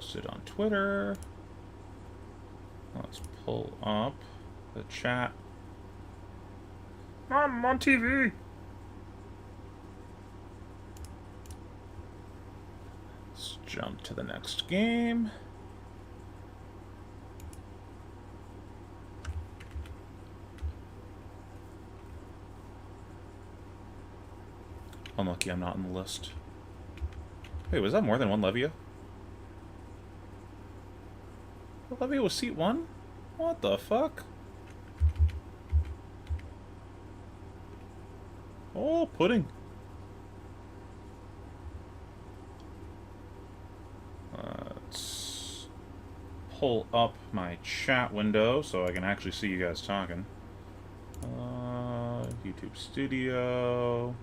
posted on Twitter. Let's pull up the chat. Mom, I'm on TV. Let's jump to the next game. Unlucky I'm not on the list. Wait, was that more than one Levia? The Levia was seat 1? What the fuck? Oh, pudding. Let's pull up my chat window so I can actually see you guys talking. YouTube Studio.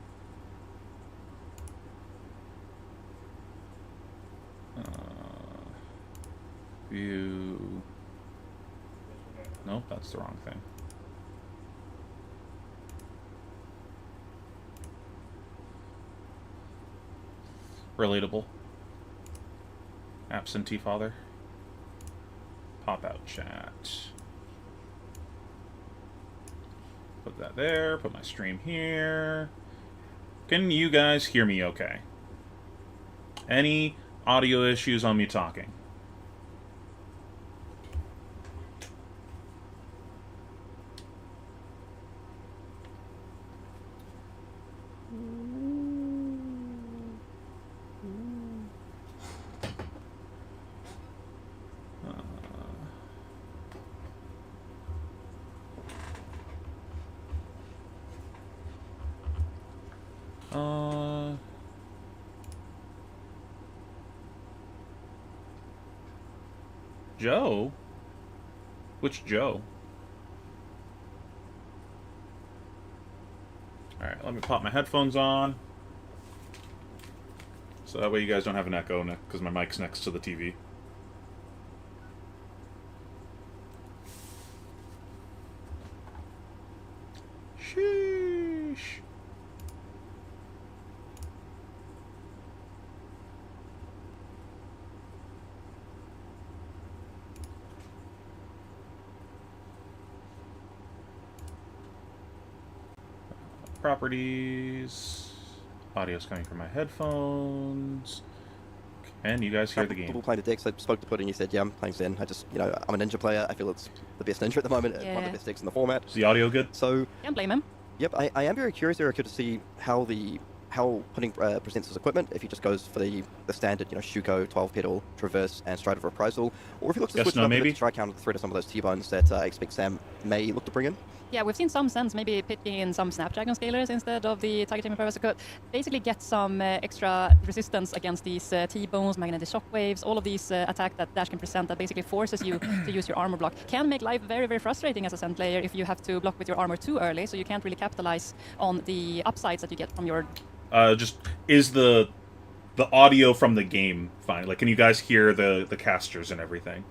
View. Nope, that's the wrong thing. Relatable. Absentee father. Pop out chat. Put that there. Put my stream here. Can you guys hear me okay? Any audio issues on me talking? Joe? Which Joe? Alright, let me pop my headphones on. So that way you guys don't have an echo, because my mic's next to the TV. Sheesh. Properties. Audio's coming from my headphones. And you guys hear the game. Playing the decks, I spoke to Pudding, he said, yeah, I'm playing Zen. I'm a Ninja player. I feel it's the best Ninja at the moment, one of the best decks in the format. Is the audio good? So, Can't blame him. Yep, I am very curious, Erica, to see how Pudding presents his equipment, if he just goes for the standard, Shuko, 12-pedal, Traverse, and Stride of Reprisal, or if he looks to switch it up to try counter the threat of some of those T-bones that I expect Sam may look to bring in. Yeah, we've seen some sense maybe picking in some Snapdragon scalers instead of the Tiger Tamer Professor could basically get some extra resistance against these T-bones, magnetic shockwaves, all of these attacks that Dash can present that basically forces you to use your armor block. Can make life very, very frustrating as a Zen player if you have to block with your armor too early, so you can't really capitalize on the upsides that you get from your... Is the audio from the game fine? Like, can you guys hear the casters and everything?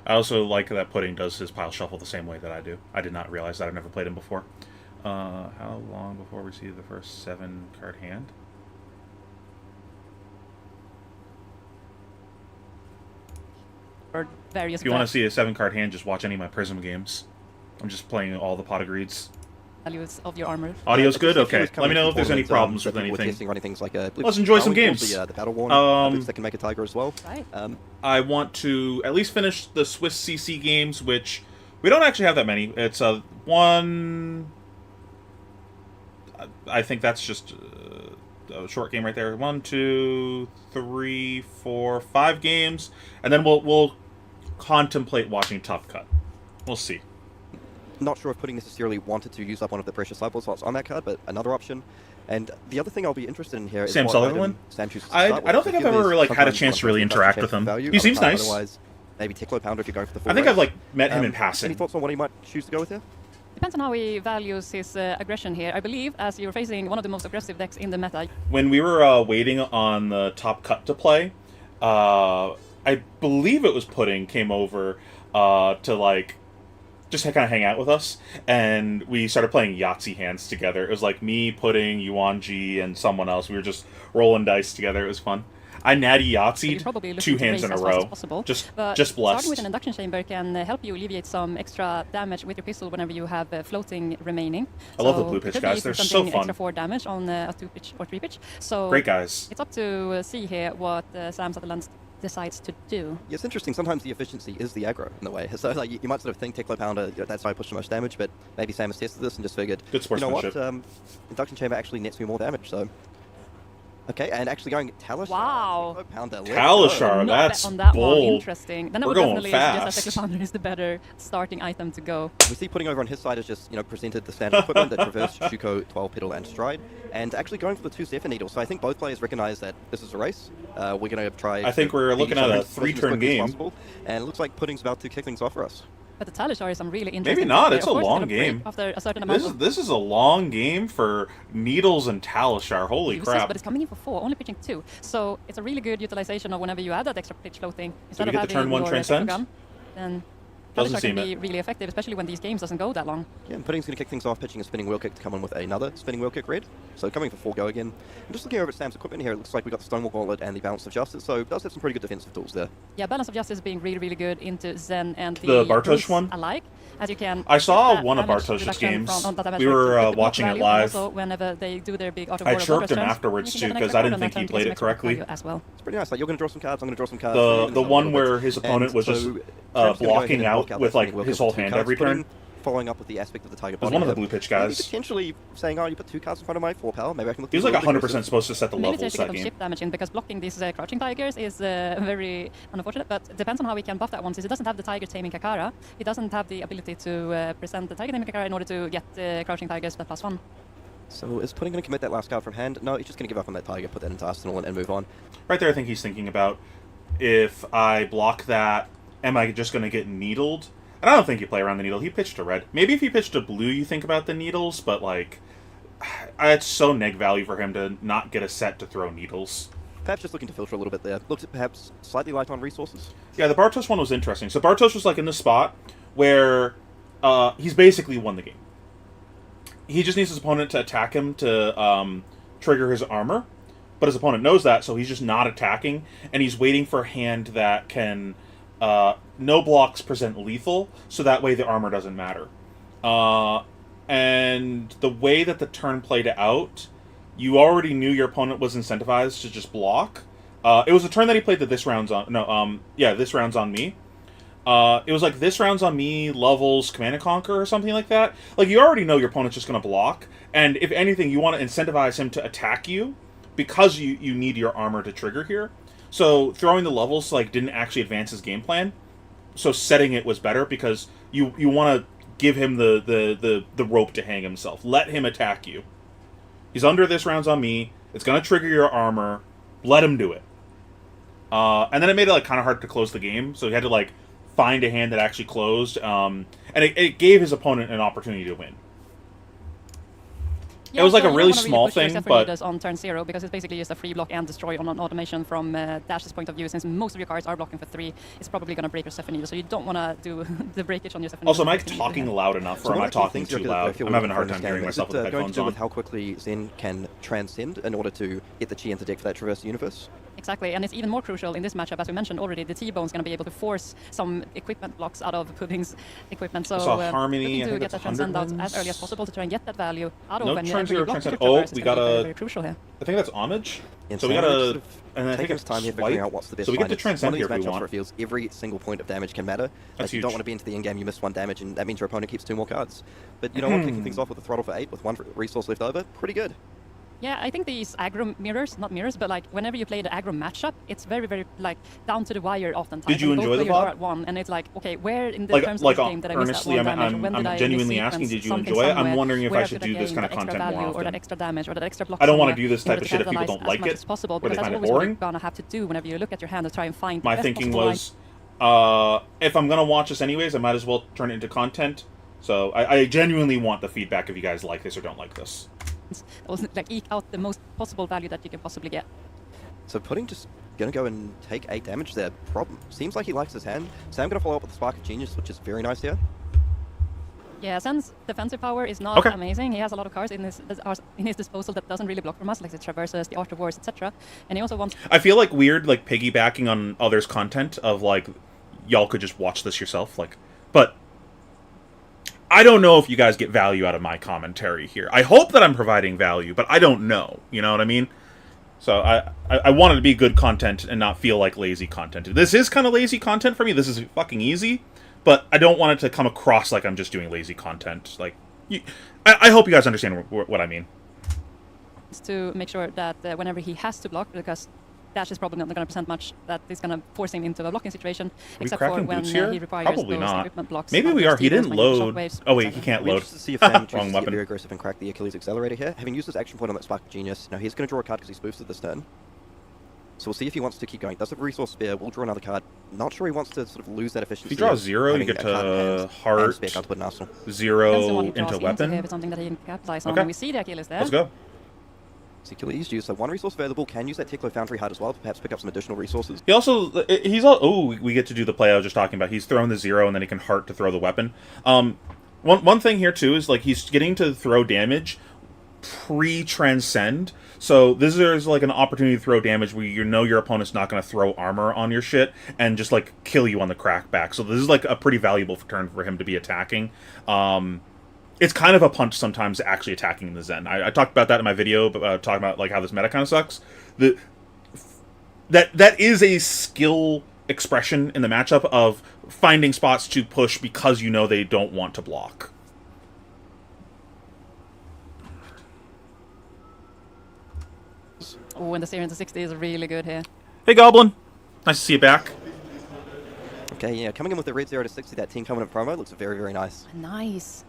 I also like that Pudding does his pile shuffle the same way that I do. I did not realize that. I've never played him before. How long before we see the first 7-card hand? Or various... If you want to see a 7-card hand, just watch any of my Prism games. I'm just playing all the pot of greeds. Values of your armor. Audio's good? Okay. Let me know if there's any problems with anything. Running things like let's enjoy some games. The Battle Worn, that can make a Tiger as well. Right. I want to at least finish the Swiss CC games, which we don't actually have that many. It's one... I think that's just a short game right there. 1, 2, 3, 4, 5 games, and then we'll contemplate watching Top Cut. We'll see. Not sure if Pudding necessarily wanted to use up one of the precious sideboard slots on that card, but another option. And the other thing I'll be interested in here is Sam Sutherland. I don't think I've ever had a chance to really interact with him. He seems nice. Otherwise, maybe Tickler Pounder if you go for the full I think range. I've met him in passing. Any thoughts on what he might choose to go with here? Depends on how he values his aggression here. I believe, as you're facing one of the most aggressive decks in the meta. When we were waiting on the Top Cut to play, I believe it was Pudding came over to just kind of hang out with us, and we started playing Yahtzee hands together. It was like me, Pudding, Yuan Ji, and someone else. We were just rolling dice together. It was fun. I natty So you're Yahtzeed probably 2 looking to hands raise in a as fast as row. possible. Just But blessed. starting with an induction chamber can help you alleviate some extra damage with your pistol whenever you have floating remaining. I love the blue pitch it could guys. be They're so presenting fun. extra 4 damage on a 2 pitch or 3 pitch. So Great guys. it's up to see here what Sam Sutherland decides to do. Yeah, it's interesting. Sometimes the efficiency is the aggro in the way. So like you might sort of think Tickler Pounder, that's how I push the most damage, but maybe Sam has tested this and just figured, Good sportsmanship. you know what, induction chamber actually nets me more damage. So okay, and actually going Talishar. Wow. Tickler Pounder. Talishar, Not that's bet on that one. bold. Interesting. Then I We're would going definitely suggest that fast. Tickler Pounder is the better starting item to go. We see putting over on his side has just, presented the standard equipment that Traverse, Shuko, 12 Pedal, and Stride, and actually going for the 2 Zephyr Needles. So I think both players recognize that this is a race. We're going to try. I think we're looking at a 3-turn game. And it looks like Pudding's about to kick things off for us. But the Talishar is some really interesting. Maybe not. player. It's Of a course, long gonna break game. After a certain amount of This is a long game for Needles and Talishar. Holy uses, crap. but it's coming in for 4, only pitching 2. So it's a really good utilization of whenever you add that extra pitch floating. Instead we of get the having turn 1 your transcend? gun, then Doesn't Talishar can seem be it. really effective, especially when these games doesn't go that long. Yeah, and Pudding's going to kick things off, pitching a spinning wheel kick to come in with another spinning wheel kick red. So coming for 4 go again. And just looking over at Sam's equipment here, it looks like we've got the Stonewall Gauntlet and the Balance of Justice, so it does have some pretty good defensive tools there. Yeah, Balance of Justice being really, really good into Zen and The Bartosz Bruce one? alike. As you can. I saw get that one of damage Bartosz's reduction games. from- not damage We reduction, were, with the block watching it value, live. Also, whenever they do their big auto I board of chirped him turns, afterwards you too can get an because extra I card didn't on that think he turn to played get it some extra correctly. value as well. It's pretty nice. Like, you're going to draw some cards, I'm going to draw some cards. The one where his opponent was just blocking out with like his whole hand every turn. Following up with the aspect of the Tiger It was Body. one of the blue pitch Maybe guys. potentially saying, oh, you put 2 cards in front of my 4 power, maybe I can look. He was like a little bit 100% aggressive. supposed to set the Maybe levels to that get some game. chip damage in, because blocking these crouching tigers is very unfortunate, but depends on how we can buff that one. Since it doesn't have the tiger taming Kakara, it doesn't have the ability to present the tiger taming Kakara in order to get crouching tigers that +1. So is Pudding going to commit that last card from hand? No, he's just going to give up on that tiger, put that into Arsenal and move on. Right there, I think he's thinking about, if I block that, am I just going to get needled? And I don't think you play around the needle. He pitched a red. Maybe if he pitched a blue, you think about the needles, but like, it's so neg value for him to not get a set to throw needles. Perhaps just looking to filter a little bit there. Looks at perhaps slightly light on resources. Yeah, the Bartosz one was interesting. So Bartosz was like in the spot where he's basically won the game. He just needs his opponent to attack him to trigger his armor, but his opponent knows that, so he's just not attacking, and he's waiting for a hand that can no blocks present lethal, so that way the armor doesn't matter. And the way that the turn played out, you already knew your opponent was incentivized to just block. It was a turn that he played that this round's on. No, this round's on me. It was like this round's on me, levels, Command and Conquer, or something like that. Like, you already know your opponent's just going to block, and if anything, you want to incentivize him to attack you, because you need your armor to trigger here. So throwing the levels like didn't actually advance his game plan. So setting it was better, because you want to give him the rope to hang himself. Let him attack you. He's under, this round's on me. It's going to trigger your armor. Let him do it. And then it made it like kind of hard to close the game. So he had to like find a hand that actually closed. And it gave his opponent an opportunity to win. Yeah, it was like so a you really don't wanna small push your thing, Zephyr but Needles on turn 0, because it's basically just a free block and destroy on an automation from Dash's point of view. Since most of your cards are blocking for 3, it's probably going to break your Zephyr Needle, so you don't want to do the breakage on your Zephyr Also, Needle. am I talking loud enough, or am I talking too loud? I'm having a hard time hearing myself with the going to headphones do on. with how quickly Zen can transcend in order to get the chi into deck for that Traverse Universe? Exactly, and it's even more crucial in this matchup, as we mentioned already. The T-Bone's going to be able to force some equipment blocks out of Pudding's equipment. So Harmony, looking I to think get that that's transcend out 100 as early as possible to try and get that value out No of when turn you zero block transcend. your Traverse. We It's got gonna be a- very crucial here. I think that's homage. And So we Sam got sort a, of and I think taking his it's time here figuring swipe. out what's the best So we get to line. It's transcend one here of if these we matchups where want. it feels every single point of damage can matter. That's You don't huge. want to be into the end game, you miss 1 damage, and that means your opponent keeps 2 more cards. But you know what, kicking things off with a throttle for 8 with 1 resource left over, pretty good. Yeah, I think these aggro mirrors, not mirrors, but like whenever you play the aggro matchup, it's very, very like down to the wire oftentimes. Did you And enjoy both the players VOD? are at 1, and it's like, okay, where in the Like, terms like of this game did I miss that earnestly, 1 damage? Or when did I genuinely asking, missequence did you something enjoy it? I'm somewhere? wondering if I Where should could do this gain kind of that extra content more value, or that often. extra damage, or that extra block I don't want to somewhere do this in order type of to shit if people capitalize don't like as much it, as possible, or they because that's find it always what boring. you're gonna have to do whenever you look at your hand to try and find My the best thinking possible line. was, if I'm going to watch this anyways, I might as well turn it into content. So I genuinely want the feedback if you guys like this or don't like this. That was like eke out the most possible value that you can possibly get. So Pudding just gonna go and take 8 damage there. Problem. Seems like he likes his hand. Sam gonna follow up with the Spark of Genius, which is very nice here. Yeah, Sen's defensive power is not amazing. He has a lot of cards in his disposal that doesn't really block from us, like the Traverses, the Art of Wars, etc. And he also wants... I feel like weird, like, piggybacking on others' content of, like, y'all could just watch this yourself, like... But I don't know if you guys get value out of my commentary here. I hope that I'm providing value, but I don't know. You know what I mean? So I want it to be good content and not feel like lazy content. This is kind of lazy content for me. This is fucking easy. But I don't want it to come across like I'm just doing lazy content. Like, I hope you guys understand what I mean. To make sure that whenever he has to block, because Dash is probably not going to present much, that is going to force him into a blocking situation. Except for when he requires probably those not. Equipment blocks. Maybe we are. He didn't load. Oh wait, he can't load. Just to see if Sam chooses to get very aggressive and crack the Achilles Accelerator here. Having used his action point on that Spark of Genius, now he's going to draw a card because he's boosted this turn. So we'll see if he wants to keep going. Does have a resource spare, we'll draw another card. Not sure he wants to sort of lose that efficiency. If you draw 0, you get to heart, 0 into weapon. Into something that he can capitalize on. And we see the Achilles there. Let's go. Achilles use, so one resource available, can use that Tickler Foundry Heart as well to perhaps pick up some additional resources. He also, we get to do the play I was just talking about. He's throwing the 0 and then he can heart to throw the weapon. One thing here too is, like, he's getting to throw damage pre-transcend. So this is like an opportunity to throw damage where you know your opponent's not going to throw armor on your shit and just, like, kill you on the crackback. So this is, like, a pretty valuable turn for him to be attacking. It's kind of a punch sometimes actually attacking the Zen. I talked about that in my video, talking about, like, how this meta kind of sucks. That is a skill expression in the matchup of finding spots to push because you know they don't want to block. Oh, and the steer into 60 is really good here. Hey, Goblin. Nice to see you back. Okay, yeah, coming in with the red 0 to 60, that Team Covenant promo looks very, very nice. Nice.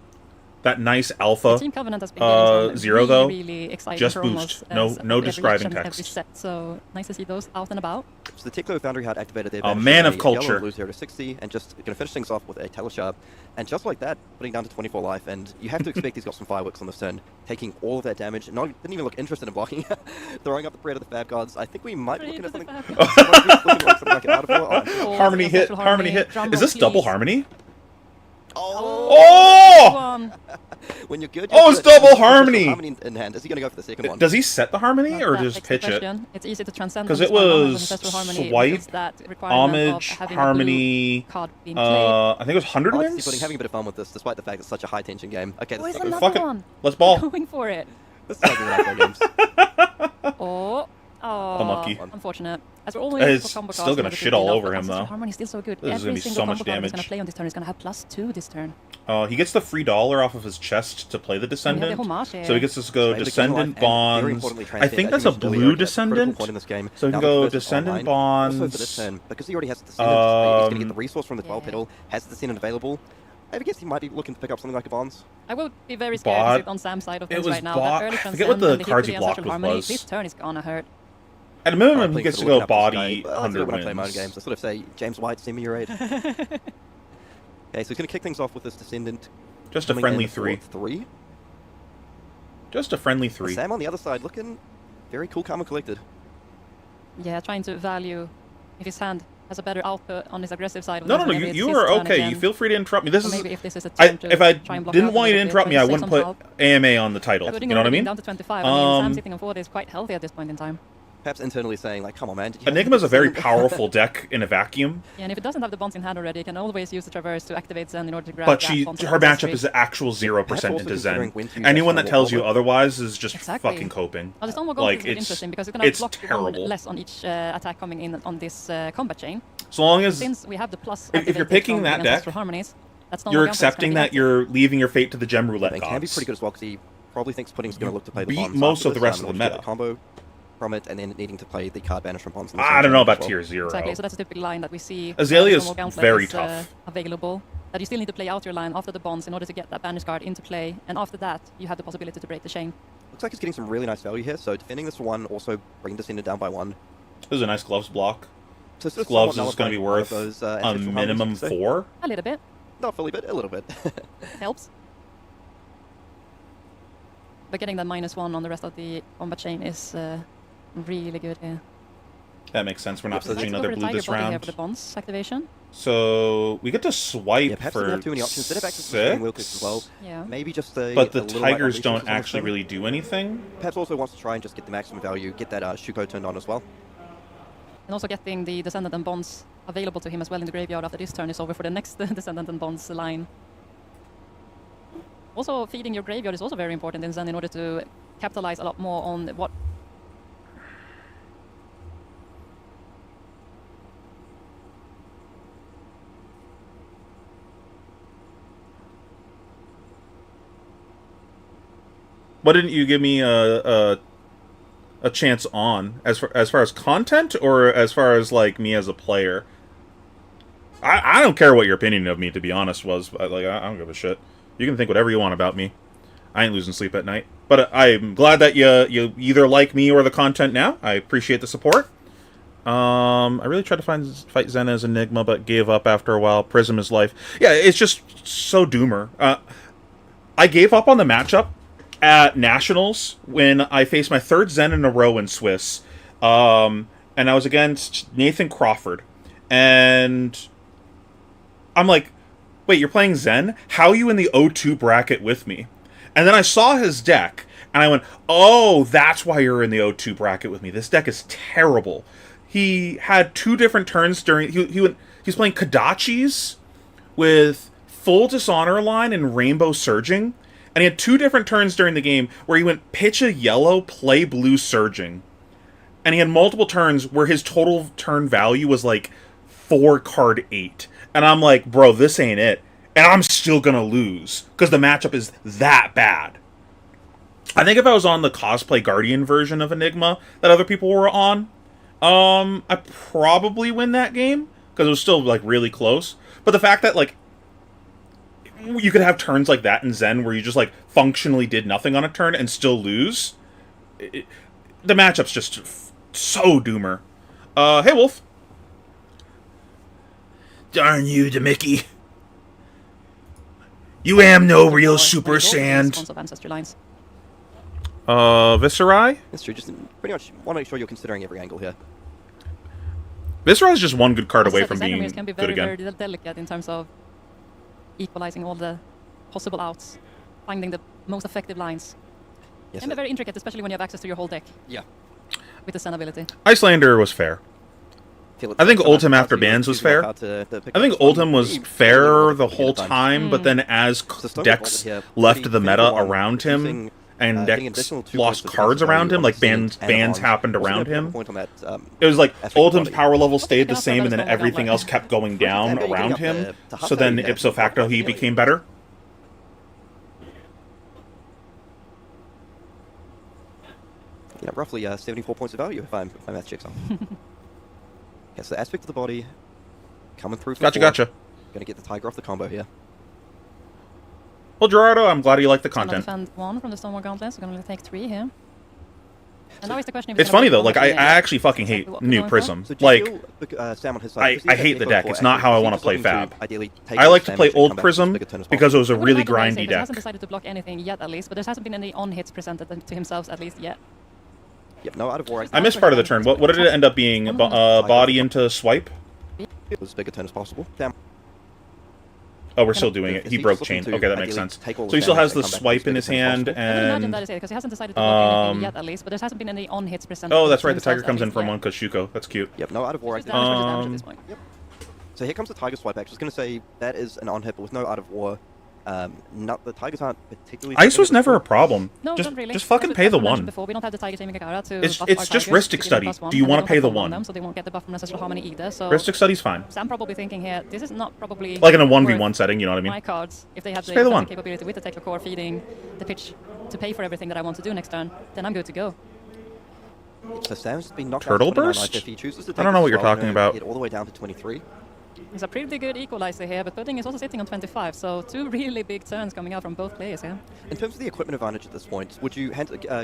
That nice alpha Team Covenant has been getting some 0 really, though. Really exciting Just promos, boost. No describing text. Every set, so nice to see those out and about. So the Tickler Foundry Heart activated there. A man of culture. Yellow, lose 0 to 60, and just going to finish things off with a Telesharp. And just like that, putting down to 24 life. And you have to expect he's got some fireworks on this turn, taking all of that damage. Didn't even look interested in blocking. Throwing up the prayer to the Fab Gods. I think we might be looking at something. Like Harmony hit. Harmony hit. Is this double harmony? Oh! When you're good, it's double harmony! Harmony in hand. Is he going to go for the second one? Does he set the harmony or just pitch it? It's easy to transcend. Because it was swipe, homage, harmony. I think it was 100 wins. Having a bit of fun with this, despite the fact it's such a high tension game. Okay, fuck it. Let's ball. Going for it. This is like games. Unlucky. Unfortunate. As we're always still gonna shit all over him though. Harmony is still so good. This is gonna be so much damage. He's gonna play on this turn. He's gonna have +2 this turn. He gets the free dollar off of his chest to play the Descendant. So he gets to go Descendant Bonds. I think that's a blue Descendant. So he can go Descendant Bonds. Also for this turn, because he already has the Descendant, he's gonna get the resource from the 12 pedal, has the Descendant available. I guess he might be looking to pick up something like a Bonds. I would be very scared to sit on Sam's side of things right now. That early I forget what the cards he blocked with was. This turn is gonna hurt. At a minimum, he gets to go body 100 when wins. I play modern games, I sort of say, James White, send me your aid. Okay, so he's going to kick things off with this Descendant. Just a friendly 3. Just a friendly 3. Sam on the other side looking very cool, calm and collected. Yeah, trying to value if his hand has a better output on his aggressive side. No, you are okay. You feel free to interrupt me. This is maybe if this is a turn if I didn't want you to interrupt me, I wouldn't put AMA on the title. You know what I mean? Down to 25. I mean, Sam sitting on 40 is quite healthy at this point in time. Perhaps internally saying, like, come on, man. Enigma's a very powerful deck in a vacuum. Yeah, and if it doesn't have the bonds in hand already, it can always use the Traverse to activate Zen in order to grab but her matchup is the actual 0% into Zen. Anyone that tells you otherwise is just fucking coping. Well, the Stonewall Gold is interesting because it's going to block terrible. Less on each attack coming in on this combat chain. So long as... Since we have the plus... If you're picking that deck, you're accepting that you're leaving your fate to the gem roulette gods. It can be pretty good as well because he probably thinks Pudding's going to look to play the beat most of the rest of the meta. Combo from it, and then needing to play the card banish from Bonds. I don't know about tier 0. Exactly, so that's a typical line that we see. Azalea's very tough. Available. That you still need to play out your line after the bonds in order to get that banish card into play, and after that, you have the possibility to break the chain. Looks like he's getting some really nice value here, so defending this for 1, also bring Descendant down by 1. This is a nice gloves block. So gloves is going to be worth a minimum 4. A little bit. Not fully, but a little bit. Helps. But getting that -1 on the rest of the combat chain is really good here. That makes sense. We're not searching another blue this round. Here for the bonds activation. So we get to swipe perhaps for didn't have too many options. Did have access to the 6, wheel clicks as well. Yeah. Maybe just but the a little light on tigers resources don't on actually the really do anything. Perhaps also wants to try and just get the maximum value, get that Shuko turned on as well. And also getting the Descendant and Bonds available to him as well in the graveyard after this turn is over for the next Descendant and Bonds line. Also, feeding your graveyard is also very important in Zen in order to capitalize a lot more on what... Why didn't you give me a chance on as far as content, or as far as like me as a player? I don't care what your opinion of me, to be honest, was. But, like, I don't give a shit. You can think whatever you want about me. I ain't losing sleep at night. But I'm glad that you either like me or the content now. I appreciate the support. I really tried to fight Zen as Enigma, but gave up after a while. Prism is life. Yeah, it's just so doomer. I gave up on the matchup at Nationals when I faced my 3rd Zen in a row in Swiss. And I was against Nathan Crawford. And I'm like, wait, you're playing Zen? How are you in the O2 bracket with me? And then I saw his deck, and I went, oh, that's why you're in the O2 bracket with me. This deck is terrible. He had 2 different turns during... He's playing Kodachis with full Dishonor line and Rainbow Surging. And he had 2 different turns during the game where he went pitch a yellow, play blue Surging. And he had multiple turns where his total turn value was like 4 card 8. And I'm like, bro, this ain't it. And I'm still gonna lose because the matchup is that bad. I think if I was on the Cosplay Guardian version of Enigma that other people were on, I'd probably win that game because it was still like really close. But the fact that like you could have turns like that in Zen where you just like functionally did nothing on a turn and still lose, the matchup's just so doomer. Hey Wolf. Darn you, Demickey. You am no real Super Sand. Viserai? That's true, just pretty much want to make sure you're considering every angle here. Viserai is just one good card away from being can be good again. Very delicate in terms of equalizing all the possible outs, finding the most effective lines. Yes, Can be very intricate, especially when you have access to your whole deck. Yeah. With the Zen ability. Icelander was fair. I think Ultim after bans was fair. I think Ultim was fair the whole time, but then as decks left the meta around him, and decks lost cards around him, like bans happened around him, it was like Ultim's power level stayed the same, and then everything else kept going down around him, so then ipso facto he became better. Yeah, roughly 74 points of value if my math checks on. Okay, so the aspect of the body coming through. Gotcha. Gonna get the tiger off the combo here. Well, Gerardo, I'm glad you like the content. Defend 1 from the Stonewall Gauntlet, so gonna take 3 here. And now is the question if it's funny though, like I actually fucking hate New Prism. Like I hate the deck. It's not how I want to play Fab. I like to play Old Prism because it was a really grindy deck. He hasn't decided to block anything yet, at least, but there hasn't been any on-hits presented to himself, at least yet. Yep, no out of war. I missed part of the turn. What did it end up being? Body into swipe? It was as big a turn as possible. Damn. Oh, we're still doing it. He broke chain. Okay, that makes sense. So he still has the swipe in his hand, and I imagine that is it, because he hasn't decided to block anything yet, at least, but there hasn't been any on-hits presented. Oh, that's right. The tiger comes in from 1 because Shuko. That's cute. Yep, no out of war. Yep. So here comes the tiger swipe back. Just going to say that is an on-hit, but with no out of war. The tigers aren't particularly... Ice was never a problem. No, not really. Just fucking pay the 1. Before, we don't have the tiger taming Kagara to it's just Rhystic Study. Do you want to pay the 1? Them, so they won't get the buff from Ancestral Harmony either. So Rhystic Study's fine. So I'm probably thinking here, this is not probably... Like in a 1v1 setting, you know what I mean? My cards, if they have the capability with the Tekla Core feeding the pitch to pay for everything that I want to do next turn, then I'm good to go. So Sam's been knocked Turtle out Burst? if he chooses to take I don't know what you're talking about. Get all the way down to 23. It's a pretty good equalizer here, but Pudding is also sitting on 25, so 2 really big turns coming out from both players here. In terms of the equipment advantage at this point, would you,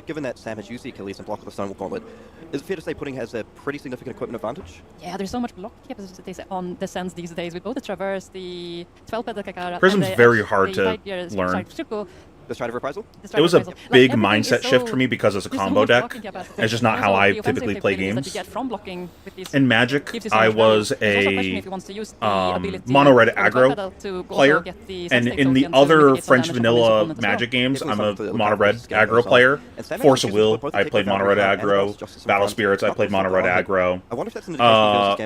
given that Sam has used the Achilles and block with the Stonewall Gauntlet, is it fair to say Pudding has a pretty significant equipment advantage? Yeah, there's so much block capacity on the Sens these days, with both the Traverse, the 12-pedal Kakara, Prism's and very hard to learn. Shuko, The Stride of Reprisal? It was a big mindset shift for me because it's a combo deck. It's just not how I typically play games. In Magic, I was a mono-red aggro player, and in the other French vanilla Magic games, I'm a mono-red aggro player. Force of Will, I played mono-red aggro. Battle Spirits, I played mono-red aggro.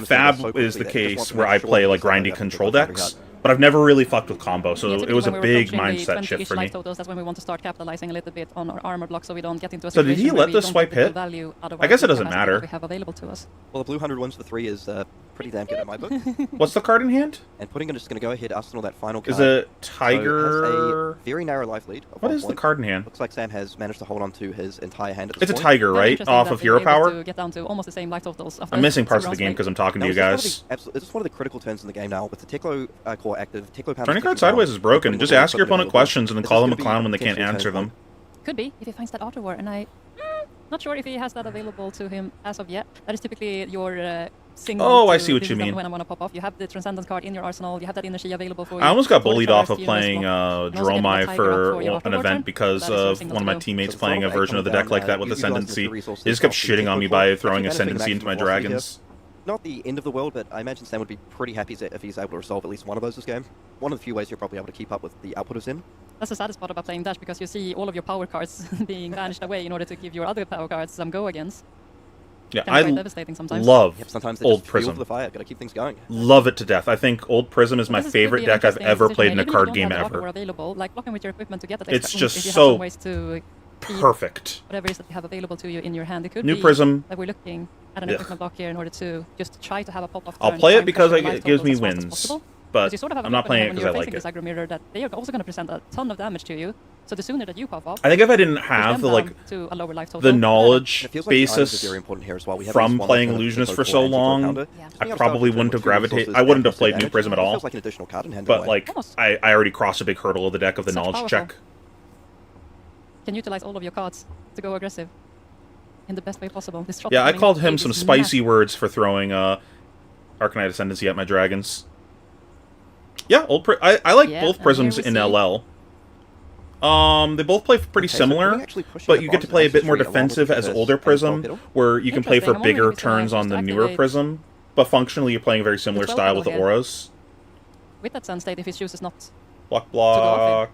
Fab is the case where I play like grindy control decks. But I've never really fucked with combo, so it was a big mindset shift for me. That's when we want to start capitalizing a little bit on our armor block, so we don't get into a situation. So did he let the swipe hit? I guess it doesn't matter. We have available to us. Well, the blue 100 wins for 3 is pretty damn good in my book. What's the card in hand? And Pudding is just going to go ahead, Arsenal that final card. Is it Tiger? So has a very narrow life lead. What is the card in hand? Looks like Sam has managed to hold on to his entire hand at this point. It's a point. Tiger, right? Off of hero power? To get down to almost the same life totals. I'm missing parts of the game because I'm talking to you guys. It's just one of the critical turns in the game now. With the Teklo core active, Teklo power. Turning card sideways is broken. Just ask your opponent questions and then call them a clown when they can't answer them. Could be, if he finds that Auto War, and not sure if he has that available to him as of yet. That is typically your signal. Oh, I see what you mean. When I want to pop off, you have the Transcendence card in your arsenal. You have that Energy available for you. I almost got bullied off of playing Dromai for an event because of one of my teammates playing a version of the deck like that with Ascendancy. He just kept shitting on me by throwing Ascendancy into my dragons. Not the end of the world, but I imagine Sam would be pretty happy if he's able to resolve at least one of those this game. One of the few ways you're probably able to keep up with the output of Zen. That's the saddest part about playing Dash, because you see all of your power cards being vanished away in order to give your other power cards some go against. Yeah, I love sometimes Old Prism. The fire. Gotta keep things going. Love it to death. I think Old Prism is my favorite deck I've ever played in a card game ever. Like blocking with your equipment to get that it's just so perfect. Whatever it is that you have available to you in your hand. It could New be Prism. that we're looking at an equipment block here in order to just try to have a pop-off. I'll play it because it gives me wins, but I'm not playing it because I like it. Aggro mirror that they are also going to present a ton of damage to you. So the sooner that you pop off, I think if I didn't have the knowledge basis from playing Illusionist for so long, I probably wouldn't have gravitated. I wouldn't have played New Prism at all. But like, I already crossed a big hurdle of the deck of the knowledge check. Can utilize all of your cards to go aggressive in the best way possible. Yeah, I called him some spicy words for throwing Arcanite Ascendancy at my dragons. Yeah, I like both Prisms in LL. They both play pretty similar, but you get to play a bit more defensive as older Prism, where you can play for bigger turns on the newer Prism, but functionally you're playing a very similar style with the auras. With that Sun State, if he chooses not block.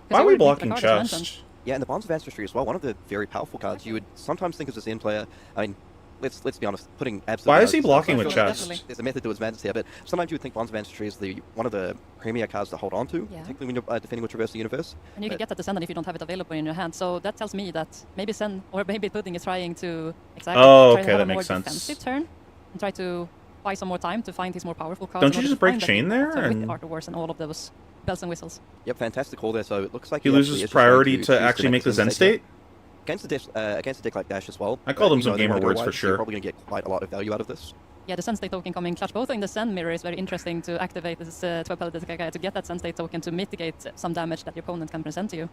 Why are we blocking chest? Yeah, and the Bonds of Ancestry as well, one of the very powerful cards. You would sometimes think as a Zen player, I mean, let's be honest, putting absolutely... Why is he blocking with chest? There's a method to his madness here, but sometimes you would think Bonds of Ancestry is one of the premier cards to hold on to, particularly when you're defending with Traverse the Universe. And you can get that Descendant if you don't have it available in your hand, so that tells me that maybe Zen or maybe Pudding is trying to that makes sense. Defensive turn and try to buy some more time to find his more powerful cards. Don't you just break chain there? With Art of Wars and all of those bells and whistles. Yep, fantastic call there. So it looks like he loses priority to actually make the Zen state. Against a deck like Dash as well. I called him some gamer words for sure. You're probably going to get quite a lot of value out of this. Yeah, the Zen State token coming clutch. Both in the Zen mirror is very interesting to activate this 12-pellet to get that Zen State token to mitigate some damage that your opponent can present to you.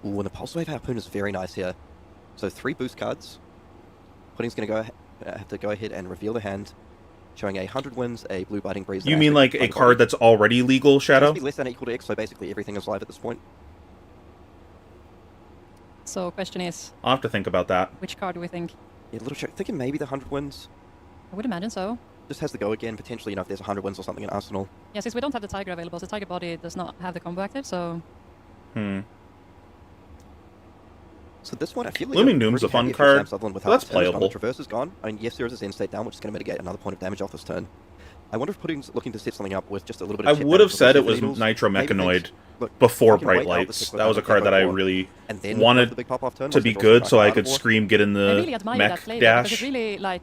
Ooh, and the Pulse Wave Harpoon is very nice here. So 3 boost cards. Pudding's going to have to go ahead and reveal the hand. Showing 100 wins, a Blue Biting Breeze. You mean like a card that's already legal, Shadow? It has to be less than or equal to X, so basically everything is live at this point. So question is... I'll have to think about that. Which card do we think? Yeah, little check. Thinking maybe the 100 wins. I would imagine so. Just has to go again, potentially, if there's 100 wins or something in Arsenal. Yeah, since we don't have the Tiger available, so Tiger Body does not have the combo active, so... So this one, I feel like Looming Doom's a fun card. That's playable. The Traverse is gone. I mean, yes, there is a Zen State down, which is going to mitigate another point of damage off this turn. I wonder if Pudding's looking to set something up with just a little bit of... I would have said it was Nitro Mechanoid before Bright Lights. That was a card that I really wanted to be good, so I could scream, get in the mech dash. It's really like,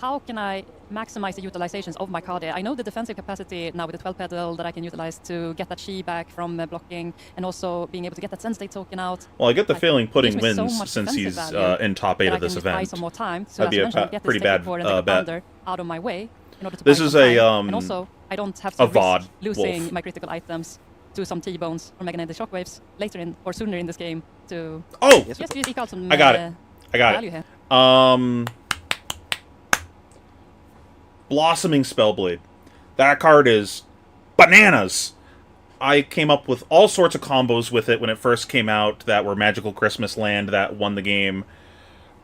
how can I maximize the utilizations of my card here? I know the defensive capacity now with the 12 pedal that I can utilize to get that Chi back from blocking, and also being able to get that Zen State token out. Well, I get the feeling Pudding wins since he's in top 8 of this event. Some more time, so that'd be a pretty bad bet. Out of my way in order to this is a and also I don't have to risk losing wolf. My critical items to some T-bones or magnetic shockwaves later in or sooner in this game to... Oh! Yes, you eke out some I got it. Here. Blossoming Spellblade. That card is bananas. I came up with all sorts of combos with it when it first came out that were Magical Christmas Land that won the game.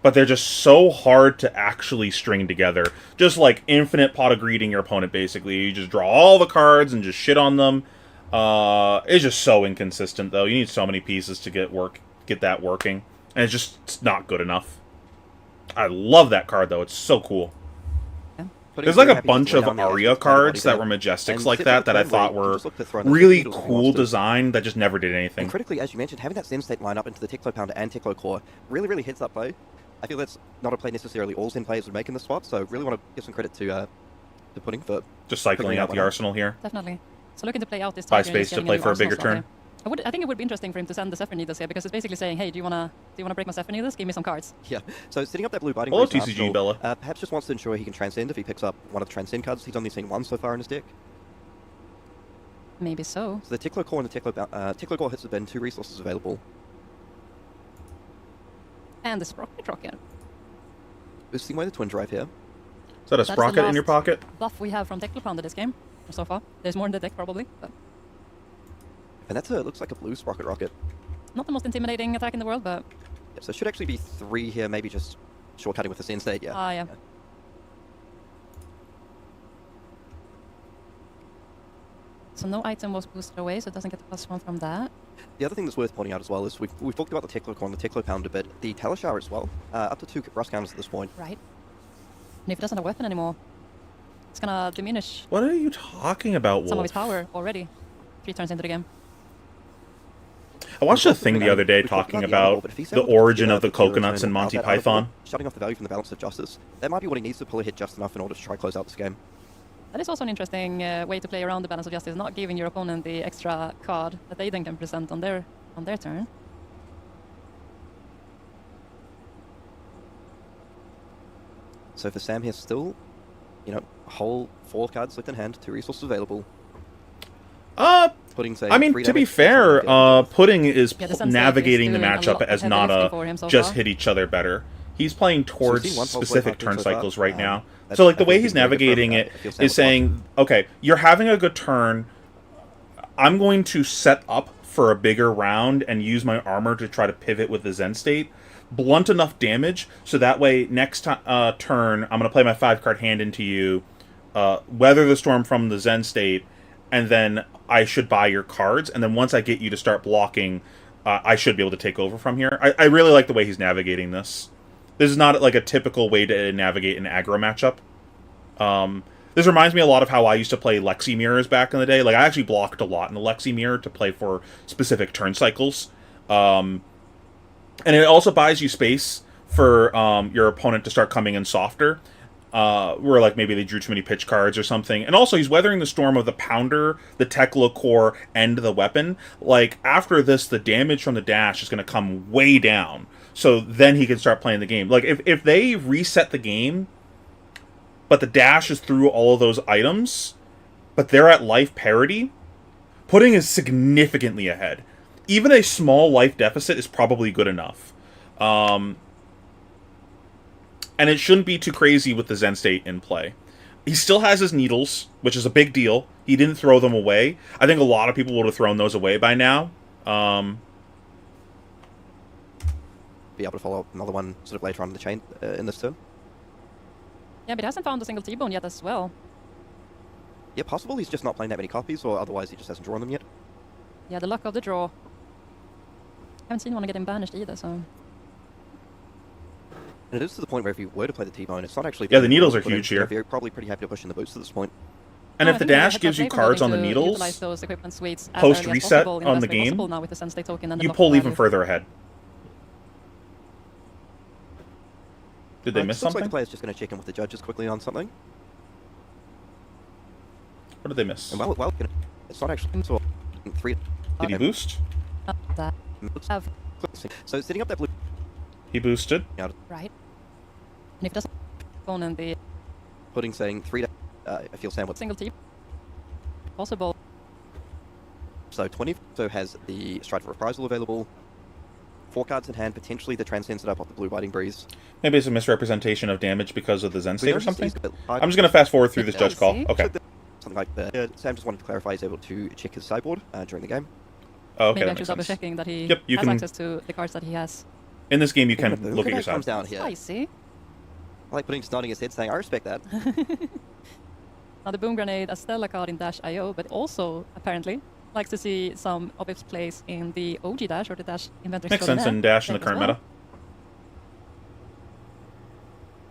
But they're just so hard to actually string together. Just like infinite pot of greeting your opponent, basically. You just draw all the cards and just shit on them. It's just so inconsistent, though. You need so many pieces to get that working. And it's not good enough. I love that card, though. It's so cool. There's like a bunch of Aria cards that were Majestics like that I thought were really cool design that just never did anything. And critically, as you mentioned, having that Zen State line up into the Teklo Pounder and Teklo Core really, really hits that play. I feel that's not a play necessarily all Zen players would make in this spot, so really want to give some credit to Pudding for just cycling out the arsenal here. Definitely. So looking to play out this Buy space to play for a bigger turn. I think it would be interesting for him to send the Zephyr Needles here, because it's basically saying, hey, do you wanna break my Zephyr Needles? Give me some cards. Yeah. So setting up that blue biting. Hello, TCG Bella. Perhaps just wants to ensure he can transcend if he picks up one of the transcend cards. He's only seen one so far in his deck. Maybe so. So the Teklo Core and the Teklo Core hits the bin, 2 resources available. And the Sprocket Rocket. Boosting away the Twin Drive here. Is that a Sprocket in your pocket? Buff we have from Teklo Pounder this game so far. There's more in the deck probably, but. And that's looks like a blue Sprocket Rocket. Not the most intimidating attack in the world, but... Yeah, so it should actually be 3 here, maybe just shortcutting with the Zen State, yeah. Ah, yeah. So no item was boosted away, so it doesn't get the +1 from that. The other thing that's worth pointing out as well is we've talked about the Teklo Core and the Teklo Pounder, but the Talishar as well. Up to 2 rust counters at this point. Right. And if it doesn't have a weapon anymore, it's gonna diminish... What are you talking about, Wolf? Some of its power already. 3 turns into the game. I watched a thing the other day talking about the origin of the coconuts in Monty Python. Shutting off the value from the Balance of Justice. That might be what he needs to pull a hit just enough in order to try to close out this game. That is also an interesting way to play around the Balance of Justice, not giving your opponent the extra card that they then can present on their turn. So for Sam here still, whole 4 cards left in hand, 2 resources available. Pudding, I mean, to be fair, Pudding is navigating the matchup as not a just hit each other better. He's playing towards specific turn cycles right now. So, like, the way he's navigating it is saying, okay, you're having a good turn. I'm going to set up for a bigger round and use my armor to try to pivot with the Zen State. Blunt enough damage, so that way, next turn, I'm going to play my 5-card hand into you, weather the storm from the Zen State, and then I should buy your cards, and then once I get you to start blocking, I should be able to take over from here. I really like the way he's navigating this. This is not like a typical way to navigate an aggro matchup. This reminds me a lot of how I used to play Lexi Mirrors back in the day. Like, I actually blocked a lot in the Lexi Mirror to play for specific turn cycles. And it also buys you space for your opponent to start coming in softer. Where, like, maybe they drew too many pitch cards or something. And also, he's weathering the storm of the Pounder, the Teklo Core, and the weapon. Like, after this, the damage from the dash is going to come way down. So then he can start playing the game. Like, if they reset the game, but the dash is through all of those items, but they're at life parity, Pudding is significantly ahead. Even a small life deficit is probably good enough. And it shouldn't be too crazy with the Zen State in play. He still has his needles, which is a big deal. He didn't throw them away. I think a lot of people would have thrown those away by now. Be able to follow up another one sort of later on in the chain in this turn. Yeah, but he hasn't found a single T-Bone yet as well. Yeah, possible he's just not playing that many copies, or otherwise he just hasn't drawn them yet. Yeah, the luck of the draw. Haven't seen one get him banished either, so... And it is to the point where if you were to play the T-Bone, it's not actually... Yeah, the needles are huge here. You're probably pretty happy to push in the boots at this point. And if the dash gives you cards on the needles, post-reset on the game, you pull even further ahead. Did they miss something? Looks like the player's just going to check in with the judges quickly on something. What did they miss? And well, it's not actually... So, 3... Did he boost? So setting up that blue... He boosted. Right. And if it doesn't... Phone in the... Pudding saying 3... I feel Sam with... Single T. Possible. So 20 so has the Stride of Reprisal available. 4 cards in hand, potentially the Transcend set up off the Blue Biting Breeze. Maybe it's a misrepresentation of damage because of the Zen State or something? I'm just going to fast forward through this judge call. Okay. something like that. Sam just wanted to clarify he's able to check his sideboard during the game. Oh, okay, Maybe that actually makes double sense. checking that he Yep, you has can- access to the cards that he has. In this game, you can Ooh, look at your that comes side. down here. Spicy. I like putting just nodding his head saying, I respect that. Now the Boom Grenade, a Stella card in Dash IO, but also, apparently, likes to see some of its place in the OG Dash or the Dash Inventor Makes sense in Dash in the current meta.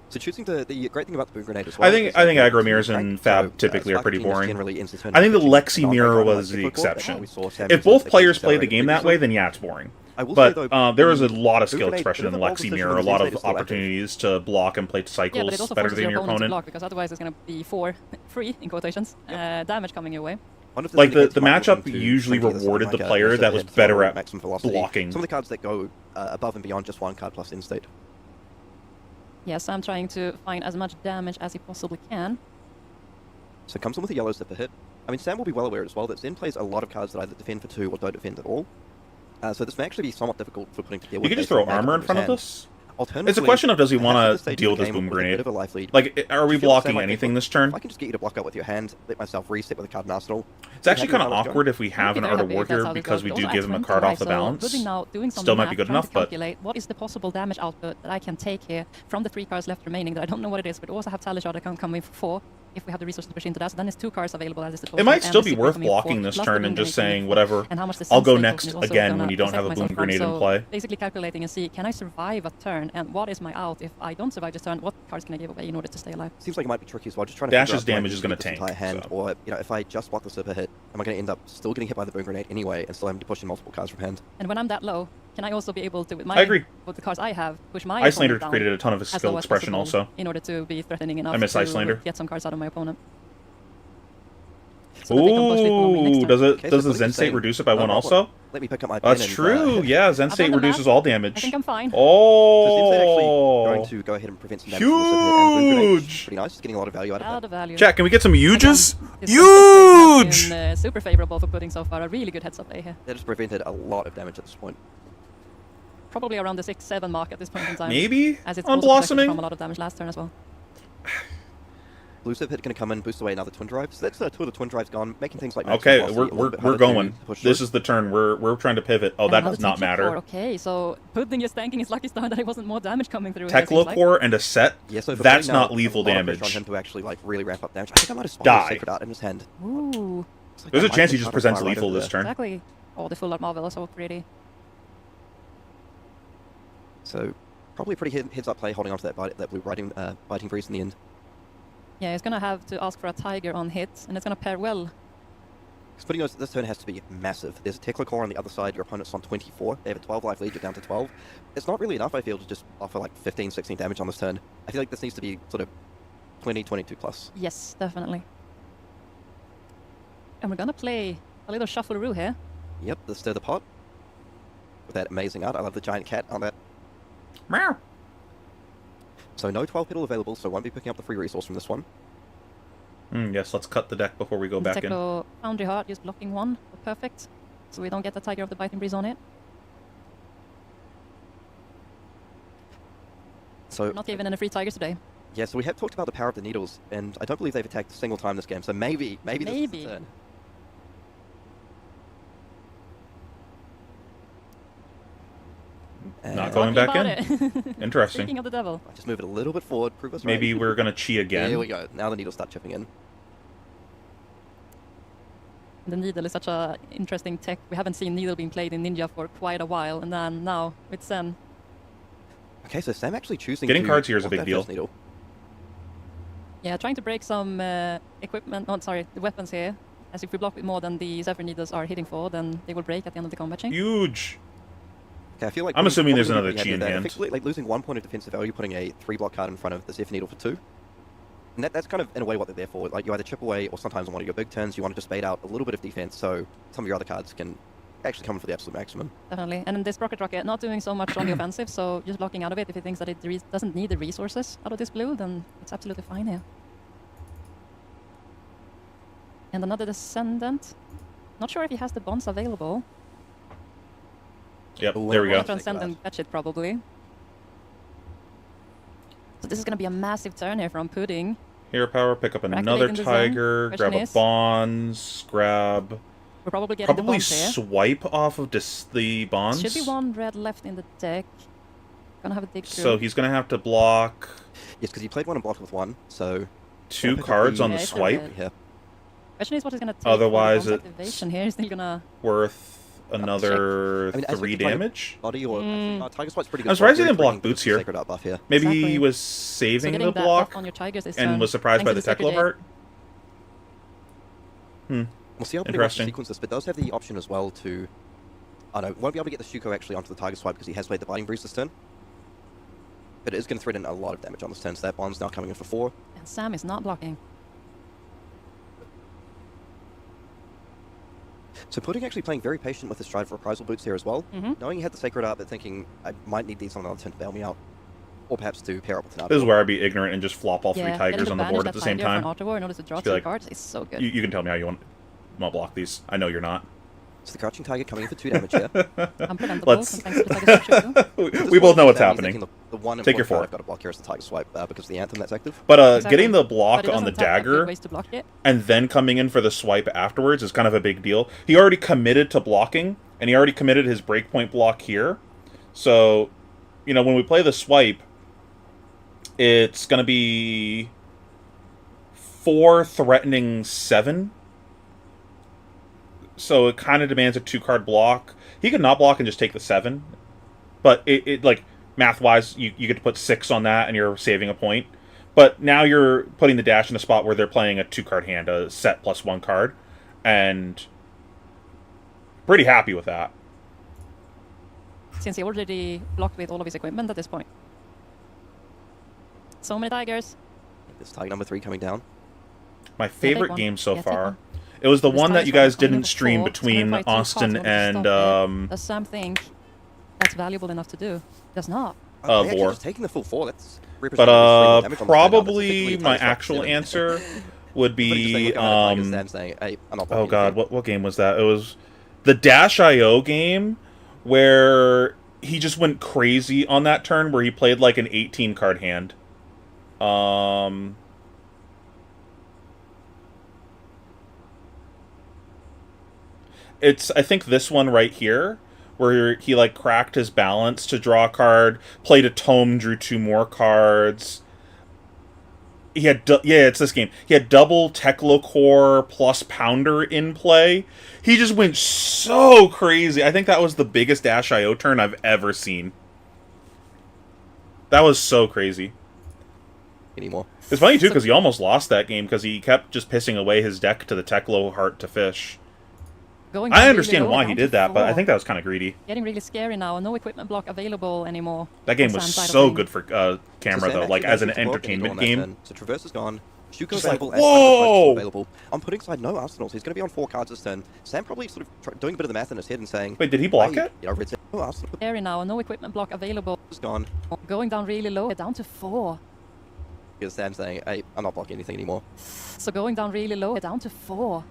So choosing the great thing about the Boom Grenade as well... I think aggro mirrors and Fab typically are pretty boring. I think the Lexi mirror was the exception. If both players play the game that way, then yeah, it's boring. But there was a lot of skill expression in the Lexi mirror, a lot of opportunities to block and play cycles better than your opponent. To block, because otherwise it's going to be free, in quotations, damage coming your way. Like the matchup usually rewarded the player that was better at blocking. Some of the cards that go above and beyond just one card plus in-state. Yes, I'm trying to find as much damage as he possibly can. So comes in with a yellow zipper hit. I mean, Sam will be well aware as well that Zen plays a lot of cards that either defend for 2 or don't defend at all. So this may actually be somewhat difficult for putting together. You could just throw armor in front of this? Alternatively, it's a question of does he want to deal with this Boom Grenade? Like, are we blocking anything this turn? I can just get you to block out with your hand, let myself reset with a card in arsenal. It's actually kind of awkward if we have an Art of War here because we do give him a card off the balance. Still might be good enough, but... What is the possible damage output that I can take here from the 3 cards left remaining that I don't know what it is, but also have Talishar that can come in for 4 if we have the resources to push into that. So then it's 2 cards available as is the It might still be worth blocking this turn and just saying, whatever, I'll go next again when you don't have a Boom Grenade in play. Basically calculating and see, can I survive a turn, and what is my out? If I don't survive this turn, what cards can I give away in order to stay alive? Seems like it might be tricky as well. Just trying to Dash's damage is going to tank. Hand, or, you know, if I just block the super hit, am I going to end up still getting hit by the Boom Grenade anyway and still having to push in multiple cards from hand? And when I'm that low, can I also be able to, with my, I agree. With the cards I have, push my Icelander created a ton of his skill expression also. In order to be threatening enough I miss to Icelander. Get some cards out of my opponent. So ooh, does the Zen State reduce it by 1 also? Let me pick up my That's true, yeah, Zen State reduces all damage. I think I'm fine. Oh! So Zen actually going to go ahead and prevent some damage. Huge! Pretty nice, just getting a lot of value out of that. Chat, can we get some huges? Huge! Been, super favorable for putting so far. A really good heads up play here. That has prevented a lot of damage at this point. Probably around the 6-7 mark at this point in time. Maybe? As it's on Blossoming? From a lot of damage last turn as well. Blue Zip hit going to come in, boost away another Twin Drive. So that's 2 of the Twin Drives gone, making things like... Okay, we're going. This is the turn. We're trying to pivot. Oh, that does not matter. Okay, so putting his tanking his lucky star that it wasn't more damage coming through. Tekla Core and a set, so that's not lethal damage. On him to actually like really ramp up damage. I think I might have spawned a Sacred Art in his hand. Ooh. Like there's a chance he just presents lethal this turn. Exactly. Oh, the full art Marvel is so pretty. So, probably a pretty heads-up play holding on to that blue biting breeze in the end. Yeah, he's going to have to ask for a Tiger on hit, and it's going to pair well. Putting this turn has to be massive. There's a Tekla Core on the other side, your opponent's on 24. They have a 12 life lead, you're down to 12. It's not really enough, I feel, to just offer like 15, 16 damage on this turn. I feel like this needs to be sort of 20, 22 plus. Yes, definitely. And we're going to play a little shuffle-roo here. Yep, the Stir the Pot. With that amazing art. I love the giant cat on that. Meow. So no 12 petal available, so won't be picking up the free resource from this one. Yes, let's cut the deck before we go back in. Foundry Heart, just blocking 1. Perfect. So we don't get the Tiger of the Biting Breeze on it. So not even any free Tigers today. Yeah, so we have talked about the power of the needles, and I don't believe they've attacked a single time this game, so maybe this is the turn. Not going back in? Interesting. Speaking of the devil. I just move it a little bit forward, prove us Maybe right. we're going to chi again. Here we go. Now the needles start chipping in. The needle is such an interesting tech. We haven't seen needle being played in Ninja for quite a while, and then now with Zen. Okay, so Sam actually choosing getting cards here is a big deal. Needle. Yeah, trying to break some equipment. Oh, sorry, the weapons here. As if we block with more than the Zephyr needles are hitting for, then they will break at the end of the combat chain. Huge. Okay, I feel like I'm assuming there's another chi in hand. Like losing 1 point of defensive value, putting a 3-block card in front of the Zephyr needle for 2. And that's kind of, in a way, what they're there for. Like, you either chip away, or sometimes on one of your big turns, you want to just bait out a little bit of defense, so some of your other cards can actually come for the absolute maximum. Definitely. And this Rocket Rocket not doing so much on the offensive, so just blocking out of it. If he thinks that it doesn't need the resources out of this blue, then it's absolutely fine here. And another Descendant. Not sure if he has the bonds available. Yep, there we go. Transcendent fetch it probably. So this is going to be a massive turn here from Pudding. Hero power, pick up another Activating the tiger, zone. grab a Question is- bonds, grab... We're probably getting the Probably bonds here. swipe off of the bonds. Should be one red left in the deck. Gonna have a dig through. So he's going to have to block... Yes, because he played one and blocked with one, so... 2 pick up cards the- on the Yeah, it's swipe. not Yeah. Question is what he's gonna take. Otherwise, for the it's- bonds activation here. He's still gonna. Worth another I mean, as 3 we can play the damage. Body or Tiger Swipe's pretty good. I'm surprised he for didn't block bringing boots here. Sacred Art buff here. Maybe Exactly. he was So saving getting the that block buff on your Tigers this and turn, was surprised by the thanks to Teklo heart. We'll see how pretty much Interesting. sequence this, but does have the option as well to... Oh no, won't be able to get the Shuko actually onto the Tiger Swipe because he has played the Biting Breeze this turn. But it is going to threaten a lot of damage on this turn, so that bond's now coming in for 4. And Sam is not blocking. So Pudding actually playing very patient with his Stride for Reprisal boots here as well. Knowing he had the Sacred Art, but thinking, I might need these on another turn to bail me out. Or perhaps to pair up with an This is Art. where I'd be ignorant and just flop all 3 Yeah, tigers getting on the banish board at that the same Tiger for an time. Auto War in order to draw Just be 2 like, cards is so good. You can tell me how you want to block these. I know you're not. So the Crouching Tiger coming in for 2 damage here. Unpreventable, Let's- and thanks to the Tiger Shuko. we both know what's He's happening. thinking the one Take your important card 4. I've got to block here is the Tiger Swipe because of the Anthem that's active. But Exactly. getting the block But it on the doesn't have that good dagger ways to block it. and then coming in for the swipe afterwards is kind of a big deal. He already committed to blocking, and he already committed his breakpoint block here. So, you know, when we play the swipe, it's going to be 4 threatening 7. So it kind of demands a 2-card block. He could not block and just take the 7. But it like, math-wise, you get to put 6 on that, and you're saving a point. But now you're putting the dash in a spot where they're playing a 2-card hand, a set plus 1 card. And pretty happy with that. Since he already blocked with all of his equipment at this point. So many Tigers. This Tiger number 3 coming down. My take favorite one. game so Yeah, take far. one. It was the This one that Tiger's you one guys coming in didn't for stream 4. between It's gonna fight 2 Austin cards in order to and stop it. Does Sam think that's valuable enough to do? Does not. Okay, actually Vor. just taking the full 4. That's But damage on probably the my actual answer would be saying, hey, I'm not oh blocking god, anything. what game was that? It was the Dash IO game where he just went crazy on that turn where he played like an 18 card hand. It's I think this one right here where he like cracked his balance to draw a card, played a tome, drew 2 more cards. He had it's this game. He had double Teklo Core plus Pounder in play. He just went so crazy. I think that was the biggest Dash IO turn I've ever seen. That was so crazy. Anymore. It's funny too because he almost lost that game because he kept just pissing away his deck to the Teklo Heart to fish. I understand why he did that, but I think that was kind of greedy. Getting really scary now. No equipment block available anymore. That game on was Sam's side of so things. good for camera though, like as an entertainment game. So Traverse is gone. Shuko Just like, available and whoa! available. On Pudding side, no Arsenals. He's going to be on 4 cards this turn. Sam probably sort of doing a bit of the math in his head and saying, Wait, did he block hey, it? You know, Red said, no Arsenal Scary now. No equipment block available. is gone. Going down really low. Down to 4. Here's Sam saying, hey, I'm not blocking anything anymore. So going down really low. Down to 4.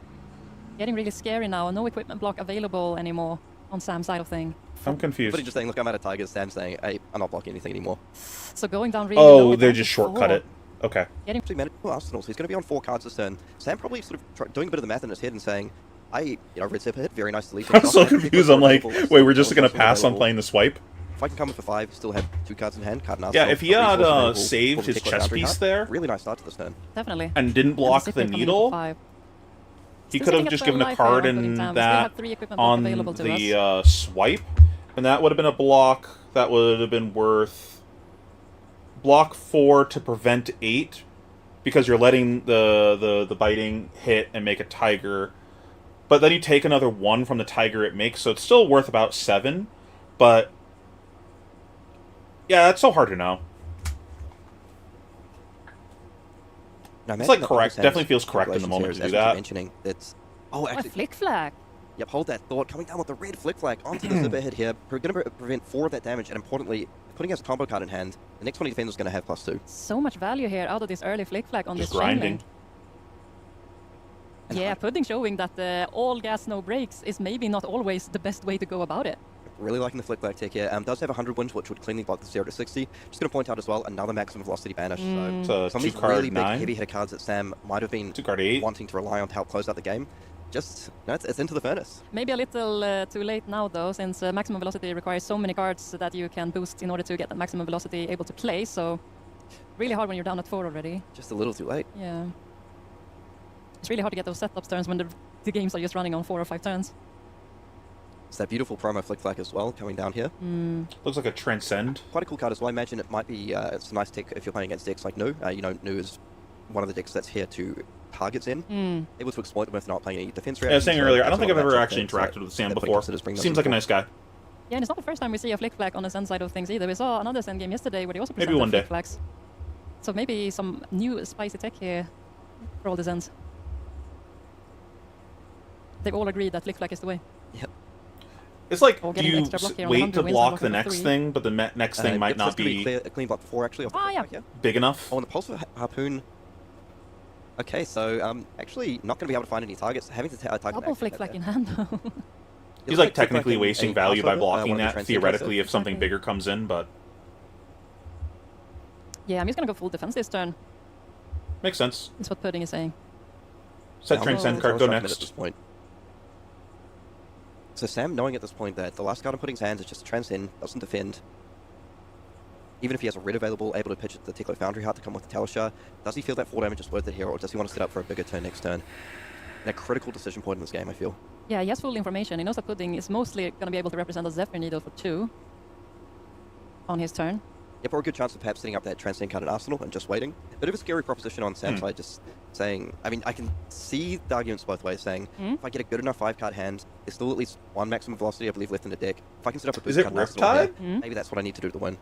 Getting really scary now. No equipment block available anymore on Sam's side of thing. I'm confused. Pudding just saying, look, I'm out of Tigers. Sam saying, hey, I'm not blocking anything anymore. So going down really low. Oh, they down just to shortcut 4. it. Okay. Getting Actually, no Arsenals. He's going to be on 4 cards this turn. Sam probably sort of doing a bit of the math in his head and saying, Red Zip hit, very nice delete. I'm so confused. I'm like, wait, we're just going to pass on playing the swipe? If I can come in for 5, still have 2 cards in hand. Card and Yeah, Arsenal, if he had available, saved or his Tickler chess boundary piece card. there Really nice start to this turn. definitely. and didn't block And the Zipper coming in for needle, 5. he Still could have sitting just at given 12 a life card here on in Pudding Time. We still that have 3 equipment block on available to us. the swipe, and that would have been a block that would have been worth block 4 to prevent 8, because you're letting the biting hit and make a tiger, but then you take another 1 from the tiger it makes, so it's still worth about 7, but yeah, that's so hard to know. Now, It's imagine like that correct. Sam's Definitely feels correct in the calculations moment here to is, do as we keep that. mentioning, that's... Oh, A actually, flick flag. yep, hold that thought. Coming down with the red flick flag onto the zipper hit here. We're going to prevent 4 of that damage, and importantly, putting us a combo card in hand, the next one he defends is going to have +2. So much value here out of this early flick flag on Just this chain grinding. link. Yeah, Pudding showing that all gas, no brakes is maybe not always the best way to go about it. really liking the flick black tick here. Does have 100 wins, which would cleanly block the 0 to 60. Just going to point out as well, another maximum velocity banish. So some of these really big heavy hitter cards that Sam might have been wanting to rely on to help close out the game. Just, it's into the furnace. Maybe a little too late now though, since maximum velocity requires so many cards that you can boost in order to get the maximum velocity able to play, so really hard when you're down at 4 already. Just a little too late. Yeah. It's really hard to get those setups turns when the games are just running on 4 or 5 turns. It's that beautiful promo flick flack as well, coming down here. Looks like a Transcend. Quite a cool card as well. I imagine it might be, it's a nice tick if you're playing against decks like Nu. You know, Nu is one of the decks that's here to targets in, able to exploit them if not playing any defense reactions. Yeah, I was saying earlier, I don't think I've ever actually interacted with Sam before. Seems like a nice guy. Yeah, and it's not the first time we see a flick flag on the Zen side of things either. We saw another Zen game yesterday where they also presented flick flags. So maybe some new spicy tech here for all the Zens. They've all agreed that flick flag is the way. Yep. It's like, do you wait to block the next thing, but the next thing might not be a clean block before actually? Big enough? Oh, and the Pulse Harpoon. Okay, so actually not going to be able to find any targets. Having to target double flick flag in hand though. He's like technically wasting value by blocking that, theoretically, if something bigger comes in, but... Yeah, I'm just going to go full defense this turn. Makes sense. That's what Pudding is saying. Set Transcend card, go next. At this point. So Sam, knowing at this point that the last card in Pudding's hands is just a Transcend, doesn't defend. Even if he has a red available, able to pitch the Tickler Foundry Heart to come with the Talishar, does he feel that 4 damage is worth it here, or does he want to set up for a bigger turn next turn? And a critical decision point in this game, I feel. Yeah, he has full information. He knows that Pudding is mostly going to be able to represent a Zephyr Needle for 2 on his turn. Yep, or a good chance of perhaps setting up that Transcend card in Arsenal and just waiting. Bit of a scary proposition on Sam's side, just saying, I mean, I can see the arguments both ways, saying, if I get a good enough 5-card hand, there's still at least 1 maximum velocity, I believe, left in the deck. If I can set up a boost card in Arsenal here, maybe that's what I need to do to win.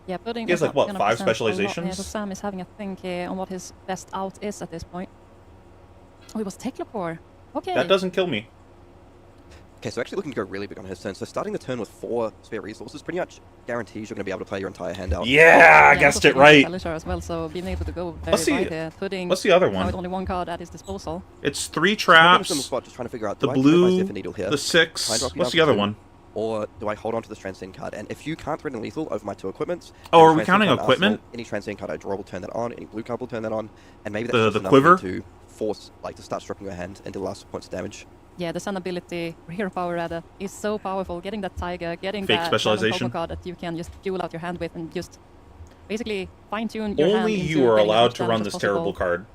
Yeah, Pudding he has like, what, 5 specializations? Yeah, so Sam is having a think on what his best out is at this point. Oh, it was Teklapor. Okay. That doesn't kill me. Okay, so actually looking to go really big on his turn. So starting the turn with 4 spare resources pretty much guarantees you're going to be able to play your entire hand out. Yeah, I guessed it right. As well, so being able to go very wide there. Pudding what's the other one? With only 1 card at his disposal. It's 3 traps. Just trying to figure out, the blue, the 6. What's the other one? Or do I hold on to this Transcend card? And if you can't threaten lethal over my 2 equipments... Oh, are we counting equipment? Arsenal, any Transcend card I draw will turn that on, any blue card will turn that on, and maybe that's the quiver to force, like, to start stripping your hand into the last points of damage. Yeah, the Sun ability, or Hero Power rather, is so powerful. Getting that Tiger, getting fake that specialization card that you can just duel out your hand with and just basically fine-tune your hand. Only you are allowed to run this terrible card.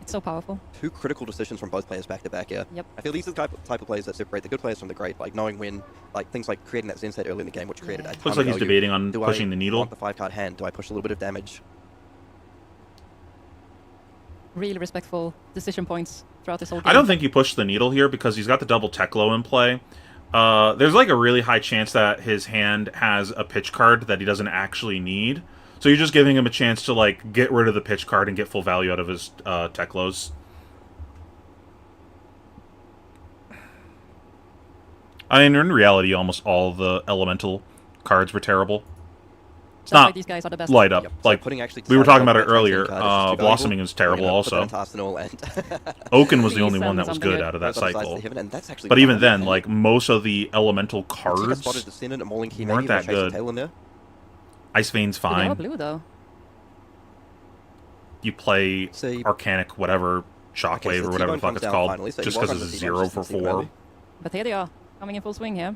It's so powerful. 2 critical decisions from both players back-to-back here. Yep. I feel these are the type of players that separate the good players from the great, like knowing when, like things like creating that Zen set early in the game, which created a ton looks like of he's debating on pushing the needle. Do I want the 5-card hand? Do I push a little bit of damage? Really respectful decision points throughout this whole game. I don't think you push the needle here because he's got the double Teklo in play. There's like a really high chance that his hand has a pitch card that he doesn't actually need. So you're just giving him a chance to like get rid of the pitch card and get full value out of his Teklos. I mean, in reality, almost all the elemental cards were terrible. It's not these guys are the best. Light up. Yep. Like, we were talking about it earlier. Blossoming is terrible also. Oaken was the only one that was good out of that cycle. But even then, like, most of the elemental cards weren't that good. Ice Vein's fine. Blue, though. You play Arcanic, whatever, Shockwave or whatever the fuck it's called, just because it's a 0 for 4. But here they are, coming in full swing here.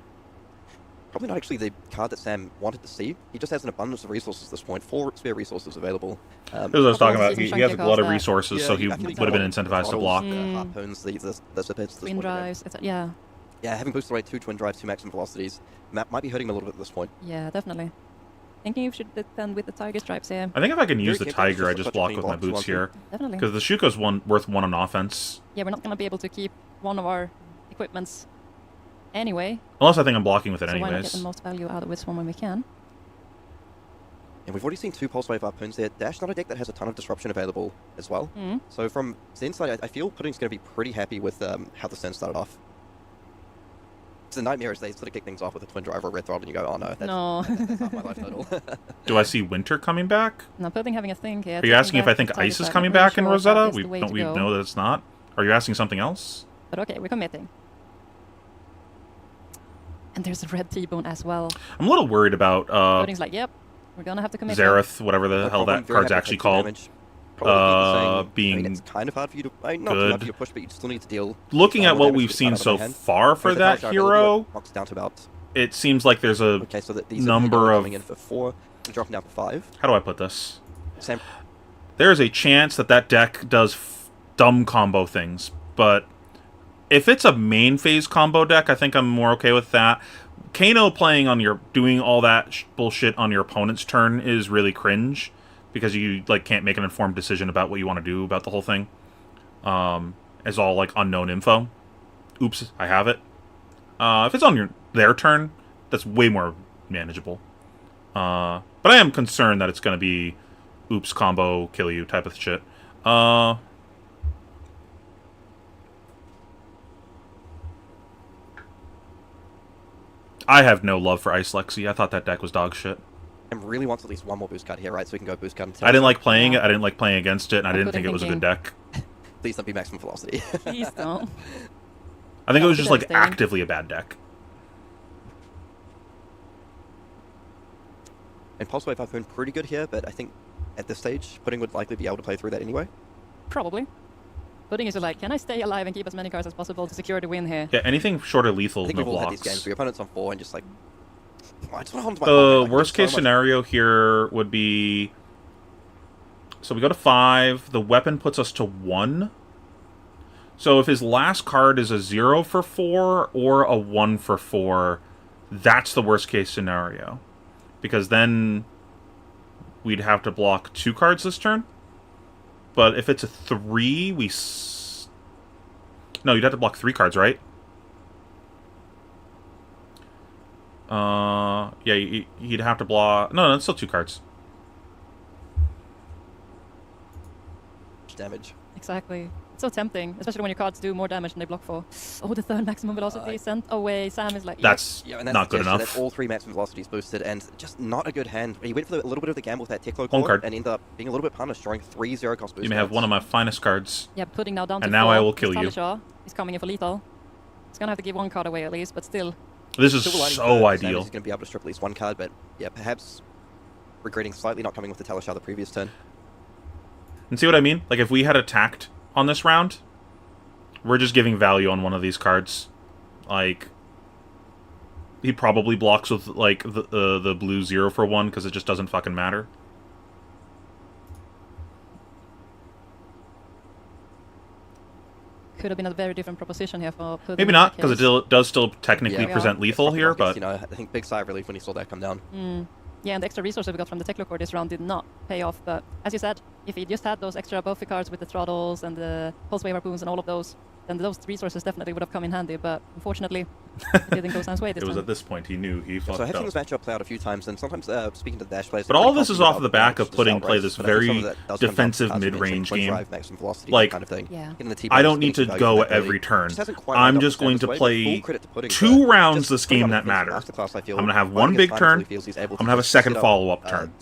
Probably not actually the card that Sam wanted to see. He just has an abundance of resources at this point. 4 spare resources available. This is what I was talking about. He has a lot of resources, so he would have been incentivized to block. Harpoons, the twin drives, yeah. Yeah, having boosted away 2 twin drives, 2 maximum velocities. That might be hurting him a little bit at this point. Yeah, definitely. Thinking you should defend with the Tiger Stripes here. I think if I can use the Tiger, I just block with my boots here. Definitely. Because the Shuko's worth 1 on offense. Yeah, we're not going to be able to keep one of our equipments anyway. Unless I think I'm blocking with it anyways. Why not get the most value out of this one when we can? And we've already seen 2 Pulse Wave Harpoons there. Dash, not a deck that has a ton of disruption available as well. So from Zen's side, I feel Pudding's going to be pretty happy with how the Zen started off. The nightmare is they sort of kick things off with a twin drive or a red throttle and you go, oh no, that's not my life total. Do I see Winter coming back? No, Pudding having a thing here. Are you asking if I think Ice is coming back in Rosetta? Don't we know that it's not? Are you asking something else? But okay, we're committing. And there's a red T-bone as well. I'm a little worried about Voting's like, yep, we're gonna have to commit. Zareth, whatever the hell that card's actually called. Being I mean, it's kind of hard for you to, not too hard for you to push, but you still need to deal. Looking at what we've seen so far for that hero, down to about, it seems like there's a so that these number of... coming in for 4 and dropping down for 5. How do I put this? Same. There's a chance that that deck does dumb combo things, but if it's a main phase combo deck, I think I'm more okay with that. Kano playing on your... doing all that bullshit on your opponent's turn is really cringe, because you like can't make an informed decision about what you want to do about the whole thing. It's all like unknown info. Oops, I have it. If it's on their turn, that's way more manageable. But I am concerned that it's going to be oops, combo, kill you type of shit. I have no love for Ice Lexi. I thought that deck was dog shit. And really wants at least one more boost card here, right? So we can go boost card. I didn't like playing it. I didn't like playing against it, and I didn't think it was a good deck. Please don't be maximum velocity. Please don't. I think it was just like actively a bad deck. And Pulse Wave I've been pretty good here, but I think at this stage, Pudding would likely be able to play through that anyway. Probably. Pudding is like, can I stay alive and keep as many cards as possible to secure the win here? Yeah, anything short of lethal, I think no we've all had blocks. these games where your opponent's on 4 and just like, I just want to hold my worst case scenario here would be... So we go to 5. The weapon puts us to 1. So if his last card is a 0 for 4 or a 1 for 4, that's the worst case scenario. Because then we'd have to block 2 cards this turn. But if it's a 3, no, you'd have to block 3 cards, right? Yeah, you'd have to block... No, it's still 2 cards. Damage. Exactly. It's so tempting, especially when your cards do more damage than they block for. Oh, the 3rd maximum velocity sent away. Sam is like... That's and not good enough. That all 3 maximum velocities boosted, and just not a good hand. He went for a little bit of the gamble with that Teklo Home core, card. and ended up being a little bit punished, drawing 3 0-cost boosts. You may have one of my finest cards. Yeah, Pudding now down to 4. And now I will kill you. He's coming in for lethal. He's going to have to give 1 card away at least, but still. This is so ideal. He's going to be able to strip at least 1 card, but yeah, perhaps regretting slightly not coming with the Talishar the previous turn. And see what I mean? Like, if we had attacked on this round, we're just giving value on one of these cards. Like, he probably blocks with, like, the blue 0 for 1, because it just doesn't fucking matter. Could have been a very different proposition here for Pudding. Maybe not, because it does still technically present lethal here, but... You know, I think big sigh of relief when he saw that come down. Yeah, and the extra resources we got from the Teklo core this round did not pay off, but as you said, if he just had those extra buffy cards with the throttles and the pulse wave harpoons and all of those, then those resources definitely would have come in handy, but unfortunately, it didn't go Sam's way this time. It was at this point he knew he fucked So I've up. seen this matchup play out a few times, and sometimes speaking to the Dash players... But all this is off of the back of Pudding play this very defensive mid-range game. Like, kind of thing. Yeah. I don't need to go every turn. I'm just going to play 2 rounds this game that matter. I'm going to have 1 big turn, I'm going to have a second follow-up turn.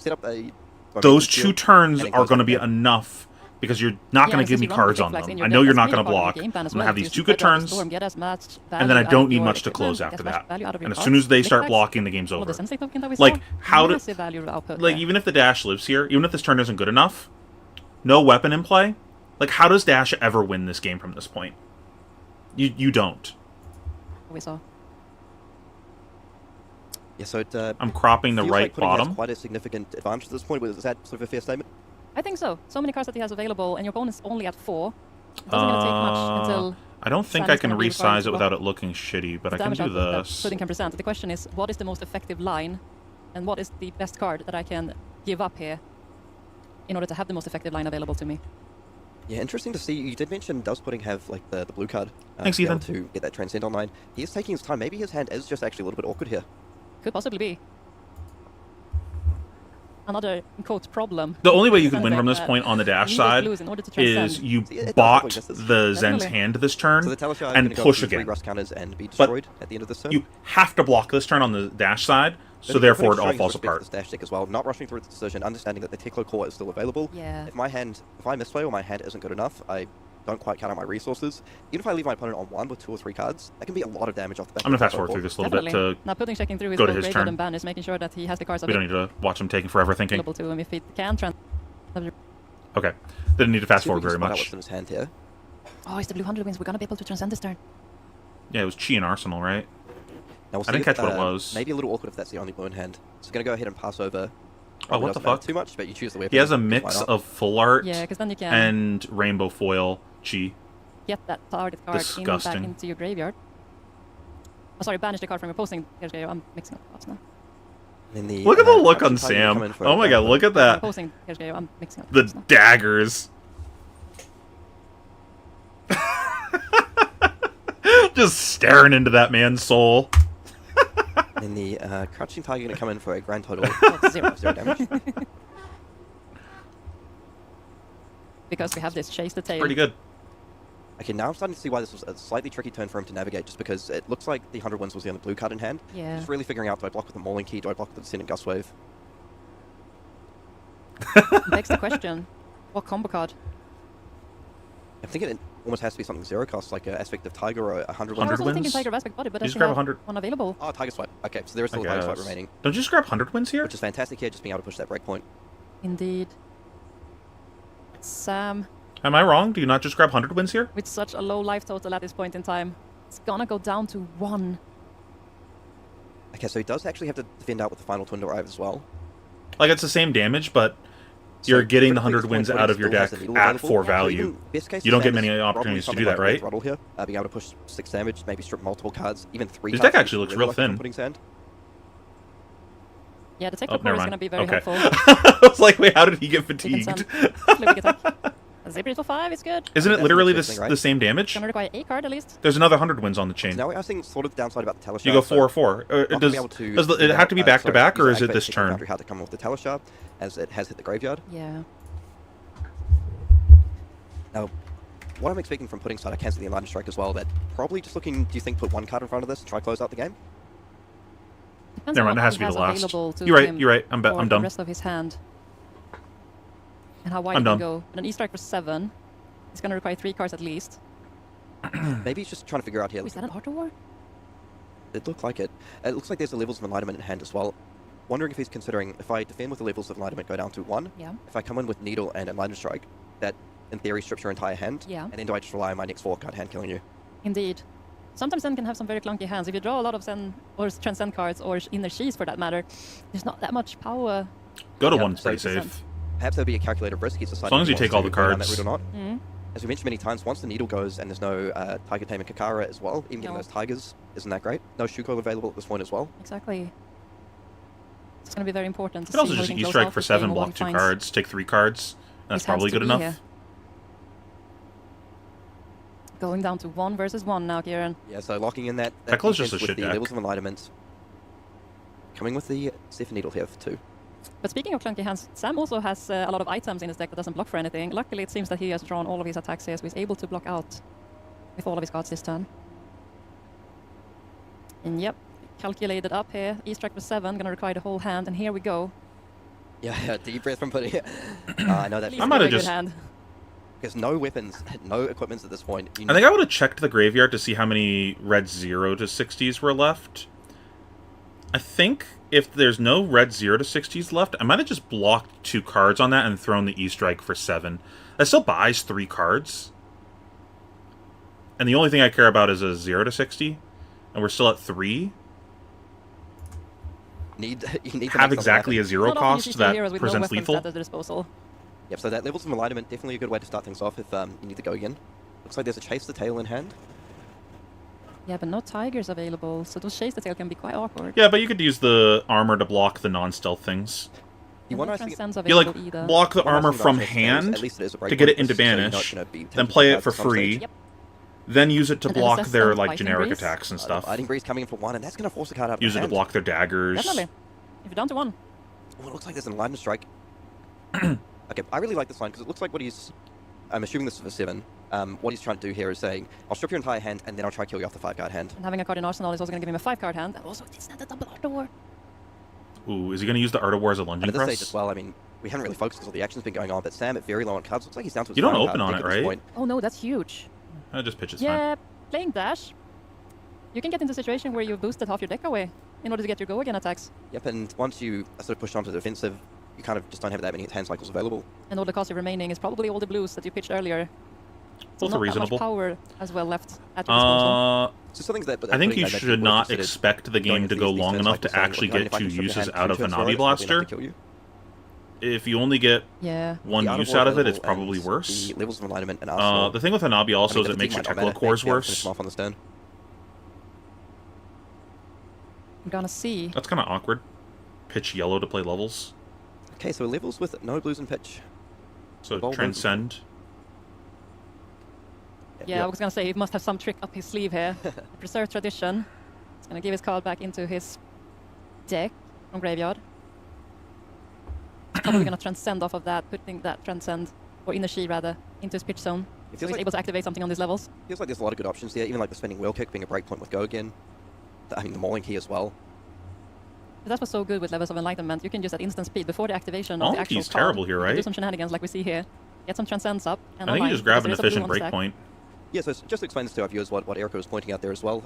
Those 2 turns are going to be enough, because you're not going to give me cards on them. I know you're not going to block. I'm going to have these 2 good turns, and then I don't need much to close after that. And as soon as they start blocking, the game's over. Like, like, even if the Dash lives here, even if this turn isn't good enough, no weapon in play, like, how does Dash ever win this game from this point? You don't. We saw. Yeah, so I'm cropping the right like bottom. Has quite a significant advantage at this point. Is that sort of a fair statement? I think so. So many cards that he has available, and your opponent's only at 4. It doesn't going to take much until... I don't think I can resize it without it looking shitty, but I can do this. Pudding can present. The question is, what is the most effective line, and what is the best card that I can give up here in order to have the most effective line available to me? Yeah, interesting to see. You did mention, does Pudding have like the blue card? Thanks, Ethan. To get that Transcend online. He is taking his time. Maybe his hand is just actually a little bit awkward here. Could possibly be. Another, quote, problem. The only way you can win from this point on the Dash side is you bot the Zen's hand this turn and push again. But you have to block this turn on the Dash side, so therefore it all falls apart. Dash deck as well, not rushing through the decision, understanding that the Teklo core is still available. Yeah. If I misplay or my hand isn't good enough, I don't quite count out my resources, even if I leave my opponent on 1 with 2 or 3 cards, that can be a lot of damage off the back. I'm going to fast forward through this a little bit to now checking through his go to his turn. And ban is making sure that he has the cards we don't need to watch him taking forever thinking. available to him if he can. Okay. Didn't need to fast forward very much. What's in his hand here. Oh, it's the blue 100 wins. We're going to be able to transcend this turn. Yeah, it was Chi and Arsenal, right? Now we'll I didn't catch what it was. Maybe a little awkward if that's the only blue in hand. So going to go ahead and pass over. Oh, what the fuck? Too much, but you choose the weapon. He has a mix of full art then you can and rainbow foil Chi. Get that target card back into your graveyard. Oh, sorry, banish the card from your posting. I'm mixing up cards now. Look at the look on Sam. Oh my god, look at that. I'm mixing up the daggers. Just staring into that man's soul. And the crouching tiger going to come in for a grand total of 0 damage. Because we have this chase the tail. Pretty good. Okay, now I'm starting to see why this was a slightly tricky turn for him to navigate, just because it looks like the 100 wins was the only blue card in hand. Yeah. Just really figuring out, do I block with the Mauling Key, do I block with the Descendant Gust Wave? Next question, what combo card? I'm thinking it almost has to be something 0 cost, like an Aspect of Tiger or a 100 I was wins. also thinking Tiger of Aspect Body, but I just grab 100. one available. Oh, Tiger Swipe. Okay, so there is still a Tiger Swipe remaining. Don't you just grab 100 wins here? Which is fantastic here, just being able to push that breakpoint. Indeed. Sam. Am I wrong? Do you not just grab 100 wins here? With such a low life total at this point in time, it's gonna go down to 1. Okay, so he does actually have to defend out with the final Twin Drive as well. Like, it's the same damage, but you're getting the 100 wins out of your deck at 4 value. You don't get many opportunities to do that, right? Here, being able to push 6 damage, maybe strip multiple cards, even 3 His cards. deck actually looks real thin. Yeah, the tech report is going to be very helpful. I was like, wait, how did he get fatigued? Zebra for 5 is good. Isn't it literally the same damage? It's going to require a card at least. There's another 100 wins on the chain. So now I think sort of the downside about the Teleshard. You go 4/4. Does it have to be back to back, or is it this turn? How to come with the Teleshard, as it has hit the graveyard. Yeah. Now, what I'm expecting from Pudding side, I can see the Enlightened Strike as well, that probably just looking, do you think, put 1 card in front of this and try close out the game? Never mind, it has to be the last. You're right, I'm done. The rest of his hand. And how wide he can go. And an E-Strike for 7. It's going to require 3 cards at least. Maybe he's just trying to figure out here. Is that an Art of War? It looked like it. It looks like there's the levels of Enlightenment in hand as well. Wondering if he's considering, if I defend with the levels of Enlightenment go down to 1, if I come in with Needle and Enlightened Strike, that in theory strips your entire hand, and then do I just rely on my next 4-card hand killing you? Indeed. Sometimes Zen can have some very clunky hands. If you draw a lot of Zen or Transcend cards or Inner Sheaths for that matter, there's not that much power. Go to 1 to play safe. Perhaps there'll be a calculated risk. He's decided as long as you take all the cards. That route or not. As we mentioned many times, once the Needle goes and there's no Tiger Tamer Kakara as well, even getting those Tigers isn't that great. No Shuko available at this point as well. Exactly. It's going to be very important. You can also just E-Strike for 7, block 2 cards, take 3 cards. That's probably good enough. Here. Going down to 1 versus 1 now, Kieran. Yeah, so locking in that Tekla just a with shit the deck. levels of Enlightenment. Coming with the Zephyr Needle here for 2. But speaking of clunky hands, Sam also has a lot of items in his deck that doesn't block for anything. Luckily, it seems that he has drawn all of his attacks here, so he's able to block out with all of his cards this turn. And yep, calculated up here. E-Strike for 7, gonna require the whole hand, and here we go. Yeah, deep breath from Putty. I know that. I might have just... Because no weapons, no equipments at this point. I think I would have checked the graveyard to see how many red 0 to 60s were left. I think if there's no red 0 to 60s left, I might have just blocked 2 cards on that and thrown the E-Strike for 7. That still buys 3 cards. And the only thing I care about is a 0 to 60. And we're still at 3. You need to have exactly a 0 cost that presents lethal. At the disposal. Yep, so that levels of Enlightenment, definitely a good way to start things off if you need to go again. Looks like there's a Chase the Tail in hand. Yeah, but no Tigers available, so those Chase the Tail can be quite awkward. Yeah, but you could use the armor to block the non-stealth things. You block the armor from hand to get it into banish, then play it for free, then use it to block their generic attacks and stuff. Lightning Breeze coming in for 1, and that's going to force a card out of Use it to block their daggers. Definitely. If you're down to 1. Well, it looks like there's an Enlightened Strike. Okay, I really like this line because it looks like what he's... I'm assuming this is for 7. What he's trying to do here is saying, I'll strip your entire hand and then I'll try to kill you off the 5-card hand. And having a card in Arsenal is also going to give him a 5-card hand. And also, it's not a double Art of War. Ooh, is he going to use the Art of War as a lunging press? At this stage as well, I mean, we haven't really focused because all the action's been going on, but Sam at very low on cards. Looks like he's down to his You don't final open card on it, at this right? point. Oh no, that's huge. I just pitch it's Yeah, fine. playing dash, you can get into a situation where you've boosted half your deck away in order to get your go again attacks. Yep, and once you are sort of pushed onto the defensive, you kind of just don't have that many hand cycles available. And all the cost remaining is probably all the blues that you pitched earlier. So Both not are reasonable. that much power as well left at your disposal. So something that I think you should not expect the game to go long enough to actually get 2 uses out of Hanabi Blaster. If you only get one use out of it, it's probably worse. The levels of alignment and arsenal. The thing with Hanabi also is it makes your Tekla cores worse. Off on the stern. I'm gonna see. That's kind of awkward. Pitch yellow to play levels. Okay, so levels with no blues and pitch. So Transcend. Yeah, I was gonna say he must have some trick up his sleeve here. Preserve Tradition. He's gonna give his card back into his deck from graveyard. He's probably gonna Transcend off of that, putting that Transcend, or Inner Shi rather, into his pitch zone. So he's able to activate something on these levels. Feels like there's a lot of good options there, even like the spinning wheel kick being a breakpoint with Go again. I mean, the mauling key as well. But that's what's so good with Levels of Enlightenment. You can use that instant speed before the activation of the actual he's card. terrible here, right? Do some shenanigans like we see here. Get some Transcends up. And I think you just grab an efficient breakpoint. Yeah, so just to explain this to our viewers what Erica was pointing out there as well.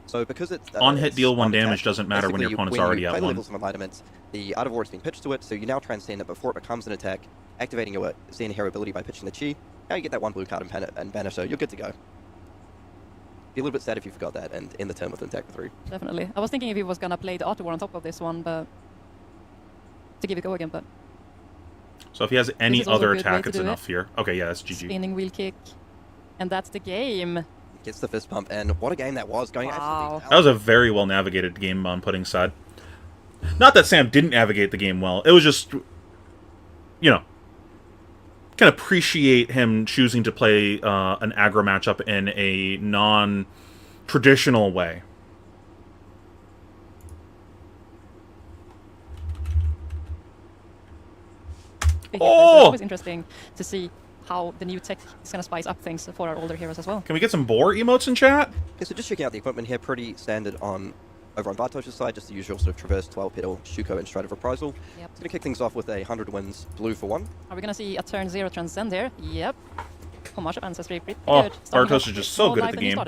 So because it's... on hit, deal 1 damage doesn't matter when your opponent's already at 1. When you play the Levels of Enlightenment, the Art of War has been pitched to it, so you now Transcend it before it becomes an attack, activating your Zen Hero ability by pitching the Chi. Now you get that 1 blue card and banner, so you're good to go. Be a little bit sad if you forgot that and end the turn with an attack for 3. Definitely. I was thinking if he was gonna play the Art of War on top of this one, but... to give it go again, but... So if he has any other attack, it's enough here. Okay, yeah, that's GG. Spinning wheel kick. And that's the game. Gets the fist pump, and what a game that was. Going Wow. That was a very well navigated game on Pudding's side. Not that Sam didn't navigate the game well. It was just, you know, can appreciate him choosing to play an aggro matchup in a non-traditional way. It's always interesting to see how the new tech is going to spice up things for our older heroes as well. Can we get some boar emotes in chat? Okay, so just checking out the equipment here, pretty standard on over on Bartosz's side, just the usual sort of Traverse, 12-pedal, Shuko, and Stride of Reprisal. Yep. It's going to kick things off with a 100 wins blue for 1. Are we going to see a turn 0 Transcend here? Yep. Homage of Ancestry, pretty Oh, good. Bartosz is just so good at the game.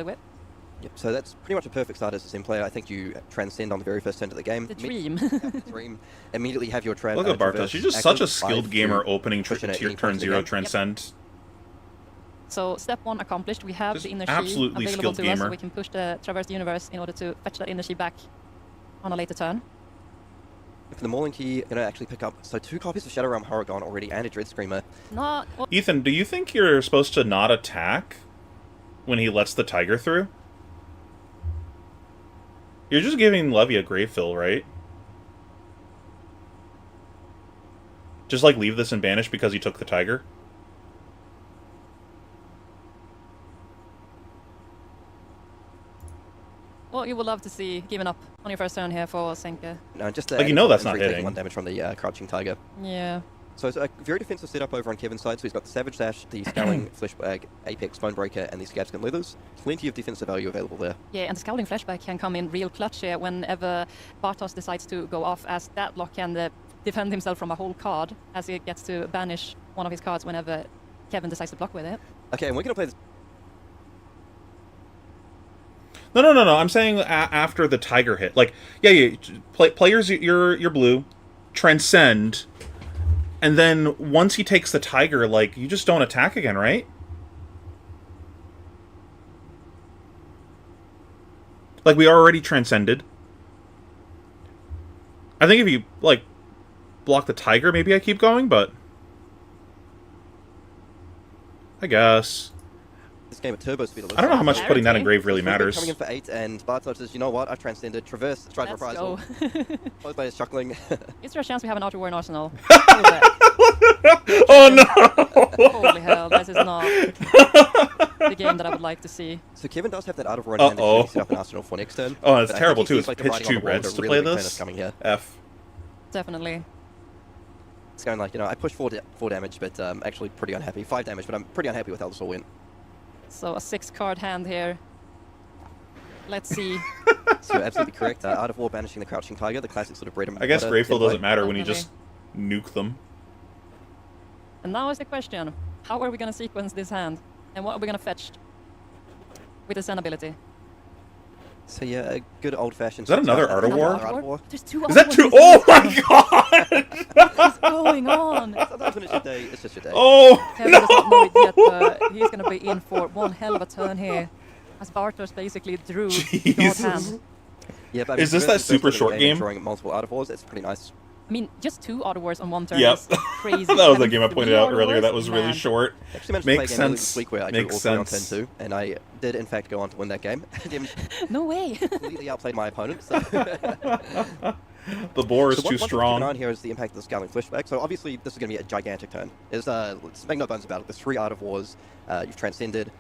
Yep, so that's pretty much a perfect start as a sim player. I think you Transcend on the very first turn of the game. The dream. The dream. Immediately have your Look at Bartosz. You're just such a skilled gamer opening to your turn 0 Transcend. Yep. So step 1 accomplished. We have Just the Inner Shi absolutely available skilled to gamer. us, so we can push the Traverse the Universe in order to fetch that Inner Shi back on a later turn. For the Mauling Key, going to actually pick up 2 copies of Shadow Realm Horrigon already and a Dread Screamer. Not... Well, Ethan, do you think you're supposed to not attack when he lets the Tiger through? You're just giving Levy a grave fill, right? Just like leave this and banish because he took the Tiger? well, you would love to see giving up on your first turn here for Senka. No, just like, you know that's not hitting. 1 damage from the Crouching Tiger. Yeah. So it's a very defensive setup over on Kevin's side. So he's got the Savage Dash, the Scowling Fleshbag, Apex Bonebreaker, and the Scabskin Leathers. Plenty of defensive value available there. Yeah, and the Scowling Flashback can come in real clutch here whenever Bartosz decides to go off, as that lock can defend himself from a whole card, as he gets to banish one of his cards whenever Kevin decides to block with it. Okay, and we're going to play this. No. I'm saying after the Tiger hit. Like, yeah. Players, you're blue. Transcend. And then once he takes the Tiger, like, you just don't attack again, right? Like, we already Transcended. I think if you, like, block the Tiger, maybe I keep going, but... I guess. This game at turbo speed. I don't know how much putting that in grave really matters. Coming in for 8, and Bartosz says, you know what, I've Transcended. Traverse, Stride of Reprisal. Both players chuckling. Is there a chance we have an Art of War in Arsenal? Oh no! Holy hell, this is not the game that I would like to see. So Kevin does have that Art of War in hand that set up an Arsenal for next turn. Oh, it's terrible too. It's It's pitch 2 reds to play this. Coming here. F. Definitely. It's going like, I pushed 4 damage, but actually pretty unhappy. 5 damage, but I'm pretty unhappy with how this all went. So a 6-card hand here. Let's see. So you're absolutely correct. Art of War banishing the Crouching Tiger, the classic sort of bread and I guess butter Greyfield doesn't matter when you Definitely. just nuke them. And now is the question, how are we going to sequence this hand? And what are we going to fetch with the Zen ability? So yeah, a good old-fashioned... Is that another Art of War? There's 2 Is that 2? Art of Oh Wars. my god! What is going on? Sometimes when it's your day, it's just your day. Oh, Kevin does not know it yet, but he's going to be in for one hell of a turn here. As Bartosz basically drew the God hand. Yeah, but is this that super short game? Drawing multiple Art of Wars, it's pretty nice. I mean, just 2 Art of Wars on one turn Yep. is crazy. That was the Having game I pointed 3 out Art of earlier. Wars? That was really Man. short. I actually managed to play a Makes game earlier sense. this week where I drew all 3 on turn 2, and I did in fact go on to win that game. No way. Completely outplayed my opponent. So. The boar is So too one strong. thing to keep an eye on here is the impact of the Scowling Flashback. So obviously this is going to be a gigantic turn. Let's make no bones about it. There's 3 Art of Wars. You've transcended.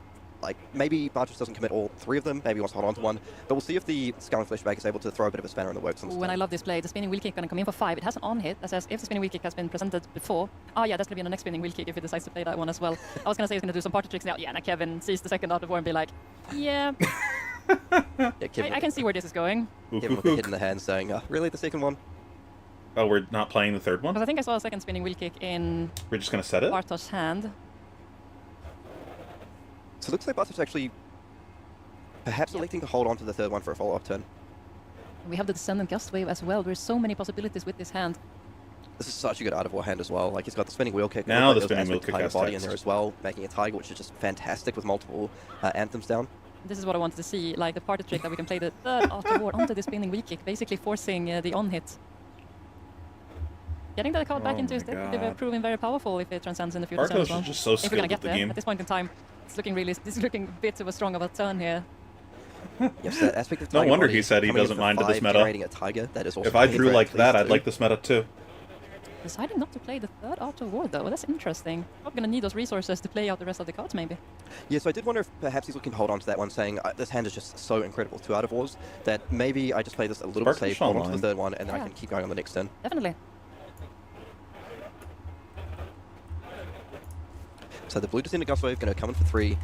Like, maybe Bartosz doesn't commit all 3 of them. Maybe he wants to hold on to one. But we'll see if the Scowling Flashback is able to throw a bit of a spanner in the works. When I love this play, the spinning wheel kick going to come in for 5. It has an on hit that says if the spinning wheel kick has been presented before. Oh yeah, that's going to be on the next spinning wheel kick if he decides to play that one as well. I was going to say he's going to do some party tricks now. Yeah, and Kevin sees the second Art of War and be like, yeah, Yeah, I can see where this is going. Kevin with the hit in the hand saying, really, the second one? Oh, we're not playing the third one? Because I think I saw a second spinning wheel kick in We're just going to set it? Bartosz's hand. So it looks like Bartosz actually perhaps electing to hold on to the third one for a follow-up turn. We have the Descendant Gust Wave as well. There's so many possibilities with this hand. This is such a good Art of War hand as well. Like, he's got the spinning wheel kick. Now the there's spinning an wheel aspect kick of has Tiger body text. in there as well, making a Tiger, which is just fantastic with multiple anthems down. This is what I wanted to see, like the party trick that we can play the third Art of War onto the spinning wheel kick, basically forcing the on-hit. Getting that card back Oh into his my deck would be God. proving very powerful if it transcends in the future turn as Bartosz well. is just so If we're skilled gonna get with the there, game. at this point in time, it's looking really, this is looking a bit of a strong of a turn here. Yes, that aspect of No Tiger wonder body he said he coming in doesn't for mind to this 5, meta. generating a Tiger, that is also If I really drew great, like that, please I'd do. like this meta too. Deciding not to play the third Art of War though, that's interesting. Probably gonna need those resources to play out the rest of the cards maybe. Yeah, so I did wonder if perhaps he's looking to hold on to that one, saying this hand is just so incredible, 2 Art of Wars, that maybe I just play this a little bit Bartosz safe, hold on to the online. third one, and then I Yeah. can keep going on the next turn. Definitely. So the blue Descendant Gust Wave going to come in for 3.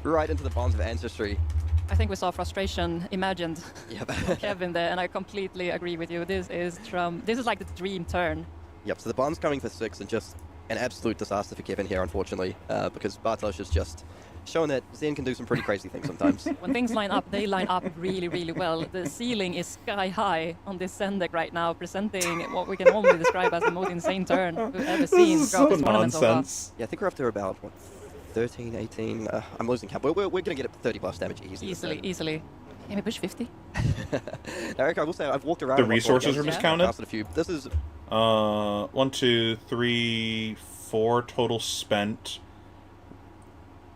Right into the bonds of ancestry. I think we saw frustration imagined Yep. from Kevin there, and I completely agree with you. This is like the dream turn. Yep, so the bond's coming for 6, and just an absolute disaster for Kevin here, unfortunately, because Bartosz is just showing that Zen can do some pretty crazy things sometimes. When things line up, they line up really, really well. The ceiling is sky high on this Zen deck right now, presenting what we can only describe as the most insane turn we've ever seen This is throughout so this tournament so far. nonsense. Yeah, I think we're up to about, what, 13, 18? I'm losing count. We're going to get up to 30 plus damage easy. Easily. Can we push 50? Now, Eric, I will say, I've walked around. The a lot more resources games, are Yeah. miscounted? casted a few. This is 1, 2, 3, 4 total spent.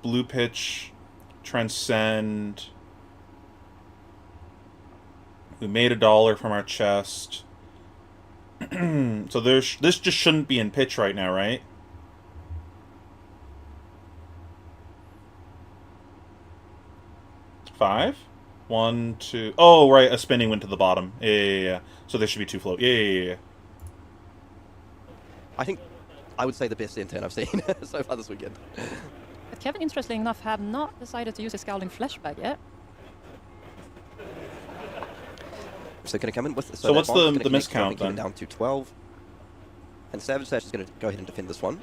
Blue pitch, transcend. We made $1 from our chest. So this just shouldn't be in pitch right now, right? Five? 1, 2. Oh, right. A spinning went to the bottom. Yeah. So there should be 2 float. Yeah. I think I would say the best intern I've seen so far this weekend. But Kevin, interestingly enough, have not decided to use his Scowling Flashback yet. So going to come in with... So what's that bomb's the gonna miscount connect, then? down to 12. And Savage Sash is going to go ahead and defend this one.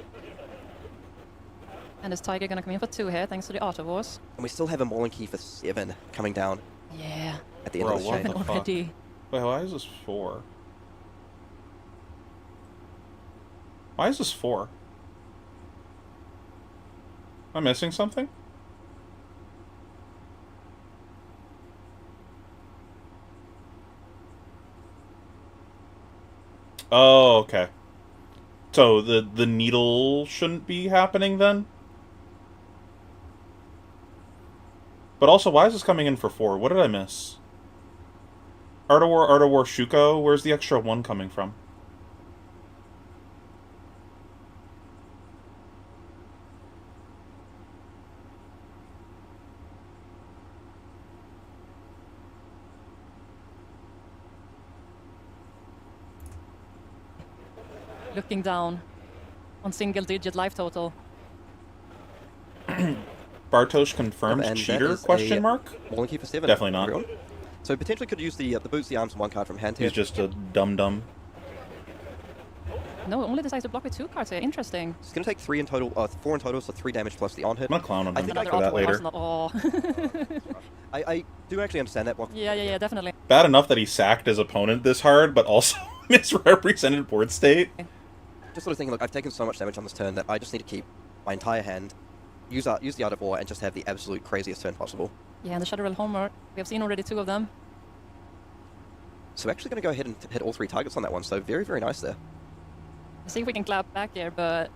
And is Tiger gonna come in for 2 here, thanks to the Art of Wars? And we still have a Mauling Key for 7 coming down Yeah. at the end Bro, of the what chain. the Kevin fuck? already. Wait, why is this 4? Why is this 4? Am I missing something? Oh, okay. So the needle shouldn't be happening then? But also, why is this coming in for 4? What did I miss? Art of War, Shuko. Where's the extra 1 coming from? Looking down on single-digit life total. Bartosz confirmed And that cheater? is Question a mark? Mauling Key for 7. Definitely not. everyone. So potentially could use the boots, the arms, and 1 card from hand He's here. just a dum-dum. No, only decides to block with 2 cards here. Interesting. It's going to take 4 in total, so 3 damage plus the on hit. I'm gonna clown on him Another for that later. Not all. I do actually understand that block. Yeah, definitely. Bad enough that he sacked his opponent this hard, but also misrepresented board state. Just sort of thinking, look, I've taken so much damage on this turn that I just need to keep my entire hand, use the Art of War, and just have the absolute craziest turn possible. Yeah, and the Shadow Realm Homer, we have seen already 2 of them. So we're actually going to go ahead and hit all 3 targets on that one, so very, very nice there. Let's see if we can clap back here, but,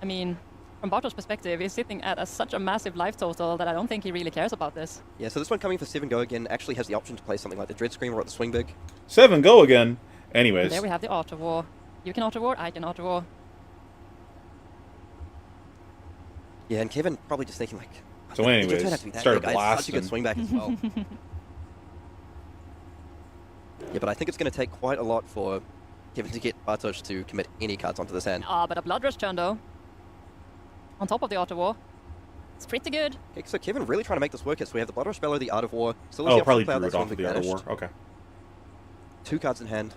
I mean, from Bartosz perspective, he's sitting at such a massive life total that I don't think he really cares about this. Yeah, so this one coming for 7 go again actually has the option to play something like the Dread Screamer or the Swing Big. 7 go again. Anyways. And there we have the Art of War. You can Art of War, I can Art of War. Yeah, and Kevin probably just thinking like... So anyways, started blasting. blasting. Such a good swing back as well. Yeah, but I think it's going to take quite a lot for Kevin to get Bartosz to commit any cards onto this hand. But a Blood Rush turn though. On top of the Art of War. It's pretty good. Okay, so Kevin really trying to make this work here. So we have the Blood Rush Bellow, the Art of War. Still Oh, probably drew it off of the Art of War. Okay. 2 cards in hand.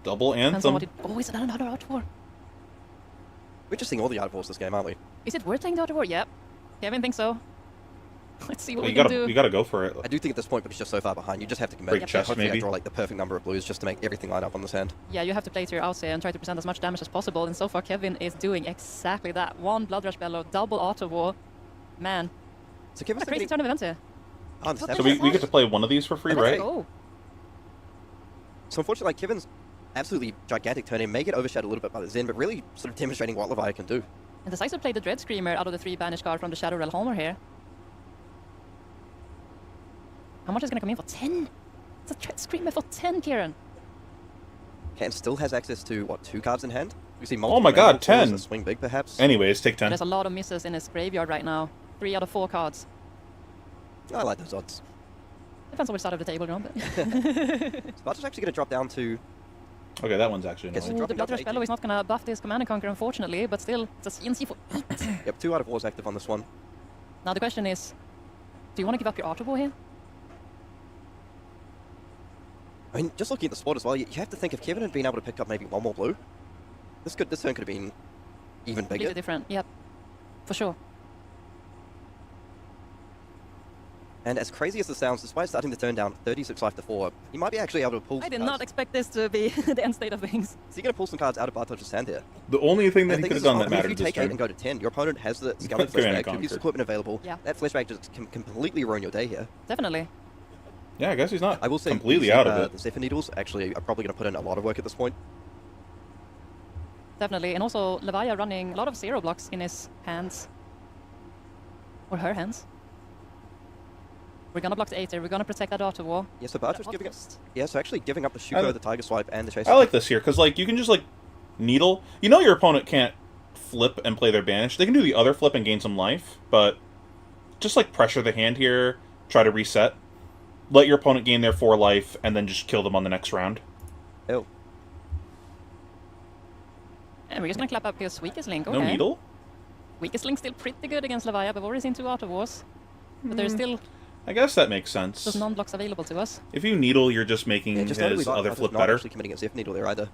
Double Anthem. Oh, is it another Art of War? We're just seeing all the Art of Wars this game, aren't we? Is it worth taking the Art of War? Yep. Kevin thinks so. Let's see what we you can gotta, do. You gotta go for it. I do think at this point, but he's just so far behind, you just have to commit. Break chest, Hopefully maybe? I draw like the perfect number of blues just to make everything line up on this hand. Yeah, you have to play to your outs here and try to present as much damage as possible. And so far, Kevin is doing exactly that. 1 Blood Rush Bellow, double Art of War. Man, So Kevin's what a crazy turn of events here. So we get to play one of these for free, right? Go. So unfortunately, like, Kevin's absolutely gigantic turn in may get overshadowed a little bit by the Zen, but really sort of demonstrating what Leviah can do. And Decisive played the Dread Screamer out of the 3 banished card from the Shadow Realm Homer here. How much is going to come in for 10? It's a Dread Screamer for 10, Kieran. Okay, and still has access to, what, 2 cards in hand? You see Oh my god, 10! Swing Big, perhaps? Anyways, take 10. There's a lot of misses in his graveyard right now. 3 out of 4 cards. I like those odds. Depends on which side of the table you're on, but... So Bartosz actually going to drop down to... Okay, that one's actually Yes, annoying. Ooh, the Blood Rush Bellow is not going to buff this Command & Conquer, unfortunately, but still, it's a CNC for 8. Yep, 2 Art of Wars active on this one. Now the question is, do you want to give up your Art of War here? I mean, just looking at the spot as well, you have to think if Kevin had been able to pick up maybe 1 more blue, this turn could have been even bigger. Completely different, yep. For sure. And as crazy as this sounds, despite starting the turn down 36 life to 4, he might be actually able to pull I did some not cards. expect this to be the end state of things. Is he going to pull some cards out of Bartosz's hand here? The only thing that And he the could thing have is, done that if you mattered this take 8 turn. and go to 10, your opponent has the Scouting Command Flashback, Conquer. 2 pieces of equipment available. Yeah. That Flashback just can completely ruin your day here. Definitely. Yeah, I guess he's not I will say, completely using, out of it. The Zephyr Needles actually are probably going to put in a lot of work at this point. Definitely. And also, Leviah running a lot of 0 blocks in his hands. Or her hands. We're gonna block the 8 here. We're gonna protect that Art of War. Yeah, so Bartosz giving up. Yeah, so actually giving up the I- Shuko, the Tiger Swipe, and the Chase. I like this here, because, like, you can just, like, needle. You know your opponent can't flip and play their banish. They can do the other flip and gain some life, but just, like, pressure the hand here, try to reset. Let your opponent gain their 4 life, and then just kill them on the next round. Oh. And we're just gonna clap up his Weakest Link. Okay. No needle? Weakest Link still pretty good against Leviah. We've already seen 2 Art of Wars. But there's still I guess that makes sense. those non-blocks available to us. If you needle, you're just making Yeah, just notably, his other Bartosz flip not better. actually committing a Zephyr Needle there either.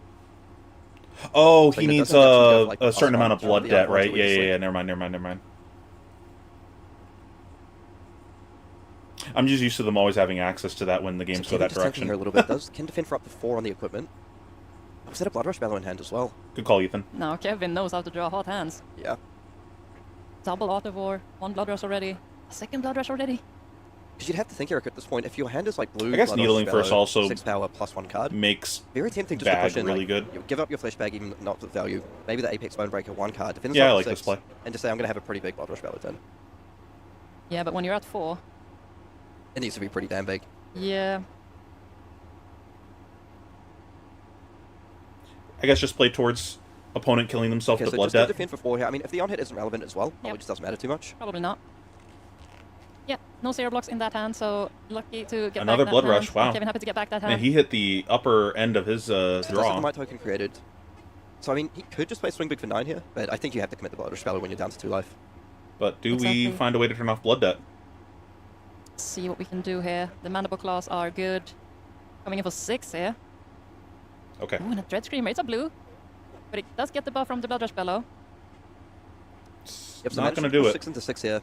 Oh, So he it needs doesn't actually have, like, a certain other amount of ones or blood the debt, other ones right? where you Yeah. sleep. Never mind. I'm just used to them always having access to that when the games go So that just thinking direction. here a little bit. Can defend for up to 4 on the equipment. Oh, is that a Blood Rush Bellow in hand as well? Good call, Ethan. Now Kevin knows how to draw hot hands. Yeah. Double Art of War, 1 Blood Rush already. A second Blood Rush already. Because you'd have to think, Eric, at this point, if your hand is like blue, I guess Blood needling Rush first Bellow, also 6 power plus 1 card. Makes Very tempting just to bag push in. really like, good. You give up your flashback, even not with value. Maybe the Apex Bonebreaker 1 card. Defend Yeah, I up like to this 6, play. And just say, I'm going to have a pretty big Blood Rush Bellow turn. Yeah, but when you're at 4, It needs to be pretty damn big. yeah. I guess just play towards opponent killing themselves Okay, to so blood just go debt. defend for 4 here. I mean, if the on-hit isn't relevant as well, probably Yep. just doesn't matter too much. Probably not. Yeah, no 0 blocks in that hand, so lucky to get Another back Blood that hand. Rush, wow. Kevin happy to get back that hand. And he hit the upper end of his Just like the draw. Might token created. So, I mean, he could just play Swing Big for 9 here, but I think you have to commit the Blood Rush Bellow when you're down to 2 life. But do Exactly. we find a way to turn off blood debt? Let's see what we can do here. The Mandible Claws are good. Coming in for 6 here. Okay. Ooh, and a Dread Screamer. It's a blue. But it does get the buff from the Blood Rush Bellow. Yep, so not going to do it. 6 into 6 here.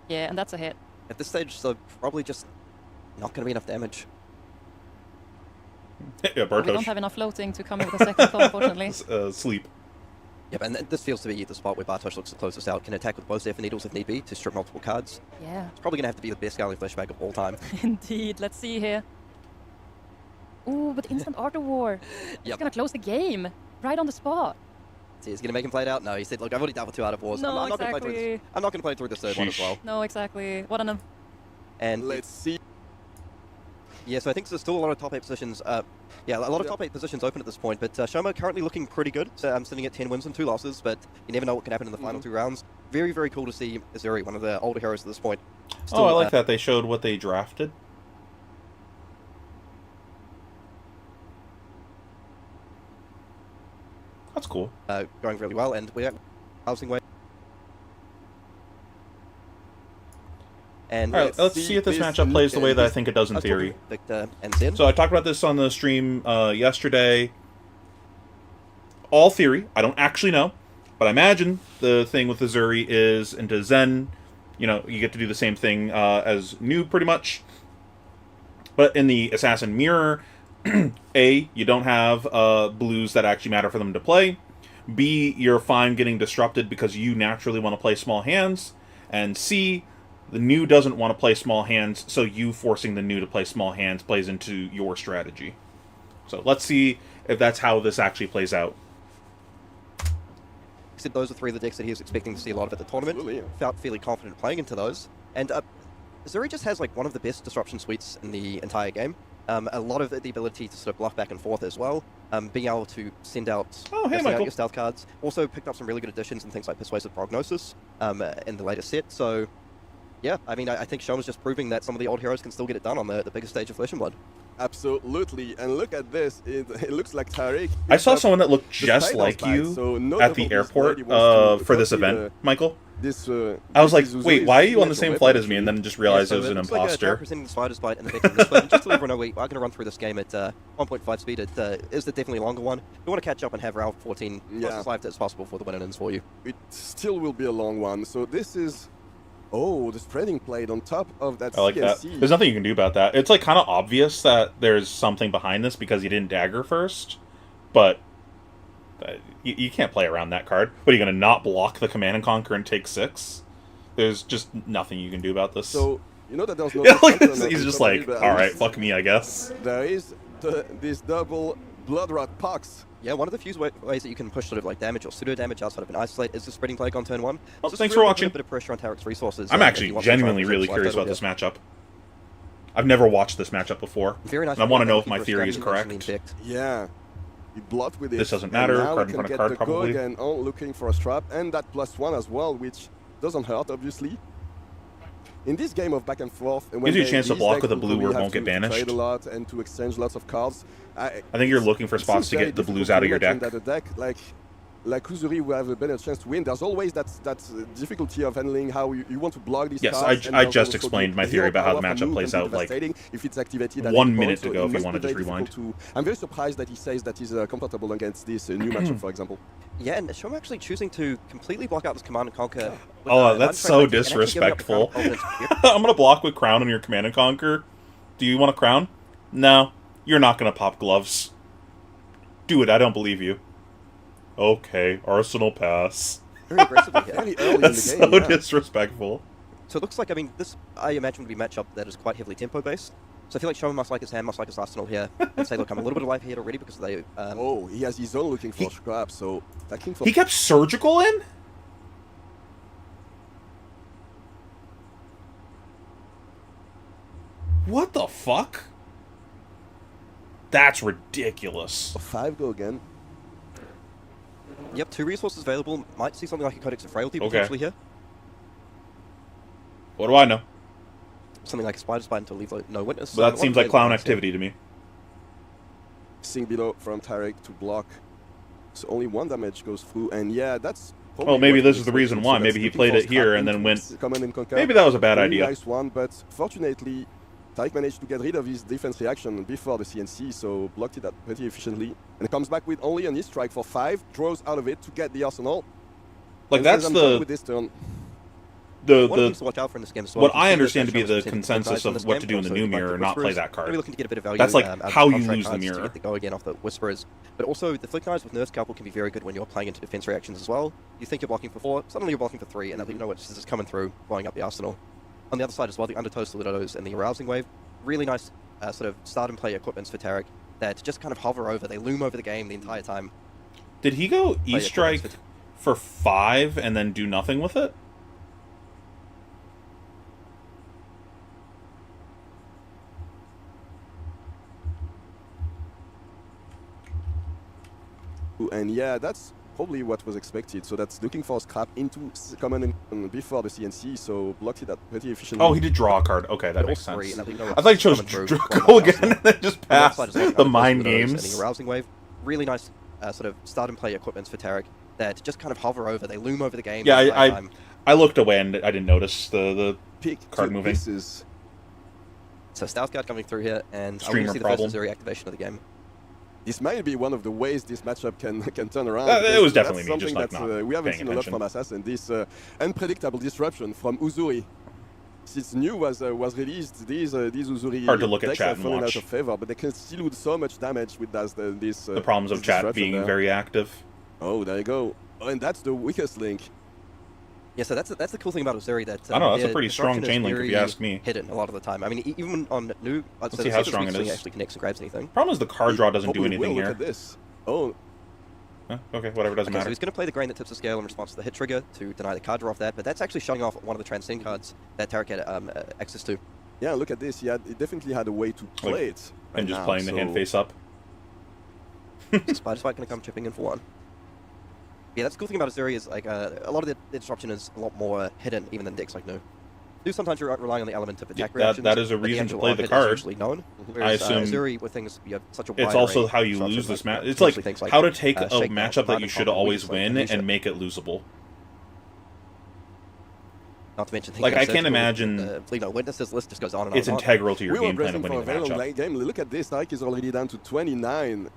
Yeah, and that's a hit. At this stage, so probably just not going to be enough damage. Yeah, We don't have enough floating to come in with a second thought, unfortunately. Sleep. Yep, and this feels to be the spot where Bartosz looks to close this out. Can attack with both Zephyr Needles if need be to strip multiple cards. Yeah. It's probably going to have to be the best Scowling Flashback of all time. Indeed. Let's see here. Ooh, but instant Art of War. It's going to close the game. Right on the spot. See, he's going to make him play it out? No, he said, look, I've already dealt with 2 Art of Wars. No, I'm not exactly. going to play through the third one as well. No, exactly. What an... And let's see. Yeah, so I think there's still a lot of top 8 positions. Yeah, a lot of top 8 positions open at this point, but Shoma currently looking pretty good. So I'm sitting at 10 wins and 2 losses, but you never know what can happen in the final 2 rounds. Very, very cool to see Azuri, one of the older heroes at this point. Still, I like that they showed what they drafted. That's cool. Going really well, and we're housing way. And all right, let's see if this matchup plays the way that I think it does in theory. Victor and Zen. So I talked about this on the stream yesterday. All theory. I don't actually know. But I imagine the thing with Azuri is into Zen. You know, you get to do the same thing as New, pretty much. But in the Assassin Mirror, A, you don't have blues that actually matter for them to play. B, you're fine getting disrupted because you naturally want to play small hands. And C, the New doesn't want to play small hands, so you forcing the New to play small hands plays into your strategy. So let's see if that's how this actually plays out. He said those are 3 of the decks that he was expecting to see a lot of at the tournament. Felt fairly confident playing into those. And Azuri just has like one of the best disruption suites in the entire game. A lot of the ability to sort of bluff back and forth as well. Being able to send out, your stealth cards. Also picked up some really good additions and things like Persuasive Prognosis in the latest set. So yeah, I mean, I think Shoma's just proving that some of the old heroes can still get it done on the biggest stage of Flesh and Blood. Absolutely, and look at this. It looks like Tarek. I saw someone that looked just like you at the airport for this event, Michael. I was like, wait, why are you on the same flight as me? And then just realized it was an imposter. Presenting the Spider's Bite and the victim this just to let everyone know, we are going to run through this game at 1.5 speed. It is definitely a longer one. We want to catch up and have round 14 as live as possible for the win-ins for you. It still will be a long one. So this is... Oh, the spreading plate on top of that. I like that. There's nothing you can do about that. It's like kind of obvious that there's something behind this because you didn't dagger first, but you can't play around that card. What, are you going to not block the Command and Conquer and take 6? There's just nothing you can do about this. So, you know that there's no... He's just like, alright, fuck me, I guess. There is this double Blood Rot Pox. Yeah, one of the few ways that you can push sort of like damage or pseudo damage outside of an isolate is the spreading plague on turn 1. Well, thanks for watching. A bit of pressure on Tarek's resources. I'm actually genuinely really curious about this matchup. I've never watched this matchup before. Very nice. And I want to know if my theory is correct. Yeah. You block with it. This doesn't matter. Card in front of card, probably. Again, looking for a strap and that +1 as well, which doesn't hurt, obviously. In this game of back and forth, gives you a chance to block with a blue where it won't get banished. To trade a lot and to exchange lots of cards. I think you're looking for spots to get the blues out of your deck. That a deck like Uzuri will have a better chance to win. There's always that difficulty of handling how you want to block these cards. Yes, I just explained my theory about how the matchup plays out like if it's activated 1 minute ago if you want to just rewind. I'm very surprised that he says that he's comfortable against this new matchup, for example. Yeah, and Shoma actually choosing to completely block out this Command and Conquer. Oh, that's so disrespectful. I'm going to block with Crown on your Command and Conquer. Do you want a Crown? No, you're not going to pop gloves. Do it, I don't believe you. Okay, Arsenal pass. Very aggressively here. Very early that's in the game, so disrespectful. So it looks like, I mean, this I imagine would be a matchup that is quite heavily tempo-based. So I feel like Shoma must like his hand, must like his Arsenal here, and say, look, I'm a little bit alive here already because they... he has his own looking for scrap, so... He kept Surgical in? What the fuck? That's ridiculous. 5 go again. Yep, 2 resources available. Might see something like a Codex of Frailty potentially here. What do I know? Something like a Spider's Bite until leave no witness. But that seems like clown activity to me. Seeing below from Tarek to block. So only 1 damage goes through, and yeah, that's... Well, maybe this is the reason why. Maybe he played it here and then went... Maybe that was a bad idea. Nice one, but fortunately, Tarik managed to get rid of his defense reaction before the CNC, so blocked it pretty efficiently. And comes back with only an E-strike for 5, draws out of it to get the arsenal. Like, and that's the... with this turn. One of the things to watch out for in this game as well, what I understand to be the consensus of what to do in the new mirror, not play that card. Looking to get a bit of value, that's like how you lose the mirror. To get the go again off the Whisperers. But also, the Flick Knives with Nerf's Scalpel can be very good when you're playing into defense reactions as well. You think you're blocking for 4, suddenly you're blocking for 3, and then you know it's just coming through, blowing up the arsenal. On the other side as well, the Undertow Stilettos and the Arousing Wave, really nice sort of start and play equipments for Tarik that just kind of hover over. They loom over the game the entire time. Did he go E-strike for 5 and then do nothing with it? And yeah, that's probably what was expected. So that's looking for a scrap into common and before the CNC, so blocked it pretty efficiently. Oh, he did draw a card. Okay, that makes sense. I thought he chose go again and then just passed the mind games. The Arousing Wave, really nice sort of start and play equipments for Tarik that just kind of hover over. They loom over the game. Yeah, I looked away and I didn't notice the card moving. So Stealth Guard coming through here, and I want to see the first Zuri activation of the game. This might be one of the ways this matchup can turn around. It was definitely me, just like not we haven't seen attention. A lot from Assassin. This unpredictable disruption from Uzuri. Since new was released, these Uzuri hard to look at decks chat are and fallen watch. out of favor, but they can still do so much damage with this. The problems of chat being very active. Oh, there you go. Oh, and that's the weakest link. Yeah, so that's the cool thing about Uzuri, that I don't know, that's a pretty strong chain link if you ask me. Hidden a lot of the time. I mean, even on new, let's see how strong it is. Actually connects and grabs anything. Problem is the card draw doesn't do anything here. Look at this. Oh. Okay, whatever, doesn't matter. So he's going to play the Grain that tips the scale in response to the hit trigger to deny the card draw off that, but that's actually showing off one of the Transcend cards that Tarik had access to. Yeah, look at this. He definitely had a way to play it. And just playing the hand face up. Spider Spike going to come chipping in for 1. Yeah, that's the cool thing about Azuri is like a lot of the disruption is a lot more hidden even than decks like new. Do sometimes you're relying on the element of attack reactions. That is a reason to play the card. Known. I assume Azuri with things you have such a wide it's also array how you lose this match. It's like how to take a matchup that you should always win and make it losable. Not to mention, like I can't imagine. Witnesses list just goes on and on. It's integral to your game plan of winning the matchup. Game. Look at this. Tarik is already down to 29.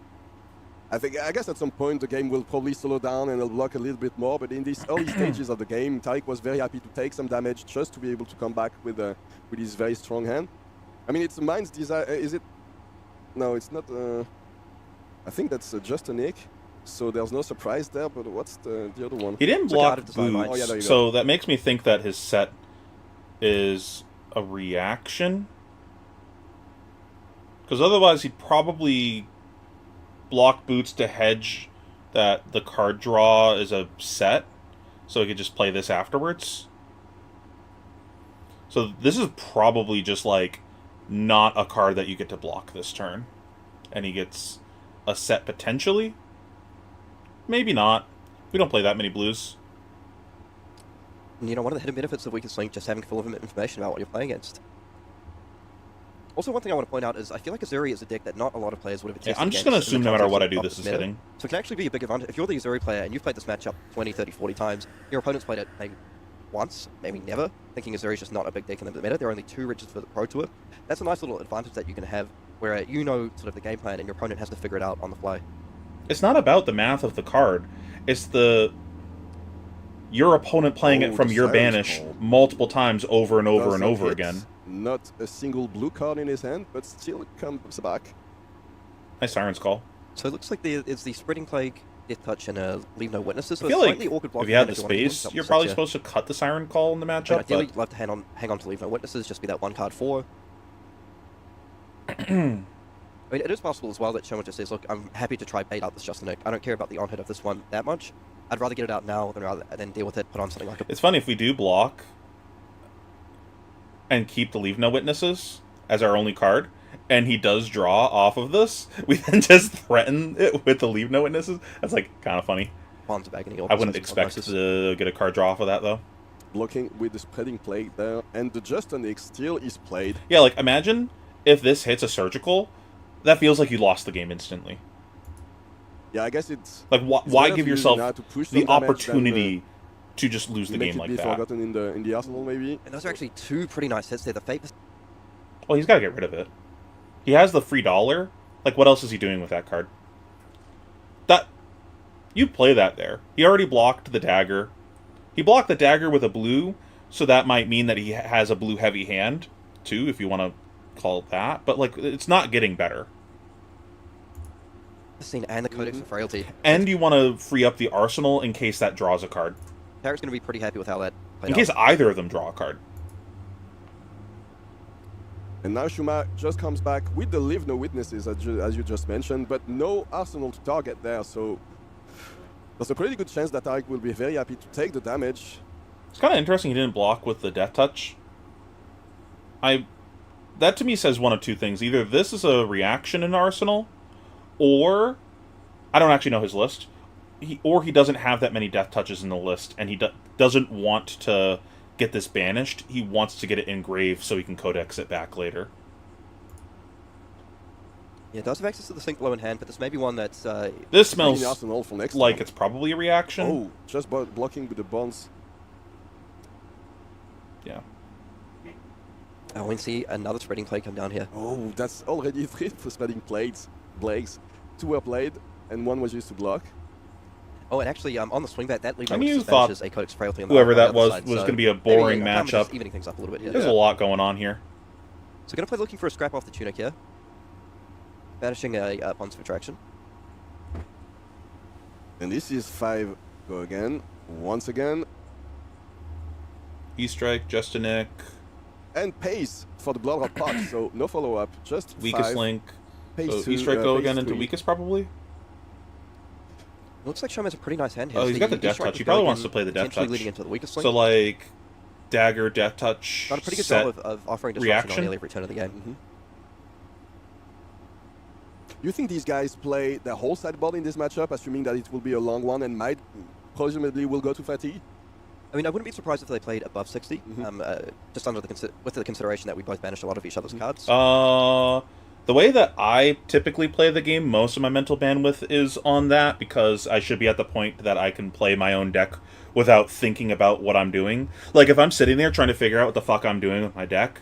I guess at some point the game will probably slow down and it'll block a little bit more, but in these early stages of the game, Tarik was very happy to take some damage just to be able to come back with his very strong hand. I mean, it's Mind's Desire. Is it? No, it's not. I think that's just a nick, so there's no surprise there. But what's the other one? He didn't block boots, so that makes me think that his set is a reaction. Because otherwise, he'd probably block boots to hedge that the card draw is a set, so he could just play this afterwards. So this is probably just like not a card that you get to block this turn, and he gets a set potentially. Maybe not. We don't play that many blues. You know, one of the hidden benefits of Weakest Link, just having full of information about what you're playing against. Also, one thing I want to point out is I feel like Azuri is a deck that not a lot of players would have attested. Yeah, I'm just going to assume no matter what I do, this is hitting. So it can actually be a big advantage. If you're the Azuri player and you've played this matchup 20, 30, 40 times, your opponent's played it maybe once, maybe never, thinking Azuri is just not a big deck in the meta. There are only 2 riches for the Pro Tour. That's a nice little advantage that you can have, where you know sort of the game plan and your opponent has to figure it out on the fly. It's not about the math of the card. It's your opponent playing it from your banish multiple times over and over and over again. Not a single blue card in his hand, but still comes back. Nice Siren's Call. So it looks like it's the Spreading Plague, Death Touch, and Leave No Witnesses. So I feel like if you had the space, you're probably supposed to cut the Siren Call in the matchup. Ideally, you'd love to hang on to Leave No Witnesses, just be that 1 card 4. I mean, it is possible as well that Shoma just says, look, I'm happy to try bait out this Just a Nick. I don't care about the on-hit of this one that much. I'd rather get it out now than deal with it, put on something like a... It's funny, if we do block and keep the Leave No Witnesses as our only card, and he does draw off of this, we then just threaten it with the Leave No Witnesses. That's, like, kind of funny. I wouldn't expect to get a card draw off of that, though. Blocking with the Spreading Plague there, and the Just a Nick still is played. Yeah, like, imagine if this hits a Surgical, that feels like you lost the game instantly. Yeah, I guess it's... Like, why give yourself the opportunity to just lose the game like that? Forgotten in the arsenal, maybe. And those are actually 2 pretty nice hits there. The Fate... Well, he's got to get rid of it. He has the free dollar. Like, what else is he doing with that card? That you play that there. He already blocked the dagger. He blocked the dagger with a blue, so that might mean that he has a blue heavy hand, too, if you want to call it that. But, like, it's not getting better. The scene and the Codex of Frailty. And you want to free up the arsenal in case that draws a card. Tarek's going to be pretty happy with how that played in case either of them draw a card. And now Shuma just comes back with the Live No Witnesses, as you just mentioned, but no arsenal to target there, so there's a pretty good chance that Tarek will be very happy to take the damage. It's kind of interesting he didn't block with the Death Touch. That to me says one of two things. Either this is a reaction in Arsenal, or I don't actually know his list, or he doesn't have that many Death Touches in the list, and he doesn't want to get this banished. He wants to get it engraved so he can codex it back later. Yeah, it does have access to the Sync Blow in hand, but this may be one that's... this smells like time. It's probably a reaction. Oh, just blocking with the bonds. Yeah. Oh, we see another spreading plate come down here. Oh, that's already 3 for spreading blades. 2 were played, and 1 was used to block. Oh, and actually, on the swing back, that leaves you thought a Codex Frailty on whoever the that was side, going to be a boring matchup. Evening things up a little bit here. There's a lot going on here. So going to play looking for a scrap off the Tunic here. Banishing a Bonds of Attraction. And this is 5 go again. Once again. E-Strike, Justinic. And Pace for the Bloodrot Pot, so no follow-up, just Weakest 5. Link. Pace So E-Strike go again into 3. Weakest, probably? Looks like Shum has a pretty nice hand here. Oh, he's got the Death Touch. He probably wants to play the Death Touch. Leading into the Weakest Link. So, like, Dagger, Death Touch, done a pretty good job of offering disruption on nearly every turn of the game. Mm-hmm. You think these guys play their whole sideboard in this matchup, assuming that it will be a long one and might, presumably, will go to fatigue? I mean, I wouldn't be surprised if they played above 60, just under with the consideration that we both banished a lot of each other's cards. The way that I typically play the game, most of my mental bandwidth is on that, because I should be at the point that I can play my own deck without thinking about what I'm doing. Like, if I'm sitting there trying to figure out what the fuck I'm doing with my deck,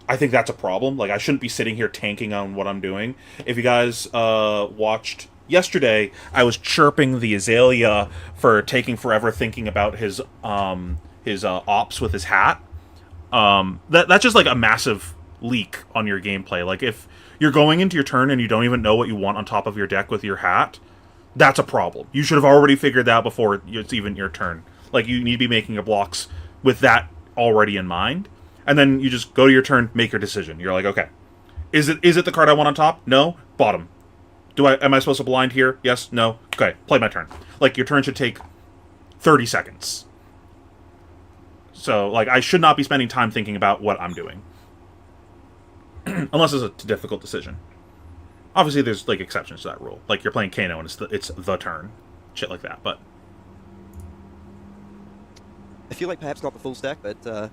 I think that's a problem. Like, I shouldn't be sitting here tanking on what I'm doing. If you guys watched yesterday, I was chirping the Azalea for taking forever thinking about his ops with his hat. That's just like a massive leak on your gameplay. Like, if you're going into your turn and you don't even know what you want on top of your deck with your hat, that's a problem. You should have already figured that out before it's even your turn. Like, you need to be making your blocks with that already in mind, and then you just go to your turn, make your decision. You're like, okay, is it the card I want on top? No. Bottom. Am I supposed to blind here? Yes. No. Okay, play my turn. Like, your turn should take 30 seconds. So, like, I should not be spending time thinking about what I'm doing. Unless it's a difficult decision. Obviously, there's, like, exceptions to that rule. Like, you're playing Kano and it's the turn. Shit like that, but... I feel like perhaps not the full stack, but we're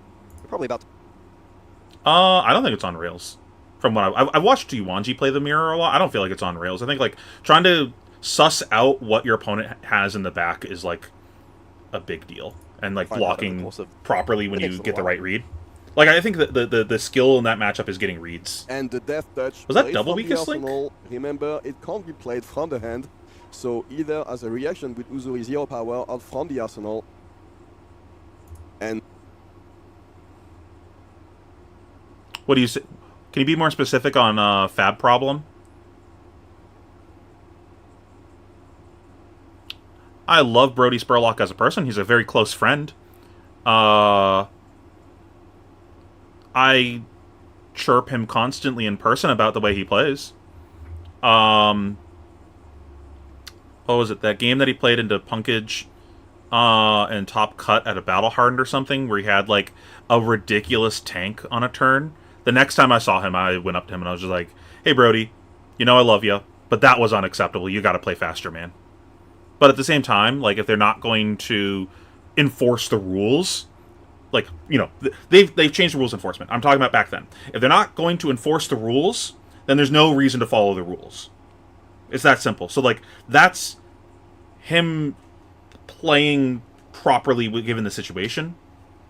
probably about to... I don't think it's on rails. From what I've watched Yuanji play the mirror a lot, I don't feel like it's on rails. I think, like, trying to suss out what your opponent has in the back is, like, a big deal. And, like, blocking properly when you get the right read. Like, I think that the skill in that matchup is getting reads. And the Death Touch... Was that double Weakest Link? Remember, it can't be played from the hand, so either as a reaction with Uzuri 0 power or from the arsenal. And... What do you say? Can you be more specific on Fab Problem? I love Brody Spurlock as a person. He's a very close friend. I chirp him constantly in person about the way he plays. What was it? That game that he played into Punkage and Top Cut at a Battle Hardened or something, where he had, like, a ridiculous tank on a turn. The next time I saw him, I went up to him and I was just like, hey, Brody, you know I love you, but that was unacceptable. You got to play faster, man. But at the same time, like, if they're not going to enforce the rules, like, you know, they've changed the rules enforcement. I'm talking about back then. If they're not going to enforce the rules, then there's no reason to follow the rules. It's that simple. So, like, that's him playing properly given the situation.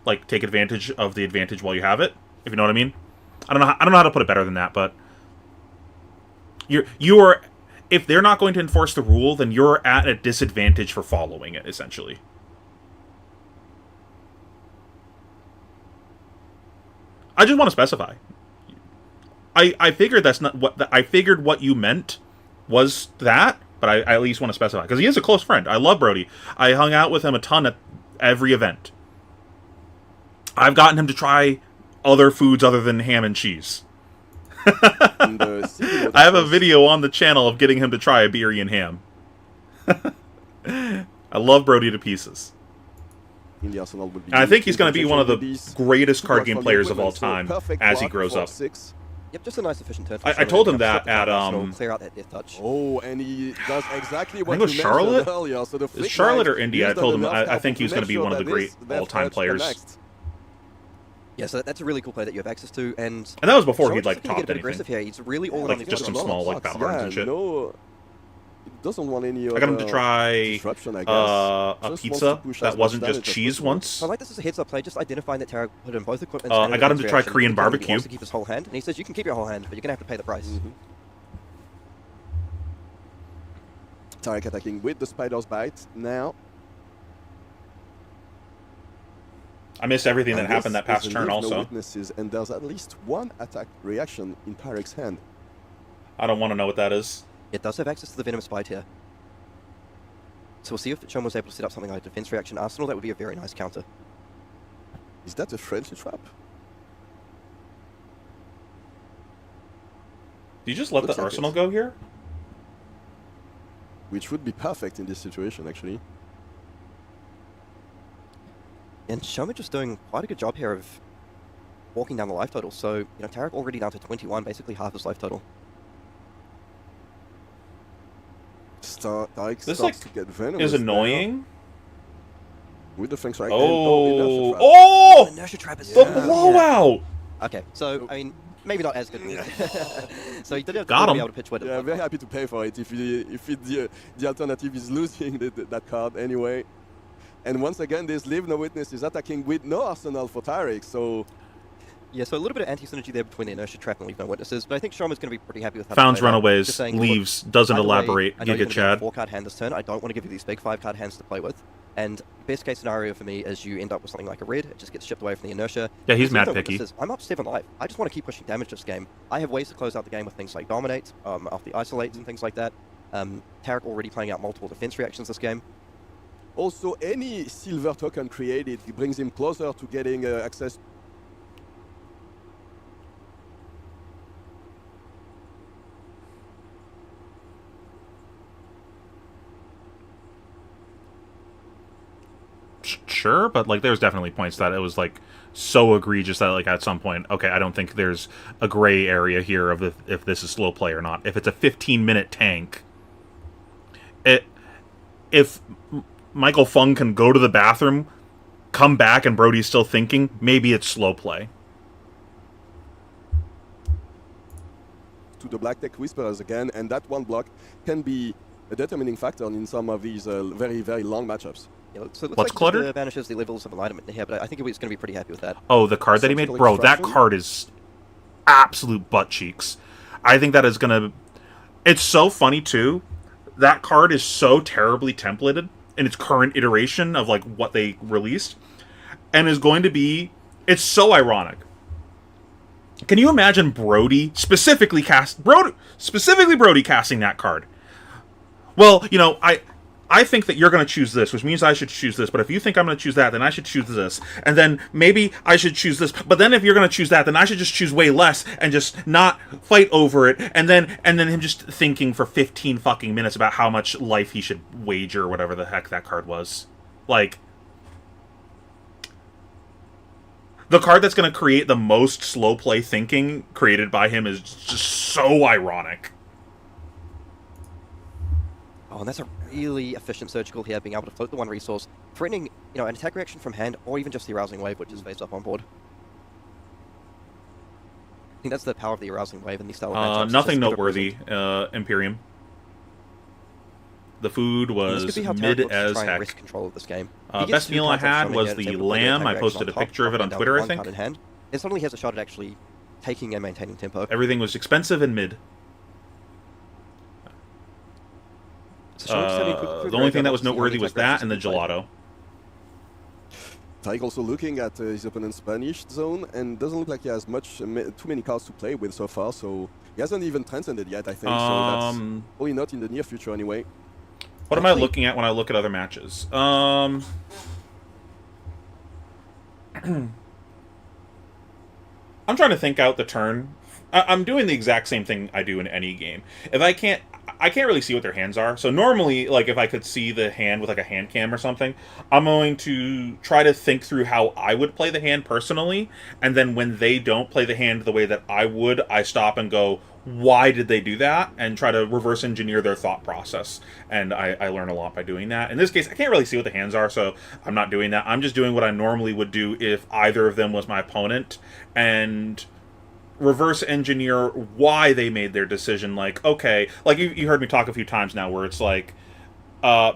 Like, take advantage of the advantage while you have it, if you know what I mean. I don't know how to put it better than that, but you're if they're not going to enforce the rule, then you're at a disadvantage for following it, essentially. I just want to specify. I figured that's not what I figured what you meant was that, but I at least want to specify because he is a close friend. I love Brody. I hung out with him a ton at every event. I've gotten him to try other foods other than ham and cheese. I have a video on the channel of getting him to try Iberian ham. I love Brody to pieces. In the Arsenal would be and I think he's going to be one of the greatest card game players of all time as he grows up. Yep, just a nice efficient turn. I told him that at clear out that death touch. Oh, and he does exactly what I think it was Charlotte. Earlier. So the is Charlotte or India? I told him I think he was going to be one of the great all-time players. Yeah, so that's a really cool play that you have access to, and that was before he'd like topped anything. Here. He's really all like just some small like battle cards and shit. No, he doesn't want any. I got him to try a pizza that wasn't just cheese once. I like this as a heads-up play, just identifying that Tarek put in both equipment. I got him to try Korean barbecue. He wants to keep his whole hand, and he says you can keep your whole hand, but you're gonna have to pay the price. Tarek attacking with the Spider's Bite now. I missed everything that happened that past turn also. No witnesses, and there's at least one attack reaction in Tarek's hand. I don't want to know what that is. It does have access to the Venomous Bite here. So we'll see if Chum was able to set up something like a defense reaction arsenal. That would be a very nice counter. Is that a friendly trap? Did you just let the arsenal go here? Which would be perfect in this situation, actually. And Shoma just doing quite a good job here of walking down the life total. So, you know, Tarek already down to 21, basically half his life total. Tarek this starts to get venomous is annoying. With the Feng right. Oh! Inertia trap is the blowout! Okay, so, I mean, maybe not as good. So he did have to be able to pitch with it. Yeah, very happy to pay for it if the alternative is losing that card anyway. And once again, this Leave No Witness is attacking with no arsenal for Tarek, so... Yeah, so a little bit of anti-synergy there between the Inertia Trap and Leave No Witnesses, but I think Shoma's going to be pretty happy with how Founds Runaways, leaves, doesn't elaborate, Giga Chad. 4-card hand this turn, I don't want to give you these big 5-card hands to play with. And best case scenario for me is you end up with something like a red, it just gets shipped away from the Inertia. Yeah, he's mad picky. I'm up 7 life, I just want to keep pushing damage this game. I have ways to close out the game with things like Dominate, off the Isolates and things like that. Tarek already playing out multiple defense reactions this game. Also, any silver token created brings him closer to getting access. Sure, but like there's definitely points that it was like so egregious that like at some point, okay, I don't think there's a gray area here of if this is slow play or not. If it's a 15-minute tank, if Michael Fung can go to the bathroom, come back, and Brody's still thinking, maybe it's slow play. To the Black Tech Whisperers again, and that one block can be a determining factor in some of these very, very long matchups. Yeah, so it looks What's like cluttered? Banishes the levels of alignment in here, but I think he's going to be pretty happy with that. Oh, the card that he made? Bro, that card is absolute butt cheeks. I think that is going to... It's so funny, too. That card is so terribly templated in its current iteration of like what they released, and is going to be... It's so ironic. Can you imagine Brody specifically Brody casting that card? Well, you know, I think that you're going to choose this, which means I should choose this. But if you think I'm going to choose that, then I should choose this. And then maybe I should choose this. But then if you're going to choose that, then I should just choose way less and just not fight over it. And then him just thinking for 15 fucking minutes about how much life he should wager or whatever the heck that card was. Like, the card that's going to create the most slow play thinking created by him is just so ironic. Oh, and that's a really efficient surgical here, being able to float the one resource, threatening, you know, an attack reaction from hand, or even just the Arousing Wave, which is face up on board. I think that's the power of the Arousing Wave and the style of matchups. Nothing noteworthy, Imperium. The food was mid as heck. Risk control of this game. Best meal I had was the lamb. I posted a picture of it on Twitter, I think. It suddenly has a shot at actually taking and maintaining tempo. Everything was expensive and mid. The only thing that was noteworthy was that and the gelato. Tarik also looking at his opponent's banished zone, and doesn't look like he has too many cards to play with so far, so he hasn't even transcended yet, I think, so that's probably not in the near future anyway. What am I looking at when I look at other matches? I'm trying to think out the turn. I'm doing the exact same thing I do in any game. If I can't really see what their hands are. So normally, like, if I could see the hand with, like, a hand cam or something, I'm going to try to think through how I would play the hand personally, and then when they don't play the hand the way that I would, I stop and go, why did they do that? And try to reverse engineer their thought process. And I learn a lot by doing that. In this case, I can't really see what the hands are, so I'm not doing that. I'm just doing what I normally would do if either of them was my opponent, and reverse engineer why they made their decision. Like, okay, like you heard me talk a few times now where it's like,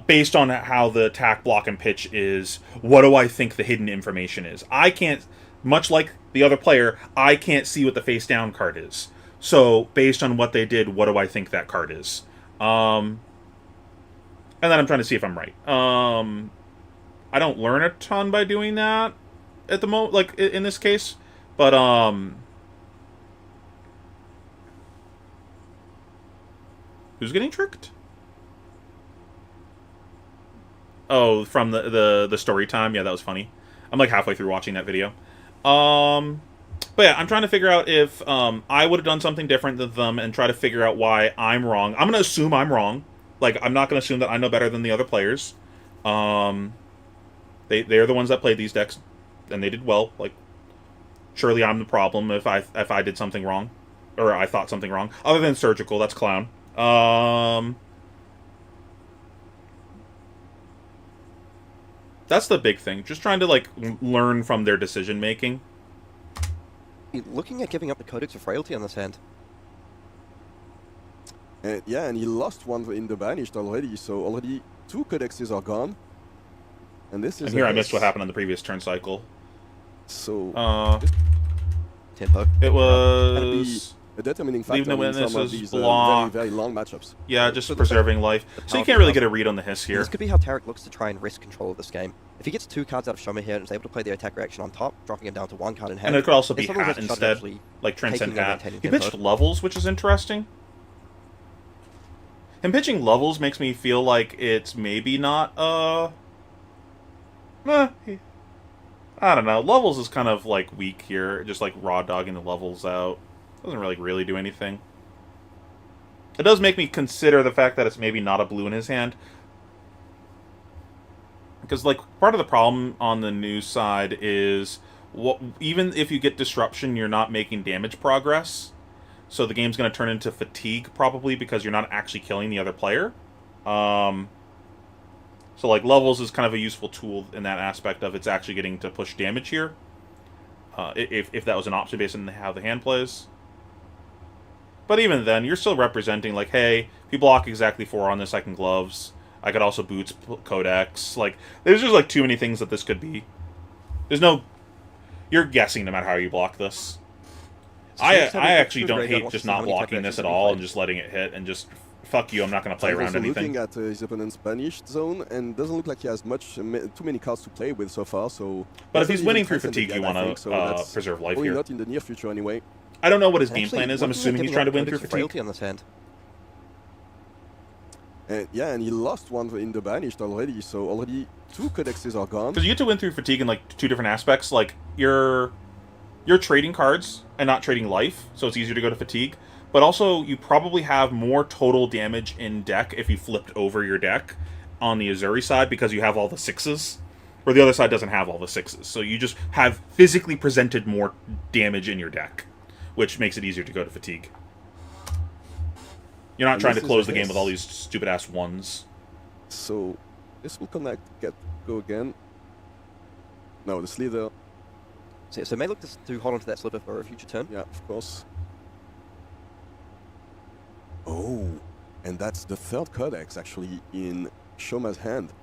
based on how the attack, block, and pitch is, what do I think the hidden information is? I can't, much like the other player, I can't see what the face down card is. So, based on what they did, what do I think that card is? And then I'm trying to see if I'm right. I don't learn a ton by doing that at the moment, like in this case, but who's getting tricked? Oh, from the story time. Yeah, that was funny. I'm like halfway through watching that video. But yeah, I'm trying to figure out if I would have done something different than them and try to figure out why I'm wrong. I'm going to assume I'm wrong. Like, I'm not going to assume that I know better than the other players. They're the ones that played these decks, and they did well. Like, surely I'm the problem if I did something wrong, or I thought something wrong. Other than surgical, that's clown. That's the big thing. Just trying to, like, learn from their decision making. Looking at giving up the Codex of Frailty on this hand. Yeah, and he lost one in the banished already, so already 2 Codexes are gone. And this is. And here I missed what happened on the previous turn cycle. So. Tempo. It was a determining factor leaving the in some of these block. very long matchups. Yeah, just preserving life. So you can't really get a read on the hiss here. This could be how Tarik looks to try and risk control of this game. If he gets 2 cards out of Shoma here and is able to play the attack reaction on top, dropping him down to 1 card in hand. And it could also be Hat instead, like Transcend Hat. He pitched Levels, which is interesting. Him pitching Levels makes me feel like it's maybe not, I don't know. Levels is kind of, like, weak here. Just, like, raw dogging the Levels out. Doesn't really do anything. It does make me consider the fact that it's maybe not a blue in his hand. Because, like, part of the problem on the news side is, even if you get Disruption, you're not making damage progress. So the game's going to turn into fatigue, probably, because you're not actually killing the other player. So, like, Levels is kind of a useful tool in that aspect of it's actually getting to push damage here. If that was an option based on how the hand plays. But even then, you're still representing, like, hey, if you block exactly 4 on this, I can Gloves. I could also Boots Codex. Like, there's just, like, too many things that this could be. There's no... You're guessing no matter how you block this. I actually don't hate just not blocking this at all and just letting it hit and just... Fuck you, I'm not going to play around anything. Looking at his opponent's banished zone, and doesn't look like he has too many cards to play with so far, so... But if he's winning through fatigue, you want to preserve life here. Not in the near future anyway. I don't know what his game plan is. I'm assuming he's trying to win through fatigue. On this hand. Yeah, and he lost one in the banished already, so already 2 Codexes are gone. Because you get to win through fatigue in, like, 2 different aspects. Like, you're trading cards and not trading life, so it's easier to go to fatigue. But also, you probably have more total damage in deck if you flipped over your deck on the Azuri side because you have all the 6s, where the other side doesn't have all the 6s. So you just have physically presented more damage in your deck, which makes it easier to go to fatigue. You're not trying to close the game with all these stupid-ass 1s. So, this will go again. No, the Slither. So may look to hold on to that Slither for a future turn. Yeah, of course. Oh, and that's the 3rd Codex, actually, in Shoma's hand.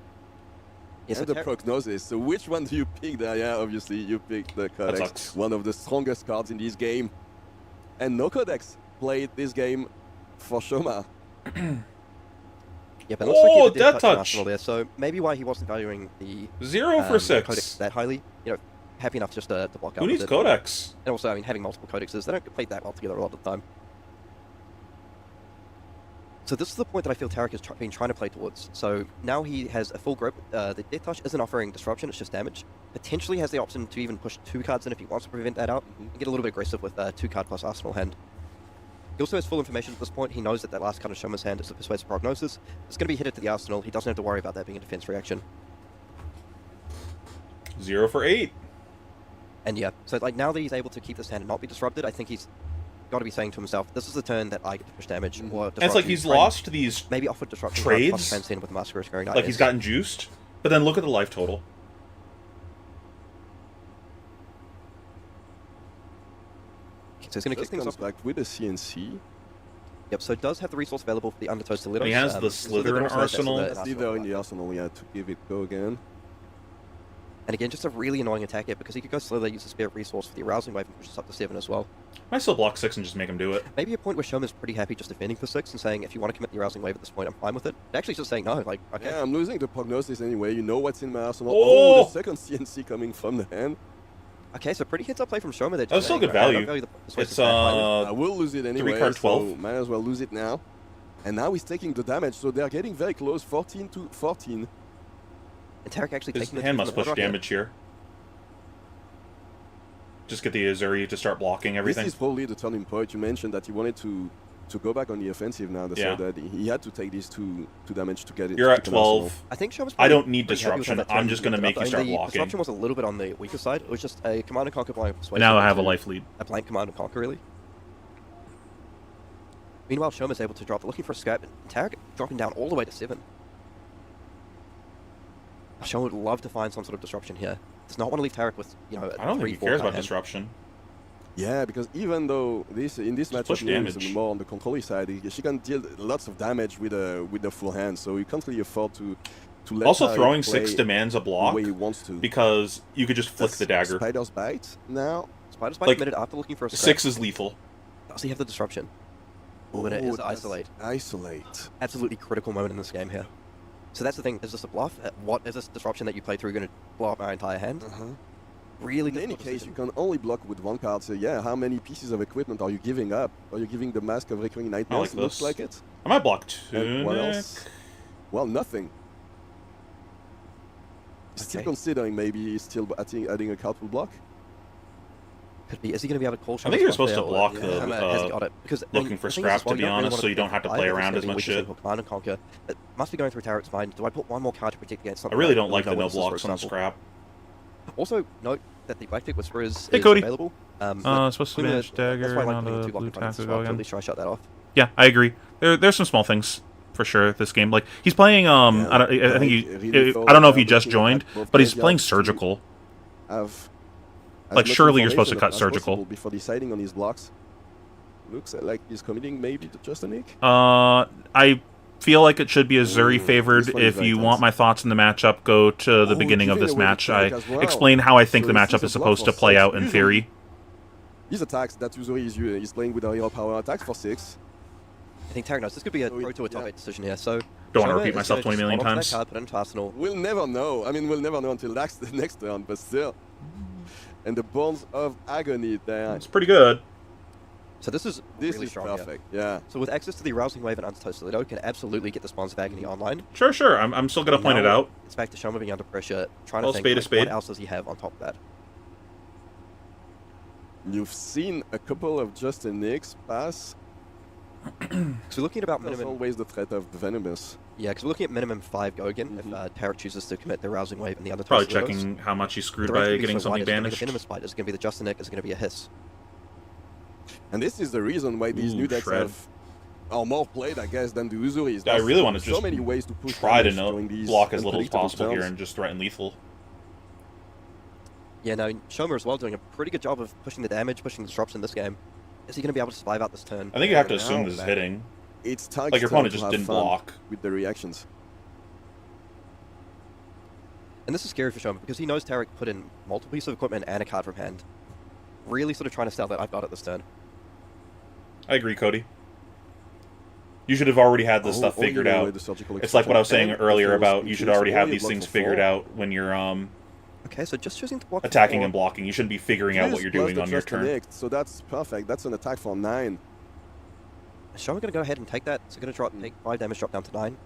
Yes, and the Prognosis. So which one do you pick there? Yeah, obviously, you picked the Codex. One of the strongest cards in this game. And no Codex played this game for Shoma. Yeah, but it looks like he did Death touch touch. Arsenal there, so maybe why he wasn't valuing the 0 for 6. Codex that highly. You know, happy enough just to block out. Who needs with it. Codex? And also, I mean, having multiple codexes, they don't play that well together a lot of the time. So this is the point that I feel Tarek has been trying to play towards. So now he has a full grip. The Death Touch isn't offering disruption, it's just damage. Potentially has the option to even push 2 cards in if he wants to prevent that out, and get a little bit aggressive with 2 card plus Arsenal hand. He also has full information at this point. He knows that that last card of Shoma's hand is the Persuasive Prognosis. It's going to be hit to the Arsenal. He doesn't have to worry about that being a defense reaction. 0 for 8. And yeah, so like now that he's able to keep this hand and not be disrupted, I think he's got to be saying to himself, this is the turn that I get to push damage. Or And it's like he's Try and lost these maybe offer disruption trades? plus transcend with the Massacre Scaring Knight. Like he's gotten juiced, but then look at the life total. So he's going to kick things comes off. back with a CNC. Yep, so it does have the resource available for the Undertow Stilettos. He has the Slytherin Arsenal. That's either in the Arsenal, yeah, to give it go again. And again, just a really annoying attack here because he could go Slither, use the Spirit Resource for the Arousing Wave and push us up to 7 as well. I still block 6 and just make him do it. Maybe a point where Shoma's pretty happy just defending for 6 and saying, if you want to commit the Arousing Wave at this point, I'm fine with it. But actually just saying no, like, okay. Yeah, I'm losing the prognosis anyway. You know what's in my arsenal. Oh! The second CNC coming from the hand. Okay, so pretty heads-up play from Shoma there. That was still good value. It's I will lose it anyway, 3 card 12. so might as well lose it now. And now he's taking the damage, so they're getting very close, 14 to 14. And Tarek actually His taking the hand must push block here. damage here. Just get the Azuri to start blocking everything. This is probably the turning point. You mentioned that he wanted to go back on the offensive now, Yeah. so that he had to take these two damage to get it. You're to at keep an arsenal. 12. I think Shoma's I don't need pretty happy with disruption. how that turn I'm just going to ended make up. you start The blocking. disruption was a little bit on the weaker side. It was just a Command and Conquer blind persuasion. Now I have a to life lead. A blank Command and Conquer, really. Meanwhile, Shoma's able to drop, looking for a scrap, and Tarek dropping down all the way to 7. Shoma would love to find some sort of disruption here. Does not want to leave Tarek with, you know, I don't think he cares about disruption. Yeah, because even though in this matchup push Nils is damage. more on the controller side, she can deal lots of damage with the full hand, so you can't really afford to let Also, Tarek throwing play 6 demands a the block way he wants to. because you could just flick That's the dagger. Spider's Bite now. Spider's Bite Like, committed after looking for a scrap. 6 is lethal. Does he have the disruption? Oh, and it is that's Isolate. Isolate. Absolutely critical moment in this game here. So that's the thing, is this a bluff? What is this disruption that you play through going to blow up my entire hand? Really In any difficult case, you decision. can only block with 1 card, so yeah, how many pieces of equipment are you giving up? Are you giving the Mask of Recurring I like Nightmares? Looks this. like it. I might block And what Tunic. else? Well, nothing. Still Okay. considering maybe he's still adding a card full block. Could be. Is he going to be able to call I think you're supposed to there, or- block yeah. the, Has he got it? Because, looking for scrap, to be honest, so you don't have to play around as much shit. Command and Conquer. It must be going through Tarek's mind. Do I put 1 more card to protect against I something? really that don't like the no witnesses, for blocks on example? scrap. Also, note that the Black Tick Whisperer is Cody. available. Supposed to manage dagger, that's why I not like putting a 2 blue blocking buttons tackle as well, to again. at least try to shut that off. Yeah, I agree. There's some small things for sure. This game, like he's playing. I think I don't know if he just joined, but he's playing surgical. Like, surely you're supposed to cut surgical before deciding on his blocks. Looks like he's committing maybe to just a nick. I feel like it should be a Zuri favored. this one is If very you tense. want my thoughts in the matchup, go to the Oh, beginning of giving this away the match. I tunic as well. explain how I think So the this matchup is is a block supposed to for play 6. out in theory. These attacks that usually is playing with a hero power attacks for 6. I think Tarek knows this could be a So it- throw to a top yeah. 8 decision here. So Don't wanna Shoma repeat is myself gonna 20 million just hold on to times. that card, put it into Arsenal. We'll never know. I mean, we'll never know until the next turn, but still. And the Bonds of Agony there. It's pretty good. So this is This really is strong here. perfect. Yeah. So with access to the Arousing Wave and Undertow Stiletto, can absolutely get the Spawns of Agony online. Sure. I'm still gonna point it Now, out. It's back to Shoma being under pressure, trying Well, to think spade is like, spade. what else does he have on top of that. You've seen a couple of Justin Nicks pass. So we're looking at about There's minimum. always the threat of Venomous. Yeah, because we're looking at minimum 5 go again if Mhm. Tarek chooses to commit the Arousing Wave and the Undertow Probably Stilettos. checking how much he's screwed The range by can be getting so wide, something it's gonna be banished. the Venomous Bite, it's going to be the Justin Nick, it's going to be a Hiss. And this is the reason why these Ooh, new decks shred. are more played, I guess, than the Uzuris. I really want to so just many ways to push try to damage during these block as little as unpredictable possible here turns. and just threaten lethal. Yeah, no, Shoma as well doing a pretty good job of pushing the damage, pushing the disruption this game. Is he going to be able to survive out this turn? I think you have to Now assume this is that- hitting. It's Tark's Like your turn opponent to just have didn't fun block. with the reactions. And this is scary for Shoma because he knows Tarek put in multiple pieces of equipment and a card from hand. Really sort of trying to sell that I've got it this turn. I agree, Cody. You should have already had this stuff figured out. It's like what I was saying earlier about you should already have these things figured out when you're Okay, so just choosing to block attacking and blocking. You shouldn't be figuring out what you're doing on your turn. Connect, so that's perfect. That's an attack for 9. Show we're going to go ahead and take that. So going to take 5 damage, drop down to 9.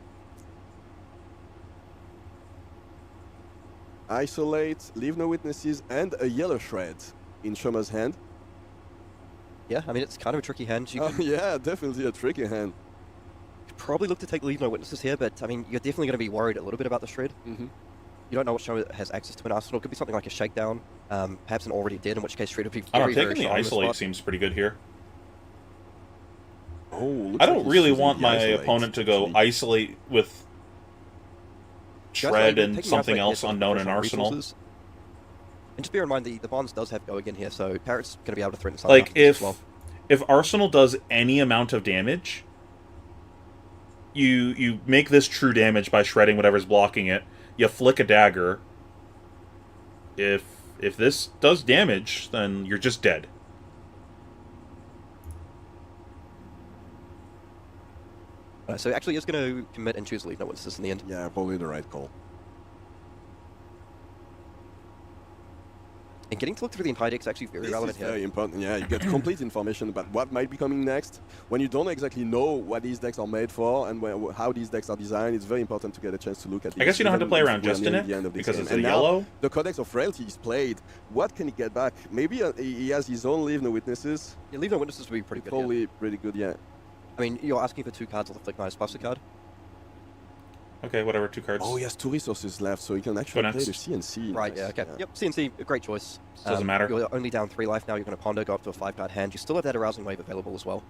Isolate, leave no witnesses, and a yellow shred in Shoma's hand. Yeah, I mean, it's kind of a tricky hand. Yeah, definitely a tricky hand. Probably look to take leave no witnesses here, but I mean, you're definitely going to be worried a little bit about the shred. Mm-hmm. You don't know what Shoma has access to in Arsenal. It could be something like a shakedown, perhaps an already dead, in which case shred would be very, taking very the isolate seems pretty good here. Oh, I don't really want my opponent to go isolate with shred and something else unknown in Arsenal. Resources. And just bear in mind, the Bonds does have go again here, so Parrot's going to be able to threaten something like as well. If Arsenal does any amount of damage, you make this true damage by shredding whatever's blocking it. You flick a dagger. If this does damage, then you're just dead. So actually, is going to commit and choose leave no witnesses in the end. Yeah, probably the right call. And getting to look through the entire deck is actually very relevant here. Very important. Yeah, you get complete information about what might be coming next. When you don't exactly know what these decks are made for and how these decks are designed, it's very important to get a chance to look at these. I guess you don't have to play around just in it, because it's a yellow. The Codex of Frailty is played. What can he get back? Maybe he has his own Leave No Witnesses. Yeah, Leave No Witnesses would be pretty good. Probably pretty good, yeah. I mean, you're asking for 2 cards of the Flick Minus Plus a card. Okay, whatever, 2 cards. Oh, he has 2 resources left, so he can actually play the CNC. Right, yeah, okay. Yep, CNC, a great choice. Doesn't matter. You're only down 3 life now, you're going to ponder, go up to a 5-card hand. You still have that Arousing Wave available as well.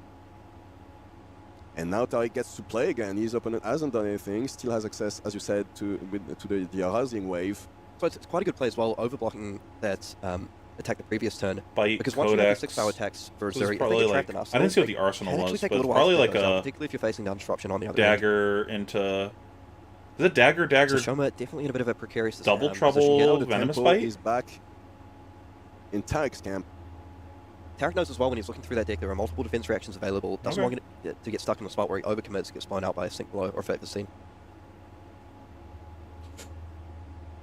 And now Tariq gets to play again. His opponent hasn't done anything, still has access, as you said, to the Arousing Wave. So it's quite a good play as well, overblocking that attack the previous turn. Bite, because once you have 6-power attacks for Zuri, I didn't see what the arsenal was, but it's probably like a particularly if you're facing down disruption on the other dagger end. Into... Is it dagger? So Shoma definitely in a bit of a precarious double trouble venomous bite? He's back in Tariq's camp. Tariq knows as well when he's looking through that deck there are multiple defense reactions available. Doesn't want to get stuck in the spot where he overcommits, gets blown out by a sink blow or effect the scene.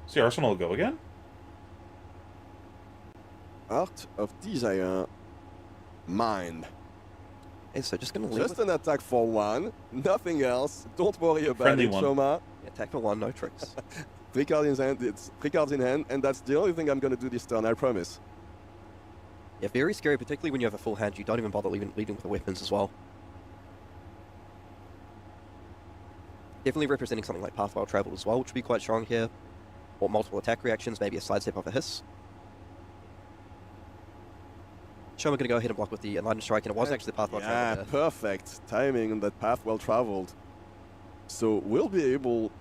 Does the arsenal go again? Art of Desire. Mind. And so just going to leave Just an attack for 1, nothing else. Don't worry about it, Shoma. Attack for 1, no tricks. 3 cards in hand, it's 3 cards in hand, and that's the only thing I'm going to do this turn, I promise. Yeah, very scary, particularly when you have a full hand. You don't even bother leading with the weapons as well. Definitely representing something like Pathway Travel as well, which would be quite strong here. Or multiple attack reactions, maybe a sidestep off a hiss. Shoma going to go ahead and block with the Enlightened Strike, and it was actually the Path Well Traveled. Yeah, perfect timing on that Path Well Traveled. So we'll be able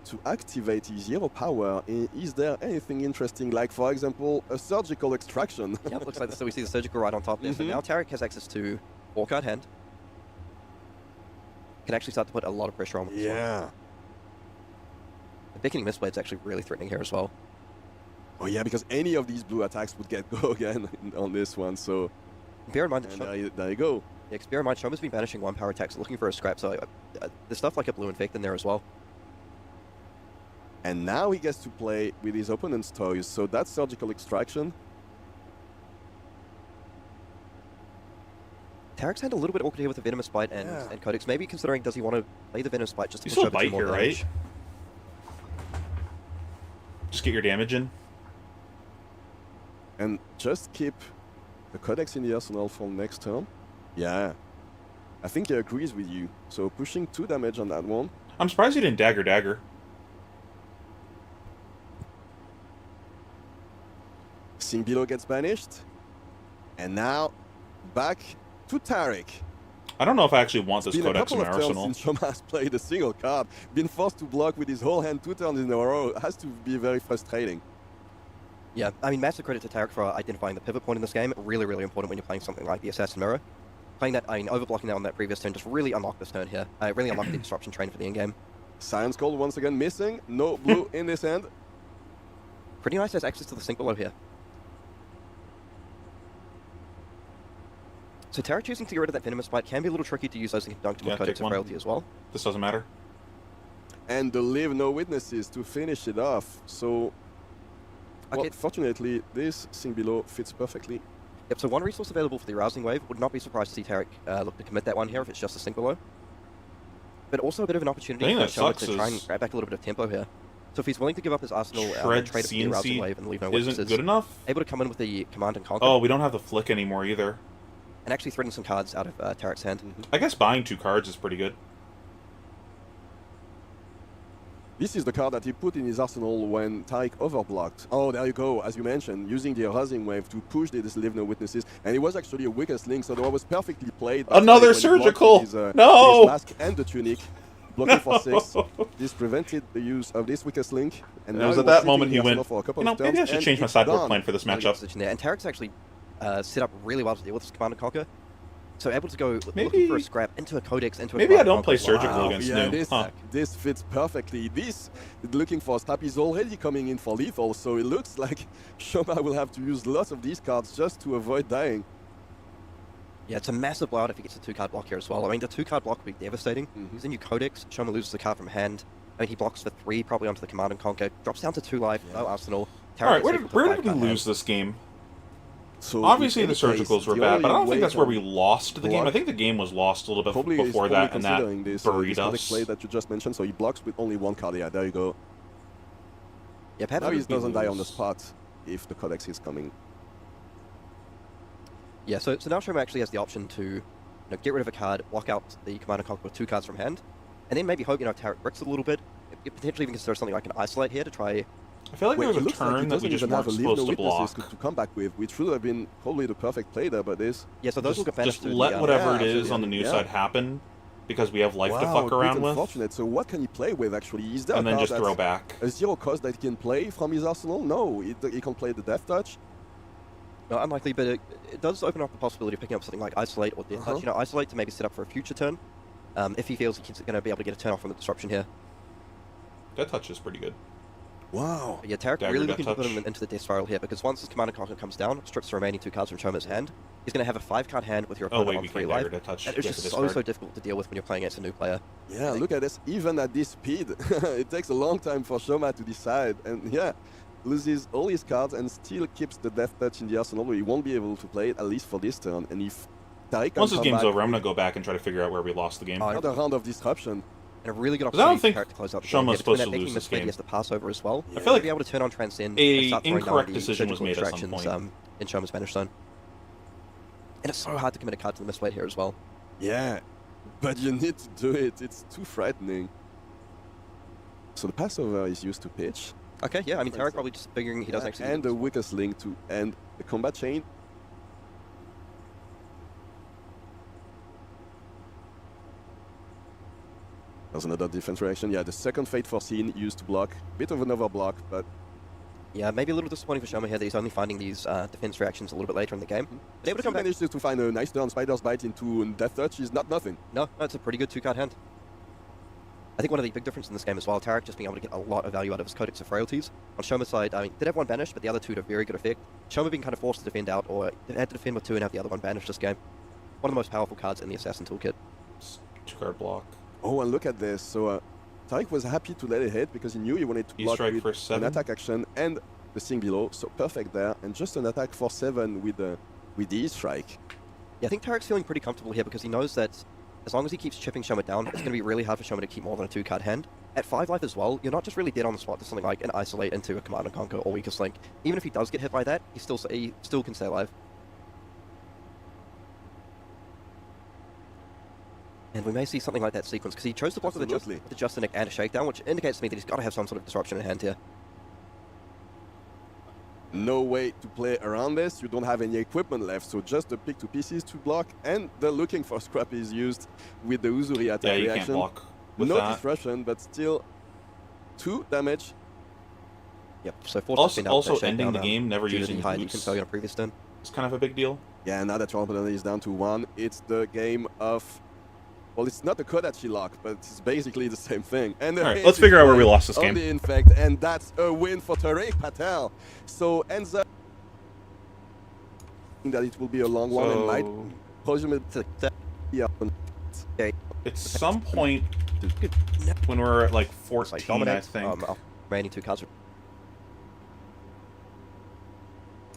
to activate his Zero Power. Is there anything interesting, like, for example, a Surgical Extraction? Yeah, looks like this. So we see the Surgical right on top there. So now Tariq has access to 4-card hand. Can actually start to put a lot of pressure on with this one. The Beckoning Mistblade is actually really threatening here as well. Oh yeah, because any of these blue attacks would get go again on this one, so... Bear in mind... There you go. Yeah, bear in mind, Shoma's been banishing 1-power attacks, looking for a scrap, so there's stuff like a Blue Infect in there as well. And now he gets to play with his opponent's toys, so that's Surgical Extraction. Tariq's had a little bit awkward here with the Venomous Bite and Codex. Maybe considering, does he want to play the Venomous Bite just to push over bite more here, damage? right? Just get your damage in. And just keep the Codex in the arsenal for next turn. Yeah. I think he agrees with you. So pushing 2 damage on that one. I'm surprised he didn't dagger. Simbilo gets banished. And now, back to Tariq. I don't know if I actually want this Codex in my arsenal. It's been a couple of turns since Shoma has played a single card. Been forced to block with his whole hand 2 turns in a row. It has to be very frustrating. Yeah, I mean, massive credit to Tariq for identifying the pivot point in this game. Really, really important when you're playing something like the Assassin Mirror. Playing that, I mean, overblocking that on that previous turn just really unlocked this turn here. Really unlocked the disruption train for the endgame. Science Call once again missing. No blue in this hand. Pretty nice has access to the sink below here. So Tarek choosing to get rid of that Venomous Bite can be a little tricky to use those in conjunction with Codex of Frailty as well. This doesn't matter. And the Leave No Witnesses to finish it off. So, well, fortunately, this thing below fits perfectly. Yep, so one resource available for the Arousing Wave. Would not be surprised to see Tarek look to commit that one here if it's just a Sink below. But also a bit of an opportunity for Shoma to try and grab back a little bit of tempo here. So if he's willing to give up his arsenal, trade up the Arousing Wave and Leave No Witnesses, isn't good enough. Able to come in with the Command and Conquer. Oh, we don't have the Flick anymore either. And actually threaten some cards out of Tarek's hand. I guess buying 2 cards is pretty good. This is the card that he put in his arsenal when Tarek overblocked. Oh, there you go, as you mentioned, using the Arousing Wave to push this Leave No Witnesses. And it was actually a weakest link, so that was perfectly played. Another surgical! His No! mask and the tunic. Blocking for 6. This prevented the use of this weakest link. And it was at that moment he went, maybe I should change my sideboard plan for this matchup. And Tarek's actually set up really well to deal with this Command and Conquer. So able to go looking for a scrap into a Codex, into a maybe I don't play surgical against New. Huh. This fits perfectly. This looking for a scrap is already coming in for lethal, so it looks like Shoma will have to use lots of these cards just to avoid dying. Yeah, it's a massive blowout if he gets a 2-card block here as well. I mean, the 2-card block would be devastating. He's a new Codex. Shoma loses the card from hand. I mean, he blocks for 3, probably onto the Command and Conquer. Drops down to 2 life, no arsenal. Alright, where did we lose this game? So obviously the surgicals were bad, but I don't think that's where we lost the game. I think the game was lost a little bit before that, and that buried us. Play that you just mentioned, so he blocks with only 1 card. Yeah, there you go. Yeah, now he doesn't die on the spot if the Codex is coming. Yeah, so now Shoma actually has the option to get rid of a card, walk out the Command and Conquer with 2 cards from hand, and then maybe hope Tarek bricks a little bit. Potentially even consider something like an Isolate here to try. I feel like there was a turn that we just weren't supposed to block. To come back with, which should have been probably the perfect play there, but this... Yeah, so those will get banished. Just let whatever it is on the new side happen, because we have life to fuck around with. Unfortunate. So what can he play with, actually? Is there and then just throw back. A 0 cost that he can play from his arsenal? No, he can play the Death Touch. No, unlikely, but it does open up the possibility of picking up something like Isolate or Death Touch. Isolate to maybe set up for a future turn, if he feels he's going to be able to get a turn off from the disruption here. Death Touch is pretty good. Wow. But yeah, Tarek really looking to put him into the Death Spiral here, because once his Command and Conquer comes down, strips the remaining 2 cards from Shoma's hand, he's going to have a 5-card hand with your opponent on 3 life. And it's just so difficult to deal with when you're playing against a new player. Yeah, look at this. Even at this speed, it takes a long time for Shoma to decide. And yeah, loses all his cards and still keeps the Death Touch in the arsenal. He won't be able to play it, at least for this turn. And if Tarek once this game's over, I'm going to go back and try to figure out where we lost the game. Another round of disruption. And a really good opportunity to close out the game. Shoma's supposed to lose this game. He has to pass over as well. I feel like be able to turn on Transcend an incorrect decision was made at some point. In Shoma's Banish Zone. And it's so hard to commit a card to the misplay here as well. Yeah, but you need to do it. It's too frightening. So the Passover is used to pitch. Okay, yeah, I mean, Tarek probably just figuring he doesn't actually... And the weakest link to end the combat chain. There's another defense reaction. Yeah, the second Fate Foreseen used to block. Bit of an overblock, but... Yeah, maybe a little disappointing for Shoma here that he's only finding these defense reactions a little bit later in the game. But able to come back. Managed to find a nice turn. Spider's Bite into Death Touch is not nothing. No, it's a pretty good 2-card hand. I think one of the big differences in this game as well, Tarek just being able to get a lot of value out of his Codex of Frailties. On Shoma's side, I mean, did have 1 banished, but the other 2 did very good effect. Shoma being kind of forced to defend out, or had to defend with 2 and have the other 1 banished this game. One of the most powerful cards in the Assassin Toolkit. 2-card block. Oh, and look at this. So Tarek was happy to let it hit because he knew he wanted to block with an attack action and the thing below. So perfect there, and just an attack for 7 with the E-Strike. Yeah, I think Tarek's feeling pretty comfortable here because he knows that as long as he keeps chipping Shoma down, it's going to be really hard for Shoma to keep more than a 2-card hand. At 5 life as well, you're not just really dead on the spot to something like an Isolate into a Command and Conquer or Weakest Link. Even if he does get hit by that, he still can stay alive. And we may see something like that sequence, because he chose to block with the Justinic and a Shakedown, which indicates to me that he's got to have some sort of disruption in hand here. No way to play around this. You don't have any equipment left, so just the pick 2 pieces to block, and the looking for scrap is used with the Uzuri attack reaction. Can't block with no that. disruption, but still 2 damage. Yep, so also ending the game, never using boots. On a previous turn. It's kind of a big deal. Yeah, now that your opponent is down to 1, it's the game of... Well, it's not the Kodachi lock, but it's basically the same thing. And alright, let's figure out where we lost this game. In fact, and that's a win for Tarek Patel. So ends up that it will be a long one and might It's some point when we're at like 14, I think. Remaining 2 cards.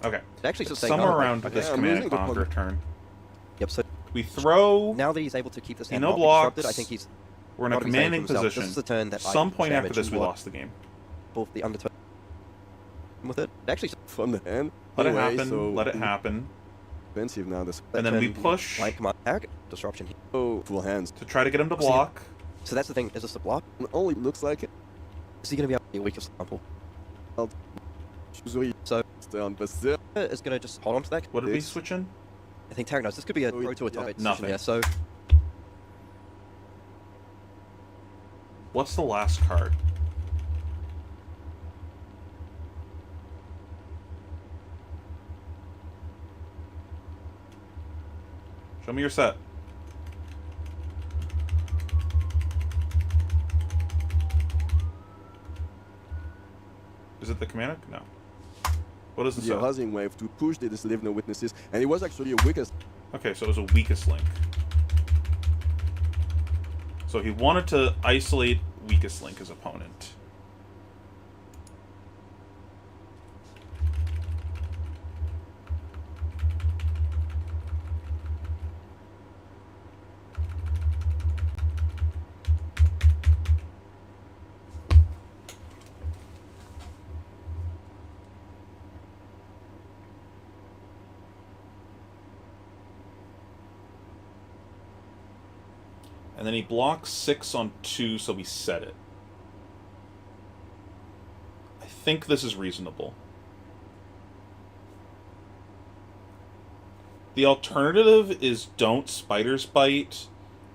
Okay. Actually, it's somewhere around this command and conquer turn. Yep. So we throw. Now that he's able to keep this hand blocks. I think he's. We're in a commanding position. This is the turn that some point after this, we lost the game. Both the underturn with it. Actually, from the hand. Let it happen. So let it happen. Defensive now. This. And then we push. Light command attack disruption. Oh, full hands to try to get him to block. So that's the thing. Is this a block? It only looks like it. Is he going to be able to be a weaker sample? So is going to just hold on to that. What did we switch in? I think Tarek knows. This could be a pro to a top 8 nothing. Yeah, so what's the last card? Show me your set. Is it the command? No. What is the set? housing wave to push the leave no witnesses, and it was actually a weakest. Okay, so it was a weakest link. So he wanted to isolate weakest link his opponent. And then he blocks 6 on 2, so we set it. I think this is reasonable. The alternative is don't Spider's Bite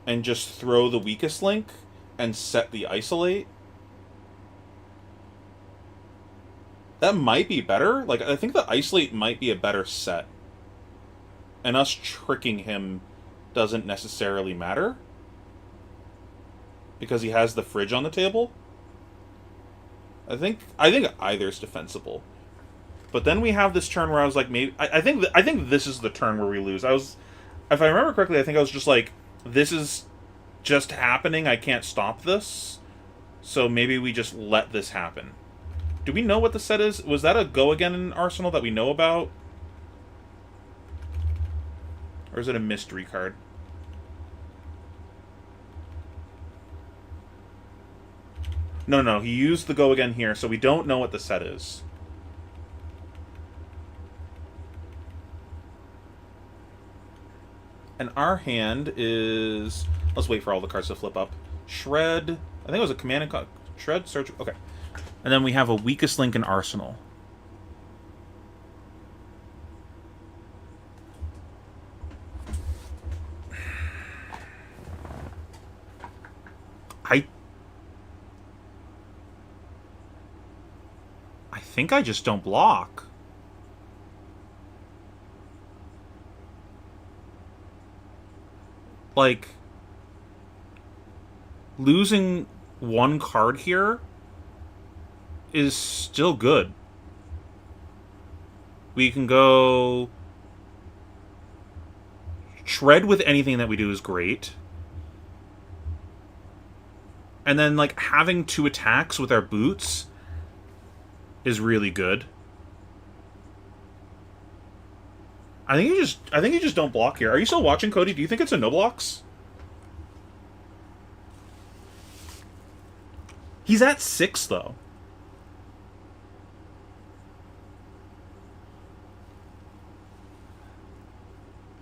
and just throw the weakest link and set the isolate. That might be better. Like, I think the isolate might be a better set. And us tricking him doesn't necessarily matter. Because he has the fridge on the table. I think either's defensible. But then we have this turn where I was like, maybe I think this is the turn where we lose. If I remember correctly, I think I was just like, this is just happening. I can't stop this. So maybe we just let this happen. Do we know what the set is? Was that a go again in Arsenal that we know about? Or is it a mystery card? No, he used the go again here, so we don't know what the set is. And our hand is... Let's wait for all the cards to flip up. Shred... I think it was a command and... Shred, search... Okay. And then we have a weakest link in Arsenal. I think I just don't block. Like, losing one card here is still good. We can go... Shred with anything that we do is great. And then, like, having 2 attacks with our boots is really good. I think you just don't block here. Are you still watching, Cody? Do you think it's a no blocks? He's at 6 though.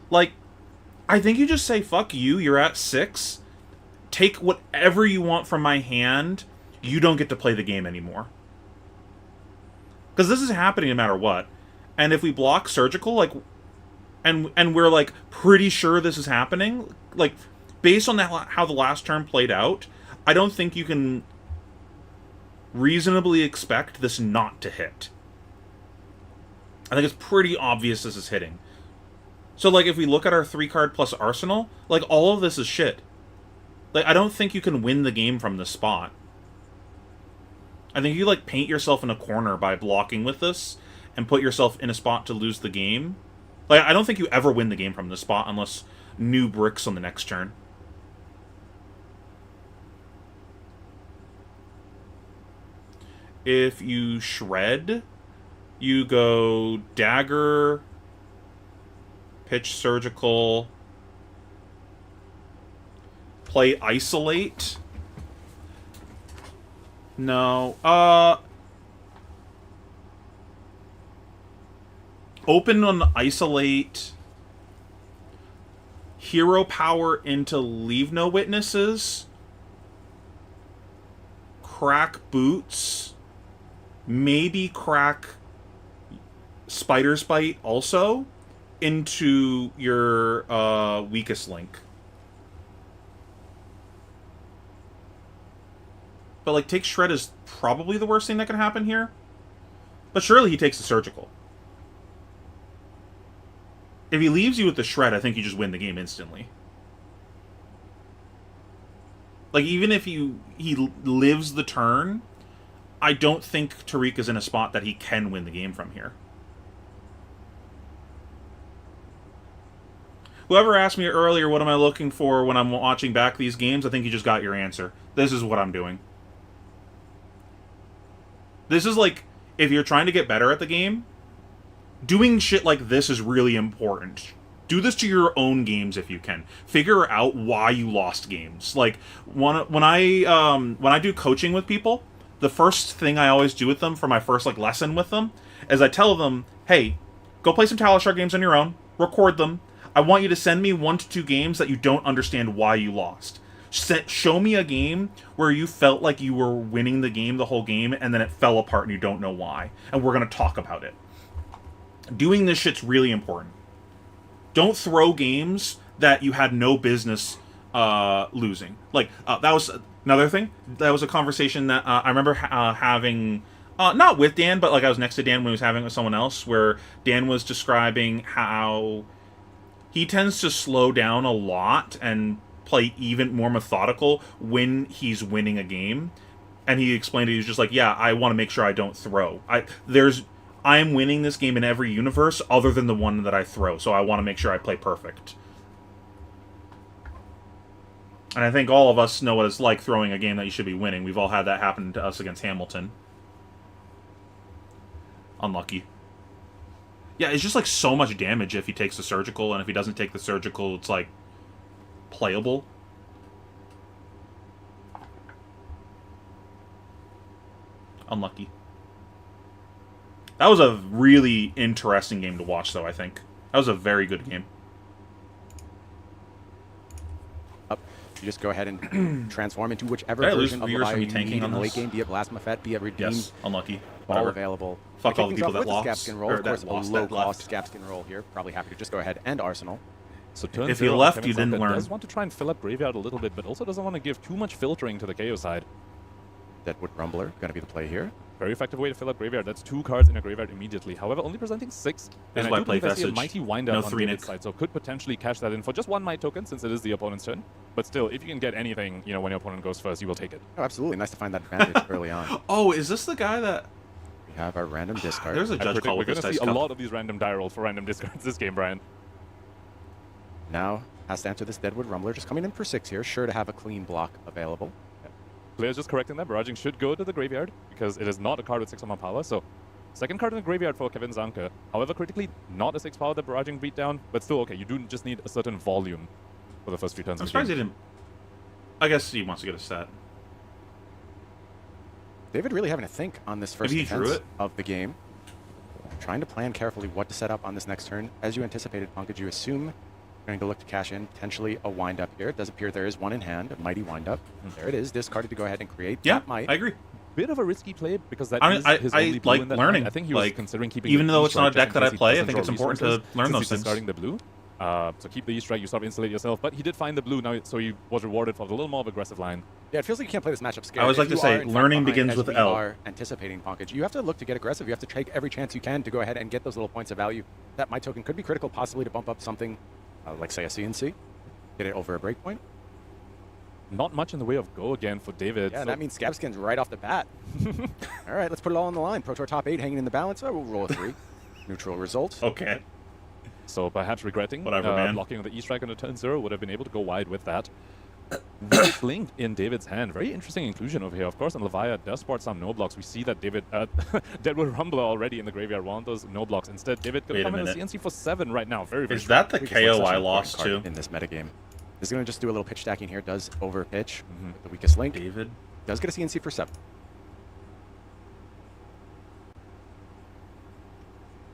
Like, I think you just say, fuck you, you're at 6. Take whatever you want from my hand. You don't get to play the game anymore. Because this is happening no matter what. And if we block surgical, like, and we're, like, pretty sure this is happening, like, based on that, how the last turn played out, I don't think you can reasonably expect this not to hit. I think it's pretty obvious this is hitting. So, like, if we look at our 3-card plus arsenal, like, all of this is shit. Like, I don't think you can win the game from this spot. I think you, like, paint yourself in a corner by blocking with this and put yourself in a spot to lose the game. Like, I don't think you ever win the game from this spot unless new bricks on the next turn. If you shred, you go dagger, pitch surgical, play isolate. No. Open on isolate. Hero power into leave no witnesses. Crack boots. Maybe crack Spider's Bite also into your weakest link. But, like, take Shred is probably the worst thing that can happen here. But surely he takes the Surgical. If he leaves you with the Shred, I think you just win the game instantly. Like, even if he lives the turn, I don't think Tariq is in a spot that he can win the game from here. Whoever asked me earlier what am I looking for when I'm watching back these games, I think you just got your answer. This is what I'm doing. This is like, if you're trying to get better at the game, doing shit like this is really important. Do this to your own games if you can. Figure out why you lost games. Like, when I do coaching with people, the first thing I always do with them for my first lesson with them is I tell them, hey, go play some Talishar games on your own, record them. I want you to send me 1 to 2 games that you don't understand why you lost. Show me a game where you felt like you were winning the game the whole game and then it fell apart and you don't know why. And we're going to talk about it. Doing this shit's really important. Don't throw games that you had no business losing. That was another thing. That was a conversation that I remember having, not with Dan, but I was next to Dan when he was having it with someone else, where Dan was describing how he tends to slow down a lot and play even more methodical when he's winning a game. And he explained it, he was just like, yeah, I want to make sure I don't throw. I am winning this game in every universe other than the one that I throw, so I want to make sure I play perfect. And I think all of us know what it's like throwing a game that you should be winning. We've all had that happen to us against Hamilton. Unlucky. Yeah, it's just so much damage if he takes the surgical, and if he doesn't take the surgical, it's playable. Unlucky. That was a really interesting game to watch, though, I think. That was a very good game. You just go ahead and transform into whichever version of the you need in the late game, be it Plasma Fet, be it Redeem. Yes, unlucky. All available. Fuck all the people that lost. Scabskin roll. Of course, a low-cost Scabskin roll here. Probably happy to just go ahead and Arsenal. So turn if you left, you didn't learn. Does want to try and fill up Graveyard a little bit, but also doesn't want to give too much filtering to the KO side. Deadwood Rumbler, going to be the play here. Very effective way to fill up Graveyard. That's 2 cards in a Graveyard immediately. However, only presenting 6. And I do play believe I see a Vestige. Mighty Wind-Up on 3 David's side, so could potentially cash that in for just 1 Might token, since it is the opponent's turn. But still, if you can get anything, when your opponent goes first, you will take it. Oh, absolutely. Nice to find that advantage early on. Oh, is this the guy that... We have our random discard. There's a judge call with this We're going to dice see cup. a lot of these random die rolls for random discards this game, Brian. Now has to enter this Deadwood Rumbler, just coming in for 6 here, sure to have a clean block available. Player's just correcting that. Barraging should go to the Graveyard, because it is not a card with 6 armor power, so... Second card in the Graveyard for Kevin Zanke. However, critically, not a 6 power that Barraging beat down, but still okay. You do just need a certain volume for the first few turns. I'm surprised he didn't... I guess he wants to get a stat. David really having to think on this first defense of the game. Trying to plan carefully what to set up on this next turn. As you anticipated, Punkage, you assume you're going to look to cash in potentially a wind-up here. It does appear there is one in hand, a Mighty Wind-Up. There it is, discarded to go ahead and create that Might. I agree. Bit of a risky play because that is his I only blue like in that learning. I think he was considering keeping even the though it's not a deck that I he play, I doesn't think it's draw important to resources learn since those he's things. discarding the blue. So keep the E-Strike, you sort of insulate yourself, but he did find the blue now, so he was rewarded for a little more of aggressive line. Yeah, it feels like you can't play this matchup scared. I always like to say, learning begins with L. You are anticipating Punkage. You have to look to get aggressive. You have to take every chance you can to go ahead and get those little points of value. That Might token could be critical, possibly to bump up something like, say, a CNC. Get it over a breakpoint. Not much in the way of go again for David. Yeah, so that means Scabskin's right off the bat. All right, let's put it all on the line. Pro Tour top 8 hanging in the balance. Oh, we'll roll a 3. Neutral result. Okay. So perhaps regretting blocking on the E-Strike on the turn 0, would have been able to go wide with that. Vicious Link in David's hand. Very interesting inclusion over here. Of course, and Levia does sport some no blocks. We see that David, Deadwood Rumbler already in the graveyard. One of those no blocks. Instead, David could come in the CNC for 7 right now. Very, very Is that the KO I lost to? In this metagame. He's going to just do a little pitch stacking here. Does over pitch with the weakest link. David does get a CNC for 7.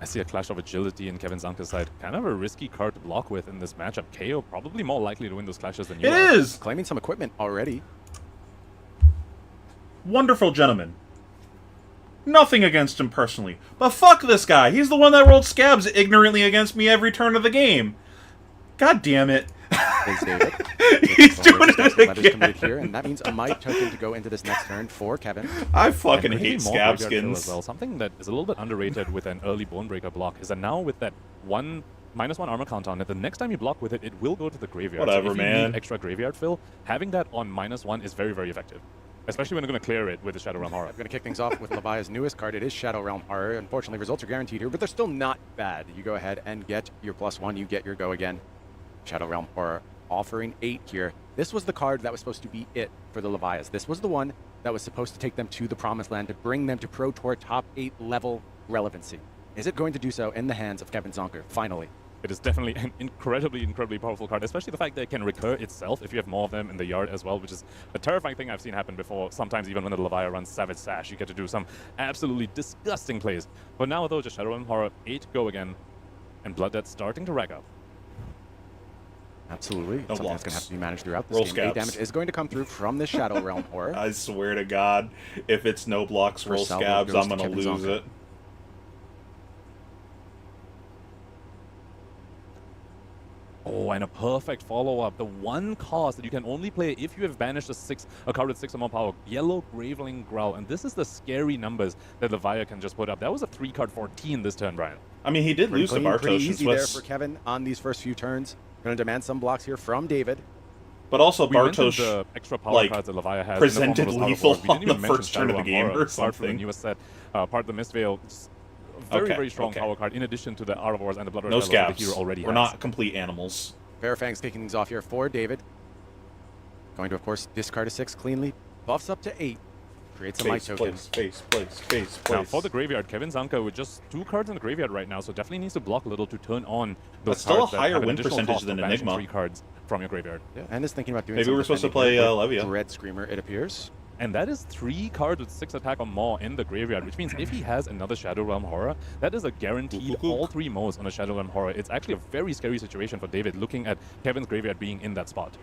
I see a clash of agility in Kevin Zanka's side. Kind of a risky card to block with in this matchup. KO probably more likely to win those clashes than you are. It is! Claiming some equipment already. Wonderful gentleman. Nothing against him personally. But fuck this guy. He's the one that rolled scabs ignorantly against me every turn of the game. God damn it. David. He's doing it again. Here, and that means a might token to go into this next turn for Kevin. I fucking hate scab skins. As well. Something that is a little bit underrated with an early Bonebreaker block is that now with that -1 armor count on it, the next time you block with it, it will go to the graveyard. Whatever, so if man. You need extra graveyard fill, having that on -1 is very, very effective. Especially when you're going to clear it with the Shadow Realm Horror. I'm going to kick things off with Levia's newest card. It is Shadow Realm Horror. Unfortunately, results are guaranteed here, but they're still not bad. You go ahead and get your +1. You get your go again. Shadow Realm Horror offering 8 here. This was the card that was supposed to be it for the Levias. This was the one that was supposed to take them to the Promised Land, to bring them to Pro Tour top 8 level relevancy. Is it going to do so in the hands of Kevin Zonker, finally? It is definitely an incredibly powerful card, especially the fact that it can recur itself if you have more of them in the yard as well, which is a terrifying thing I've seen happen before. Sometimes even when the Levia runs Savage Sash, you get to do some absolutely disgusting plays. But now, though, just Shadow Realm Horror, 8 go again, and Blood Debt starting to rack up. Absolutely. No Something blocks. that's going to have to be managed throughout this Roll game. scabs. 8 damage is going to come through from the Shadow Realm Horror. I swear to God, if it's no blocks, roll scabs, I'm going to lose it. Oh, and a perfect follow-up. The one cost that you can only play if you have banished a card with 6 or more power. Yellow Graveling Growl. And this is the scary numbers that Levia can just put up. That was a 3-card 14 this turn, Brian. I mean, he did lose to Bartosz. Pretty easy there for Kevin on these first few turns. Going to demand some blocks here from David. But also Bartosz, the extra power cards that Levia has presented lethal on the first turn of the game or Apart from the something. newest set, part of the Mistveil, very strong power card in addition to the Art of Wars and the Blood Rush No Bellows that scabs. the hero already We're has. not complete animals. Fairfang's kicking things off here for David. Going to, of course, discard a 6 cleanly. Buffs up to 8. Creates a might token. Place. Now, for the graveyard, Kevin Zanka with just 2 cards in the graveyard right now, so definitely needs to block a little to turn on those That's still a cards that higher have an win additional percentage cost than of banishing Enigma. 3 cards from your graveyard. Yeah, and is thinking about doing Maybe we're supposed to play Levia. Dread Screamer, it appears. And that is 3 cards with 6 attack or more in the graveyard, which means if he has another Shadow Realm Horror, that is a guaranteed all 3 modes on a Shadow Realm Horror. It's actually a very scary situation for David, looking at Kevin's graveyard being in that spot.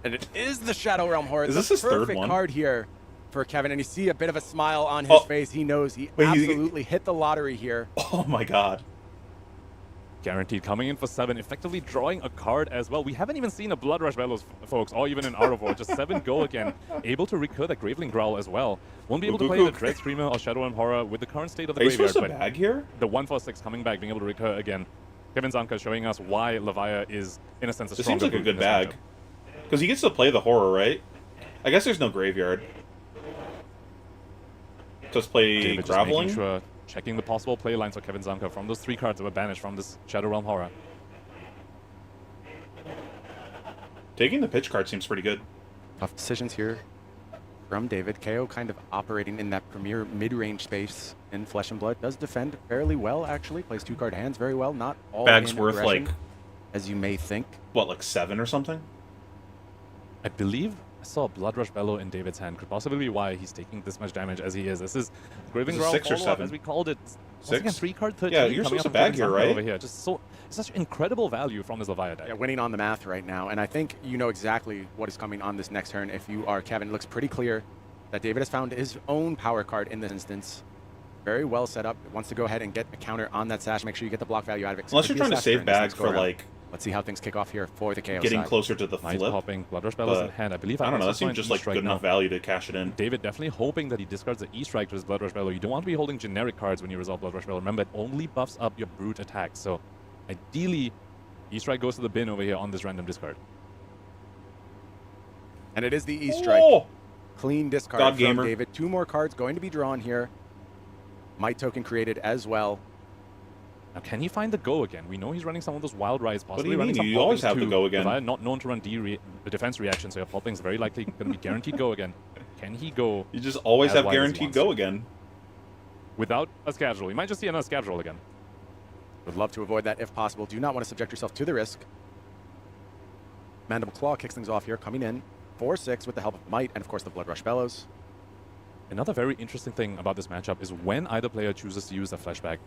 And it is the Shadow Realm Horror. Is this his third perfect one? card here for Kevin, and you see a bit of a smile on his face. He knows he absolutely hit the lottery here. Oh my God. Guaranteed coming in for 7, effectively drawing a card as well. We haven't even seen a Blood Rush Bellows, folks, or even an Art of War. Just 7 go again. Able to recur that Graveling Growl as well. Won't be able to play the Dread Screamer or Shadow Realm Horror with the current state of the Are you graveyard. supposed to bag here? The 1/4/6 coming back, being able to recur again. Kevin Zanka showing us why Levia is, in a sense, a This stronger seems like a group in good this bag. matchup. Because he gets to play the horror, right? I guess there's no graveyard. Just play David just Graveling? making sure, checking the possible play lines for Kevin Zanka from those 3 cards that were banished from this Shadow Realm Horror. Taking the pitch card seems pretty good. Tough decisions here from David. KO kind of operating in that premier mid-range space in Flesh and Blood. Does defend fairly well, actually. Plays 2-card hands very well. Not all Bag's in worth, aggression, like, as you may think. what, like 7 or something? I believe I saw a Blood Rush Bellow in David's hand. Could possibly be why he's taking this much damage as he is. This is Graveling Growl 6 or follow-up, 7? as we called it. 6? Again, 3-card 13. Yeah, you're coming supposed up to from bag here, Zanka right? Over here. Just such incredible value from this Levia deck. Yeah, winning on the math right now, and I think you know exactly what is coming on this next turn if you are Kevin. It looks pretty clear that David has found his own power card in this instance. Very well set up. Wants to go ahead and get a counter on that Sash. Make sure you get the block value out of it. Unless you're trying to save bag for, like, let's see how things kick off here for the KO getting side. closer to the Nice flip. popping Blood Rush Bellows in hand. I believe I don't know, that seems seems just like good enough value to cash it in. David definitely hoping that he discards the E-Strike to his Blood Rush Bellow. You don't want to be holding generic cards when you resolve Blood Rush Bellow. Remember, it only buffs up your brute attacks. So ideally, E-Strike goes to the bin over here on this random discard. And it is the E-Strike. Oh! Clean discard God from gamer. David. 2 more cards going to be drawn here. Might token created as well. Now, can he find the go again? We know he's running some of those wild rides, possibly What do you running mean? some You always poppings have the too. go again. Levi not known to run defense reaction, so your popping's very likely going to be guaranteed go again. Can he go? You just always as have wide as he guaranteed wants go to? again. Without a scavs roll. You might just see another scavs roll again. Would love to avoid that if possible. Do not want to subject yourself to the risk. Mandible Claw kicks things off here, coming in 4-6 with the help of Might and, of course, the Blood Rush Bellows. Another very interesting thing about this matchup is when either player chooses to use a flashback.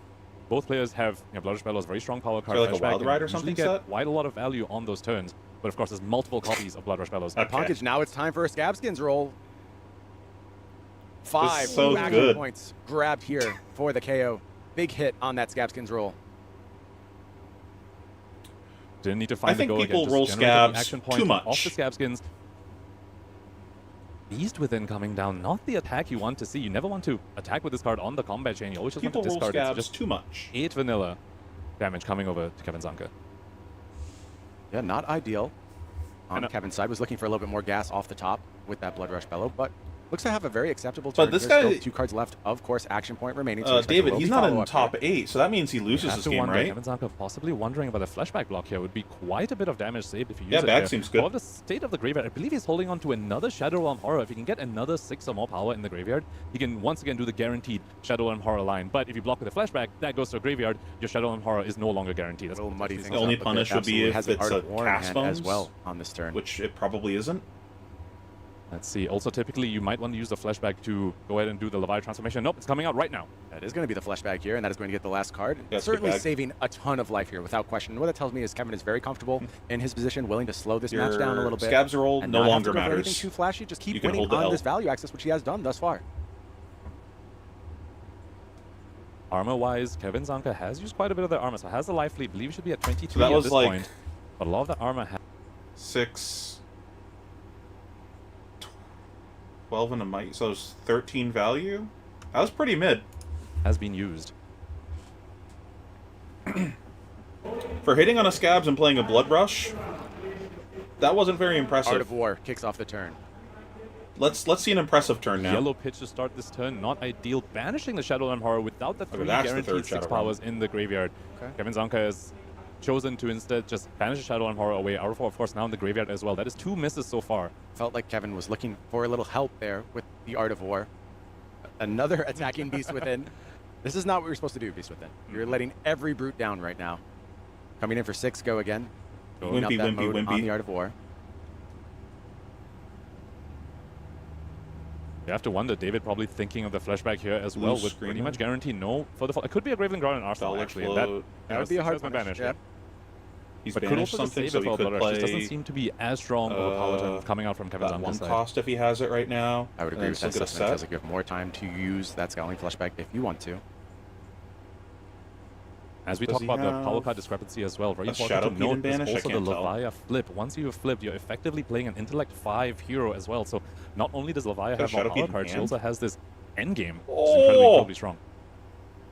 Both players have Blood Rush Bellows, very strong power card. Like a flashback, Wild Ride or and something usually get set? quite a lot of value on those turns. But of course, there's multiple copies of Blood Rush Bellows. Okay. Punkage, now it's time for a Scabskins roll. 5 so action good. points grabbed here for the KO. Big hit on that Scabskins roll. Didn't need to find I think the go people again. roll Just generated the scabs action point too much. off the Scabskins. Beast Within coming down, not the attack you want to see. You never want to attack with this card on the combat chain. You always just People want to roll discard it. scabs Just too much. 8 vanilla damage coming over to Kevin Zanka. Yeah, not ideal. On know. Kevin's side, was looking for a little bit more gas off the top with that Blood Rush Bellow, but looks to have a very acceptable turn. But this There's guy- still 2 cards left, of course, action point remaining. So David, he's not in top 8, so that means he You loses have this to game, wonder, right? Kevin Zanka possibly wondering about a flashback block here. Would be quite a bit of damage saved if you use Yeah, it bag here. seems good. However, the state of the graveyard, I believe he's holding on to another Shadow Realm Horror. If he can get another 6 or more power in the graveyard, he can once again do the guaranteed Shadow Realm Horror line. But if you block with a flashback, that goes to a graveyard. Your Shadow Realm Horror is no longer guaranteed. That's A little muddy things The only up, but punish it would be absolutely if has the it's Art a of War in cast hand as bones, well on this turn. which it probably isn't. Let's see. Also, typically, you might want to use the flashback to go ahead and do the Levi transformation. Nope, it's coming out right now. That is going to be the flashback here, and that is going to get the last card. Yeah, it's Certainly big bag. saving a ton of life here, without question. What that tells me is Kevin is very comfortable in his position, willing to slow this match down a little bit. Scabs roll and no not have longer to go for anything matters. too flashy. Just You keep can winning hold the on L. this value access, which he has done thus far. Armor-wise, Kevin Zanka has used quite a bit of their armor, so has the life lead. I believe he should be at 23 So that at was this like point. But a lot of the armor 6, 12 and a might, so it's 13 value. That was pretty mid. has been used. For hitting on a Scabs and playing a Blood Rush, that wasn't very Art impressive. of War kicks off the turn. Let's see an impressive turn now. Yellow pitch to start this turn, not ideal. Banishing the Shadow Realm Horror without the 3 that's the guaranteed third 6 Shadow Realm. powers in the graveyard. Okay. Kevin Zanka has chosen to instead just banish the Shadow Realm Horror away. Art of War, of course, now in the graveyard as well. That is 2 misses so far. Felt like Kevin was looking for a little help there with the Art of War. Another attacking Beast Within. This is not what you're supposed to do, Beast Within. You're letting every brute down right now. Coming in for 6, go again. Beating up Wimpy, that wimpy, mode on wimpy. the Art of War. You have to wonder, David probably thinking of the flashback here as well, Blue with pretty screamer. much guaranteed no further fall. It could be a Graveling Ground in Arsenal, Solid actually. And that, float. That would be a hard one punish. banished. Yep. He's But could banished also just something, save so it he for could Blood Rush. Just doesn't play seem to be as strong of a power turn coming out from Kevin that 1 Zanka's side. cost if he has it right now. I would and agree then with that still get a assessment. It feels set. like you have more time to use that Scowling Flashback if you want to. As we Does talk he about the have power card discrepancy as well, very a important Shadow to Peed and note is Banish? I also the can't tell. Leviah flip. Once you have flipped, you're effectively playing an Intellect 5 hero as well. So not only does Leviah Got a have more Shadow power Peed in cards, he hand? also has this endgame, which is Oh! incredibly strong.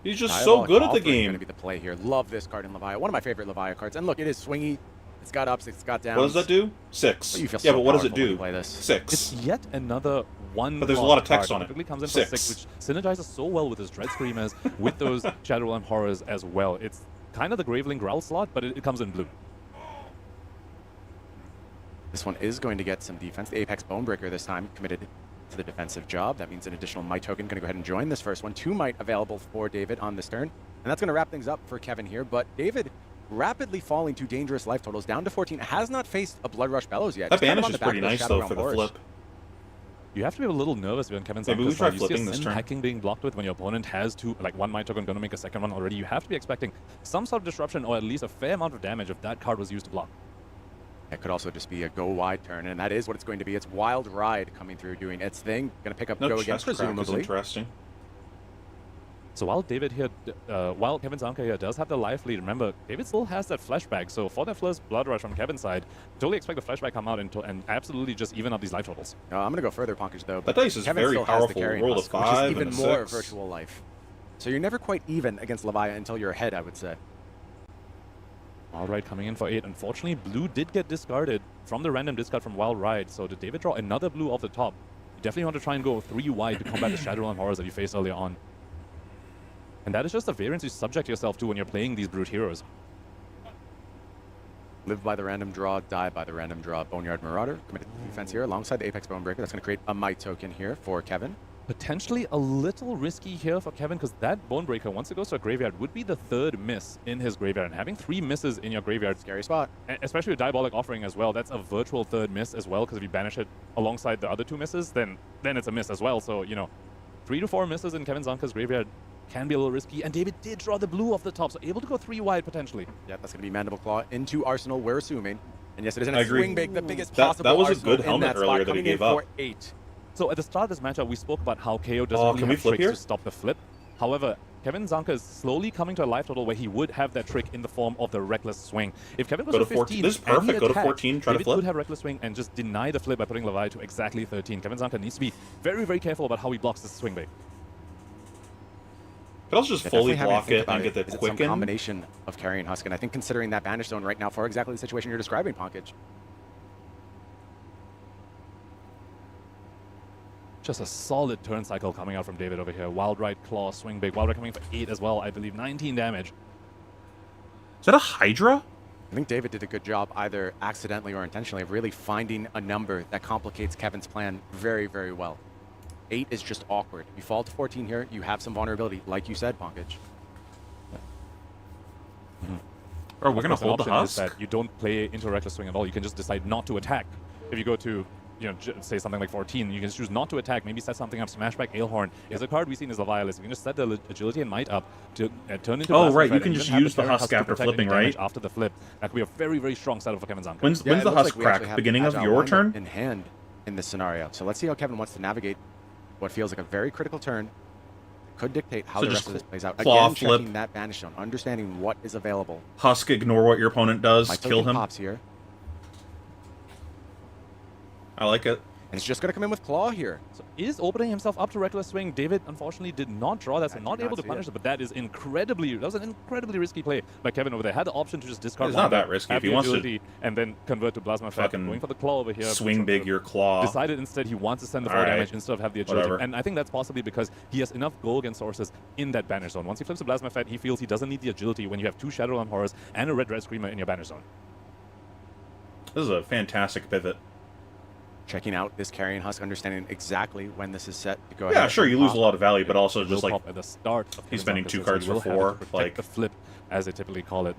He's just so Diabolic good at the Offering game. going to be the play here. Love this card in Leviah. One of my favorite Leviah cards. And look, it is swingy. It's got ups, it's got downs. What does that do? 6. You feel Yeah, so but what does it powerful when you do? play this. 6. It's yet another one. But there's a lot of text card. on it. Typically comes in for 6. 6, which synergizes so well with his Dread Screamers, with those Shadow Realm Horrors as well. It's kind of the Graveling Growl slot, but it comes in blue. This one is going to get some defense. The Apex Bonebreaker this time committed to the defensive job. That means an additional Might token. Going to go ahead and join this first one. 2 Might available for David on this turn. And that's going to wrap things up for Kevin here. But David rapidly falling to dangerous life totals, down to 14. Has not faced a Blood Rush Bellows yet. That Just kind of banish on is the back pretty of those nice, Shadow though, Realm for the Horrors. flip. You have to be a little nervous when Kevin Maybe we Zanka's try side. You see flipping a this Sin turn. hacking being blocked with when your opponent has 1 Might token, going to make a second one already. You have to be expecting some sort of disruption or at least a fair amount of damage if that card was used to block. It could also just be a go wide turn, and that is what it's going to be. It's Wild Ride coming through, doing its thing. Going to pick up No go again, chest crack is presumably. interesting. So while David here, while Kevin Zanka here does have the life lead, remember, David still has that flashback. So for that first Blood Rush from Kevin's side, totally expect the flashback come out and absolutely just even up these life totals. I'm going to go further, Punkage, though. That dice is Kevin very still has the powerful. carrying Roll a husk, which is 5 even and a more 6. virtual life. So you're never quite even against Leviah until you're ahead, I would say. All right, coming in for 8. Unfortunately, blue did get discarded from the random discard from Wild Ride. So did David draw another blue off the top? You definitely want to try and go 3 wide to combat the Shadow Realm Horrors that you faced earlier on. And that is just a variance you subject yourself to when you're playing these Brute Heroes. Live by the random draw, die by the random draw. Boneyard Marauder committed to defense here alongside the Apex Bonebreaker. That's going to create a Might token here for Kevin. Potentially a little risky here for Kevin, because that Bonebreaker, once it goes to a graveyard, would be the third miss in his graveyard. And having 3 misses in your graveyard, scary spot. Especially with Diabolic Offering as well, that's a virtual third miss as well, because if you banish it alongside the other 2 misses, then it's a miss as well. So, you know, 3 to 4 misses in Kevin Zonka's graveyard can be a little risky. And David did draw the blue off the top, so able to go 3 wide potentially. Yeah, that's going to be Mandible Claw into Arsenal, we're assuming. And yes, it is in a swing big, the biggest possible that was Arsenal a good helmet earlier that he gave up. 8. So at the start of this matchup, we spoke about how KO doesn't really have tricks to stop the flip. However, Kevin Zonka is slowly coming to a life total where he would have that trick in the form of the Reckless Swing. If Kevin goes to 15, this is perfect. Go to 14, try to flip. David could have Reckless Swing and just deny the flip by putting Levi to exactly 13. Kevin Zonka needs to be very, very careful about how he blocks this swing bait. Could also just fully block it and get the quicken. Some combination of carry and husk, and I think considering that banish zone right now for exactly the situation you're describing, Pankaj. Just a solid turn cycle coming out from David over here. Wild Ride, Claw, Swing Big. Wild Ride coming for 8 as well, I believe. 19 damage. Is that a Hydra? I think David did a good job, either accidentally or intentionally, of really finding a number that complicates Kevin's plan very, very well. 8 is just awkward. You fall to 14 here, you have some vulnerability, like you said, Pankaj. Or we're going to hold the husk. That you don't play into a Reckless Swing at all. You can just decide not to attack. If you go to, you know, say something like 14, you can just choose not to attack, maybe set something up. Smashback Ailhorn is a card we've seen as a Violist. You can just set the agility and might up to turn into oh, right, you can just use the husk after flipping, right? After the flip. That could be a very, very strong setup for Kevin Zonka. When's the husk crack? Beginning of your turn? In hand in this scenario. So let's see how Kevin wants to navigate what feels like a very critical turn. Could dictate how the rest of this plays out. Again, checking that banish zone, understanding what is available. Husk, ignore what your opponent does, kill him. Pops here. I like it. And it's just going to come in with Claw here. So is opening himself up to Reckless Swing. David, unfortunately, did not draw that, so not able to punish it, but that is incredibly, that was an incredibly risky play by Kevin over there. Had the option to just discard. It's not that risky. If he wants to, and then convert to Plasma Fett, going for the Claw over here. Swing big your Claw. Decided instead he wants to send the 4 damage instead of have the agility. Whatever. And I think that's possibly because he has enough goal against sources in that banish zone. Once he flips to Plasma Fett, he feels he doesn't need the agility when you have 2 Shadowland Horrors and a Red Screamer in your banish zone. This is a fantastic pivot. Checking out this carrying husk, understanding exactly when this is set to go ahead. Yeah, sure, you lose a lot of value, but also just like at the start of he's spending 2 cards for 4, like the flip, as they typically call it.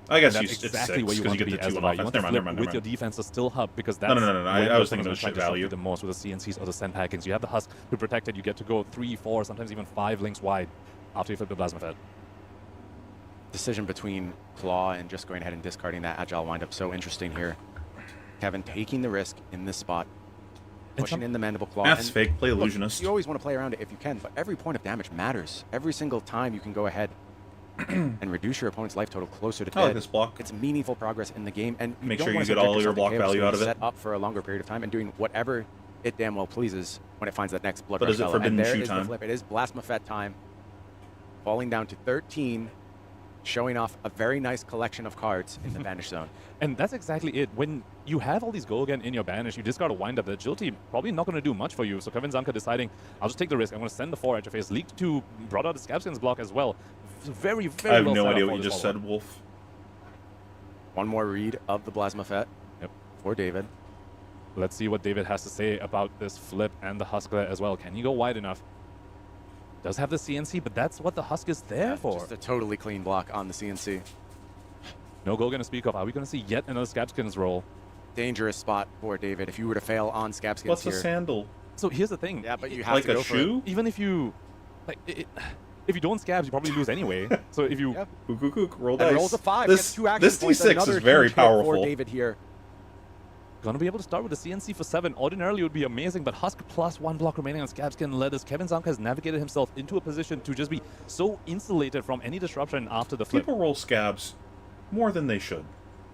I guess it's exactly 6 where you want to be as well. You want to flip with your defense to still hub, because that's no. I was thinking it was shit value. The most with the CNCs or the send packings. You have the husk to protect it. You get to go 3, 4, sometimes even 5 links wide after you flip the Plasma Fett. Decision between Claw and just going ahead and discarding that agile windup. So interesting here. Kevin taking the risk in this spot. Pushing in the Mandible Claw. That's fake. Play Illusionist. Look, you always want to play around it if you can, but every point of damage matters. Every single time you can go ahead and reduce your opponent's life total closer to dead. I like this block. It's meaningful progress in the game, and make sure you get all your block value out of it. Set up for a longer period of time and doing whatever it damn well pleases when it finds that next Blood Rush. But is it Forbidden Shoe time? The flip. It is Plasma Fett time. Falling down to 13. Showing off a very nice collection of cards in the banish zone. And that's exactly it. When you have all these go again in your banish, you discard a wind up. The agility probably not going to do much for you. So Kevin Zonka deciding, I'll just take the risk. I'm going to send the 4 at your face. Leaked 2, brought out the Scabskin's block as well. Very, very I have no idea what you just said, Wolf. One more read of the Plasma Fett for David. Let's see what David has to say about this flip and the Huskler as well. Can you go wide enough? Does have the CNC, but that's what the husk is there for. Just a totally clean block on the CNC. No goal going to speak of. Are we going to see yet another Scabskins roll? Dangerous spot for David if you were to fail on Scabskins here. What's a sandal? So here's the thing. Yeah, but you have like to go a shoe? For it. Even if you, like, if you don't Scabs, you probably lose anyway. So if you roll dice. Rolls a 5. This D6 is very powerful. For David here. Gonna be able to start with the CNC for 7. Ordinarily it would be amazing, but Husk plus 1 block remaining on Scabskin led us. Kevin Zonka has navigated himself into a position to just be so insulated from any disruption after the flip. People roll Scabs more than they should.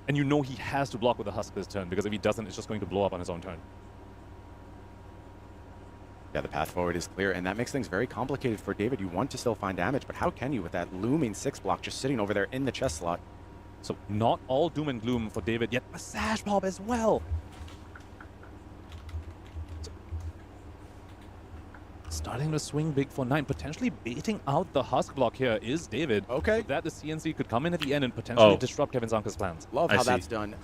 And you know he has to block with the Husk this turn, because if he doesn't, it's just going to blow up on his own turn. Yeah, the path forward is clear, and that makes things very complicated for David. You want to still find damage, but how can you with that looming 6 block just sitting over there in the chest slot? So not all doom and gloom for David, yet Massage Pop as well. starting to swing big for 9, potentially baiting out the Husk block here is David. Okay. So that the CNC could come in at the end and potentially disrupt Kevin Zonka's plans. Love how that's done.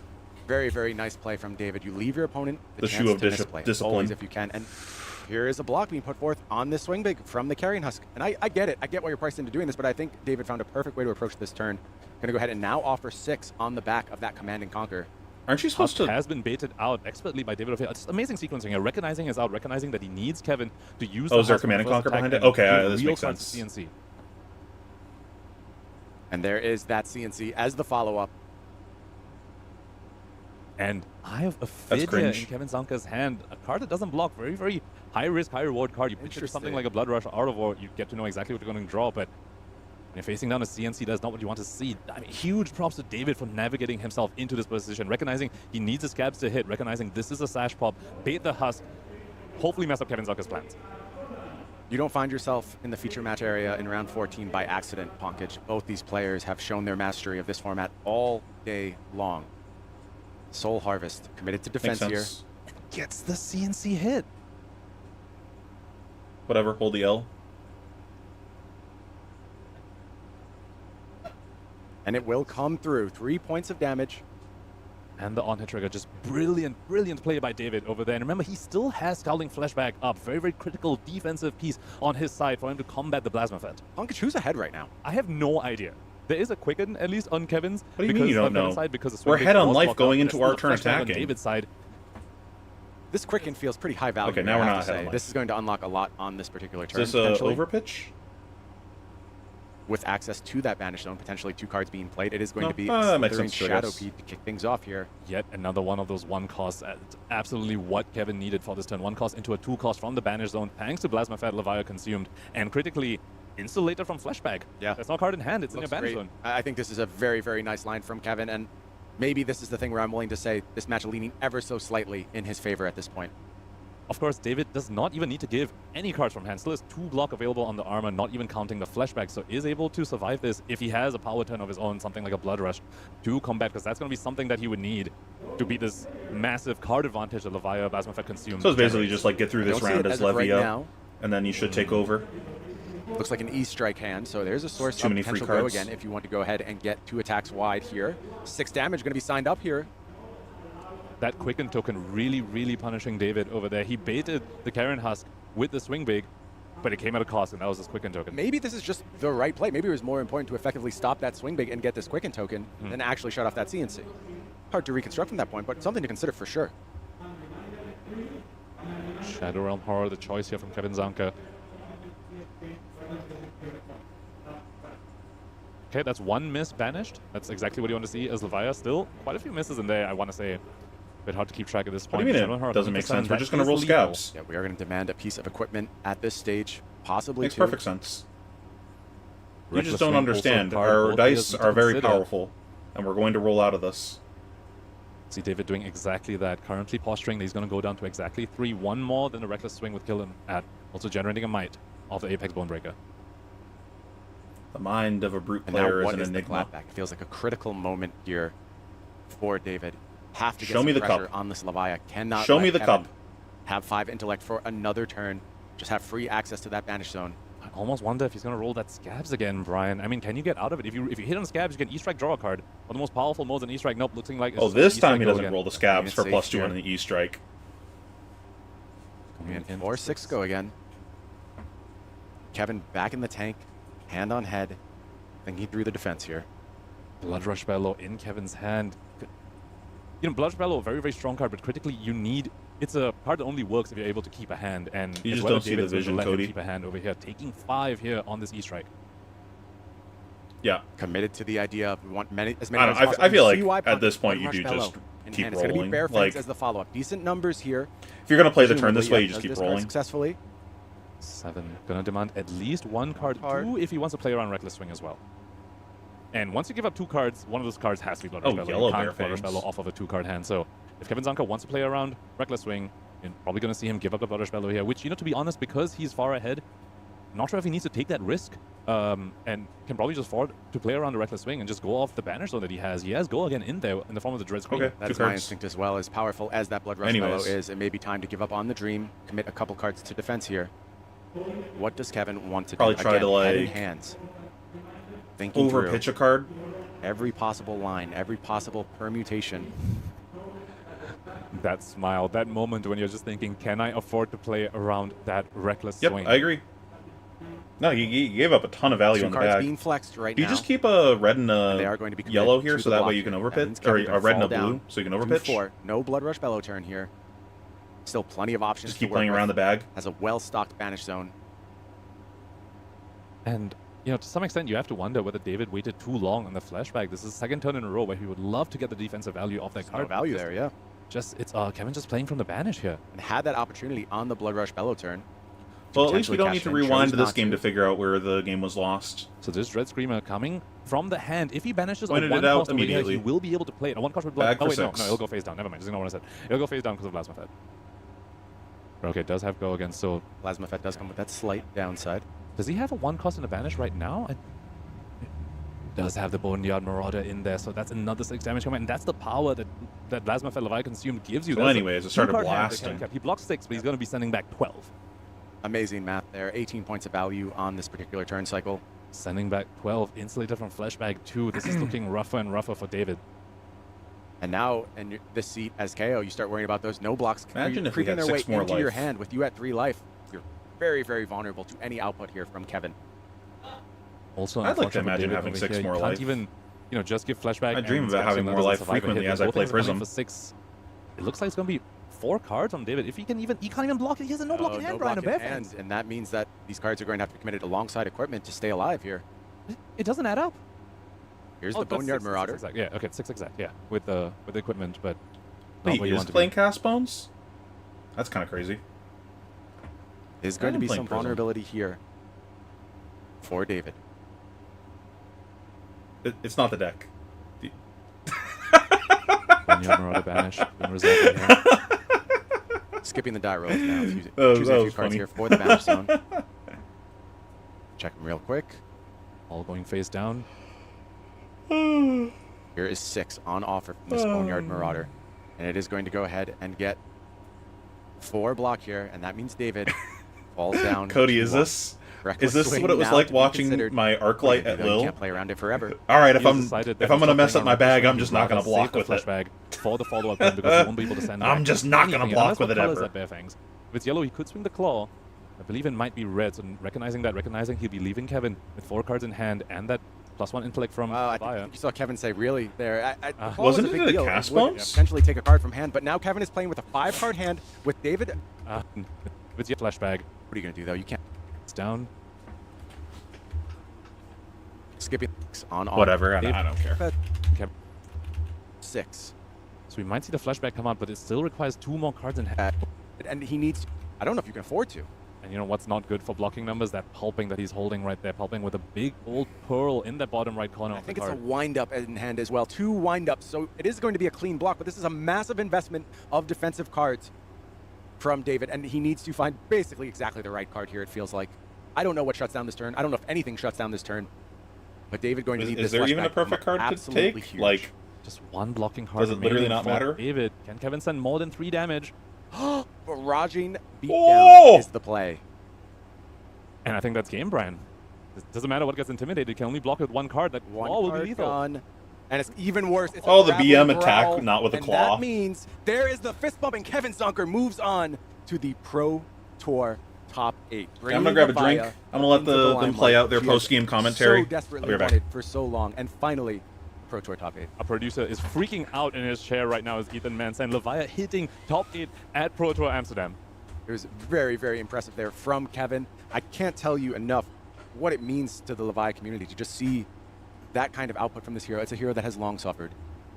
Very, very nice play from David. You leave your opponent the shoe of discipline always if you can. And here is a block being put forth on this swing big from the Carrion Husk. And I get it. I get why you're priced into doing this, but I think David found a perfect way to approach this turn. Going to go ahead and now offer 6 on the back of that Command and Conquer. Aren't you supposed to? Has been baited out expertly by David over here. It's amazing sequencing here. Recognizing his out, recognizing that he needs Kevin to use. Oh, is there Command and Conquer behind it? Okay, this makes sense. CNC. And there is that CNC as the follow-up. And I have a Fid here in Kevin Zonka's hand. A card that doesn't block. Very, very high risk, high reward card. You pitch something like a Blood Rush Art of War, you get to know exactly what you're going to draw, but when you're facing down a CNC, that's not what you want to see. I mean, huge props to David for navigating himself into this position, recognizing he needs his scabs to hit, recognizing this is a Sash pop, bait the Husk, hopefully mess up Kevin Zonka's plans. You don't find yourself in the feature match area in round 14 by accident, Pankaj. Both these players have shown their mastery of this format all day long. Soul Harvest committed to defense here. Gets the CNC hit. Whatever, hold the L. And it will come through. 3 points of damage. And the on-hit trigger, just brilliant, brilliant play by David over there. And remember, he still has Scalding Flashback up. Very, very critical defensive piece on his side for him to combat the Plasma Fett. Pankaj, who's ahead right now? I have no idea. There is a Quicken, at least on Kevin's. What do you mean you don't know? Side, because we're head on life going into our turn attacking. On David's side. This Quicken feels pretty high value. Okay, now we're not ahead on life. This is going to unlock a lot on this particular turn. Is this an overpitch? With access to that Banish Zone, potentially 2 cards being played, it is going to be Slithering Shadow Pete to kick things off here. Yet another one of those 1 costs. Absolutely what Kevin needed for this turn. 1 cost into a 2 cost from the Banish Zone, thanks to Plasma Fat Levia consumed, and critically insulated from Flashback. Yeah. That's not card in hand, it's in a Banish Zone. I think this is a very, very nice line from Kevin, and maybe this is the thing where I'm willing to say this match leaning ever so slightly in his favor at this point. Of course, David does not even need to give any cards from hand. Still has 2 block available on the armor, not even counting the Flashback, so is able to survive this if he has a power turn of his own, something like a Blood Rush, to combat, because that's going to be something that he would need to beat this massive card advantage that Levia Plasma Fett consumed. So it's basically just like get through this round as Levia, and then you should take over. Looks like an E-Strike hand, so there's a source of potential go again if you want to go ahead and get 2 attacks wide here. 6 damage going to be signed up here. That Quicken token really, really punishing David over there. He baited the Carrion Husk with the swing big, but it came at a cost, and that was his Quicken token. Maybe this is just the right play. Maybe it was more important to effectively stop that swing big and get this Quicken token than actually shut off that CNC. Hard to reconstruct from that point, but something to consider for sure. Shadow Realm Horror, the choice here from Kevin Zonka. Okay, that's 1 miss banished. That's exactly what you want to see as Levia. Still, quite a few misses in there, I want to say. Bit hard to keep track at this point. What do you mean it doesn't make sense? We're just going to roll scabs. Yeah, we are going to demand a piece of equipment at this stage, possibly Makes perfect sense. You just don't understand. Our dice are very powerful, and we're going to roll out of this. See David doing exactly that. Currently posturing that he's going to go down to exactly 3. 1 more than a Reckless Swing would kill him at. Also generating a Might off the Apex Bonebreaker. The mind of a brute player is an enigma. It feels like a critical moment here for David. Have to get Show me the pressure cup on this Levia. Cannot Show me the Kevin cup. Have 5 intellect for another turn. Just have free access to that Banish Zone. I almost wonder if he's going to roll that Scabs again, Brian. I mean, can you get out of it? If you hit on Scabs, you can E-Strike, draw a card. One of the most powerful modes in E-Strike. Nope, looking like... Oh, this time he doesn't roll the Scabs for +2 on the E-Strike. And 4-6 go again. Kevin back in the tank, hand on head, thinking through the defense here. Blood Rush Bellow in Kevin's hand. You know, Blood Rush Bellow, very, very strong card, but critically you need... It's a card that only works if you're able to keep a hand, and you just don't see the vision, Cody. Keep a hand over here, taking 5 here on this E-Strike. Yeah. Committed to the idea of we want as many as possible. I feel like at this point you do just keep rolling. It's going to be Bear Fence as the follow-up. Decent numbers here. If you're going to play the turn this way, you just keep rolling. Successfully. 7. Going to demand at least 1 card. 2 if he wants to play around Reckless Swing as well. And once you give up 2 cards, one of those cards has to be Blood Rush Bellow. Yellow you can't Bear Blood Rush Bellow off of a 2-card hand. So if Kevin Zonka wants to play around Reckless Swing, you're probably going to see him give up the Blood Rush Bellow here, which, you know, to be honest, because he's far ahead, not sure if he needs to take that risk, and can probably just afford to play around the Reckless Swing and just go off the Banish Zone that he has. He has Go again in there in the form of the Dread Screen. Okay, that's my instinct as well. As powerful as that Blood Rush Bellow is, it may be time to give up on the dream, commit a couple cards to defense here. What does Kevin want to Probably do? try Again, to, like, head in hands. Thinking over through pitch a card. every possible line, every possible permutation. That smile, that moment when you're just thinking, can I afford to play around that reckless Yep, swing? I agree. No, you gave up a ton of value Two on the cards bag. being flexed right Do you now. just keep a red and And they a are going to be yellow committed here to so the that block way you can here. That means overpitch? Or Kevin a red and a fall blue down so you can 2-4. overpitch? No Blood Rush Bellow turn here. Still plenty of options. Just keep to work playing around the with. bag? Has a well-stocked banish zone. And, you know, to some extent, you have to wonder whether David waited too long on the flashback. This is the second turn in a row where he would love to get the defensive value off that There's card. no value there, yeah. It's Kevin just playing from the banish here. And had that opportunity on the Blood Rush Bellow turn. Well, at least we potentially don't cash need to in, rewind chose to this not game to figure out where the game was lost. So this Dread Screamer coming from the hand. If he banishes Pointed a one it out cost over here, he immediately. will be able to play it. A one cost with blood. Bag Oh for wait, no, 6. it'll go face down. Never mind. Just ignore what I said. It'll go face down because of Plasma Fed. Okay, it does have go again. So Plasma Fett does come with that slight downside. does he have a one cost and a banish right now? It does have the Boneyard Marauder in there, so that's another 6 damage coming, and that's the power that Plasma Fed Levi consumed gives you. So That's anyways, it started two-card hand that blasting. Kevin kept. He blocks 6, but he's going to be sending back 12. Amazing math there. 18 points of value on this particular turn cycle. Sending back 12, insulated from Flashbag 2. This is looking rougher and rougher for David. And now, in this seat as KO, you start worrying about those no blocks Imagine if we creeping had their way 6 more into your life. hand. With you at 3 life, you're very, very vulnerable to any output here from Kevin. Also, I'd like to unfortunate for imagine David having over 6 here, more you life. can't even, you know, just give Flashback. I dream and about Scratch having and more others life survive a hit. frequently Both as I things play are coming Prism. For 6. It looks like it's going to be 4 cards on David. If he can't even block it, he has a no block in hand, no Brian. block in hand, and that means that these cards are going to have to be committed alongside equipment to stay alive here. It doesn't add up. Here's Oh, the that's Boneyard 6 Marauder. exact. Yeah, okay, 6 exact. Yeah, with the equipment, but Wait, not what he you is want to playing be. Cast Bones? That's kind of crazy. There's going to I'm be playing some Prism. vulnerability here for David. It's not the deck. Boneyard Marauder banish. Being resolved here. Skipping the die rolls now. Choosing That a few was cards funny. here for the banish zone. Check them real quick. All going face down. Here is 6 on offer from this Boneyard Marauder. And it is going to go ahead and get 4 block here, and that means David falls down. Cody, to is 1. this Reckless what swing it was now like to be watching considered. my Arclight at You Lille? can't play around it forever. All right, if He has I'm decided that if I'm he's gonna not mess playing up my on this bag, one. I'm just He'd not gonna rather block save the with it. flashbag for the follow-up turn because he won't be able to send I'm back just not gonna anything. block Unless with what it colors ever. that Bear Fangs. If it's yellow, he could swing the claw. I believe it might be red, so recognizing he'll be leaving Kevin with 4 cards in hand and that +1 intellect from Wow, I Fire. think you saw Kevin say really there. The call Wasn't was a it big a deal. cast Would bounce? potentially take a card from hand, but now Kevin is playing with a 5-card hand with David. With your flashbag, What are you going to do, though? You can't. it's down. Skipping on off. Whatever, I don't care. Kevin. 6. So we might see the flashback come out, but it still requires 2 more cards in hand. And he needs. I don't know if you can afford to. And you know what's not good for blocking numbers? That pulping that he's holding right there. Pulping with a big old pearl in the bottom right corner I of the think it's a card. wind-up in hand as well. 2 wind-ups, so it is going to be a clean block, but this is a massive investment of defensive cards from David, and he needs to find basically exactly the right card here, it feels like. I don't know what shuts down this turn. I don't know if anything shuts down this turn, but David going to need this Is there even a flashback perfect come card to absolutely take? huge. Like, Just 1 blocking card Does it literally remaining not for matter? David. Can Kevin send more than 3 damage? barraging beatdown Oh! is the play. And I think that's game, Brian. It doesn't matter what gets intimidated. You can only block with 1 card. That One claw will be card lethal. gone, and it's even worse. It's Oh, a the grappling BM attack, growl, not with a and claw. that means there is the fist bump, and Kevin Zonker moves on to the Pro Tour top 8. I'm gonna grab a drink. Levaia I'm gonna let into the them play limelight. out their She has post-game commentary. So I'll desperately be right back. wanted for so long, and finally, Pro Tour top 8. Our producer is freaking out in his chair right now as Ethan Mann saying Levaia hitting top 8 at Pro Tour Amsterdam. It was very, very impressive there from Kevin. I can't tell you enough what it means to the Levaia community to just see that kind of output from this hero. It's a hero that has long suffered.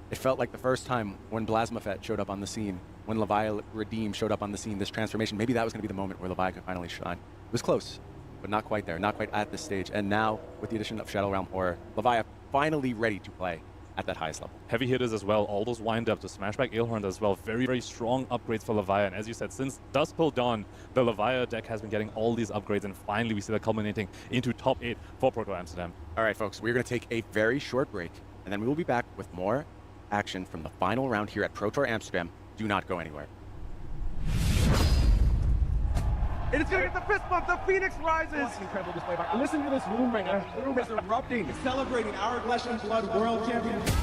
It felt like the first time when Blasmafet showed up on the scene, when Levaia Redeem showed up on the scene, this transformation, maybe that was going to be the moment where Levaia could finally shine. It was close, but not quite there, not quite at this stage. And now, with the addition of Shadow Realm Horror, Levaia finally ready to play at that highest level. Heavy hitters as well, all those wind-ups, the Smashback Ailhorn as well. Very, very strong upgrades for Levaia. And as you said, since Dusk Till Dawn, the Levaia deck has been getting all these upgrades, and finally we see that culminating into top 8 for Pro Tour Amsterdam. All right, folks, we're going to take a very short break, and then we will be back with more action from the final round here at Pro Tour Amsterdam. Do not go anywhere. And it's gonna get the fist bump. The Phoenix rises. Incredible display. Listen to this room right now. The room is erupting. Celebrating our Flesh and Blood World Championship.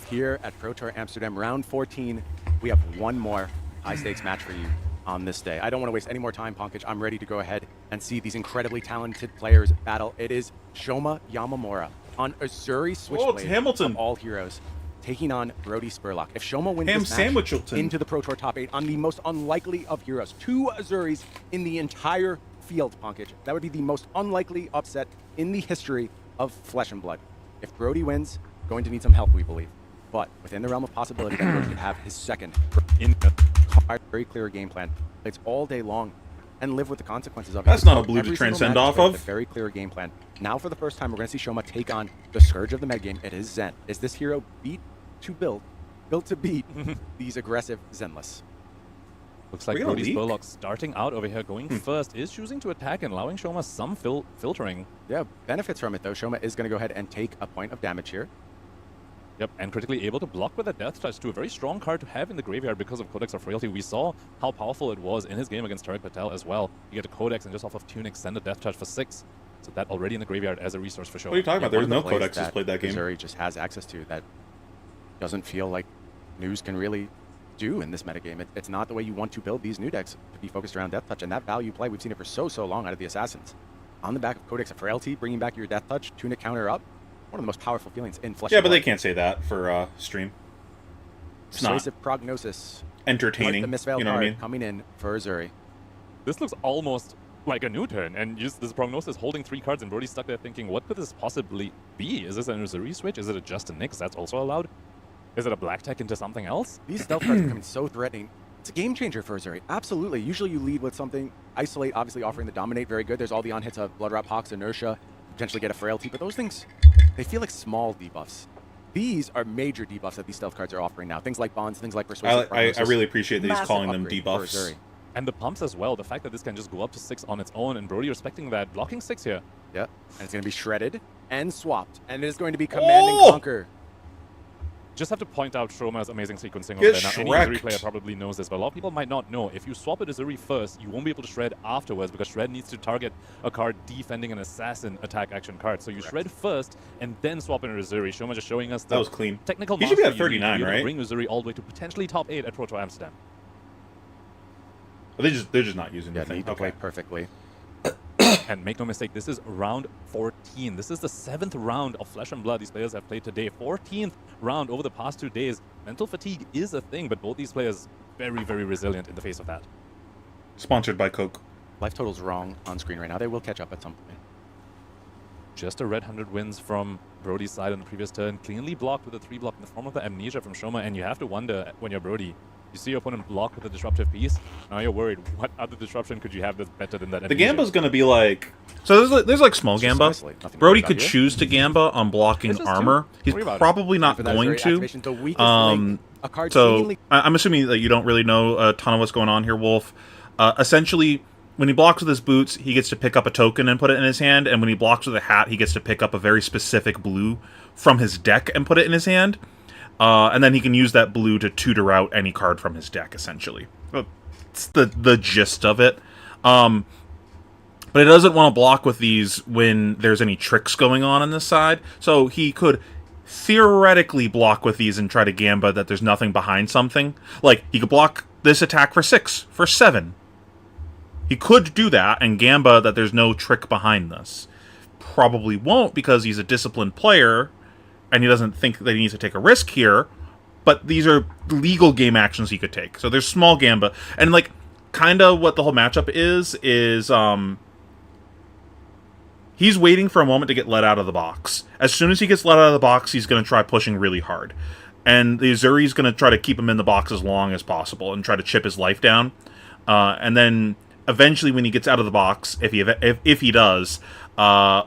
Here at Pro Tour Amsterdam, round 14, we have one more high-stakes match for you on this day. I don't want to waste any more time, Pankaj. I'm ready to go ahead and see these incredibly talented players battle. It is Shoma Yamamura on Azuri Switchblade of all heroes, taking on Brody Spurlock. If Shoma wins this match into the Pro Tour top 8 on the most unlikely of heroes, 2 Azuris in the entire field, Pankaj, that would be the most unlikely upset in the history of Flesh and Blood. If Brody wins, going to need some help, we believe. But within the realm of possibility, that Brody could have his second in a very clear game plan. It's all day long and live with the consequences of it. That's not a blue to transcend off of. A very clear game plan. Now, for the first time, we're going to see Shoma take on the scourge of the metagame. It is Zen. Is this hero built to beat these aggressive Zenless? Looks like Brody Spurlock starting out over here, going first, is choosing to attack and allowing Shoma some filtering. Yeah, benefits from it though. Shoma is going to go ahead and take a point of damage here. Yep, and critically able to block with a Death Touch to a very strong card to have in the graveyard because of Codex of Frailty. We saw how powerful it was in his game against Tarek Patel as well. You get a Codex and just off of Tunic send a Death Touch for 6. So that already in the graveyard as a resource for Shoma. What are you talking about? There's no Codex that's played that game. Missouri just has access to that doesn't feel like News can really do in this metagame. It's not the way you want to build these new decks to be focused around Death Touch, and that value play, we've seen it for so long out of the Assassins. On the back of Codex of Frailty, bringing back your Death Touch, Tunic counter up, one of the most powerful feelings in Flesh. Yeah, but they can't say that for stream. It's Decisive not prognosis. Entertaining. Like the Misveiled you know card what I mean? Coming in for Azuri. This looks almost like a new turn, and just this prognosis holding 3 cards, and Brody's stuck there thinking, what could this possibly be? Is this an Azuri switch? Is it just a Nyx? That's also allowed. Is it a black tech into something else? These stealth cards are becoming so threatening. It's a game changer for Azuri. Absolutely. Usually you lead with something. Isolate, obviously offering the Dominate, very good. There's all the on-hits of Blood Rot Hawks, Inertia, potentially get a Frailty, but those things, they feel like small debuffs. These are major debuffs that these stealth cards are offering now. Things like Bonds, things like Persuasive. I really appreciate that he's calling them debuffs. And the pumps as well. The fact that this can just go up to 6 on its own, and Brody respecting that, blocking 6 here. Yeah, and it's going to be shredded and swapped, and it is going to be Command and Conquer. Just have to point out Shoma's amazing sequencing Get over there. Now, any Shrek'd. Uzuri player probably knows this, but a lot of people might not know. If you swap it Uzuri first, you won't be able to shred afterwards because shred needs to target a card defending an assassin attack action card. So you shred first and then swap in Uzuri. Shoma just showing us the That was clean. technical He should be mastery at you need to 39, be able to right? bring Uzuri all the way to potentially top 8 at Proto Amsterdam. They're just not using Yeah, anything. need to play perfectly. And make no mistake, this is round 14. This is the 7th round of Flesh and Blood these players have played today. 14th round over the past 2 days. Mental fatigue is a thing, but both these players very, very resilient in the face of that. Sponsored by Coke. Life total's wrong on screen right now. They will catch up at some point. Just a red 100 wins from Brody's side on the previous turn. Cleanly blocked with a 3-block in the form of the Amnesia from Shoma, and you have to wonder when you're Brody. You see your opponent block with a disruptive piece. Now you're worried. What other disruption could you have that's better than that? The Gamba's going to be like... So there's like small Gamba. Brody could choose to Gamba on blocking armor. He's probably not going to. So I'm assuming that you don't really know a ton of what's going on here, Wolf. Essentially, when he blocks with his boots, he gets to pick up a token and put it in his hand. And when he blocks with a hat, he gets to pick up a very specific blue from his deck and put it in his hand. And then he can use that blue to tutor out any card from his deck, essentially. It's the gist of it. But he doesn't want to block with these when there's any tricks going on this side. So he could theoretically block with these and try to Gamba that there's nothing behind something. Like, he could block this attack for 6, for 7. He could do that and Gamba that there's no trick behind this. Probably won't because he's a disciplined player and he doesn't think that he needs to take a risk here. But these are legal game actions he could take. So there's small Gamba. And, like, kind of what the whole matchup is he's waiting for a moment to get let out of the box. As soon as he gets let out of the box, he's going to try pushing really hard. And the Uzuri's going to try to keep him in the box as long as possible and try to chip his life down. And then eventually when he gets out of the box, if he does,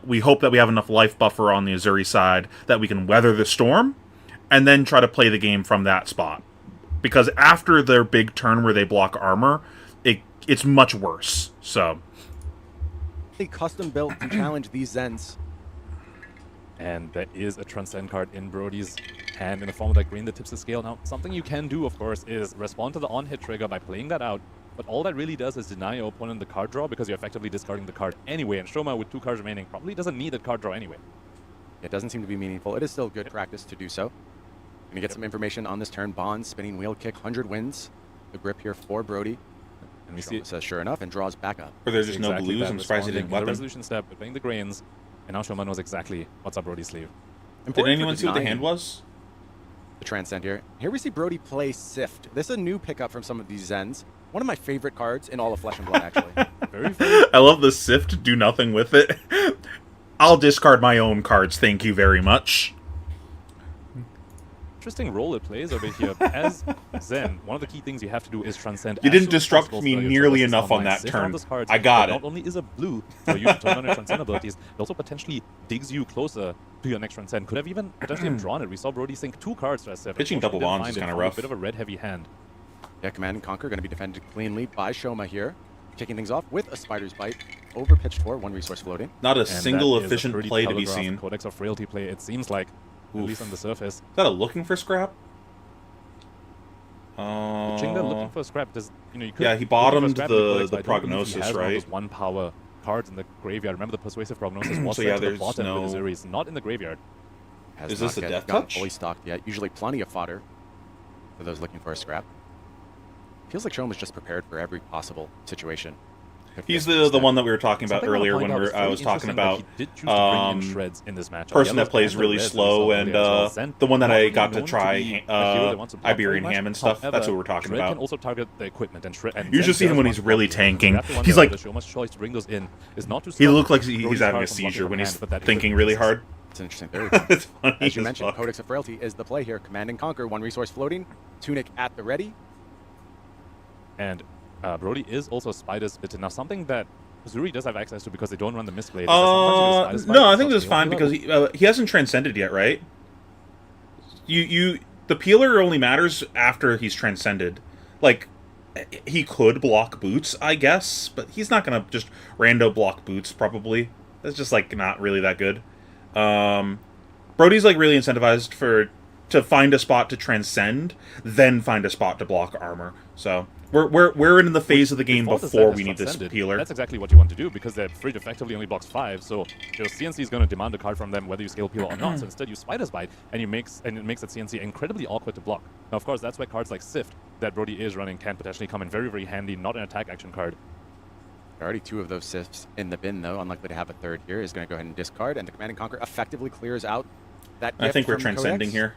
we hope that we have enough life buffer on the Uzuri side that we can weather the storm and then try to play the game from that spot. Because after their big turn where they block armor, it's much worse. So... custom built to challenge these Zens. And there is a Transcend card in Brody's hand in the form of that green that tips the scale. Now, something you can do, of course, is respond to the on-hit trigger by playing that out. But all that really does is deny your opponent the card draw because you're effectively discarding the card anyway. And Shoma, with 2 cards remaining, probably doesn't need that card draw anyway. It doesn't seem to be meaningful. It is still good practice to do so. Gonna get some information on this turn. Bond, spinning wheel kick, 100 wins. The grip here for Brody. And we see it says sure enough and draws back up. Or there's just no blues. I'm surprised he didn't weapon. The resolution step, playing the grains, and now Shoma knows exactly what's up Brody's sleeve. Did anyone see what the hand was? The Transcend here. Here we see Brody play Sift. This is a new pickup from some of these Zens. One of my favorite cards in all of Flesh and Blood, actually. very I love the Sift. Do nothing with it. I'll discard my own cards. Thank you very much. Interesting role it plays over here. As Zen, one of the key things you have to do is transcend. You didn't disrupt me nearly enough on that turn. I got it. Not only is a blue for you to turn on your transcend abilities, it also potentially digs you closer to your next transcend. Could have even potentially drawn it. We saw Brody sink 2 cards to S7. Pitching double bonds is kind of rough. A bit of a red heavy hand. Yeah, Command and Conquer going to be defended cleanly by Shoma here. Kicking things off with a Spider's Bite. Over pitched for 1 resource floating. Not a single efficient play to be seen. Codex of Frailty play, it seems like. At least on the surface. Is that a looking for scrap? Chinga looking for scrap. Does, you could he bottomed the prognosis, he right? Those 1-power cards in the graveyard. Remember, the persuasive prognosis was so to the there's bottom no... of the series, not in the graveyard. Has is this a death touch? Fully stocked yet. Usually plenty of fodder for those looking for a scrap. Feels like Shoma's just prepared for every possible situation. He's the one that we were talking about earlier when I was talking about person that plays really slow and the one that I got to try Iberian Ham and stuff. That's what we're talking about. Can also target the equipment and you just see him when he's really tanking. He's like he looks like he's having a seizure when he's thinking really hard. It's an interesting theory. It's funny. As you mentioned, Codex of Frailty is the play here. Command and Conquer, 1 resource floating. Tunic at the ready. And Brody is also Spider's Bitten. Now, something that Uzuri does have access to because they don't run the Mistblade. No, I think this is fine because he hasn't transcended yet, right? The peeler only matters after he's transcended. Like, he could block boots, I guess, but he's not gonna just rando block boots. Probably that's just like not really that good. Brody's like really incentivized for to find a spot to transcend, then find a spot to block armor. So we're in the phase of the game before we need this peeler. That's exactly what you want to do, because their fridge effectively only blocks 5, so your CNC is going to demand a card from them whether you scale peel or not. So instead you Spider's Bite, and it makes that CNC incredibly awkward to block. Now of course that's where cards like Sift that Brody is running can potentially come in very, very handy, not an attack action card. There are already 2 of those Sifts in the bin though, unlikely to have a third here. Is going to go ahead and discard, and the Command and Conquer effectively clears out that gift. I think we're from transcending Codex. here.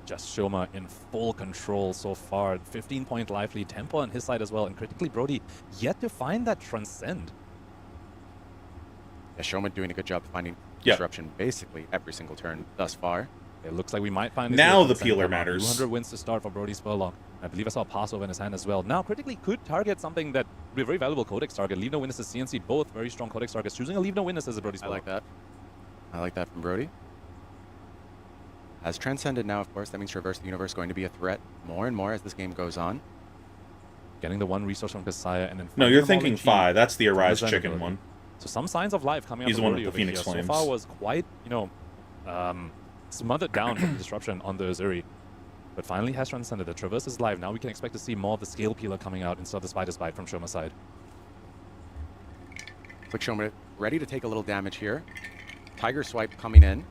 Just Shoma in full control so far. 15-point life lead, tempo on his side as well, and critically Brody yet to find that transcend. Yeah, Shoma doing a good job of finding disruption basically every single turn thus far. It looks like we might find now the peeler matters. 200 wins to start for Brody Spurlock. I believe I saw a Passover in his hand as well. Now critically could target something that would be a very valuable Codex target. Leave No Witnesses, CNC, both very strong Codex targets. Choosing a Leave No Witness as a Brody Spurlock. I like that. I like that from Brody. Has transcended now, of course. That means Traverse the Universe going to be a threat more and more as this game goes on. Getting the 1 resource from Kasaya and then... No, you're thinking Phi. That's the Arise Chicken one. So some signs of life coming He's out the of one with the Phoenix Flames. So far was quite, smothered down from the disruption on the Azuri. But finally has transcended. The Traverse is live. Now we can expect to see more of the Scale Peeler coming out instead of the Spider's Bite from Shoma's side. Quick Shoma ready to take a little damage here. Tiger Swipe coming in.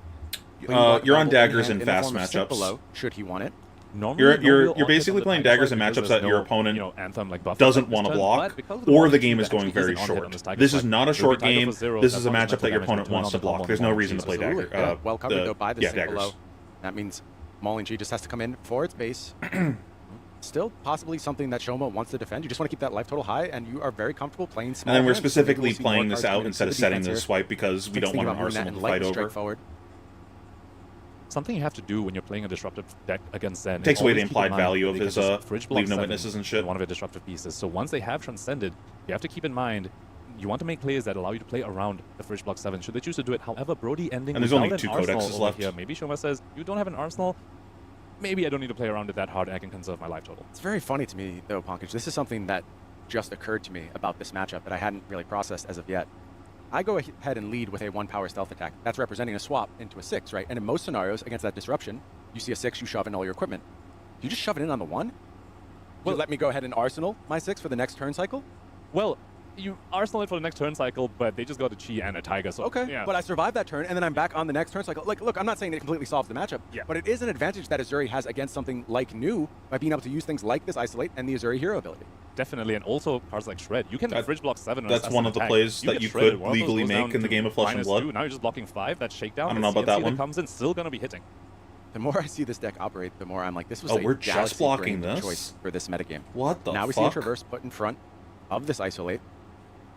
You're on daggers in fast matchups. Below, should he want it. Normally, you're basically playing daggers in matchups that your opponent doesn't want to block, or the game is going very short. This is not a short game. This is a matchup that your opponent wants to block. There's no reason to play dagger. Well covered though by the daggers. below. That means Mauling G just has to come in for its base. Still possibly something that Shoma wants to defend. You just want to keep that life total high, and you are very comfortable playing small. And then we're hands. specifically playing this out instead of setting the swipe because we don't want an arsenal to fight over. Forward. Something you have to do when you're playing a disruptive deck against Zen. Takes away the implied value of his Leave No Witnesses and shit. One of the disruptive pieces. So once they have transcended, you have to keep in mind you want to make plays that allow you to play around the Fridge Block 7 should they choose to do it. However, Brody ending and there's without only 2 codexes left. Here. Maybe Shoma says, you don't have an arsenal, maybe I don't need to play around it that hard and I can conserve my life total. It's very funny to me though, Pankaj. This is something that just occurred to me about this matchup that I hadn't really processed as of yet. I go ahead and lead with a 1-power stealth attack. That's representing a swap into a 6, right? And in most scenarios, against that disruption, you see a 6, you shove in all your equipment. You just shove it in on the 1? Well, let me go ahead and arsenal my 6 for the next turn cycle? Well, you arsenal it for the next turn cycle, but they just got a Chi and a Tiger, so okay, yeah. But I survived that turn, and then I'm back on the next turn cycle. Like, look, I'm not saying it completely solves the matchup, but it is an advantage that Azuri has against something like New by being able to use things like this Isolate and the Azuri hero ability. Definitely, and also cards like Shred. You can Fridge block 7. That's one of the plays that you could legally make in the game of Flesh and Blood. 2. Now you're just blocking 5. That Shakedown. I don't know about that one. That comes in still going to be hitting. The more I see this deck operate, the more I'm like, this was we're just blocking this choice for this metagame. What the now fuck? We see a Traverse put in front of this Isolate.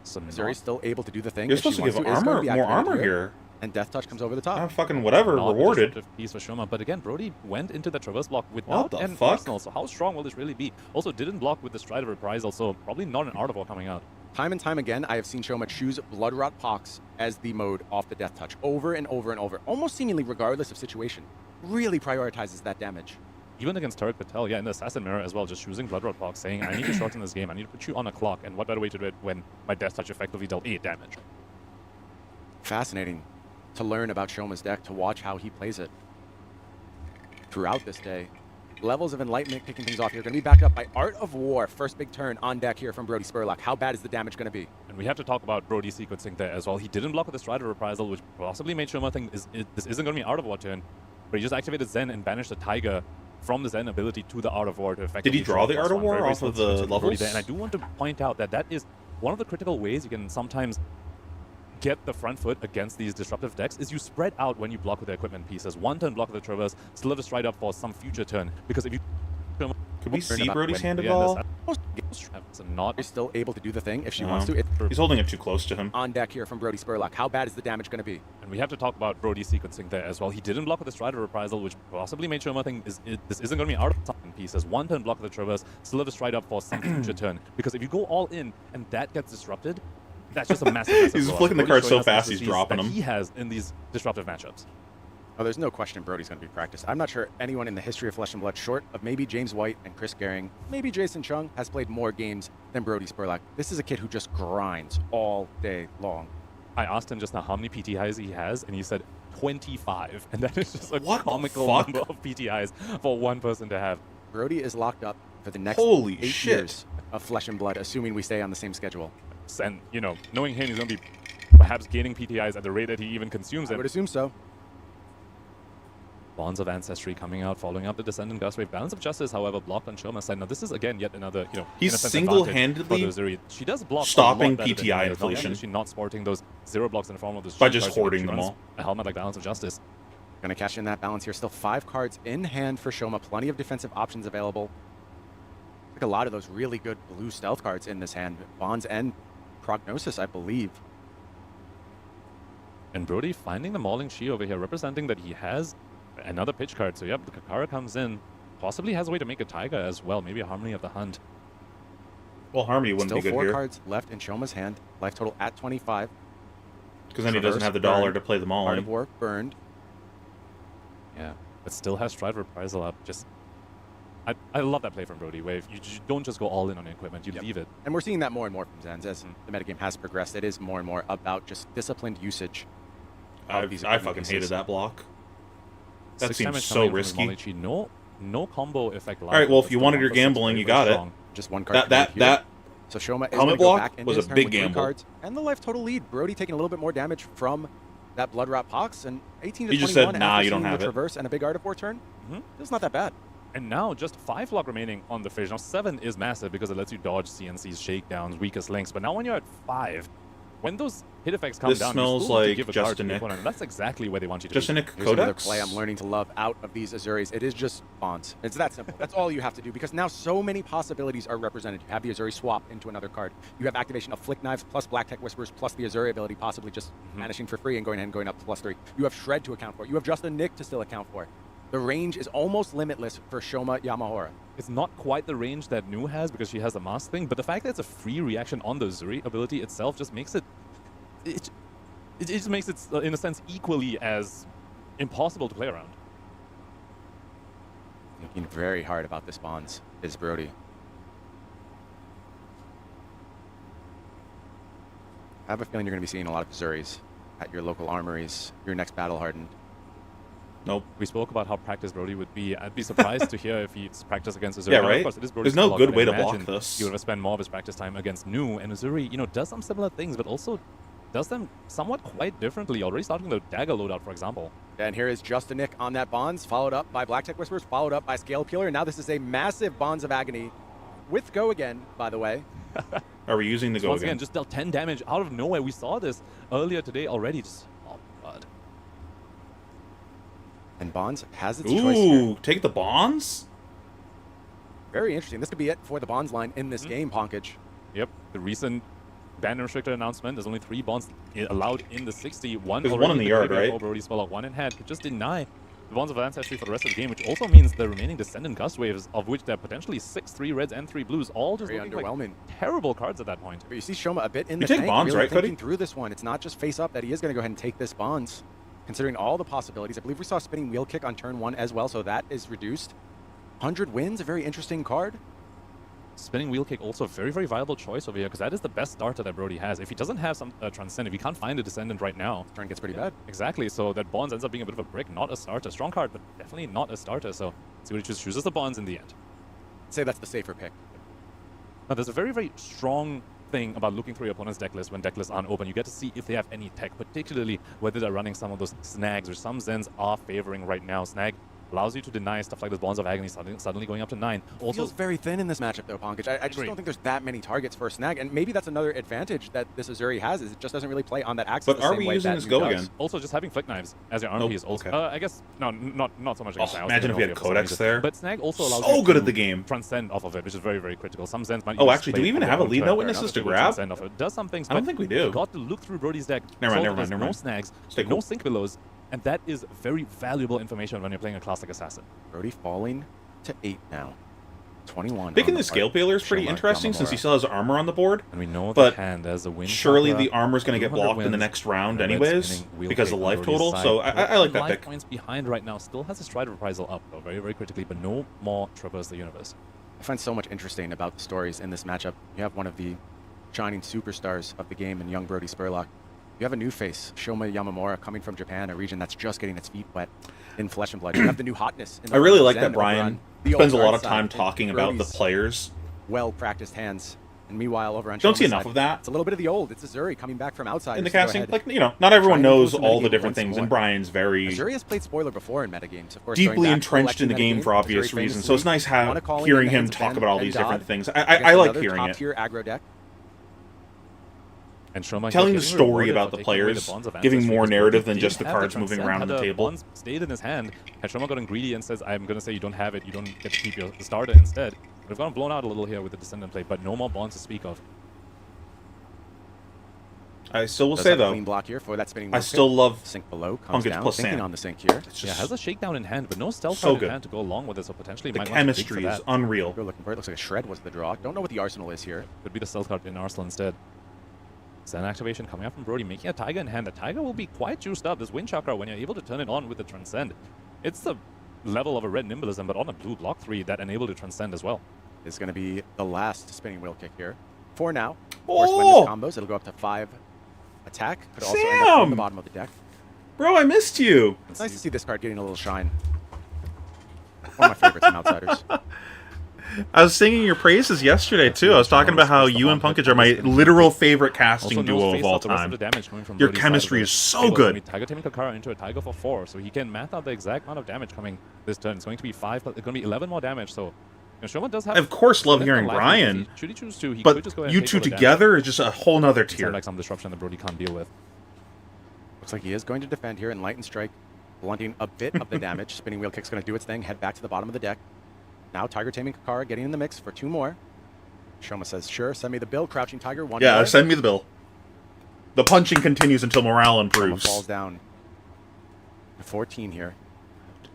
So Azuri's still able to do the thing. You're supposed to give armor, more armor here. And Death Touch comes over the top. Fucking whatever, rewarded. Piece for Shoma, but again, Brody went into the Traverse block without an arsenal, so how strong will this really be? Also, didn't block with the Strider Reprisal, so probably not an Art of War coming out. Time and time again, I have seen Shoma choose Bloodrot Pox as the mode off the Death Touch over and over and over, almost seemingly regardless of situation. Really prioritizes that damage. Even against Tarek Patel, in the Assassin Mirror as well, just choosing Bloodrot Pox, saying, I need to shorten this game, I need to put you on a clock, and what better way to do it when my Death Touch effectively dealt 8 damage. Fascinating to learn about Shoma's deck, to watch how he plays it throughout this day. Levels of Enlightenment kicking things off here. Going to be backed up by Art of War. First big turn on deck here from Brody Spurlock. How bad is the damage going to be? And we have to talk about Brody sequencing there as well. He didn't block with the Strider Reprisal, which possibly made Shoma think this isn't going to be an Art of War turn, but he just activated Zen and banished the Tiger from the Zen ability to the Art of War to effectively... Did he draw the Art of War off of the levels? And I do want to point out that that is one of the critical ways you can sometimes get the front foot against these disruptive decks is you spread out when you block with the equipment pieces. 1 turn block with the Traverse, still have a stride up for some future turn. Because if you... Could we see Brody's hand at all? He's still able to do the thing if she wants to. He's holding it too close to him. On deck here from Brody Spurlock. How bad is the damage going to be? And we have to talk about Brody sequencing there as well. He didn't block with the Strider Reprisal, which possibly made Shoma think this isn't going to be out of something pieces. 1 turn block with the Traverse, still have a stride up for some future turn. Because if you go all in and that gets disrupted, that's just a massive He's flicking the cards so fast he's dropping them. He has in these disruptive matchups. Oh, there's no question Brody's going to be practiced. I'm not sure anyone in the history of Flesh and Blood, short of maybe James White and Chris Gehring, maybe Jason Chung, has played more games than Brody Spurlock. This is a kid who just grinds all day long. I asked him just now how many PT highs he has, and he said 25, and that is just a What the comical fuck? number of PTIs for one person to have. Brody is locked up for the next Holy 8 shit. years of Flesh and Blood, assuming we stay on the same schedule. And, you know, knowing him, he's going to be perhaps gaining PTIs at the rate that he even consumes I them. would assume so. Bonds of Ancestry coming out, following up the Descendant Gustwave. Balance of Justice, however, blocked on Shoma's side. Now, this is, again, yet another, you know, He's innocent single-handedly advantage for the Zuri. She does block stopping a lot better than PTI he is. Not inflation. only is she not sporting those 0 blocks in the form of those By shield just cards, she hoarding them runs all. A helmet like Balance of Justice. Going to cash in that balance here. Still 5 cards in hand for Shoma. Plenty of defensive options available. Like a lot of those really good blue stealth cards in this hand. Bonds and Prognosis, I believe. And Brody finding the Mauling Shi over here, representing that he has another pitch card. So, yep, the Kakara comes in. Possibly has a way to make a Taiga as well. Maybe a Harmony of the Hunt. Well, Harmony wouldn't Still be good 4 here. cards left in Shoma's hand. Life total at 25. Because then he doesn't Traverse have the dollar burned. to play them all Art of in. War burned. Yeah, but still has Stride Reprisal up. Just, I love that play from Brody, where if you don't just go all in on equipment, you leave it. And we're seeing that more and more from Zenz as the metagame has progressed. It is more and more about just disciplined usage. I these fucking equipment hated pieces. that block. That 6 seems damage so coming in from risky. Mauling Chi. No combo effect. All right, well, if you wanted your gambling, you got it. Just 1 card. That So Shoma is helmet going to go block back in was his a turn big with 3 gamble. cards and the life total lead. Brody taking a little bit more damage from that Blood Rot Pox and 18 to He 21 just said, nah, after you don't seeing have the it. Traverse and a big Art of War turn. It's not that bad. And now just 5 block remaining on the fish. Now 7 is massive because it lets you dodge CNC's shakedowns, weakest links. But now when you're at 5, when those hit effects come This down, smells you still need to like give a card to Justinic. the opponent. And that's exactly where they want you to be. Justinic Here's another Codex? play I'm learning to love out of these Azuris. It is just Bonds. It's that simple. That's all you have to do because now so many possibilities are represented. You have the Azuri swap into another card. You have activation of Flick Knives plus Black Tech Whispers plus the Azuri ability possibly just vanishing for free and going ahead and going up to +3. You have Shred to account for. You have Justinic to still account for. The range is almost limitless for Shoma Yamahora. It's not quite the range that Nu has because she has the mask thing, but the fact that it's a free reaction on the Zuri ability itself just makes it... It just makes it, in a sense, equally as impossible to play around. Thinking very hard about this Bonds is Brody. I have a feeling you're going to be seeing a lot of Azuris at your local armories, your next battle hardened. Nope. We spoke about how practiced Brody would be. I'd be surprised to hear if he's practiced against Azuri. Yeah, Now, right? Of course, it is Brody's There's no block, good but way I'd to block imagine this. He would have spent more of his practice time against Nu, and Azuri, you know, does some similar things, but also does them somewhat quite differently. Already starting the dagger loadout, for example. And here is Justinic on that Bonds, followed up by Black Tech Whispers, followed up by Scale Peeler. Now this is a massive Bonds of Agony with Go Again, by the way. Are we using the Go Once again? again, just dealt 10 damage out of nowhere. We saw this earlier today already. Just, oh, God. And Bonds has its choice here. Ooh, take the bonds? Very interesting. This could be it for the Bonds line in this game, Ponkage. Yep, the recent ban restricted announcement. There's only 3 bonds allowed in the 60. One There's already one in the yard, graveyard right? for Brody Spell, 1 in hand. Could just deny the bonds of Ancestry for the rest of the game, which also means the remaining Descendant Gust Waves, of which there are potentially 6, 3 reds and 3 blues, all just Very looking like underwhelming. terrible cards at that point. But you see Shoma a bit in the You take tank, Bonds, really right, Cody? thinking through this one. It's not just face up that he is going to go ahead and take this Bonds, considering all the possibilities. I believe we saw Spinning Wheel Kick on turn 1 as well, so that is reduced. 100 wins, a very interesting card. Spinning Wheel Kick also a very, very viable choice over here, because that is the best starter that Brody has. If he doesn't have some Transcend, if he can't find a Descendant right now, Turn gets pretty bad. Exactly, so that Bonds ends up being a bit of a brick, not a starter. Strong card, but definitely not a starter, so see what he chooses the Bonds in the end. I'd say that's the safer pick. Now, there's a very, very strong thing about looking through your opponent's deck list when deck lists aren't open. You get to see if they have any tech, particularly whether they're running some of those snags, which some Zens are favoring right now. Snag allows you to deny stuff like this Bonds of Agony suddenly going up to 9. Also, Feels very thin in this matchup, though, Ponkage. I just Agreed. don't think there's that many targets for a Snag, and maybe that's another advantage that this Azuri has, is it just doesn't really play on that axis But the are same we way using that this Nu Go does. again? also just having Flick Knives as your arm Nope, piece also. okay. I guess, no, not so much against Oh, Snag. I was imagine if we thinking had of some Codex reason. there. But Snag also allows So you good to at the game. transcend off of it, which is very, very critical. Some Zens might Oh, use actually, do play we even on have their a own lead turn, note where witnesses others to will grab? transcend off it. Does some things, I don't but think we do. you got to look through Brody's deck. Never mind, saw never that mind, there's never no mind. snags, Stay no cool. sync belows, and that is very valuable information when you're playing a classic assassin. Brody falling to 8 now. 21. Picking on the the Scale part Peeler is pretty Shoma interesting since he Yamamura. still has armor on the board. And we know But the hand as a win. Surely Chakra, the armor's going to get 200 blocked in the wins, next round and a red anyways spinning wheel because of kick the life on Brody's total. side. So I like that Life pick. points behind right now. Still has a Stride Reprisal up, though, very, very critically, but no more Traverse the Universe. I find so much interesting about the stories in this matchup. You have one of the shining superstars of the game in young Brody Spurlock. You have a new face, Shoma Yamamura, coming from Japan, a region that's just getting its feet wet in Flesh and Blood. You have the new hotness. In the I really like Zen that Brian the spends a old lot guard of time side, talking and about the Brody's players. well-practiced hands. And meanwhile, over on Don't Shoma's see enough side, of that. It's a little bit of the old. It's Azuri coming back from outside. In the casting, like, you know, not everyone Trying to knows influence all the the metagame different once things, more. and Brian's very Azuri has played spoiler before in metagames, of course. deeply going back entrenched in the collecting game for metagame, obvious Azuri reasons. So it's nice wanna call in hearing the him hands of talk Ben about all and these Dodd different things. against I like another hearing it. top-tier aggro deck. And Shoma Telling here the getting story rewarded about for the taking away players, bonds of giving ancestry, more because narrative Brody than just the did have cards moving Transcend, around had on the table. bonds stayed in his hand. Had Shoma gotten greedy and says, I'm going to say you don't have it, you don't get to keep your starter instead. Would have gotten blown out a little here with the Descendant play, but no more bonds to speak of. I still will Does say, have a though, clean block here for that spinning I wheel still kick. love Sink below, comes Punkage down, plus thinking Sam. on the sink here. It's Yeah, just has a shakedown in hand, but no stealth so card good. in hand to go along with it, so potentially the might want to dig for chemistry is that. unreal. We're looking for it. Looks like a shred was the draw. Don't know what the arsenal is here. Could be the stealth card in Arsenal instead. Zen activation coming up from Brody, making a Tiger in hand. The Tiger will be quite juiced up. This Wind Chakra, when you're able to turn it on with the Transcend, it's the level of a red Nimbalism, but on a blue block 3 that enable to Transcend as well. Is going to be the last spinning wheel kick here. For now. Of course, win this combos. It'll go up to 5 attack. Could also end up on the bottom of the deck. Bro, I missed you. It's nice to see this card getting a little shine. One of my favorites from Outsiders. I was singing your praises yesterday, too. I was talking about how you and Punkage are my literal favorite casting duo of all time. Your chemistry is so good. Tiger taming Kakara into a Tiger for 4, so he can math out the exact amount of damage coming this turn. It's going to be 5, it's going to be 11 more damage, so... Shoma does have, I, of course, love hearing Brian, should he choose to, he but could just go ahead you and two take all the together damage. is just a whole nother It tier. sounds like some disruption that Brody can't deal with. Looks like he is going to defend here, Enlightened Strike, blunting a bit of the damage. Spinning Wheel Kick's going to do its thing, head back to the bottom of the deck. Now Tiger taming Kakara getting in the mix for 2 more. Shoma says, sure, send me the bill. Crouching Tiger, 1 Yeah, more. send me the bill. The punching continues until morale Shoma improves. falls down to 14 here.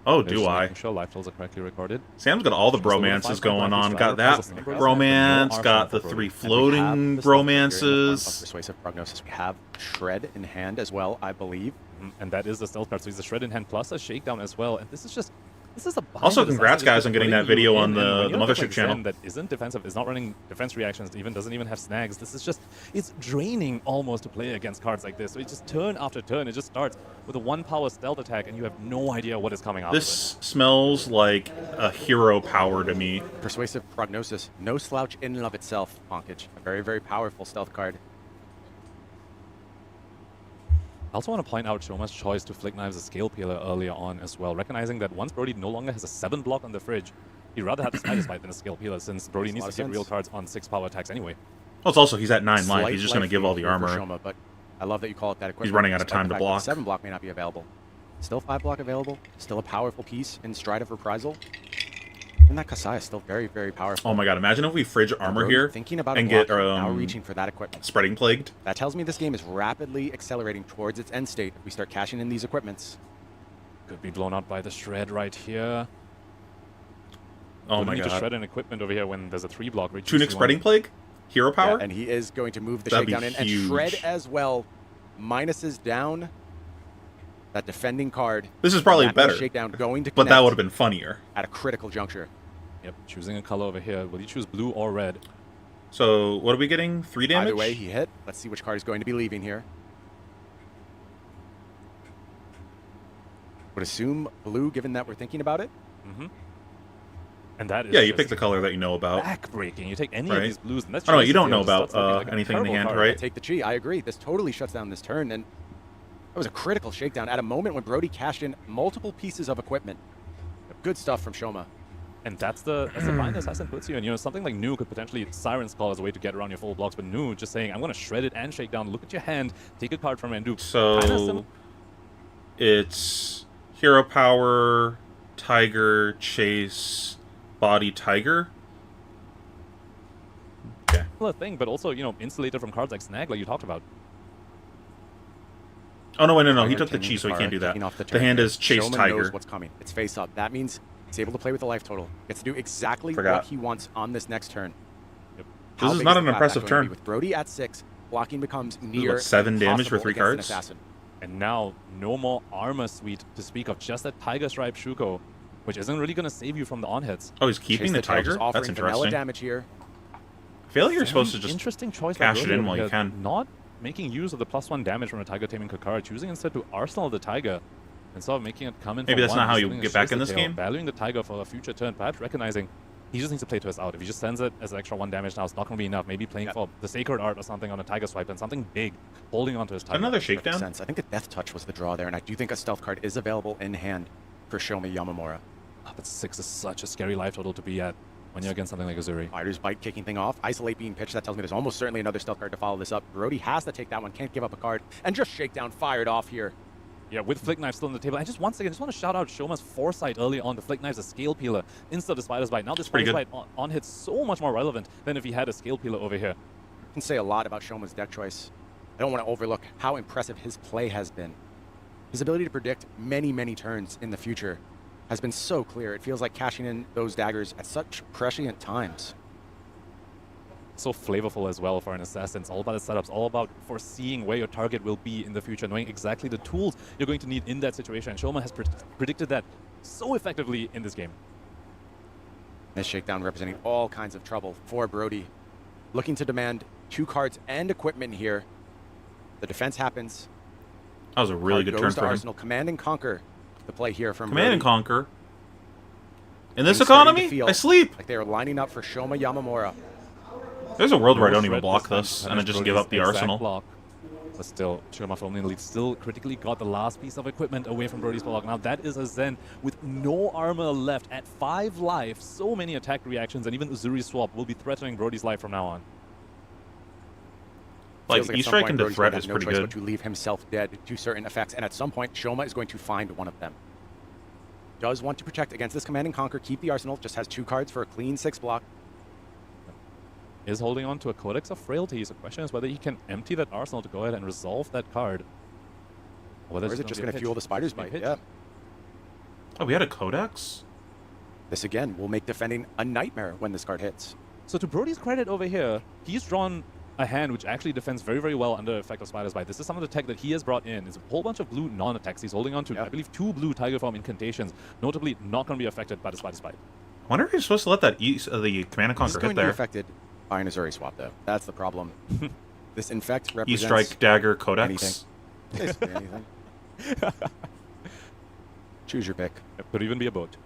Oh, do I? I'm sure life totals are correctly recorded. Sam's got all the bromances going on. Got that bromance, got the 3 floating bromances. Persuasive Prognosis. We have Shred in hand as well, I believe. And that is the stealth card, so he's a shred in hand plus a shakedown as well. And this is just... This is a also, congrats, guys, on getting that video on the Mothership channel. That isn't defensive, is not running defense reactions, doesn't even have snags. This is just, it's draining almost to play against cards like this. So it just turn after turn, it just starts with a 1-power stealth attack, and you have no idea what is coming out. This smells like a hero power to me. Persuasive Prognosis, no slouch in and of itself, Punkage. A very, very powerful stealth card. I also want to point out Shoma's choice to Flick Knives a Scale Peeler earlier on as well, recognizing that once Brody no longer has a 7 block on the fridge, he'd rather have the Spider Spite than a Scale Peeler, since Brody needs to get real cards on 6-power attacks anyway. Well, it's also, he's at 9 life. He's just going to give all the armor. Shoma, but I love that you call it that equipment. He's running out of time to block. 7 block may not be available. Still 5 block available. Still a powerful piece in Stride of Reprisal. And that Kasai is still very, very powerful. Oh my god, imagine if we fridge armor here thinking about and get now reaching for that equipment. Spreading Plagued. That tells me this game is rapidly accelerating towards its end state if we start cashing in these equipments. Could be blown out by the shred right here. Oh my need god. to shred an equipment over here when there's a 3-block. Tunic Spreading Plague? Hero power? Yeah, and he is going to move the That'd shakedown be in. And huge. shred as well. Minuses down. That defending card. This is probably better. Shakedown going to but that connect would have been funnier. at a critical juncture. Yep, choosing a color over here. Will you choose blue or red? So, what are we getting? 3 damage? Either way, he hit. Let's see which card is going to be leaving here. Would assume blue, given that we're thinking about it. Mm-hmm. And that is yeah, you pick the color that you know about. Backbreaking. You take any right? of these blues, and that's oh, no, you don't know just about like anything in the hand, card. right? Take the chi. I agree. This totally shuts down this turn, and that was a critical shakedown at a moment when Brody cashed in multiple pieces of equipment. Good stuff from Shoma. And that's the bind assassin puts you in. You know, something like Nu could potentially Siren Skull as a way to get around your full blocks, but Nu just saying, I'm going to shred it and shake down. Look at your hand, take a card from it and do. So it's hero power, tiger, chase, body, tiger. Okay. Similar thing, but also, you know, insulated from cards like Snag, like you talked about. Oh no, wait, no, he took the chi, so he can't do that. The hand is chase Shoma tiger. knows what's coming. It's face up. That means he's able to play with the life total. Gets to do exactly what he wants on this next turn. Yep. This is not an impressive turn. With Brody at 6, blocking becomes near 7 damage for 3 cards. Assassin. And now, no more armor suite to speak of, just that Tiger Stripe Shuko, which isn't really going to save you from the on-hits. Oh, he's keeping the tiger? That's interesting. Damage here. I feel like you're supposed to just interesting choice cash it in while you can. Not making use of the +1 damage from a Tiger taming Kakara, choosing instead to Arsenal the Tiger, instead of making it come in. Maybe for that's one, not how you sending get a back in Shizzy this tail, game. Valuing the Tiger for a future turn, perhaps recognizing he just needs to play to his out. If he just sends it as an extra 1 damage now, it's not going to be enough. Maybe playing for the Sacred Art or something on a Tiger swipe and something big, holding onto his Tiger. Another shakedown? Sense. I think a Death Touch was the draw there, and I do think a stealth card is available in hand for Shoma Yamamura. But 6 is such a scary life total to be at when you're against something like Uzuri. Spider's Bite kicking thing off. Isolate being pitched. That tells me there's almost certainly another stealth card to follow this up. Brody has to take that one. Can't give up a card. And just Shakedown fired off here. Yeah, with Flick Knife still on the table. And just once again, just want to shout out Shoma's foresight early on. The Flick Knife's a Scale Peeler instead of the Spider's Bite. Now the Spider's Bite on hit's so much more relevant than if he had a Scale Peeler over here. I can say a lot about Shoma's deck choice. I don't want to overlook how impressive his play has been. His ability to predict many, many turns in the future has been so clear. It feels like cashing in those daggers at such prescient times. So flavorful as well for an assassin. It's all about the setups, all about foreseeing where your target will be in the future, knowing exactly the tools you're going to need in that situation. And Shoma has predicted that so effectively in this game. This Shakedown representing all kinds of trouble for Brody. Looking to demand 2 cards and equipment here. The defense happens. That was a really good turn for him. Arsenal. Command and Conquer the play here from Command Brody. and Conquer. In this economy, I sleep. Like they are lining up for Shoma Yamamura. There's a world where I don't even block this, and I just give up the arsenal. Block. But still, Shoma firmly in the lead. Still critically got the last piece of equipment away from Brody's block. Now that is a Zen with no armor left at 5 life. So many attack reactions, and even Uzuri's swap will be threatening Brody's life from now on. Like, E-Strike into threat is pretty good. But to leave himself dead to certain effects, and at some point, Shoma is going to find one of them. Does want to protect against this Command and Conquer, keep the arsenal, just has 2 cards for a clean 6 block. Is holding on to a Codex of Frailties. The question is whether he can empty that arsenal to go ahead and resolve that card. Or is it just going to fuel the Spider's Bite? Yeah. Oh, we had a Codex? This again will make defending a nightmare when this card hits. So to Brody's credit over here, he's drawn a hand which actually defends very, very well under effect of Spider's Bite. This is some of the tech that he has brought in. It's a whole bunch of blue non-attacks. He's holding on to, I believe, 2 blue Tiger Form incantations, notably not going to be affected by the Spider's Bite. I wonder if he's supposed to let that the Command and Conquer hit there. This is going to be affected by an Uzuri swap, though. That's the problem. This Infect represents E-Strike, Dagger, Codex. Anything. Anything. Choose your pick. It could even be a boat.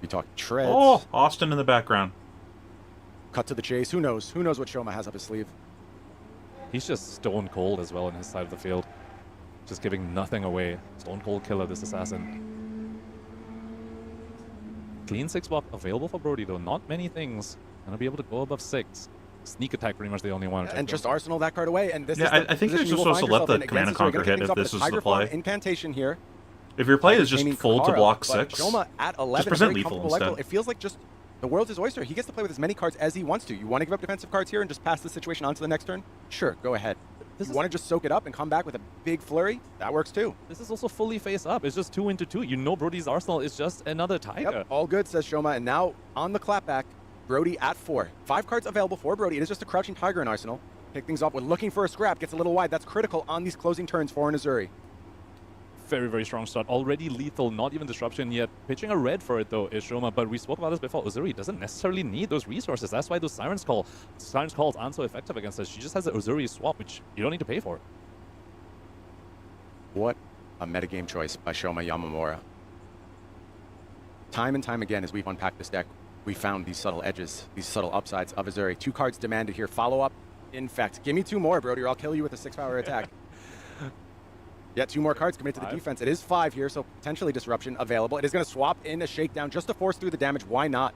You talk Treads. Oh, Austin in the background. Cut to the chase. Who knows? Who knows what Shoma has up his sleeve? He's just stone cold as well on his side of the field. Just giving nothing away. Stone cold killer, this assassin. Clean 6 block available for Brody, though. Not many things. Gonna be able to go above 6. Sneak attack, pretty much the only one. And just arsenal that card away. And this is I think you're just supposed to let the Command and Conquer hit if this is the play. Incantation here. If your play is just fold to block 6, Shoma at 11, just present lethal instead. It feels like just the world's his oyster. He gets to play with as many cards as he wants to. You want to give up defensive cards here and just pass the situation on to the next turn? Sure, go ahead. You want to just soak it up and come back with a big flurry? That works too. This is also fully face up. It's just 2 into 2. You know Brody's arsenal is just another Tiger. Yep, all good, says Shoma. And now on the clapback, Brody at 4. 5 cards available for Brody. It is just a Crouching Tiger in Arsenal. Pick things off with looking for a scrap. Gets a little wide. That's critical on these closing turns for an Uzuri. Very, very strong start. Already lethal, not even disruption yet. Pitching a red for it, though, is Shoma. But we spoke about this before. Uzuri doesn't necessarily need those resources. That's why those Siren's Calls aren't so effective against us. She just has the Uzuri swap, which you don't need to pay for. What a metagame choice by Shoma Yamamura. Time and time again, as we've unpacked this deck, we found these subtle edges, these subtle upsides of Uzuri. 2 cards demanded here. Follow up. Infect. Give me 2 more, Brody, or I'll kill you with a 6-power attack. Yeah, 2 more cards committed to the defense. It is 5 here, so potentially disruption available. It is going to swap in a Shakedown just to force through the damage. Why not?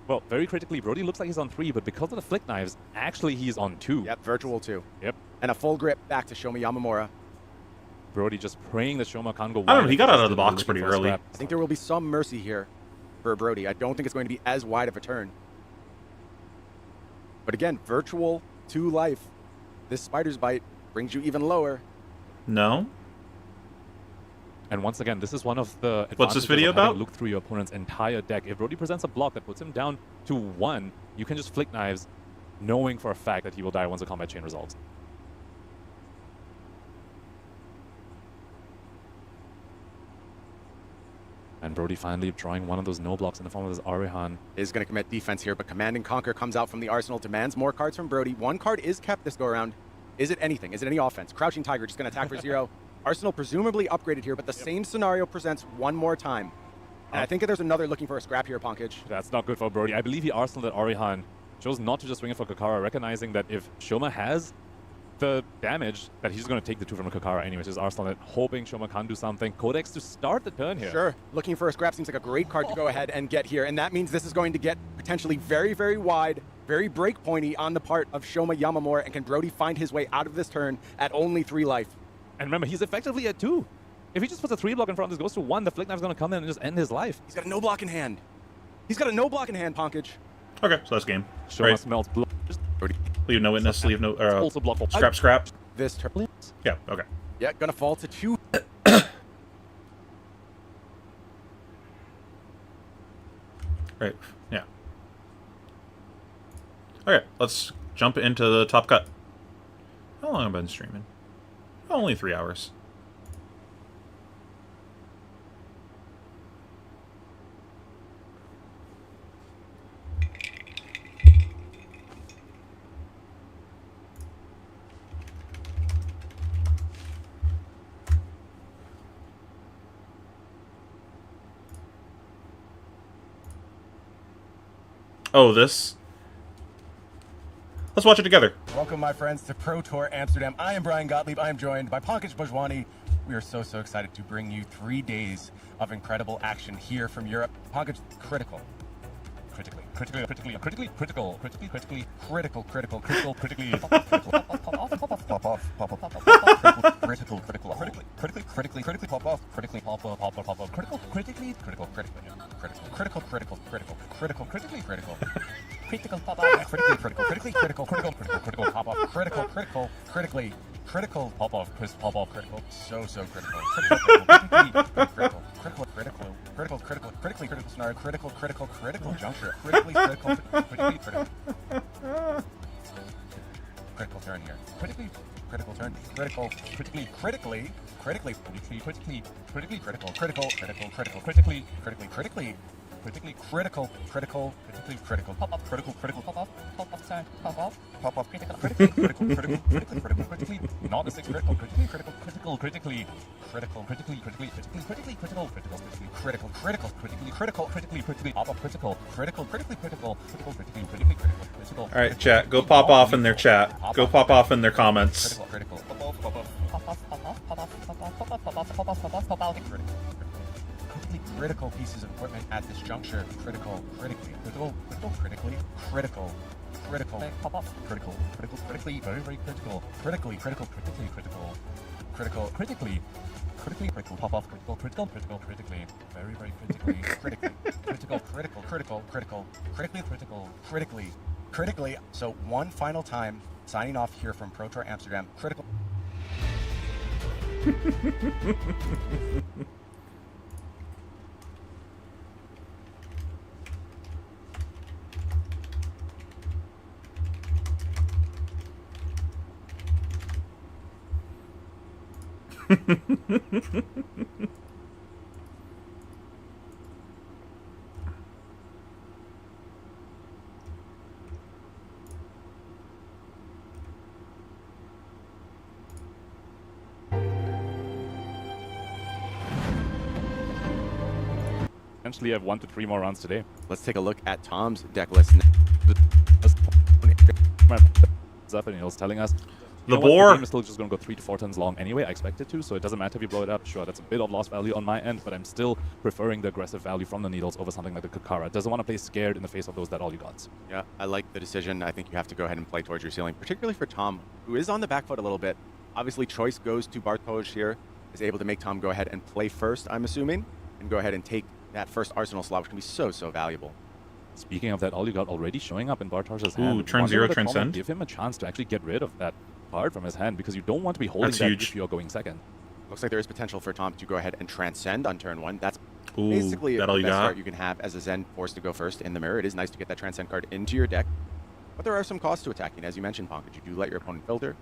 Well, very critically, Brody looks like he's on 3, but because of the Flick Knives, actually he's on 2. Yep, virtual 2. Yep. And a full grip back to Shoma Yamamura. Brody just praying that Shoma can't go wide. I don't know, he got out of the box pretty early. I think there will be some mercy here for Brody. I don't think it's going to be as wide of a turn. But again, virtual 2 life. This Spider's Bite brings you even lower. No. And once again, this is one of the What's this video about? Look through your opponent's entire deck. If Brody presents a block that puts him down to 1, you can just Flick Knives, knowing for a fact that he will die once the combat chain resolves. And Brody finally drawing one of those no blocks in the form of this Arihan. Is going to commit defense here, but Command and Conquer comes out from the arsenal, demands more cards from Brody. 1 card is kept this go around. Is it anything? Is it any offense? Crouching Tiger just going to attack for 0. Arsenal presumably upgraded here, but the same scenario presents one more time. And I think there's another looking for a scrap here, Pankaj. That's not good for Brody. I believe he arsenaled at Orihan. Chose not to just swing it for Kakara, recognizing that if Shoma has the damage, that he's going to take the 2 from Kakara anyways. His arsenal, hoping Shoma can do something. Codex to start the turn here. Sure. Looking for a scrap seems like a great card to go ahead and get here. And that means this is going to get potentially very, very wide, very break pointy on the part of Shoma Yamamura. And can Brody find his way out of this turn at only 3 life? And remember, he's effectively at 2. If he just puts a 3 block in front, this goes to 1, the Flick Knife's going to come in and just end his life. He's got a no block in hand. He's got a no block in hand, Pankaj. Okay, so that's game. Shoma smells blood. Leave no witness, leave no... also block for scrap. This turn. Yeah, okay. Yeah, gonna fall to 2. Right, yeah. Okay, let's jump into the top cut. How long have I been streaming? Only 3 hours. Oh, this? Let's watch it together. Welcome, my friends, to Pro Tour Amsterdam. I am Brian Gottlieb. I am joined by Pankaj Bhojwani. We are so excited to bring you 3 days of incredible action here from Europe. Pankaj, critically, critical pop-off, Chris pop-off, critical, so critical, critically critical scenario, critical juncture, critically critical turn here, critically critical turn, critically critical, pop-off, critically, not the 6 critical, critically, Alright, chat, go pop off in their chat. Go pop off in their comments. Critical pieces of equipment at this juncture. Critically, very, very critical. Critically, pop off, critically, very, very critically. So one final time, signing off here from Pro Tour Amsterdam. Critical. Potentially have 1 to 3 more rounds today. Let's take a look at Tom's deck list. Up and he was telling us the boar. The game is still just going to go 3 to 4 turns long anyway. I expect it to, so it doesn't matter if you blow it up. Sure, that's a bit of lost value on my end, but I'm still preferring the aggressive value from the needles over something like the Kakara. Doesn't want to play scared in the face of those that all you got. Yeah, I like the decision. I think you have to go ahead and play towards your ceiling, particularly for Tom, who is on the back foot a little bit. Obviously, choice goes to Bartosz here, is able to make Tom go ahead and play first, I'm assuming, and go ahead and take that first Arsenal slot, which can be so valuable. Speaking of that, all you got already showing up in Bartosz's hand. Ooh, turn 0 transcend. Give him a chance to actually get rid of that card from his hand, because you don't want to be holding that if you're going second. Looks like there is potential for Tom to go ahead and transcend on turn 1. That's Ooh, basically the best card you can have as a Zen forced to go first in the mirror. It is nice to get that transcend card into your deck, but there are some costs to attacking. As you mentioned, Pankaj, you do let your opponent filter.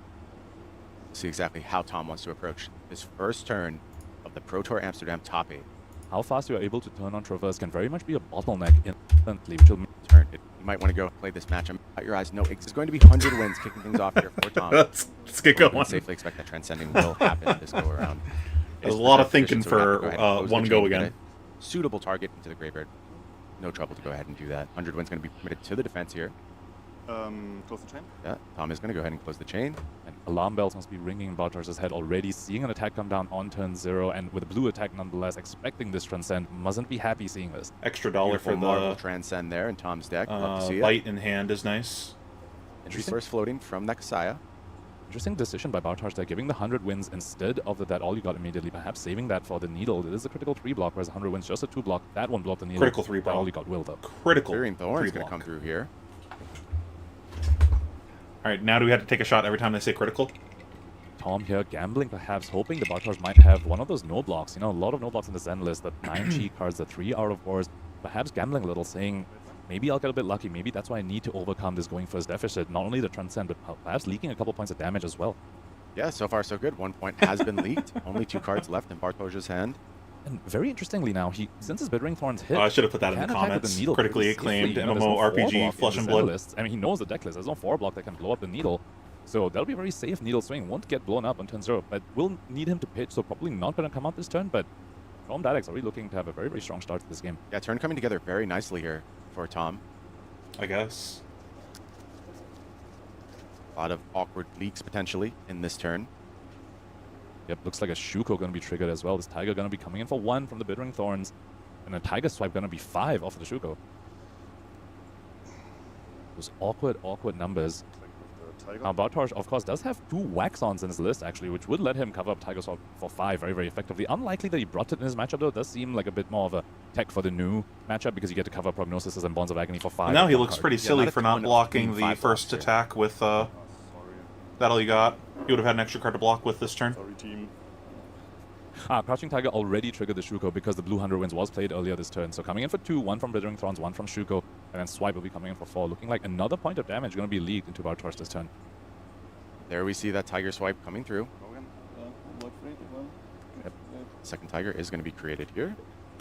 See exactly how Tom wants to approach this first turn of the Pro Tour Amsterdam top 8. How fast you are able to turn on Traverse can very much be a bottleneck instantly, which will turn it You might want to go play this matchup. Cut your eyes. No, it's going to be 100 wins kicking things off here for Tom. Let's get going. Safely expect that transcending will happen this go around. There's a lot of thinking for one go again. Suitable target into the graveyard. No trouble to go ahead and do that. 100 wins going to be committed to the defense here. Close the chain. Yeah, Tom is going to go ahead and close the chain. And alarm bells must be ringing in Bartosz's head already, seeing an attack come down on turn 0, and with a blue attack nonetheless, expecting this Transcend, mustn't be happy seeing this. Extra dollar for the Marvel Transcend there in Tom's deck. Love to see it. Light in hand is nice. Resource floating from Nekasaya. Interesting decision by Bartosz there, giving the 100 wins instead of that all you got immediately, perhaps saving that for the needle. It is a critical 3 block, whereas 100 wins just a 2 block. That one blocked the needle. Critical 3 block. All you got will, though. Critical. Clearing Thorn is going to come through here. All right, now do we have to take a shot every time they say critical? Tom here gambling, perhaps hoping the Bartosz might have one of those no blocks. You know, a lot of no blocks in the Zen list, the 9 G cards, the 3 out of wars. Perhaps gambling a little, saying, maybe I'll get a bit lucky. Maybe that's why I need to overcome this going first deficit. Not only the Transcend, but perhaps leaking a couple points of damage as well. Yeah, so far so good. 1 point has been leaked. Only 2 cards left in Bartosz's hand. And very interestingly now, since his Bittering Thorns hit... I should have put that in the comments. Critically acclaimed MMORPG Flesh and Blood. Lists. I mean, he knows the deck list. There's no 4 block that can blow up the needle. So that'll be a very safe needle swing. Won't get blown up on turn 0, but we'll need him to pitch, so probably not going to come out this turn, but Tom Dadek's already looking to have a very, very strong start to this game. Yeah, turn coming together very nicely here for Tom. I guess. A lot of awkward leaks potentially in this turn. Yep, looks like a Shuko going to be triggered as well. This Tiger going to be coming in for 1 from the Bittering Thorns, and a Tiger Swipe going to be 5 off of the Shuko. Those awkward numbers. Now, Bartosz, of course, does have 2 Wax-Ons in his list, actually, which would let him cover up Tiger Swipe for 5 very, very effectively. Unlikely that he brought it in his matchup, though. It does seem like a bit more of a tech for the new matchup, because you get to cover Prognosis and Bonds of Agony for 5. Now he looks pretty silly for not blocking the first attack with... that all you got? You would have had an extra card to block with this turn. Sorry, team. Crouching Tiger already triggered the Shuko because the blue 100 wins was played earlier this turn. So coming in for 2, 1 from Bittering Thorns, 1 from Shuko, and then Swipe will be coming in for 4. Looking like another point of damage going to be leaked into Bartosz this turn. There we see that Tiger Swipe coming through. Yep. Second Tiger is going to be created here.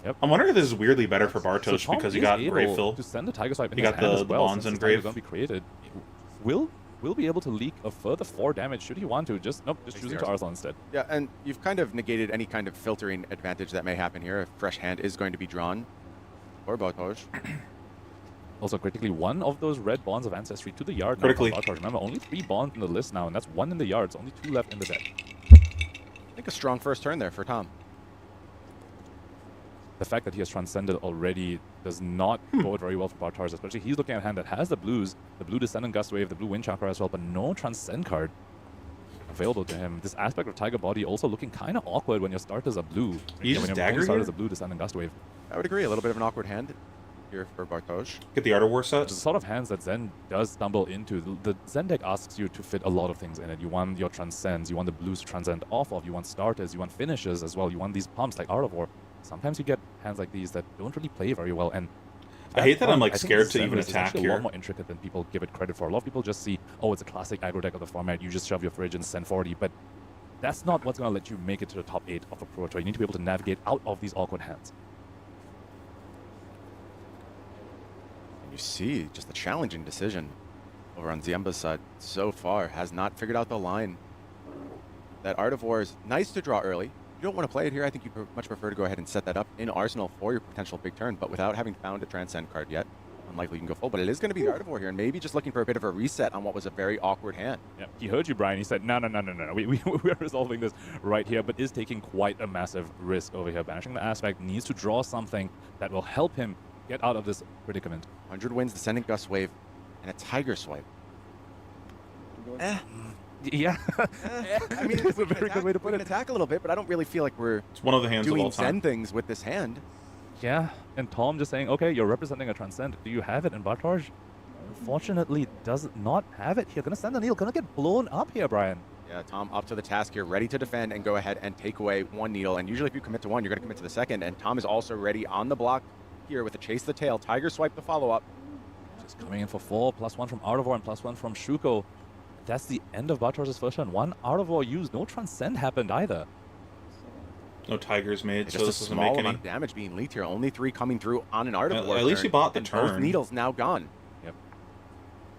Yep. I'm wondering if this is weirdly better for Bartosz because he got Grave Fill. To send the Tiger Swipe in he got the Bonds and Grave. Going to be created. Will be able to leak a further 4 damage should he want to. Just choosing to Arsenal instead. Yeah, and you've kind of negated any kind of filtering advantage that may happen here. A fresh hand is going to be drawn for Bartosz. Also, critically, 1 of those red Bonds of Ancestry to the yard. Critically. Now remember, only 3 Bonds in the list now, and that's 1 in the yards. Only 2 left in the deck. I think a strong first turn there for Tom. The fact that he has Transcended already does not bode very well for Bartosz, especially he's looking at a hand that has the blues, the blue Descendant Gust Wave, the blue Wind Chakra as well, but no Transcend card available to him. This aspect of Tiger Body also looking kind of awkward when your starters are blue. He's when your starters are blue Descendant Gust Wave. I would agree, a little bit of an awkward hand here for Bartosz. Get the Art of War set. Which is the sort of hands that Zen does stumble into. The Zen deck asks you to fit a lot of things in it. You want your Transcends, you want the blues to transcend off of, you want starters, you want finishes as well, you want these pumps like Art of War. Sometimes you get hands like these that don't really play very well, and I hate that I'm like scared to even attack here. here. A lot more intricate than people give it credit for. A lot of people just see, oh, it's a classic aggro deck of the format. You just shove your fridge and send 40, but that's not what's going to let you make it to the top 8 of a Pro Tour. You need to be able to navigate out of these awkward hands. And you see just a challenging decision over on Ziemba's side so far. Has not figured out the line. That Art of War is nice to draw early. You don't want to play it here. I think you much prefer to go ahead and set that up in Arsenal for your potential big turn, but without having found a Transcend card yet, unlikely you can go full, but it is going to be the Art of War here, and maybe just looking for a bit of a reset on what was a very awkward hand. Yeah, he heard you, Brian. He said, no. We're resolving this right here, but is taking quite a massive risk over here. Banishing the Aspect, needs to draw something that will help him get out of this predicament. 100 wins, Descendant Gust Wave, and a Tiger Swipe. Yeah. I mean, it's a very good way to put it. Attack a little bit, but I don't really feel like we're it's one of the hands doing of all time. Zen things with this hand. Yeah, and Tom just saying, okay, you're representing a Transcend. Do you have it? And Bartosz, unfortunately, does not have it here. Gonna send the needle. Gonna get blown up here, Brian. Yeah, Tom up to the task here, ready to defend and go ahead and take away 1 needle. And usually if you commit to 1, you're going to commit to the second. And Tom is also ready on the block here with a Chase the Tail. Tiger Swipe the follow-up. Just coming in for 4, +1 from Art of War and +1 from Shuko. That's the end of Bartosz's first turn. 1 Art of War used. No Transcend happened either. No Tigers made, so just this a doesn't small make amount any. of damage being leaked here. Only 3 coming through on an Art of War. At least he bought the and turn. Both needles now gone. Yep.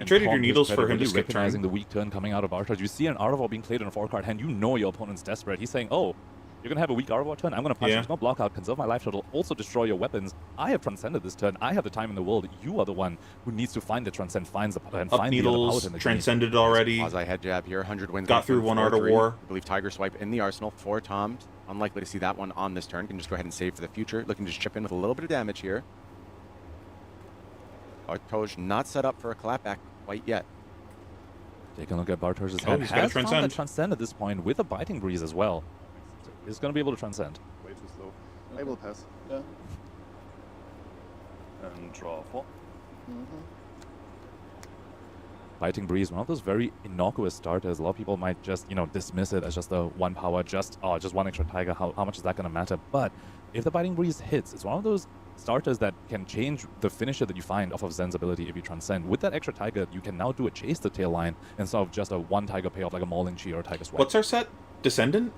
I traded your needles for him really to skip recognizing turn. the weak turn coming out of Bartosz. You see an Arvor being played in a 4-card hand, you know your opponent's desperate. He's saying, oh, you're going to have a weak Arvor turn? I'm going to punch. There's no block out, conserve my life total, also destroy your weapons. I have transcended this turn. I have the time in the world. You are the one who needs to find the transcend, finds the and Up find needles, the transcended already. Quasi head jab here, 100 wins. Got through one Art of War. I believe Tiger Swipe in the arsenal, 4 toms. Unlikely to see that one on this turn. Can just go ahead and save for the future. Looking to just chip in with a little bit of damage here. Bartosz not set up for a clapback quite yet. Take a look at Bartosz's hand. He's got found the transcend at this point with a biting breeze as well. So he's going to be able to transcend. Way too slow. I will pass. Yeah. And draw 4. Biting breeze, one of those very innocuous starters. A lot of people might just, dismiss it as just a 1 power, just one extra tiger. How much is that going to matter? But if the biting breeze hits, it's one of those starters that can change the finisher that you find off of Zen's ability if you transcend. With that extra tiger, you can now do a chase the tail line instead of just a 1 tiger payoff like a Mauling Chi or a Tiger Swipe. What's our set? Descendant?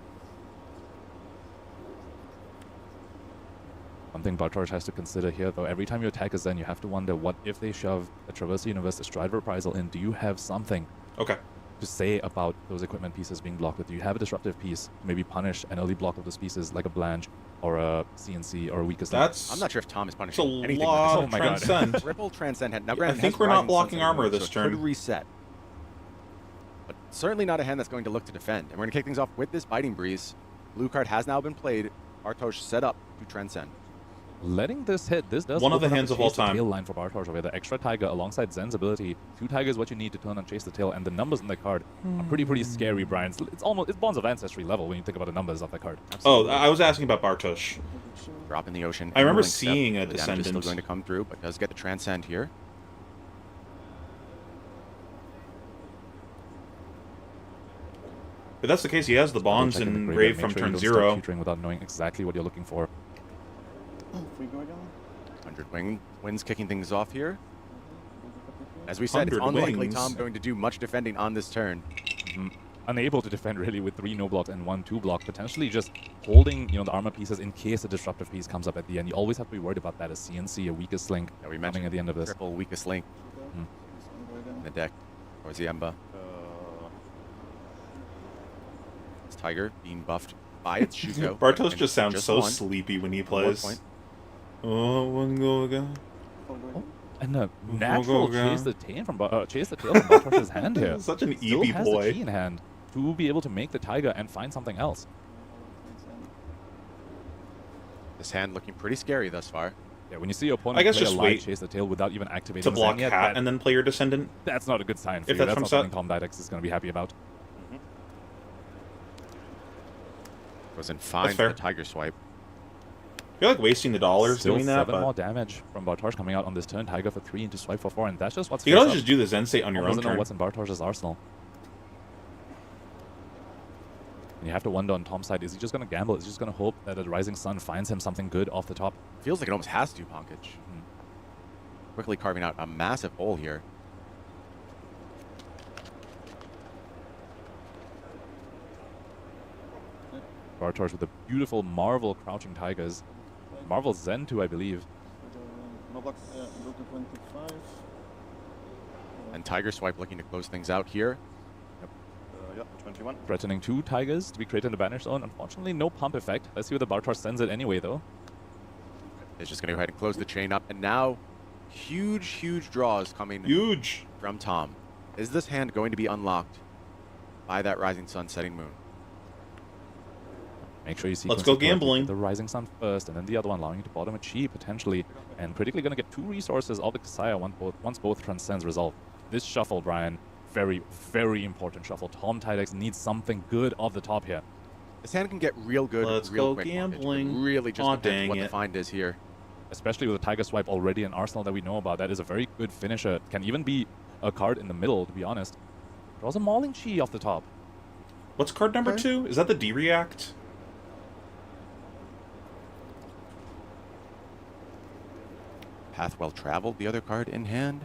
One thing Bartosz has to consider here, though, every time you attack a Zen, you have to wonder, what if they shove a Traverse the Universe, a Stride Reprisal in? Do you have something to say about those equipment pieces being blocked with? Do you have a disruptive piece? Maybe punish an early block of those pieces like a Blanche or a CNC or a weakest link? I'm not sure if Tom is punishing anything lot with this. of transcend. Triple transcend hand. Now, I think we're not blocking armor this turn. Could reset. But certainly not a hand that's going to look to defend. And we're going to kick things off with this Biting Breeze. Blue card has now been played. Bartosz set up to transcend. Letting this hit, this does one of the open up hands the of all chase the time. tail line for Bartosz over the extra tiger alongside Zen's ability. 2 tigers what you need to turn and chase the tail, and the numbers in the card are pretty scary, Brian. It's Bonds of Ancestry level when you think about the numbers of the card. Absolutely. Oh, I was asking about Bartosz. Drop in the ocean. I remember seeing a The damage Descendant. is still going to come through, but does get the transcend here. If that's the case, he has the bonds engraved from turn 0. Without knowing exactly what you're looking for. We go again. 100 wins kicking things off here. As we said, it's unlikely wings. Tom going to do much defending on this turn. Unable to defend really with 3 no blocks and 1 2 block, potentially just holding the armor pieces in case a disruptive piece comes up at the end. You always have to be worried about that. A CNC, a weakest link We coming at the end of this. Triple weakest link in the deck. Or Ziemba. This Tiger being buffed by its Shuko. Bartosz just sounds so 1. sleepy when he plays. Oh, one go again. And a natural chase the tail from Bartosz's hand here. Such an Still EV has boy. the key in hand to be able to make the tiger and find something else. This hand looking pretty scary thus far. Yeah, when you see your opponent I guess play just a light wait chase the tail without even activating to the block Zen yet, Hat and then play your Descendant. that's not a good sign for If you. that's That's from not set. something Tom Didex is going to be happy about. Goes in fine for the Tiger Swipe. You're like wasting the dollars Still doing that, 7 but more damage from Bartosz coming out on this turn. Tiger for 3 into swipe for 4, and that's just what's you can face always up. just do the Zen State on your own Doesn't know turn. what's in Bartosz's arsenal. And you have to wonder on Tom's side, is he just going to gamble? Is he just going to hope that a Rising Sun finds him something good off the top? Feels like it almost has to, Pankaj. Quickly carving out a massive hole here. Bartosz with the beautiful Marvel Crouching Tigers. Marvel Zen too, I believe. No blocks. Yeah, go to 25. And Tiger Swipe looking to close things out here. Yeah, 21. Threatening 2 Tigers to be created in the Banish Zone. Unfortunately, no pump effect. Let's see where the Bartosz sends it anyway, though. It's just going to go ahead and close the chain up. And now, huge draws coming from Tom. Is this hand going to be unlocked by that Rising Sun, Setting Moon? Make sure you see. Let's go gambling. The Rising Sun first, and then the other one, allowing you to bottom a Chi potentially, and critically going to get 2 resources of the Kasaya once both transcends resolve. This shuffle, Brian, very important shuffle. Tom Tidex needs something good off the top here. This hand can get real good real quick. Gambling. Really just depends what the find is here. Especially with a Tiger Swipe already in arsenal that we know about. That is a very good finisher. Can even be a card in the middle, to be honest. Draws a Mauling Chi off the top. What's card number 2? Is that the D-React? Path well traveled, the other card in hand.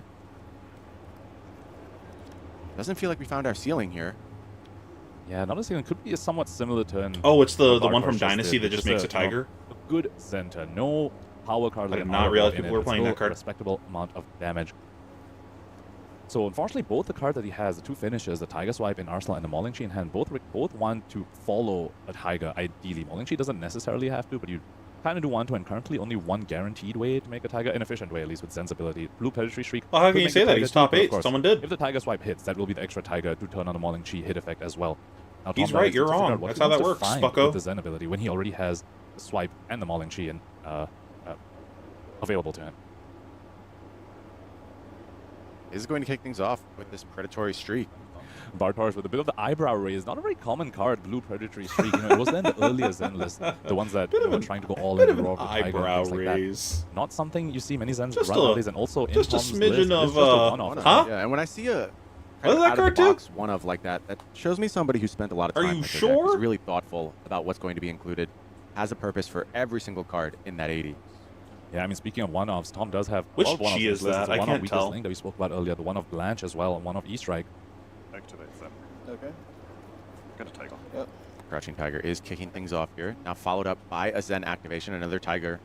Doesn't feel like we found our ceiling here. Yeah, another ceiling could be a somewhat similar turn. Oh, it's the one from Bartosz Dynasty that just makes a tiger? A good center. No power card. I did not realize people were playing that card. A respectable amount of damage. So unfortunately, both the cards that he has, the two finishes, the Tiger Swipe in Arsenal and the Mauling Chi in hand, both want to follow a Tiger, ideally. Mauling Chi doesn't necessarily have to, but you kind of do want to, and currently only one guaranteed way to make a Tiger, an efficient way at least with Zen's ability. Blue Predatory Streak. Well, how can you say that? He's top 8. Someone did. If the Tiger Swipe hits, that will be the extra Tiger to turn on the Mauling Chi hit effect as well. Now, he's right, you're wrong. That's how that works, fucko. With the Zen ability when he already has the Swipe and the Mauling Chi available to him. Is going to kick things off with this Predatory Streak. Bartosz with a bit of the eyebrow raise. Not a very common card, Blue Predatory Streak. It was then the earlier Zen list, the ones that were trying to go all in raw eyebrow raise. Not something you see many Zens run nowadays, and also just in a smidgen list, of huh? Yeah, and when I see a what is that card too? One of like that shows me somebody who spent a lot of time. Are you sure? Is really thoughtful about what's going to be included. Has a purpose for every single card in that 80. Yeah, I mean, speaking of one-offs, Tom does have which one-offs. Chi is that? I can't tell. Link that we spoke about earlier, the one of Blanche as well, and one of E-Strike. Activate them. Okay. Got a Tiger. Yep. Crouching Tiger is kicking things off here. Now followed up by a Zen activation, another Tiger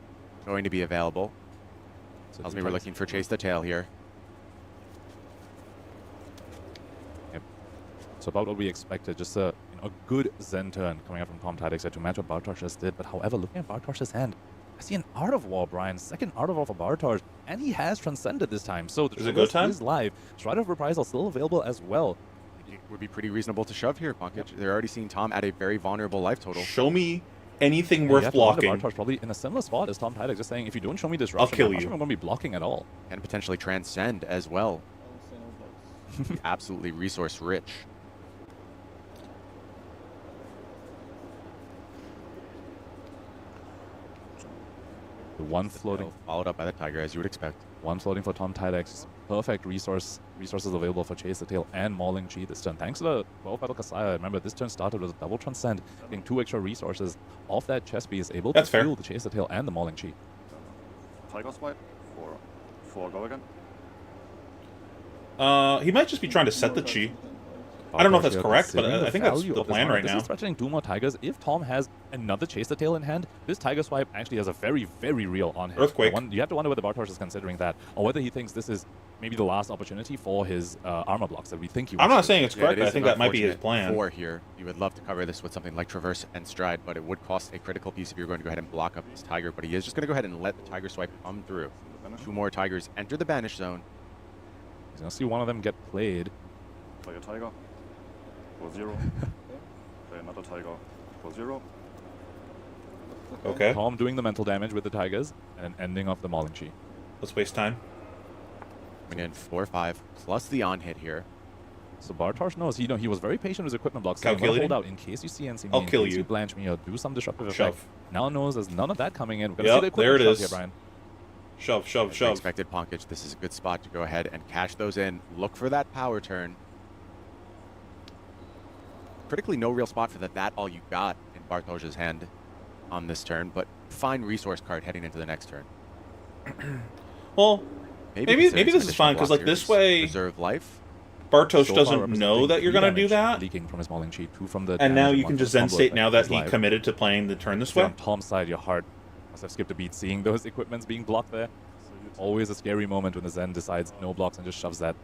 going to be available. So tells me we're looking for Chase the Tail here. Yep. So about what we expected, just a good Zen turn coming out from Tom Tadek to match what Bartosz just did. But however, looking at Bartosz's hand, I see an Art of War, Brian. Second Art of War for Bartosz, and he has Transcended this time. So the Traverse is live. Stride of Reprisal still available as well. It would be pretty reasonable to shove here, Pankaj. They're already seeing Tom at a very vulnerable life total. Show me anything worth blocking. Bartosz probably in a similar spot as Tom Tadek, just saying, if you don't show me disruption, I'll kill I'm you. not sure I'm going to be blocking at all. And potentially Transcend as well. Absolutely resource rich. The one floating, followed up by the Tiger, as you would expect. One floating for Tom Tadek's perfect resources available for Chase the Tail and Mauling Chi this turn. Thanks to the 12 Battle Kasaya. Remember, this turn started with a double Transcend, getting 2 extra resources off that chest piece, able to fuel the Chase the Tail and the Mauling Chi. Tiger Swipe for go again. He might just be trying to set the Chi. I don't know if that's correct, but I think that's the plan right now. This is threatening 2 more Tigers. If Tom has another Chase the Tail in hand, this Tiger Swipe actually has a very, very real on hit. Earthquake. You have to wonder whether Bartosz is considering that, or whether he thinks this is maybe the last opportunity for his armor blocks that we think he wants. I'm not saying it's correct, but I think that might be his plan. Here, you would love to cover this with something like Traverse and Stride, but it would cost a critical piece if you're going to go ahead and block up this Tiger. But he is just going to go ahead and let the Tiger Swipe come through. 2 more Tigers enter the Banish Zone. He's going to see one of them get played. Play a Tiger. For 0. Play another Tiger. For 0. Okay. Tom doing the mental damage with the Tigers and ending off the Mauling Chi. Let's waste time. Coming in 4-5 plus the on hit here. So Bartosz knows he was very patient with his equipment blocks. So hold out in case you CNC me, I'll kill you. You blanch me or do some disruptive effect. Shove. Now knows there's none of that coming in. We're gonna see the there it is. Here, Brian. Shove. Expected Pankaj. This is a good spot to go ahead and cash those in. Look for that power turn. Critically, no real spot for that all you got in Bartosz's hand on this turn, but fine resource card heading into the next turn. Well, maybe this is fine because like this way, preserve life. Bartosz doesn't know that you're gonna do that. Leaking from his Mauling Chi, 2 from the. And now you can just Zen state now that he committed to playing the turn this way. On Tom's side, your heart must have skipped a beat seeing those equipments being blocked there. Always a scary moment when the Zen decides no blocks and just shoves that.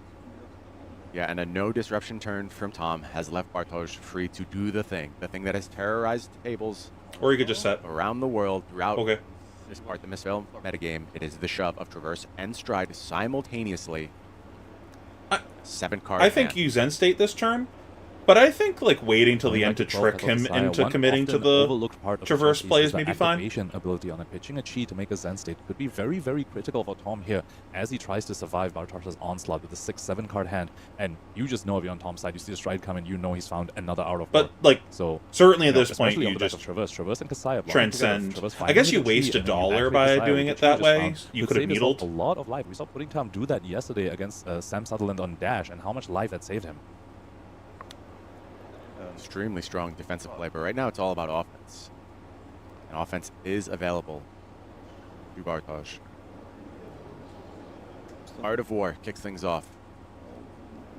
Yeah, and a no disruption turn from Tom has left Bartosz free to do the thing that has terrorized tables. Or you could just set around the world throughout this part of the Misspell metagame. It is the shove of Traverse and Stride simultaneously. 7 cards. I think you Zen state this turn, but I think like waiting till the end to trick him into committing to the Traverse play is maybe fine. Ability on a pitching a Chi to make a Zen state could be very, very critical for Tom here as he tries to survive Bartosz's onslaught with a 6-7 card hand. And you just know if you're on Tom's side, you see the Stride come in, you know he's found another Art of War. But like, so certainly at this point, you just Traverse and Kasaya transcend. I guess you waste $1 by doing it that way. You could have needled a lot of life. We saw Pudding Tom do that yesterday against Sam Sutherland on Dash, and how much life that saved him. Extremely strong defensive play, but right now it's all about offense. And offense is available to Bartosz. Art of War kicks things off.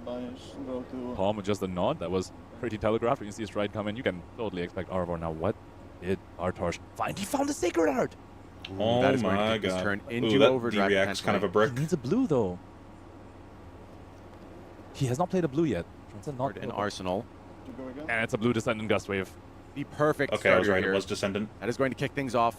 Tom with just a nod. That was pretty telegraphed. When you see a Stride come in, you can totally expect Art of War. Now, what did Bartosz find? He found the Sacred Art! Oh that is my god. Turn into that overdrive. D-react's kind of a brick. He needs a blue, though. He has not played a blue yet. Transcend not an Arsenal. And it's a blue Descendant Gust Wave. The perfect Okay, I was right. here. It was Descendant. That is going to kick things off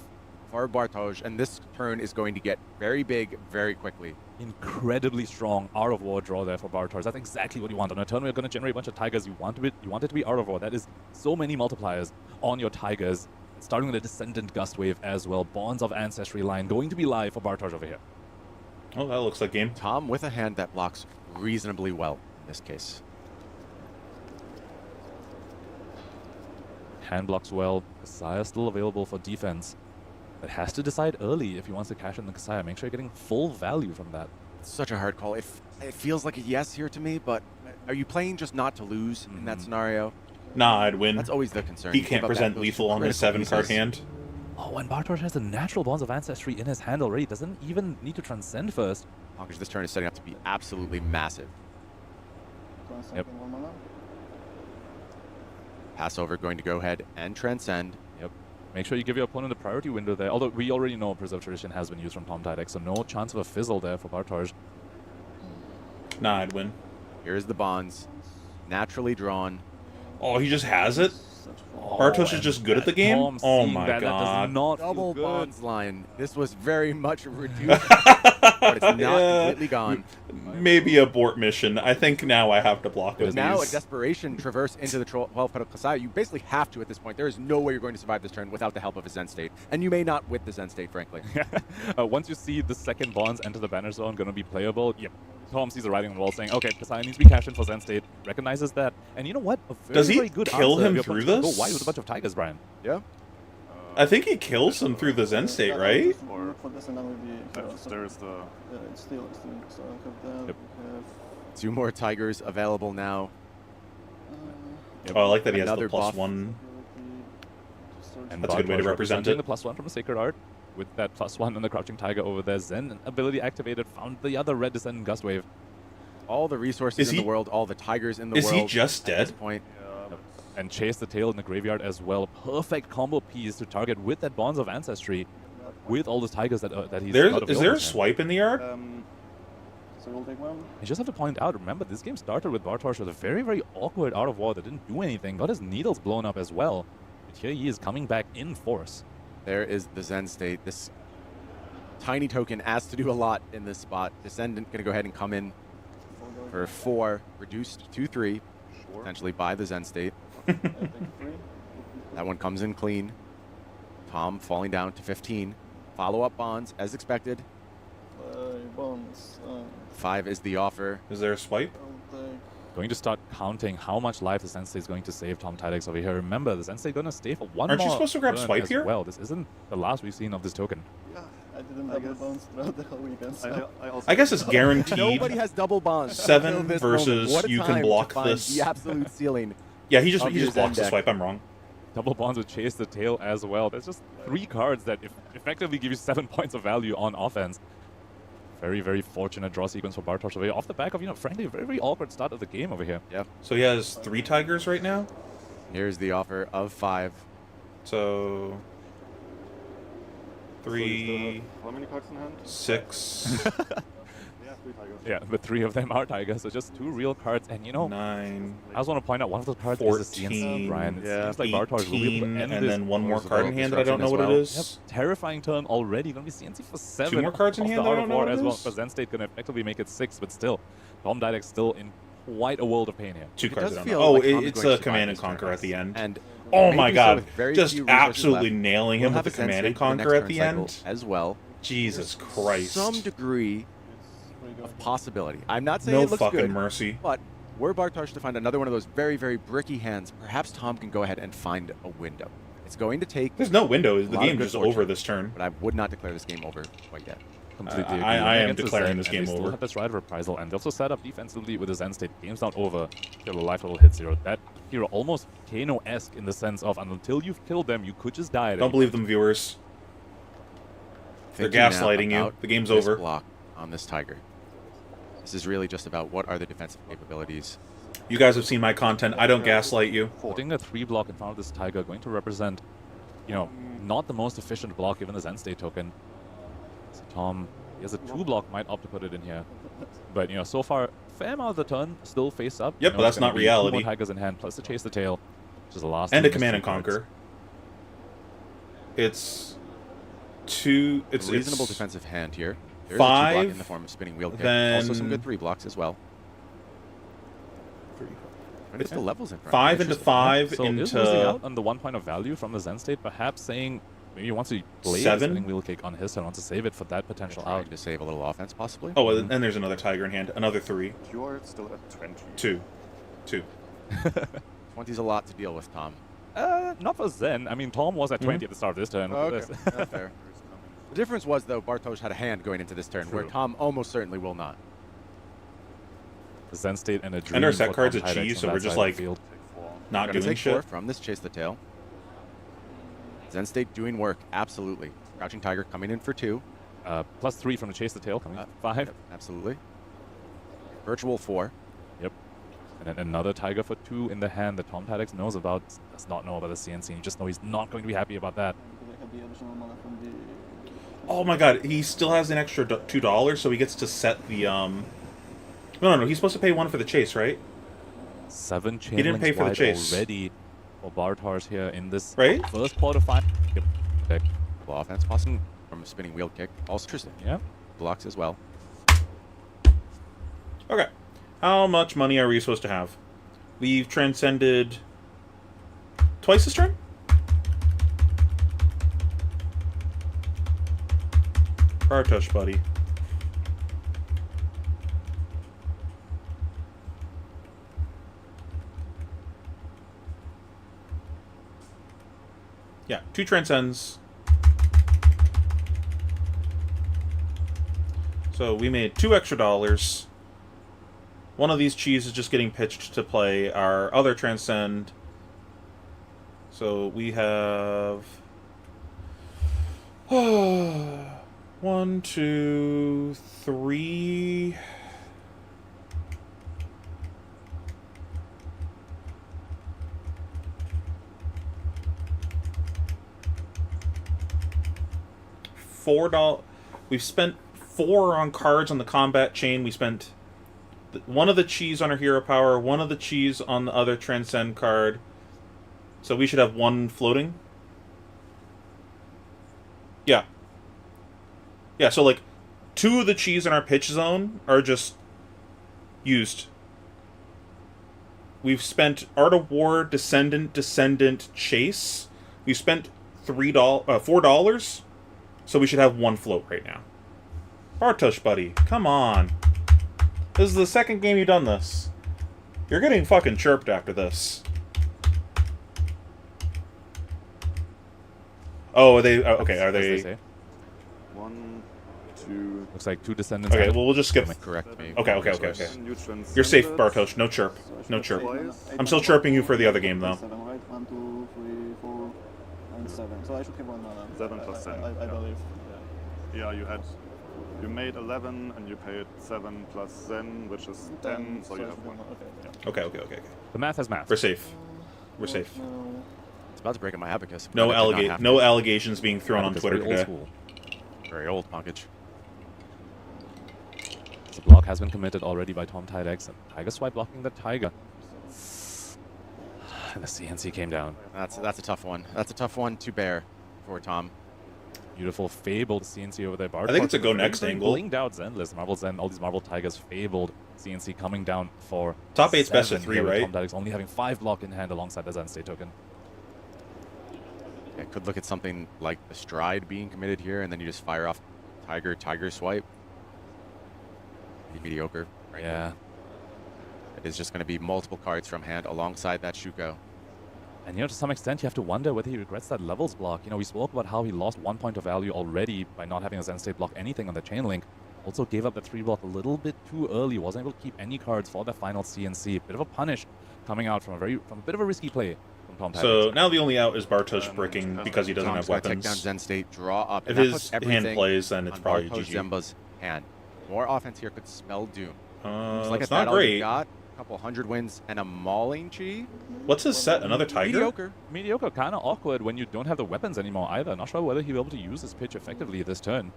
for Bartosz, and this turn is going to get very big very quickly. Incredibly strong Art of War draw there for Bartosz. That's exactly what you want. On a turn where you're going to generate a bunch of Tigers, you want it to be Art of War. That is so many multipliers on your Tigers. Starting with a Descendant Gust Wave as well. Bonds of Ancestry line going to be live for Bartosz over here. Oh, that looks like game. Tom with a hand that blocks reasonably well in this case. Hand blocks well. Kasaya still available for defense. But has to decide early if he wants to cash in the Kasaya. Make sure you're getting full value from that. It's such a hard call. It feels like a yes here to me, but are you playing just not to lose in that scenario? Nah, I'd win. That's always the concern. He can't present lethal on his 7-card hand. Oh, and Bartosz has the natural Bonds of Ancestry in his hand already. Doesn't even need to transcend first. Pankaj, this turn is setting up to be absolutely massive. Yep. Passover going to go ahead and transcend. Yep. Make sure you give your opponent a priority window there. Although we already know Preserved Tradition has been used from Tom Tydex, so no chance of a fizzle there for Bartosz. Nah, I'd win. Here's the bonds. Naturally drawn. Oh, he just has it? Bartosz is just good at the game? Oh my god. That does not Double feel bonds good. line. This was very much reduced, but it's not completely gone. Maybe abort mission. I think now I have to block with Now these. a Desperation traverse into the 12-petal Kasaya. You basically have to at this point. There is no way you're going to survive this turn without the help of a Zen State. And you may not with the Zen State, frankly. Once you see the second bonds enter the banner zone, going to be playable, yep. Tom sees the writing on the wall saying, okay, Kasaya needs to be cashed in for Zen State, recognizes that. And you know what? Does he very good kill answer. him through this? Go wide with a bunch of Tigers, Brian. Yeah. I think he kills him through the Zen State, right? Or there is the... Yep. Two more Tigers available now. Yep. Oh, I like that he has Another the plus buff. one. And That's a good way to Bartosz represent representing it. the +1 from the Sacred Art. With that +1 and the Crouching Tiger over there, Zen ability activated, found the other red Descendant Gust Wave. All the resources in the world, all the Tigers in the world. Is he just at this dead? point. And chase the tail in the graveyard as well. Perfect combo piece to target with that Bonds of Ancestry, with all the Tigers that he's got Is there a available. swipe in the yard? So we'll take one. You just have to point out, remember, this game started with Bartosz with a very, very awkward Art of War that didn't do anything, got his needles blown up as well. But here he is coming back in force. There is the Zen State. This tiny token asked to do a lot in this spot. Descendant going to go ahead and come in for 4, reduced to 3, potentially by the Zen State. That one comes in clean. Tom falling down to 15. Follow-up bonds, as expected. 5 is the offer. Is there a swipe? Going to start counting how much life the Zen State is going to save Tom Tydex over here. Remember, the Zen State going to stay for one Aren't more you supposed to grab turn swipe as here? well. This isn't the last we've seen of this token. Yeah, I didn't double bounce throughout the whole weekend. So. I guess it's guaranteed. Nobody has double bonds. 7 until this versus moment. What a you time can to block find this. The absolute ceiling. Yeah, he just of your blocks Zen the deck. swipe. I'm wrong. Double bonds with chase the tail as well. There's just 3 cards that effectively give you 7 points of value on offense. Very, very fortunate draw sequence for Bartosz over here. Off the back of, frankly, a very, very awkward start of the game over here. Yeah. So he has 3 Tigers right now? Here's the offer of 5. So 3, How many cards in hand? 6, Yeah, 3 tigers. Yeah, the 3 of them are Tigers, so just 2 real cards. And 9, I just want to point out one of those cards 14, is a CNC, Brian. It yeah, seems like Bartosz will be able to 18, end and this. then one more There's card in a hand that I don't know what it is. Yep, terrifying turn already. Going to be CNC for 7. 2 more cards in off hand the that I Art don't of know War what as it well. is? For Zen State going to effectively make it 6, but still, Tom Didek still in quite a world of pain here. 2 cards. does I don't feel know. Oh, like Tom's it's going a to Command and survive this Conquer at the turn. end. And Oh maybe my so god, with very just few resources absolutely left. nailing We'll him have with the a Zen Command and State for the Conquer next at the turn cycle end. as well. Jesus Christ. Some degree of possibility. I'm not saying No it looks fucking good, mercy. but were Bartosz to find another one of those very, very bricky hands, perhaps Tom can go ahead and find a window. It's going to take There's no window. The lot of game's good just fortune. over this turn. but I would not declare this game over quite yet. Completely agree. I am Against the declaring Zen, this and game they still over. have this right of reprisal, and they also set up defensively with the Zen State. Game's not over till the life level hits 0. That hero almost Kano-esque in the sense of until you've killed them, you could just die. Don't believe them, viewers. They're Thinking now gaslighting you. about The game's this over. block on this Tiger. This is really just about what are the defensive capabilities. You guys have seen my content. I don't gaslight you. Putting a 3 block in front of this Tiger going to represent, not the most efficient block given the Zen State token. So Tom, he has a 2 block, might opt to put it in here. But, so far, fair amount of the turn still face up. Yep, but that's not reality. 2 more Tigers in hand, plus to chase the tail, which is the last. And a Command and Conquer. It's two. It's reasonable defensive hand here. There's 5 a 2 block in the form of spinning wheel kick. Then Also some good 3 blocks as well. It's the levels in front. 5 into 5 so into. is losing out on the 1 point of value from the Zen state, perhaps saying maybe he wants to play 7? the spinning wheel kick on his turn, wants to save it for that potential out. To save a little offense, possibly. Oh, and there's another Tiger in hand. Another 3. You're still at 20. 2. 20's a lot to deal with, Tom. Not for Zen. I mean, Tom was at 20 at the start of this turn. Okay, yeah, fair. The difference was, though, Bartosz had a hand going into this turn, where Tom almost certainly will not. The Zen state and a dream. And our set for card's a Tom cheese, Tydex so on we're that just side of like the field. not doing take shit. 4 from this chase the tail. Zen state doing work, absolutely. Crouching Tiger coming in for 2. Plus 3 from the chase the tail, coming 5. Yep, absolutely. Virtual 4. Yep. And then another Tiger for 2 in the hand that Tom Tydex knows about. Does not know about the CNC. You just know he's not going to be happy about that. Oh my god, he still has an extra $2, so he gets to set the No, he's supposed to pay 1 for the chase, right? 7 chain He didn't pay for the chase already for Bartosz here in this right? first quarterfinal. Yep. Offense possible from a spinning wheel kick. Also interesting. Yeah. Blocks as well. Okay. How much money are we supposed to have? We've transcended twice this turn? Bartosz, buddy. Yeah, 2 transcends. So we made $2 extra. One of these cheese is just getting pitched to play our other transcend. So we have 1, 2, 3. $4. We've spent 4 on cards on the combat chain. We spent 1 of the cheese on our hero power, 1 of the cheese on the other transcend card. So we should have 1 floating. Yeah. Yeah, so like 2 of the cheese in our pitch zone are just used. We've spent Art of War, Descendant, Chase. We spent $4. So we should have 1 float right now. Bartosz, buddy, come on. This is the second game you've done this. You're getting fucking chirped after this. Oh, are they... okay, are they... 1, 2... Looks like 2 descendants. Okay, well, we'll just skip... Correct me. Okay. You're safe, Bartosz. No chirp. No chirp. I'm still chirping you for the other game, though. 1, 2, 3, 4, and 7. So I should have 1 mana. 7 plus 10. I believe. Yeah, you made 11 and you paid 7 plus Zen, which is 10, so you have 1. Okay. The math has math. We're safe. We're safe. It's about to break in my abacus. No allegations being thrown on Twitter very today. old school. Very old, Pankaj. The block has been committed already by Tom Tydex, and Tiger Swipe blocking the Tiger. And the CNC came down. That's a tough one. That's a tough one to bear for Tom. Beautiful fabled CNC over there. I think it's a go next angle. Blinged out Zenless, Marvel Zen, all these Marvel Tigers fabled CNC coming down for top 8's best of 3, here, right? Tom Tydex only having 5 block in hand alongside the Zen State token. Yeah, could look at something like the Stride being committed here, and then you just fire off Tiger Swipe. Pretty mediocre. Right? Yeah. It is just going to be multiple cards from hand alongside that Shuko. And, you know, to some extent, you have to wonder whether he regrets that levels block. You know, we spoke about how he lost 1 point of value already by not having a Zen State block anything on the chain link. Also gave up the 3 block a little bit too early. Wasn't able to keep any cards for the final CNC. Bit of a punish coming out from a bit of a risky play from Tom Tydex. So now the only out is Bartosz bricking because he doesn't have weapons. Take down Zen State, draw up. If his hand plays, then it's probably Bartosz GG. Zemba's hand. More offense here could spell doom. Like it's not great. Got a couple 100 wins and a mauling chi. What's his set? Another Tiger? Mediocre. Kind of awkward when you don't have the weapons anymore either. Not sure whether he'll be able to use his pitch effectively this turn.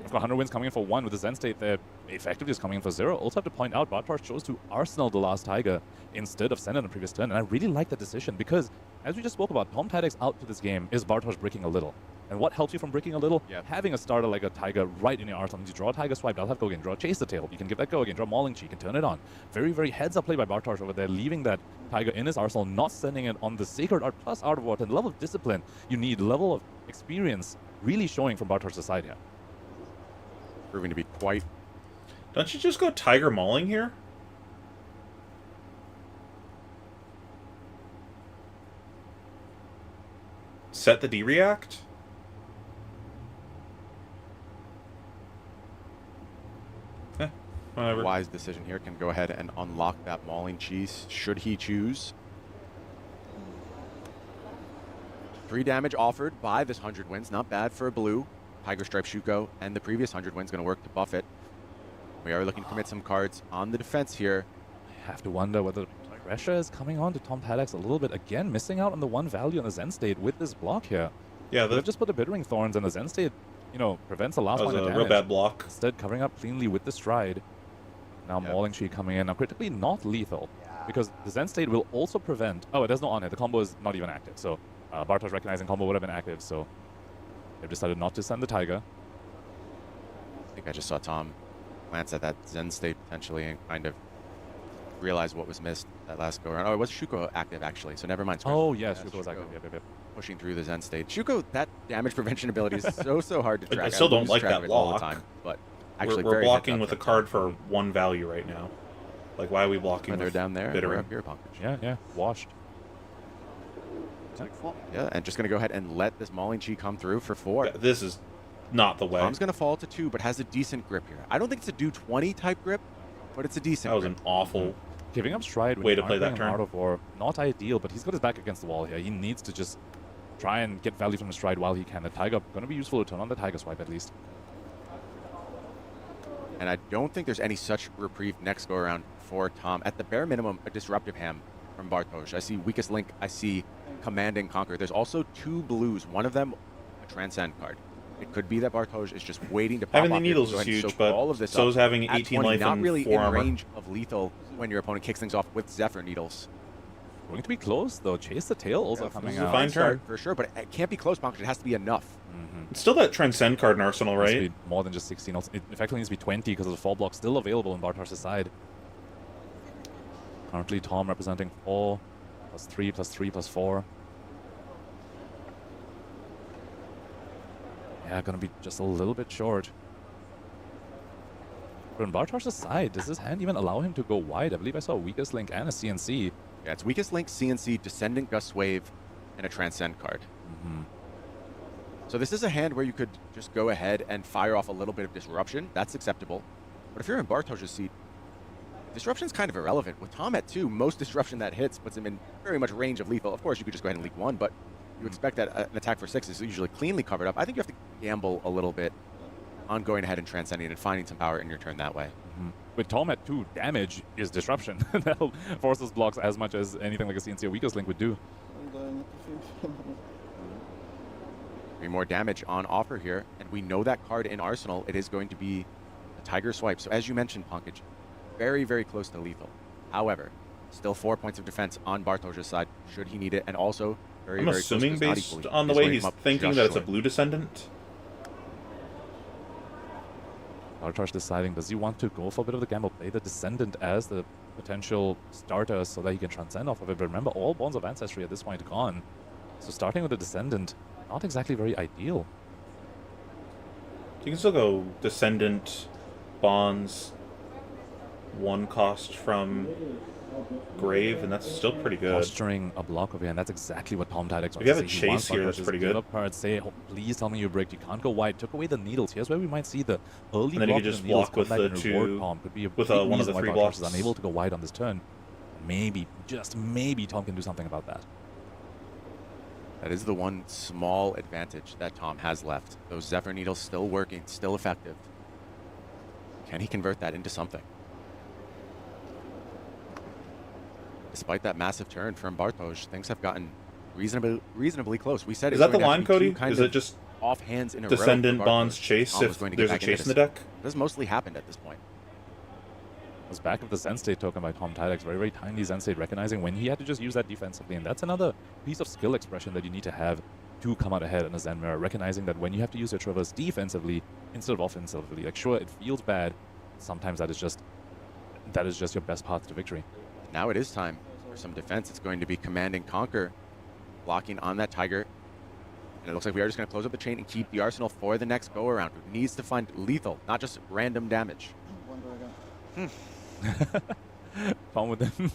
I've got 100 wins coming in for 1 with the Zen State. They're effectively just coming in for 0. Also have to point out, Bartosz chose to Arsenal the last Tiger instead of send on the previous turn, and I really like that decision because, as we just spoke about, Tom Tadek's out to this game is Bartosz bricking a little. And what helps you from bricking a little? Yep. Having a starter like a Tiger right in your arsenal means you draw a Tiger swipe, that'll have go again, draw a Chase the Tail, you can give that go again, draw Mauling Chi, you can turn it on. Very, very heads-up play by Bartosz over there, leaving that Tiger in his arsenal, not sending it on the Sacred Art plus Art of War. And the level of discipline you need, level of experience really showing from Bartosz's side here. Proving to be quite... Don't you just go Tiger Mauling here? Set the D-React? Whatever. Wise decision here. Can go ahead and unlock that Mauling Cheese, should he choose. 3 damage offered by this 100 wins. Not bad for a blue. Tiger Stripe Shuko, and the previous 100 wins going to work to buff it. We are looking to commit some cards on the defense here. I have to wonder whether pressure is coming on to Tom Tadek's a little bit. Again, missing out on the 1 value on the Zen State with this block here. Yeah, they've just put the Bittering Thorns, and the Zen State, you know, prevents the last one. That was a real bad block. Instead, covering up cleanly with the Stride. Now Mauling Chi coming in. Now critically not lethal, because the Zen State will also prevent... Oh, it does not on it. The combo is not even active. So Bartosz recognizing combo would have been active, so they've decided not to send the Tiger. I think I just saw Tom glance at that Zen State potentially and kind of realize what was missed that last go around. Oh, it was Shuko active actually, so never mind. Oh, yes, Shuko was active. Yep. Pushing through the Zen State. Shuko, that damage prevention ability is so hard to track. I still don't like track that of it block. all the time, but actually we're blocking with a card for 1 value right now. Like, why are we blocking? They're down there. Bittering. We're up here, Pankaj. Yeah, washed. Yeah, and just going to go ahead and let this Mauling Chi come through for 4. Yeah, this is not the way. Tom's going to fall to 2, but has a decent grip here. I don't think it's a do 20 type grip, but it's a decent That was grip. an awful Giving up Stride way to play that turn. Out of War, not ideal, but he's got his back against the wall here. He needs to just try and get value from the Stride while he can. The Tiger going to be useful to turn on the Tiger swipe at least. And I don't think there's any such reprieve next go around for Tom. At the bare minimum, a disruptive ham from Bartosz. I see Weakest Link. I see Command and Conquer. There's also 2 blues. One of them, a Transcend card. It could be that Bartosz is just waiting to pop Having the off needles here. is huge, Soak but all of this so up is having at 18 20, life not and really 4 in armor. range of lethal when your opponent kicks things off with Zephyr Needles. Going to be close though. Chase the Tail also coming out. Fine turn for sure, but it can't be close, Pankaj. It has to be enough. It's still that Transcend card in Arsenal, right? It needs to be more than just 16. It effectively needs to be 20 because of the 4 block still available on Bartosz's side. Currently, Tom representing 4 plus 3 plus 3 plus 4. Yeah, gonna be just a little bit short. But on Bartosz's side, does this hand even allow him to go wide? I believe I saw a Weakest Link and a CNC. Yeah, it's Weakest Link, CNC, Descendant Gust Wave, and a Transcend card. So this is a hand where you could just go ahead and fire off a little bit of disruption. That's acceptable. But if you're in Bartosz's seat, disruption's kind of irrelevant. With Tom at 2, most disruption that hits puts him in very much range of lethal. Of course, you could just go ahead and leak 1, but you expect that an attack for 6 is usually cleanly covered up. I think you have to gamble a little bit on going ahead and transcending and finding some power in your turn that way. With Tom at 2, damage is disruption. That'll force those blocks as much as anything like a CNC or Weakest Link would do. More damage on offer here, and we know that card in Arsenal. It is going to be a Tiger Swipe. So as you mentioned, Pankaj, very, very close to lethal. However, still 4 points of defense on Bartosz's side, should he need it, and also very, I'm very assuming close, based on the way he's thinking that it's a blue Descendant. Bartosz deciding, does he want to go for a bit of the gamble, play the Descendant as the potential starter so that he can transcend off of it. But remember, all Bonds of Ancestry at this point gone. So starting with the Descendant, not exactly very ideal. You can still go Descendant, Bonds, 1 cost from Grave, and that's still pretty good. Posturing a block over here, and that's exactly what Tom Tadek wants. If you have a to see. chase here, that's pretty good. Give up cards, say, oh, please tell me you bricked. You can't go wide. Took away the needles. Here's where we might see the early and then you block could just the needles block with come back the and reward 2, Tom. Could be a with big one of the reason why 3 Bartosz blocks. is unable to go wide on this turn. Maybe, just maybe, Tom can do something about that. That is the one small advantage that Tom has left. Those Zephyr Needles still working, still effective. Can he convert that into something? Despite that massive turn from Bartosz, things have gotten reasonably close. We said is it's that the going to line, have to be Cody? two kind Is of it just off hands in a row. Descendant Bonds Chase if there's a chase in the deck. This mostly happened at this point. It was back of the Zen State token by Tom Tylex. Very, very timely Zen State, recognizing when he had to just use that defensively. And that's another piece of skill expression that you need to have to come out ahead in a Zen Mirror. Recognizing that when you have to use your Traverse defensively instead of offensively, like sure, it feels bad. Sometimes that is just your best path to victory. Now it is time for some defense. It's going to be Command and Conquer, blocking on that Tiger. And it looks like we are just going to close up the chain and keep the Arsenal for the next go-around. Who needs to find lethal, not just random damage. Fun with them.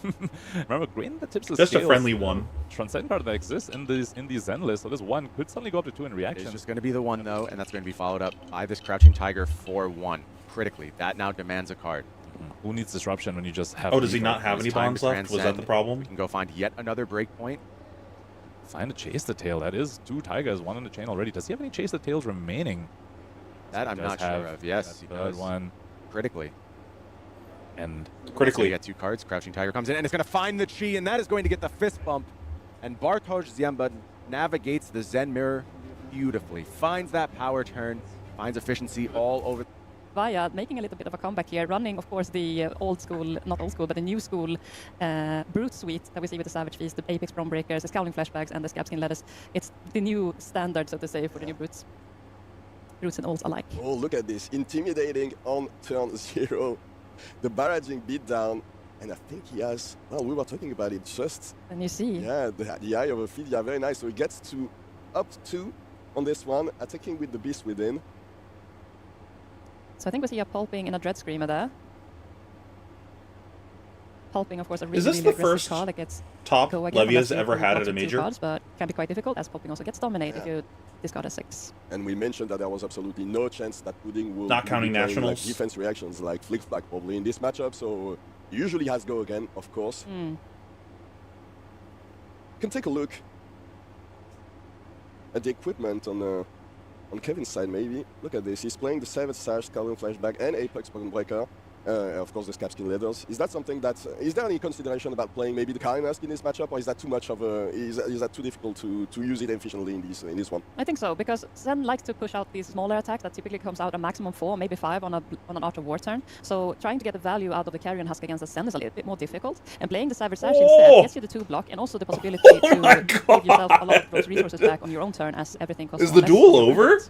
Remember, Green the tips the just scales. A friendly one. Transcendent card that exists in these Zen list, so this one could suddenly go up to 2 in reaction. It's just going to be the one though, and that's going to be followed up by this Crouching Tiger for 1. Critically, that now demands a card. Who needs disruption when you just have? Oh, does he not have any bonds left? Was that the problem? We can go find yet another breakpoint. Find a Chase the Tail. That is 2 Tigers, 1 in the chain already. Does he have any Chase the Tails remaining? That I'm not sure of. Yes, he does. One. Critically. And critically, so you get 2 cards. Crouching Tiger comes in and it's going to find the Chi, and that is going to get the fist bump. And Bartosz Ziemba navigates the Zen Mirror beautifully. Finds that power turn, finds efficiency all over. Via making a little bit of a comeback here, running, of course, the old school, not old school, but the new school Brute Suite that we see with the Savage Feast, the Apex Brom Breakers, the Scowling Flashbacks, and the Scabskin Lettuce. It's the new standard, so to say, for the new Brutes. Brutes and Olds alike. Oh, look at this. Intimidating on turn 0. The barraging beatdown. And I think he has, well, we were talking about it just. And you see. Yeah, the Eye of Ophidia, very nice. So he gets to up 2 on this one, attacking with the Beast Within. So I think we see a Pulping and a Dread Screamer there. Pulping, of course, a really, Is this really the first card that gets top Levia's ever had at a major? Cards, but can be quite difficult, as Pulping also gets dominate if you discard a 6. And we mentioned that there was absolutely no chance that Pudding will not counting nationals like defense reactions like Flick Flag probably in this matchup. So usually has go again, of course. You can take a look at the equipment on Kevin's side, maybe. Look at this. He's playing the Savage Sash, Scowling Flashback, and Apex Bone Breaker. Of course, the Scabskin Leathers. Is that something that... Is there any consideration about playing maybe the Karimask in this matchup, or is that too much of a... Is that too difficult to use it efficiently in this one? I think so, because Zen likes to push out these smaller attacks that typically comes out a maximum 4, maybe 5 on an Art of War turn. So trying to get the value out of the Carrion Husk against the Zen is a little bit more difficult. And playing the Savage Sash instead gets you the 2 block, and also the possibility to give yourself a lot of those resources back on your own turn as everything costs. Is the duel over?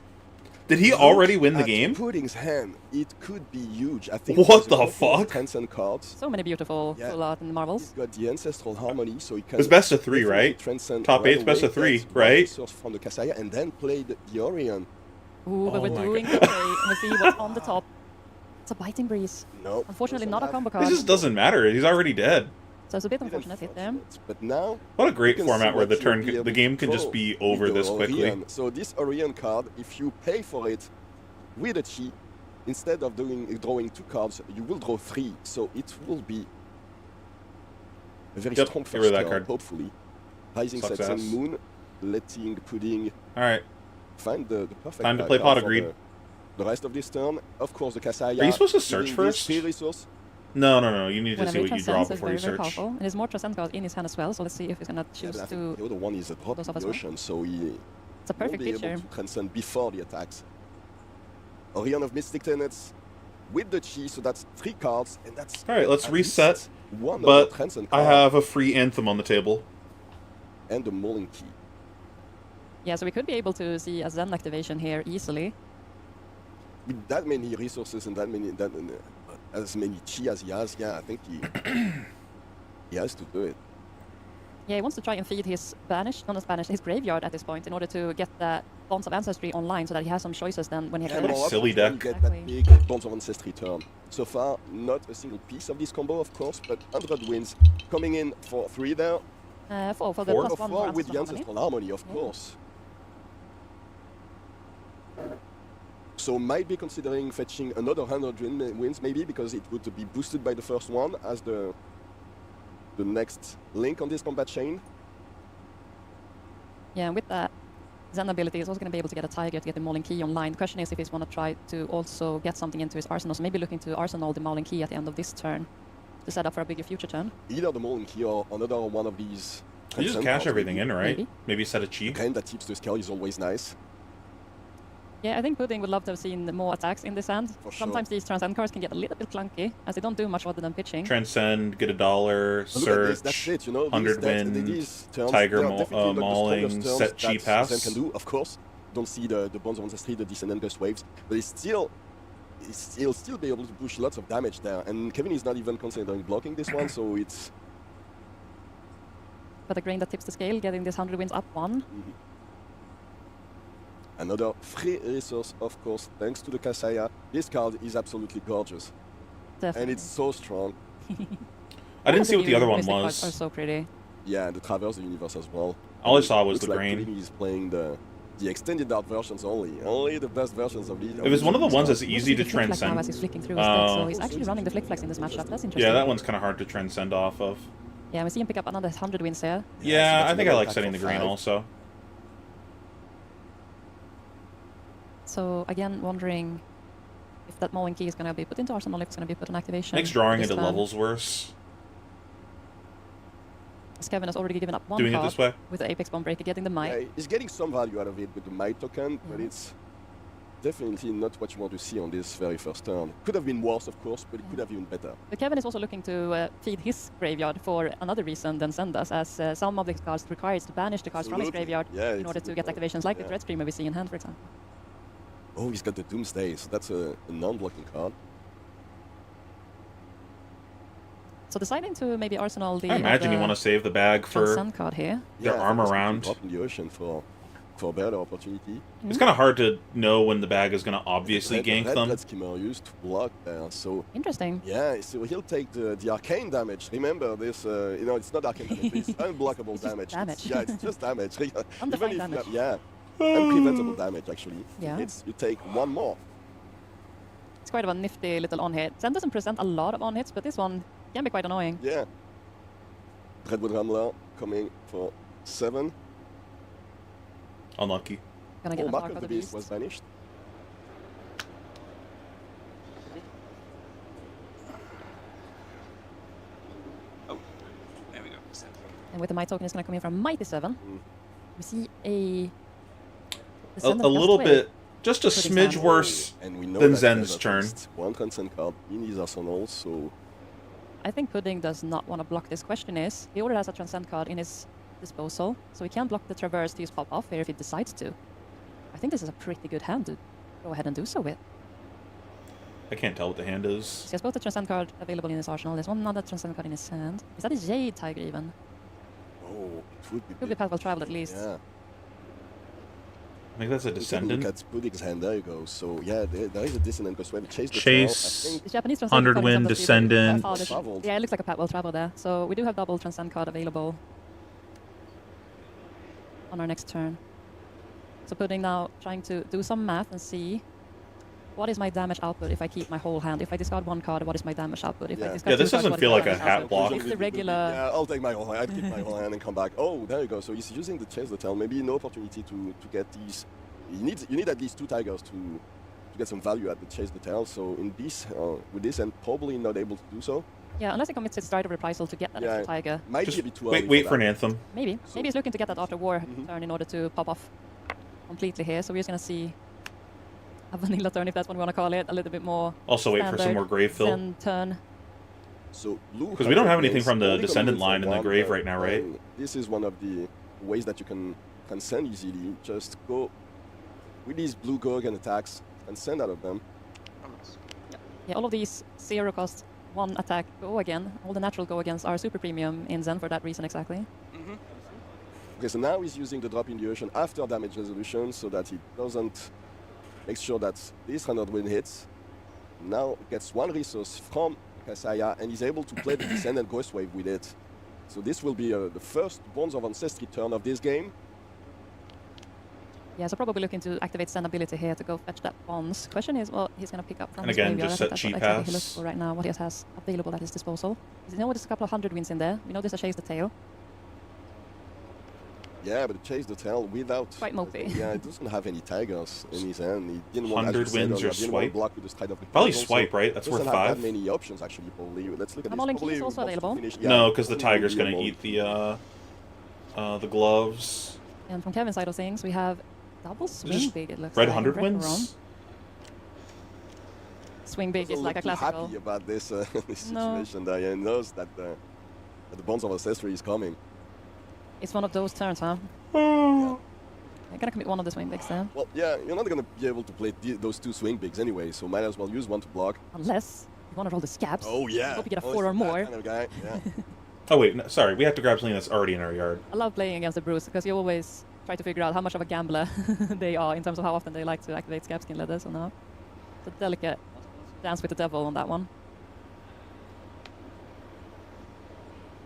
Did he already win the game? Pudding's hand, it could be huge. I think. What the fuck? Tencent cards. So many beautiful full art in the Marvels. He's got the Ancestral Harmony, so he can. It's best of 3, right? Top 8's best of 3, right? From the Kasaya, and then played the Orion. Ooh, but we're doing okay. And we see what's on the top. It's a Biting Breeze. No. Unfortunately, not a combo card. This just doesn't matter. He's already dead. So it's a bit unfortunate hit there. But now, what a great format where the game can just be over this quickly. So this Orion card, if you pay for it with a Chi, instead of drawing 2 cards, you will draw 3. So it will be a very strong first turn, hopefully. Rising Set Sun Moon, letting Pudding find the perfect time to play Pot of Greed. The rest of this turn, of course, the Kasaya. Are you supposed to search first? Resource. No. You need to see what you draw before you search. Powerful. And there's more Transcend cards in his hand as well, so let's see if he's going to choose to... The other one is a drop in the ocean, so he it's a perfect will be able to transcend before the attacks. Orion of Mystic Tenets with the Chi, so that's 3 cards, and that's... Alright, let's reset, but I have a free Anthem on the table. And the Mauling Key. Yeah, so we could be able to see a Zen activation here easily. With that many resources and as many Chi as he has, yeah, I think he has to do it. Yeah, he wants to try and feed his his graveyard at this point in order to get the Bonds of Ancestry online so that he has some choices then when he has a silly deck. Get that big Bonds of Ancestry turn. So far, not a single piece of this combo, of course, but 100 wins coming in for 3 there. For the plus 1 4 with the Ancestral Harmony, of course. So might be considering fetching another 100 wins maybe, because it would be boosted by the first one as the next link on this combat chain. Yeah, and with that Zen ability, he's also going to be able to get a Tiger to get the Mauling Key online. The question is if he's going to try to also get something into his arsenal, so maybe looking to arsenal the Mauling Key at the end of this turn to set up for a bigger future turn. Either the Mauling Key or another one of these. You just cash everything in, right? Maybe set a Chi. The kind that tips to scale is always nice. Yeah, I think Pudding would love to have seen more attacks in this hand. For sure. Sometimes these Transcend cards can get a little bit clunky, as they don't do much other than pitching. Transcend, get a dollar, But look at this, search, that's it, you know, 100 these turns, Tiger they are definitely not the mauling, strongest set turns chi that pass. Zen can do, of course. Don't see the Bonds of Ancestry, the Descendant Gust Waves, but he'll still be able to push lots of damage there. And Kevin is not even considering blocking this one, so it's... But the grain that tips the scale, getting this 100 wins up 1. Another free resource, of course, thanks to the Kasaya. This card is absolutely gorgeous. Definitely. And it's so strong. I didn't see what the other one Mystic was. cards are so pretty. Yeah, and the Traverse the Universe as well. All I saw was Looks the like grain. Pudding is playing the extended art versions only. Only the best versions of these. It was one of the ones that's easy to transcend. Now as he's flicking through his deck, so he's actually running the flick flex in this matchup. That's interesting. Yeah, that one's kind of hard to transcend off of. Yeah, we see him pick up another 100 wins here. Yeah, so I think I like attack setting the for grain 5. also. So again, wondering if that mauling key is going to be put into Arsenal, if it's going to be put on activation. Makes drawing this into turn. levels worse. As Kevin has already given up one Doing it card this way. with the Apex Bomb Breaker, getting the Might. Yeah, he's getting some value out of it with the Might token, but it's definitely not what you want to see on this very first turn. Could have been worse, of course, but it could have been better. But Kevin is also looking to feed his graveyard for another reason than send us, as some of the cards requires to banish the cards from his Absolutely. graveyard Yeah, in it's order a to good get point. activations like the Yeah. Dread Screamer we see in hand, for example. Oh, he's got the Doomsday, so that's a non-blocking card. So deciding to maybe Arsenal the I imagine you want to save the bag for Transcend card here. their Yeah, arm I think around. drop in the ocean for better opportunity. It's kind of hard to know when the bag is going to obviously gank them. Red Skimmer used to block there, so Interesting. yeah, so he'll take the arcane damage. Remember this, you know, it's not arcane damage, it's unblockable It's just damage. damage. Yeah, it's just damage. Undefined Even damage. yeah, unpreventable damage actually. Yeah. You take one more. It's quite of a nifty little on-hit. Zen doesn't present a lot of on-hits, but this one can be quite annoying. Yeah. Dreadwood Rambler coming for 7. Unlucky. Gonna get Oh, a Mark Mark of the Beast was banished. And with the Might token, it's going to come in from Mighty 7. We see a A little bit, just a Pretty smidge sad. worse And we know than that Zen's there's at turn. least one Transcend card in his arsenal, so I think Pudding does not want to block this. Question is, he already has a Transcend card in his disposal, so he can block the Traverse to use pop-off here if he decides to. I think this is a pretty good hand to go ahead and do so with. I can't tell what the hand is. So he has both the Transcend card available in his arsenal. There's one other Transcend card in his hand. Is that a Jade Tiger even? oh, it would be Could be Path Well Traveled at least. Yeah. I think that's a Look descendant. at Pudding's hand, there you go. So yeah, there is a Dissonant Ghost Wave. Chase the Chase. tail. I think The Japanese Transcend 100 card win, sometimes Descendant. do the- Traveled. Yeah, it looks like a Path Well Traveled there. So we do have double Transcend card available on our next turn. So Pudding now trying to do some math and see what is my damage output if I keep my whole hand. If I discard one card, what is my damage output? If Yeah. I discard Yeah, two this cards, doesn't what is feel my like a damage hat output? block. It's the regular. Yeah, I'll take my whole hand. I'll keep my whole hand and come back. Oh, there you go. So he's using the Chase the Tail. Maybe no opportunity to get these. You need at least 2 tigers to get some value at the Chase the Tail. So in this with this and probably not able to do so. Yeah, unless he commits his Stride of Reprisal to get that Yeah. extra Tiger. Might Just be a bit too early. wait for an that. anthem. Maybe. So- Maybe he's looking to get that after war Mhm. turn in order to pop off completely here. So we're just going to see a vanilla turn, if that's what we want to call it. A little bit more Also wait for some standard more grave fill. Zen turn. So blue. Because we don't have anything wins from the only Descendant coming line in the from grave one, right now, right? and this is one of the ways that you can send easily. Just go with these blue Gorgon attacks and send out of them. Yeah, all of these 0 cost 1 attack go again. All the natural go agains are super premium in Zen for that reason exactly. Okay, so now he's using the drop in the ocean after damage resolution so that he doesn't make sure that this 100 win hits. Now gets 1 resource from Kasaya and he's able to play the Descendant Ghost Wave with it. So this will be the first Bonds of Ancestry turn of this game. Yeah, so probably looking to activate Zen ability here to go fetch that bonds. Question is, well, he's going to pick up from And his again, graveyard. just I think set that's chi what exactly he looks pass. for right now, what he has available at his disposal. You know there's a couple of 100 wins in there. We know there's a Chase the Tail. Yeah, but Chase the Tail without... Quite mopey. Yeah, it doesn't have any tigers in his hand. He didn't want 100 as you said wins earlier, or didn't want to swipe? block with the Stride of Probably Reprisal, swipe, so right? That's worth doesn't have 5. that many options actually, probably. Let's look at this. Mauling Key Probably is also wants to available. finish- No, yeah, because the probably tiger's will going be to a eat the gloves. And from Kevin's side of things, we have Double swing big, it looks Red like. 100 wins? Swing big is like a classical. Happy about this, this situation there. He knows that the Bonds of Ancestry is coming. It's one of those turns, huh? Oh. I'm gonna commit one of the swing bigs then. Well, yeah, you're not gonna be able to play those two swing bigs anyway, so might as well use one to block. Unless you wanna roll the scabs. Oh yeah. Hope you get a 4 or more. Kind of guy. Yeah. Oh wait, no, sorry. We have to grab something that's already in our yard. I love playing against the Bruce because you always try to figure out how much of a gambler they are in terms of how often they like to activate scab skin leathers or not. It's a delicate dance with the devil on that one.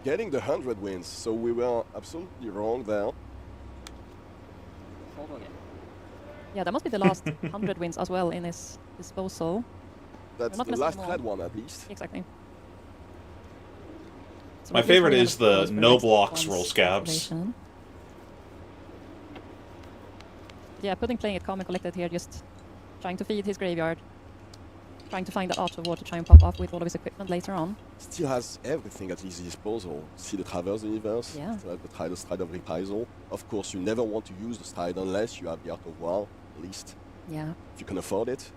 Getting the 100 wins, so we were absolutely wrong there. Yeah, that must be the last 100 wins as well in his disposal. That's the last red one at least. Exactly. So My favorite is the no blocks roll scabs. Yeah, playing it calm and collected here, just trying to feed his graveyard. Trying to find the Art of War to try and pop off with all of his equipment later on. Still has everything at his disposal. See the Traverse Universe, yeah. the Stride of Reprisal. Of course, you never want to use the Stride unless you have the Art of War, at least. Yeah. If you can afford it,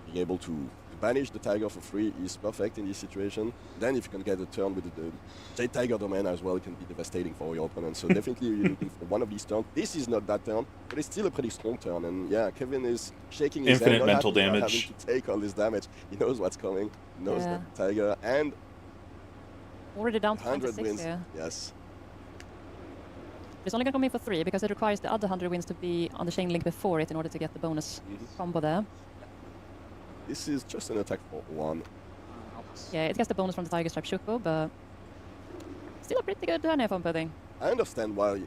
being able to banish the Tiger for free is perfect in this situation. Then if you can get a turn with the Jade Tiger Domain as well, it can be devastating for your opponent. So definitely you're looking for one of these turns. This is not that turn, but it's still a pretty strong turn. And yeah, Kevin is shaking his Infinite head, mental having damage. to take all this damage. He knows what's coming. He knows that Tiger and already down to 100 26 wins. here. Yes. It's only going to come in for 3 because it requires the other 100 wins to be on the chain link before it in order to get the bonus combo there. This is just an attack for 1. Yeah, it gets the bonus from the Tiger Stripe Shuko, but still a pretty good turn here from Pudding. I understand why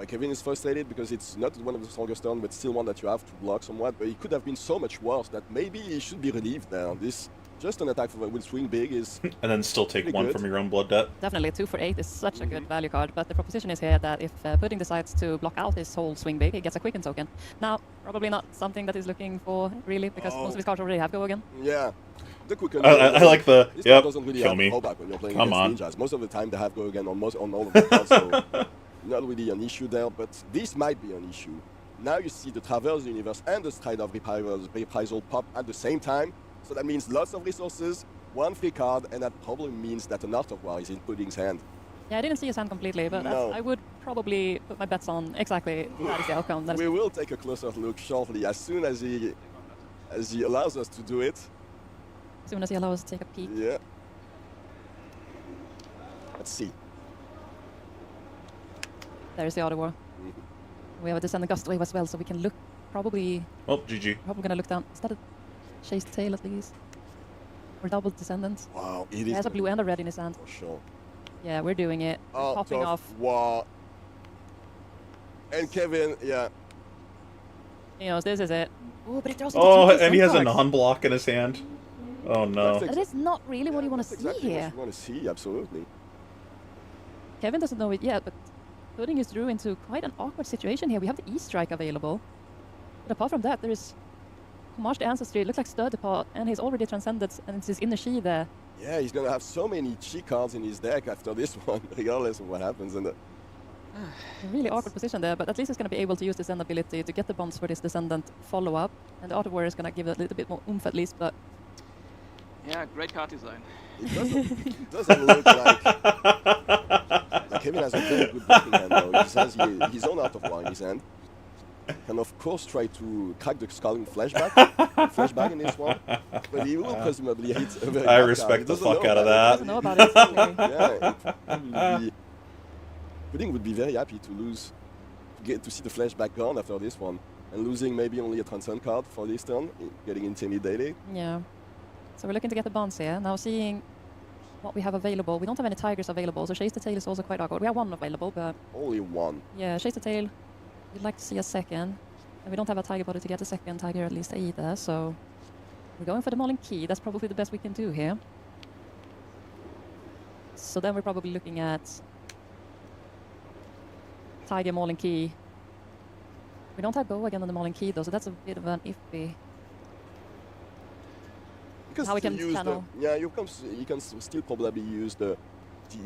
Kevin is frustrated, because it's not one of the strongest turns, but still one that you have to block somewhat. But it could have been so much worse that maybe he should be relieved there. This just an attack with swing big is and then still take 1 good. from your own blood debt. Definitely, 2 for 8 is such a good value card, but the proposition is here that if Pudding decides to block out his whole swing big, he gets a quicken token. Now, probably not something that he's looking for, really, because most of his cards already have go again. Yeah. The quicken. I like the, this yep, doesn't really kill have me. drawback when you're playing Come against ninjas. Most of the time they have go again on all of the cards, so not really an issue there, but this might be an issue. Now you see the Traverse Universe and the Stride of Reprisal pop at the same time, so that means lots of resources, 1 free card, and that probably means that an Art of War is in Pudding's hand. Yeah, I didn't see his hand completely, but No. I would probably put my bets on exactly that is the outcome. We will take a closer look shortly, as soon as he allows us to do it. As soon as he allows us to take a peek. Yeah. Let's see. There's the Art of War. We have a Descendant Gust Wave as well, so we can look probably... Oh, GG. Probably going to look down. Is that a Chased Tail at least? Or double Descendant? Wow, it is. He has a blue and a red in his hand. For sure. Yeah, we're doing it. We're popping off. Wow. And Kevin, yeah. You know, this is it. Oh, but it throws and he has a non-block in his hand. Oh no. That is not really what you want to see exactly here. What you want to see, absolutely. Kevin doesn't know it yet, but Pudding is drew into quite an awkward situation here. We have the E-Strike available. But apart from that, there is Homage to Ancestry. It looks like Stir Depart, and he's already transcended, and it's his inner Shi there. Yeah, he's going to have so many Chi cards in his deck after this one, regardless of what happens. And A really awkward position there, but at least he's going to be able to use the Descend ability to get the bonds for this Descendant follow-up. And the Art of War is going to give it a little bit more oomph at least, but... Yeah, great card design. It doesn't look like Kevin has a very good blocking hand though. He has his own Art of War in his hand. Can of course try to crack the Scalding flashback in this one, but he will presumably hit a very I bad respect card. the fuck out of that. He doesn't know about it. Yeah, Pudding would be very happy to to see the flashback gone after this one, and losing maybe only a Transcend card for this turn, getting intimidated. Yeah. So we're looking to get the bonds here. Now seeing what we have available. We don't have any Tigers available, so Chase the Tail is also quite awkward. We have 1 available, but... Only 1. Yeah, Chase the Tail. We'd like to see a second. And we don't have a Tiger body to get a second Tiger at least either, so... We're going for the Mauling Key. That's probably the best we can do here. So then we're probably looking at... Tiger Mauling Key. We don't have Go again on the Mauling Key though, so that's a bit of an iffy... Because how we can channel. you can still probably use the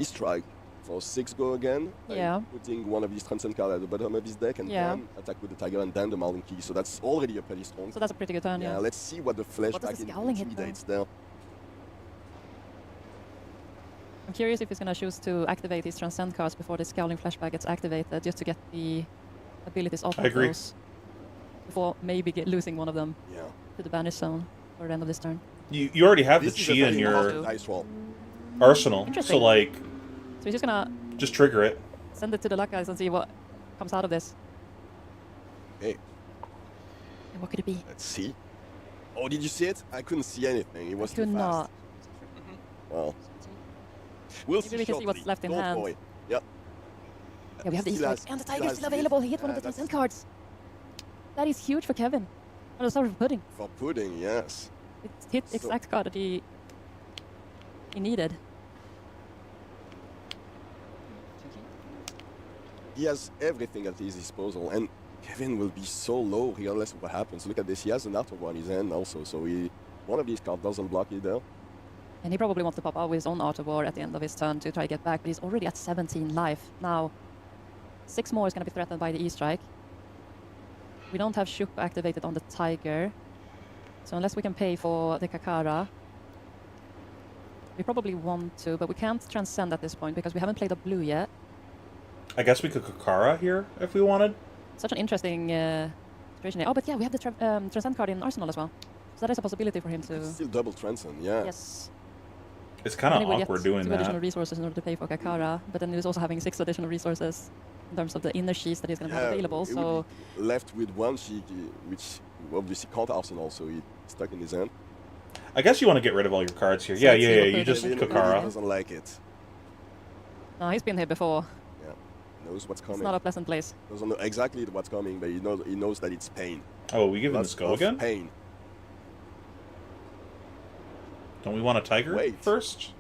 E-Strike for 6 go again. Yeah. Putting one of these transcend cards at the bottom of his deck and then attack with the Tiger and then the Mauling Key. So that's already a pretty strong. So that's a pretty good turn, yeah. Let's see what the flashback intimidates there. I'm curious if he's going to choose to activate his transcend cards before the Scowling Flashback gets activated, just to get the abilities off of those. Before maybe losing one of them to the banish zone for the end of this turn. You already have the chi in your arsenal, so like... So he's just gonna... Just trigger it. Send it to the luck guys and see what comes out of this. Hey. And what could it be? Let's see. Oh, did you see it? I couldn't see anything. It was too fast. Not. Well, we'll maybe we can see what's left in hand. Yep. Yeah, we have the Easter egg. And the Tiger is still available. He hit one of the transcend cards. That is huge for Kevin. Oh, sorry, for Pudding. For Pudding, yes. It hit the exact card that he needed. He has everything at his disposal, and Kevin will be so low regardless of what happens. Look at this, he has an Outer War in his hand also, so one of these cards doesn't block it there. And he probably wants to pop out with his own Outer War at the end of his turn to try to get back, but he's already at 17 life. Now, 6 more is going to be threatened by the E-Strike. We don't have Shuk activated on the Tiger, so unless we can pay for the Kakara, we probably want to, but we can't transcend at this point because we haven't played a blue yet. I guess we could Kakara here if we wanted. Such an interesting situation here. Oh, but yeah, we have the Transcend card in Arsenal as well. So that is a possibility for him to... Still double Transcend, yeah. Yes. It's kind of awkward doing that. Additional resources in order to pay for Kakara, but then he's also having 6 additional resources in terms of the inner sheets that he's going to have available. So left with one sheet, which obviously can't Arsenal, so he's stuck in his hand. I guess you want to get rid of all your cards here. Yeah, you just Kakara. He doesn't like it. No, he's been here before. Knows what's coming. It's not a pleasant place. Doesn't know exactly what's coming, but he knows that it's pain. Oh, we give him the skull again? Pain. Don't we want a Tiger first?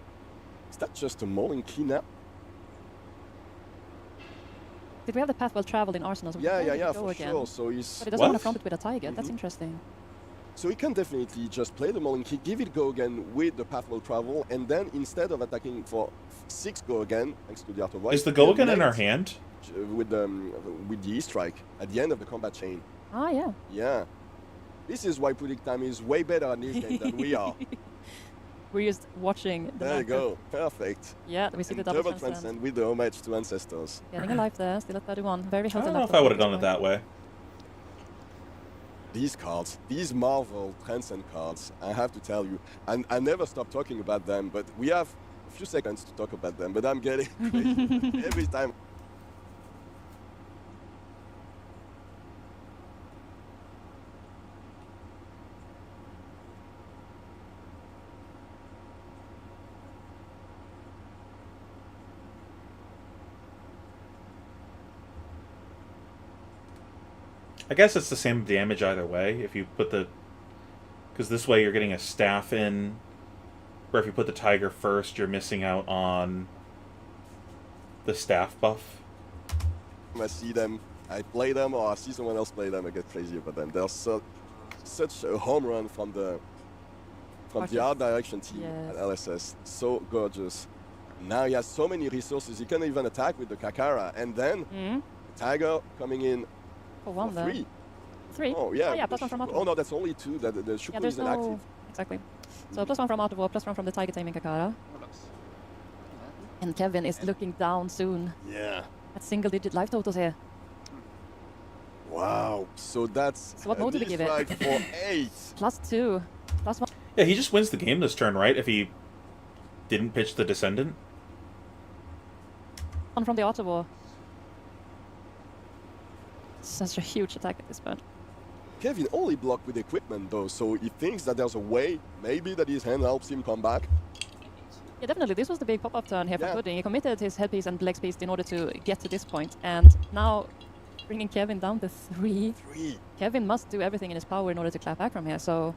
Is that just a Mauling Key now? Did we have the path well traveled in Arsenal? So yeah, for sure. So he's... But he doesn't want to front it with a Tiger. That's interesting. So he can definitely just play the Mauling Key, give it go again with the path well travel, and then instead of attacking for 6 go again, thanks to the Outer Void... Is the go again in our hand? With the E-Strike at the end of the combat chain. Ah, yeah. Yeah. This is why Pudding Time is way better at this game than we are. We're just watching the There you go. Perfect. Yeah, we see the double transcend with the homage to ancestors. Getting a life there, still at 31. Very healthy. I don't know if I would have done it that way. These cards, these Marvel Transcend cards, I have to tell you, and I never stop talking about them, but we have a few seconds to talk about them, but I'm getting crazy every time. I guess it's the same damage either way. If you put the... Because this way you're getting a staff in. Or if you put the Tiger first, you're missing out on the staff buff. I see them, I play them, or I see someone else play them, I get crazy about them. They're such a home run from the art direction team at LSS. So gorgeous. Now he has so many resources. He can even attack with the Kakara. And then Tiger coming in for 3. 3? Oh, yeah. Oh, yeah, +1 from Outer War. Oh, no, that's only 2. The Shuku is inactive. Exactly. So +1 from Outer War, +1 from the Tiger taming Kakara. And Kevin is looking down soon. Yeah. At single-digit life totals here. Wow. So that's... So what mode did we give it? For 8. +2. +1. Yeah, he just wins the game this turn, right? If he didn't pitch the Descendant. One from the Outer War. Such a huge attack at this point. Kevin only blocked with equipment though, so he thinks that there's a way, maybe that his hand helps him come back. Yeah, definitely. This was the big pop-up turn here for Pudding. He committed his headpiece and leg piece in order to get to this point, and now bringing Kevin down to 3. Kevin must do everything in his power in order to clap back from here, so...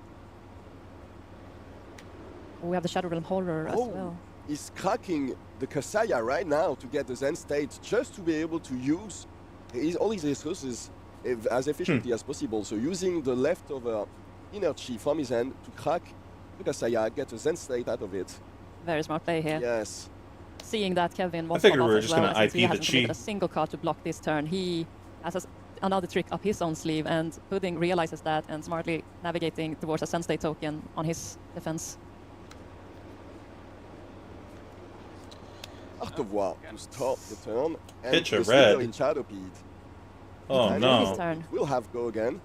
We have the Shadow Realm Horror as well. He's cracking the Kasaya right now to get the Zen state, just to be able to use all his resources as efficiently as possible. So using the leftover inner chi from his hand to crack the Kasaya, get a Zen state out of it. Very smart play here. Yes. seeing that Kevin wants I figured to we were just well, going to IP he the hasn't committed chi. a single card to block this turn. He has another trick up his own sleeve, and Pudding realizes that and smartly navigating towards a Sensei token on his defense. Art of War to start the turn. And Pitch a the Slither red. in Shadowpeed. Oh And no. turn. We'll have go again.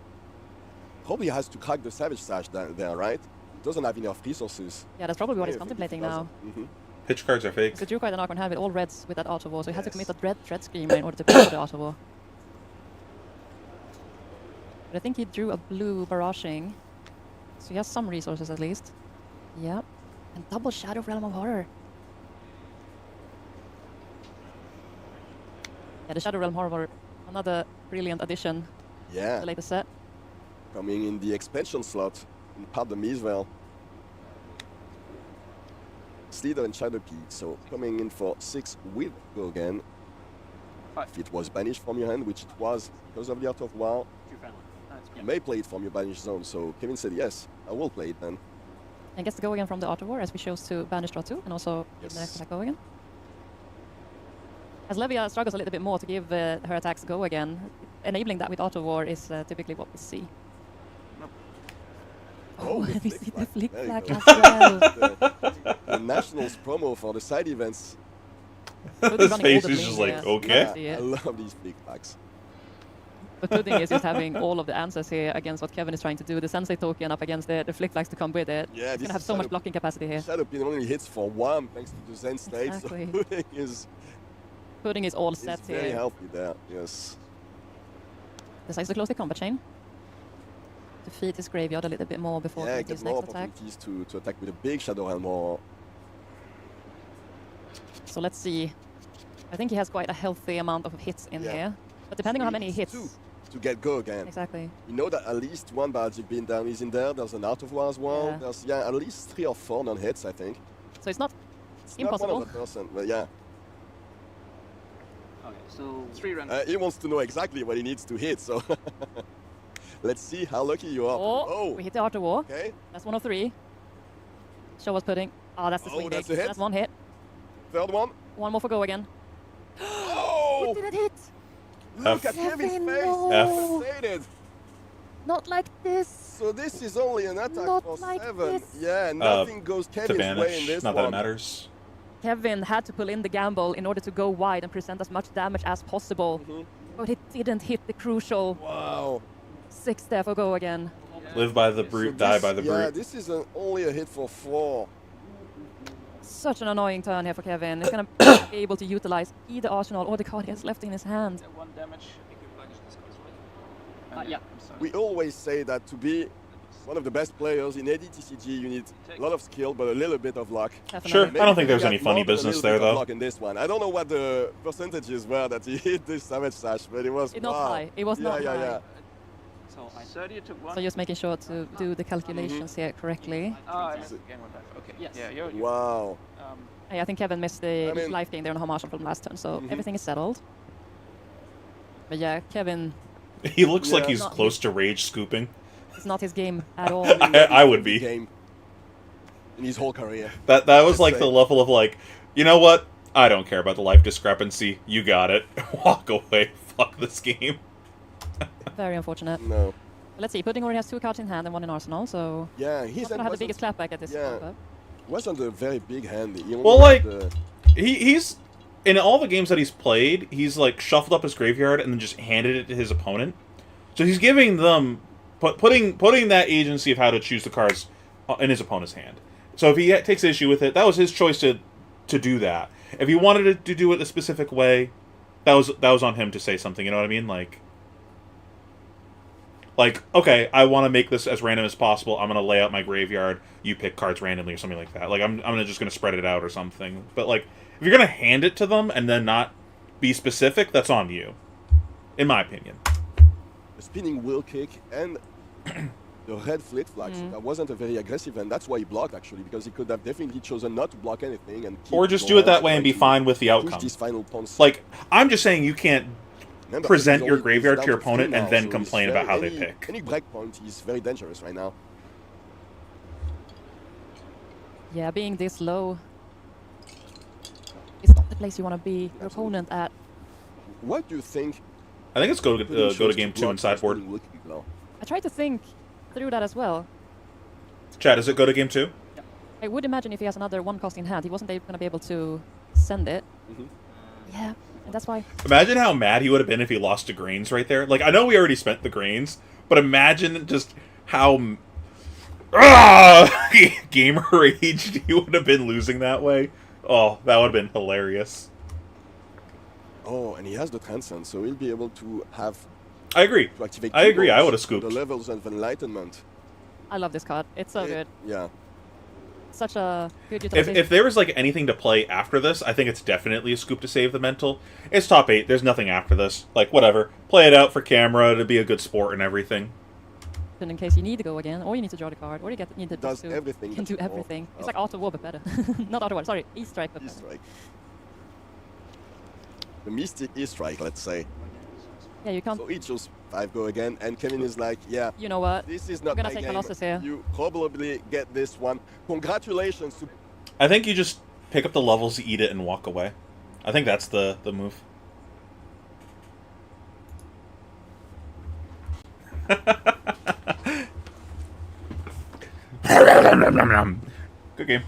Probably has to crack the Savage Sash there, right? Doesn't have enough resources. Yeah, that's probably what he's I think contemplating he now. doesn't. Pitch cards are fake. So drew quite an Archon Hand with all reds with that Art of War, so he had to commit a Dread Screamer in order to pay for the Art of War. But I think he drew a blue barraging, so he has some resources at least. Yep. And double Shadow Realm of Horror. Yeah, the Shadow Realm Horror, another brilliant addition to Yeah, the latest set. coming in the expansion slot in Padam as well. Slither and Shadowpeed, so coming in for 6 with go again. If it was banished from your hand, which it was because of the Art of War, you may play it from your banished zone. So Kevin said, yes, I will play it then. And gets to go again from the Art of War as we chose to banish draw 2 and also give the Yes. next attack go again. As Levia struggles a little bit more to give her attacks go again, enabling that with Art of War is typically what we see. Oh, the we see the flick flick flag. flag There as well. The Nationals promo for the side events. His face is just like, okay. Yeah, I love these flick flags. But Pudding is just having all of the answers here against what Kevin is trying to do. The Sensei token up against the flick flags to come with it. Yeah, He's this going to have is so much Shadow- blocking capacity here. Shadowpeed only hits for 1 thanks to the Zen state. Exactly. So Pudding is Pudding is all set very here. healthy there, yes. Decides to close the combat chain. To feed his graveyard a little bit more before Yeah, his get next more attack. opportunities to attack with a big Shadow Realm or... So let's see. I think he has quite a healthy amount of hits in here. But depending on how many he hits... to get go again. Exactly. You know that at least one Magic Bean Down is in there. There's an Art of War as well. Yeah. There's at least 3 or 4 non-hits, I think. So it's not It's impossible. not 100%, but yeah. Okay, so 3 random. He wants to know exactly what he needs to hit, so... Let's see how lucky you are. Oh, we hit the Art of War. Okay. That's 1 of 3. Show us Pudding. Oh, that's the swing that's dig. a hit. That's 1 hit. Third one. 1 more for go again. Oh! It didn't hit. Look at Kevin's Kevin, face. no. Devastated. Not like this. So this is only an attack Not for like 7. this. Yeah, nothing goes To Kevin's way in banish. this Not one. that it matters. Kevin had to pull in the gamble in order to go wide and present as much damage as possible. But it didn't hit the crucial Wow. 6 there for go again. Live by the brute, die by the Yeah, brute. this is only a hit for 4. Such an annoying turn here for Kevin. He's going to be able to utilize either arsenal or the card he has left in his hand. 1 damage. I think you banished this card, right? Yeah. I'm sorry. We always say that to be one of the best players in any TCG, you need a lot of skill, but a little bit of luck. Definitely. Sure, I don't think there's Maybe any funny more than a business little there, bit of though. luck in this one. I don't know what the percentages were that he hit this Savage Sash, but it was It's not high. It was not high. Yeah. So I 30 took 1. So just making sure to do the calculations here correctly. I Game 1 back. Okay. Yes. Yeah, you're Wow. Hey, I think Kevin missed the I mean- life gain there on Homage from last turn, so everything is settled. But yeah, Kevin, He looks like Yeah. he's Not close to rage scooping. it's not his game at all. I would be. Game in his whole career. That was Just like the saying. level of like, you know what? I don't care about the life discrepancy. You got it. Walk away. Fuck this game. Very unfortunate. No. But let's see, Pudding already has 2 cards in hand and 1 in arsenal, so Yeah, not he's gonna have the biggest clapback at this Yeah. point. wasn't a very big hand. He only Well, had like- the- He's in all the games that he's played, he's like shuffled up his graveyard and then just handed it to his opponent. So he's giving them putting that agency of how to choose the cards in his opponent's hand. So if he takes issue with it, that was his choice to do that. If he wanted to do it a specific way, that was on him to say something. You know what I mean? Like, okay, I want to make this as random as possible. I'm gonna lay out my graveyard. You pick cards randomly or something like that. Like I'm just gonna spread it out or something. But like, if you're gonna hand it to them and then not be specific, that's on you, in my opinion. the spinning wheel kick and the red flick flags. That wasn't a very aggressive, and that's why he blocked actually, because he could have definitely chosen not to block anything and keep Or just his do it own that hand way and be trying to fine with the push outcome. these final pawns. Like, I'm just saying you can't Remember, present he's your only- graveyard he's to your down opponent three and now, then so complain he's about how they any- pick. Any breakpoint is very dangerous right now. Yeah, being this low is the place you want to be your opponent at. What do you think? I think it's go to game 2 and sideboard. I tried to think through that as well. Chad, is it go to game 2? Yeah. I would imagine if he has another 1 cost in hand, he wasn't going to be able to send it. Yeah, and that's why. Imagine how mad he would have been if he lost to Grains right there. Like, I know we already spent the Grains, but imagine just how gamer raged he would have been losing that way. Oh, that would have been hilarious. Oh, and he has the Transcend, so he'll be able to have... I agree. To activate I agree, I would have scooped. The levels of Enlightenment. I love this card. It's so good. Yeah. Such a good utilization. If there was like anything to play after this, I think it's definitely a scoop to save the mental. It's top 8. There's nothing after this. Like, whatever. Play it out for camera to be a good sport and everything. In case you need to go again, or you need to draw the card, or you need to does everything. Can do everything. It's like Auto War, but better. Not Auto War, sorry. E-Strike, but better. E-Strike. The Mystic E-Strike, let's say. Yeah, you can't... So he chose 5 go again, and Kevin is like, yeah, you know what? This is not I'm gonna my take game. the losses here. You probably get this one. Congratulations to... I think you just pick up the levels, eat it, and walk away. I think that's the move. Good game.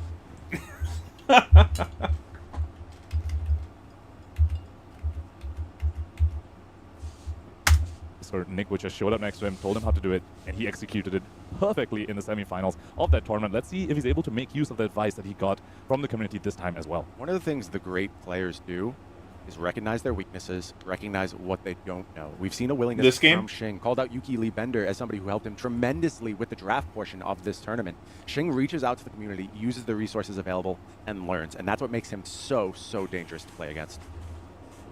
So Nick would just showed up next to him, told him how to do it, and he executed it perfectly in the semifinals of that tournament. Let's see if he's able to make use of the advice that he got from the community this time as well. One of the things the great players do is recognize their weaknesses, recognize what they don't know. We've seen a willingness from Xing, called out Yuki Lee Bender as somebody who helped him tremendously with the draft portion of this tournament. Xing reaches out to the community, uses the resources available, and learns, and that's what makes him so dangerous to play against.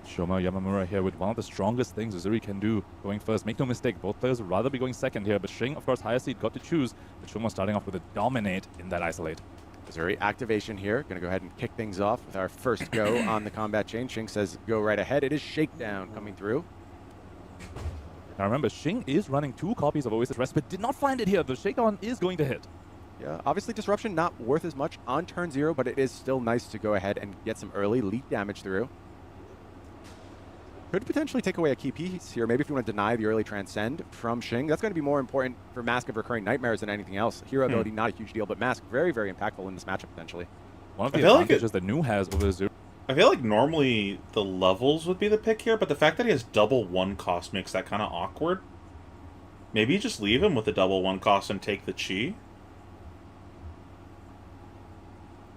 Shoma Yamamura here with one of the strongest things Uzuri can do going first. Make no mistake, both players would rather be going second here, but Xing, of course, higher seed, got to choose. But Shoma starting off with a dominate in that isolate. Uzuri activation here. Going to go ahead and kick things off with our first go on the combat chain. Xing says go right ahead. It is Shakedown coming through. Now remember, Xing is running 2 copies of Oasis Rest, but did not find it here. The Shakedown is going to hit. Yeah, obviously Disruption not worth as much on turn 0, but it is still nice to go ahead and get some early leak damage through. Could potentially take away a key piece here. Maybe if you want to deny the early Transcend from Xing, that's going to be more important for Mask of Recurring Nightmares than anything else. Hero ability, not a huge deal, but Mask, very impactful in this matchup, potentially. One of the advantages that Nu has over Azure. I feel like normally the levels would be the pick here, but the fact that he has double 1 cost makes that kind of awkward. Maybe you just leave him with the double 1 cost and take the Chi?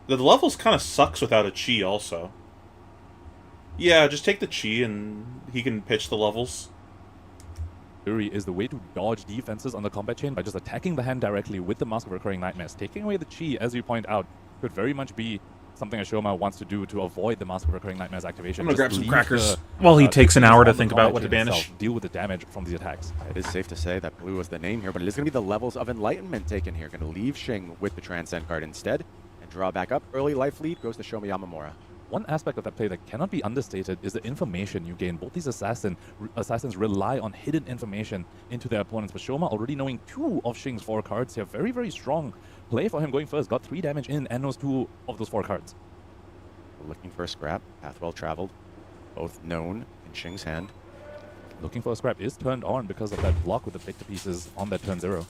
The levels kind of sucks without a Chi also. Yeah, just take the Chi and he can pitch the levels. Fury is the way to dodge defenses on the combat chain by just attacking the hand directly with the Mask of Recurring Nightmares. Taking away the Chi, as you point out, could very much be something Ashoma wants to do to avoid the Mask of Recurring Nightmares activation. I'm gonna grab some crackers while he takes an hour to think about what to banish. Deal with the damage from these attacks. It is safe to say that blue was the name here, but it is going to be the levels of Enlightenment taken here. Going to leave Xing with the Transcend card instead and draw back up. Early life lead goes to Shoma Yamamura. One aspect of that play that cannot be understated is the information you gain. Both these assassins rely on hidden information into their opponents, but Shoma already knowing 2 of Xing's 4 cards here. Very strong play for him going first. Got 3 damage in and knows 2 of those 4 cards. Looking for a scrap. Path well traveled. Both known in Xing's hand. Looking for a scrap is turned on because of that block with the Victor pieces on that turn 0.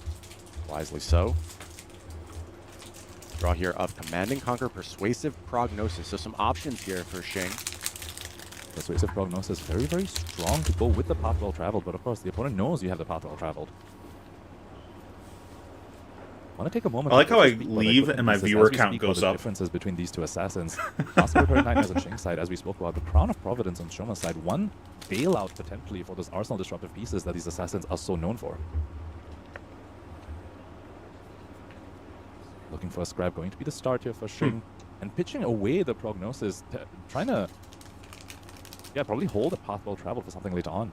Wisely so. Draw here of Command & Conquer, Persuasive Prognosis. So some options here for Xing. Persuasive Prognosis, very strong to go with the path well traveled, but of course the opponent knows you have the path well traveled. I want to take a moment. I like how I leave and my viewer count goes up. Differences between these 2 assassins. Master of Recurring Nightmares on Xing's side, as we spoke about, the Crown of Providence on Shoma's side. One bailout potentially for those arsenal disruptive pieces that these assassins are so known for. Looking for a scrap, going to be the start here for Xing. And pitching away the Prognosis, trying to, probably hold a path well traveled for something later on.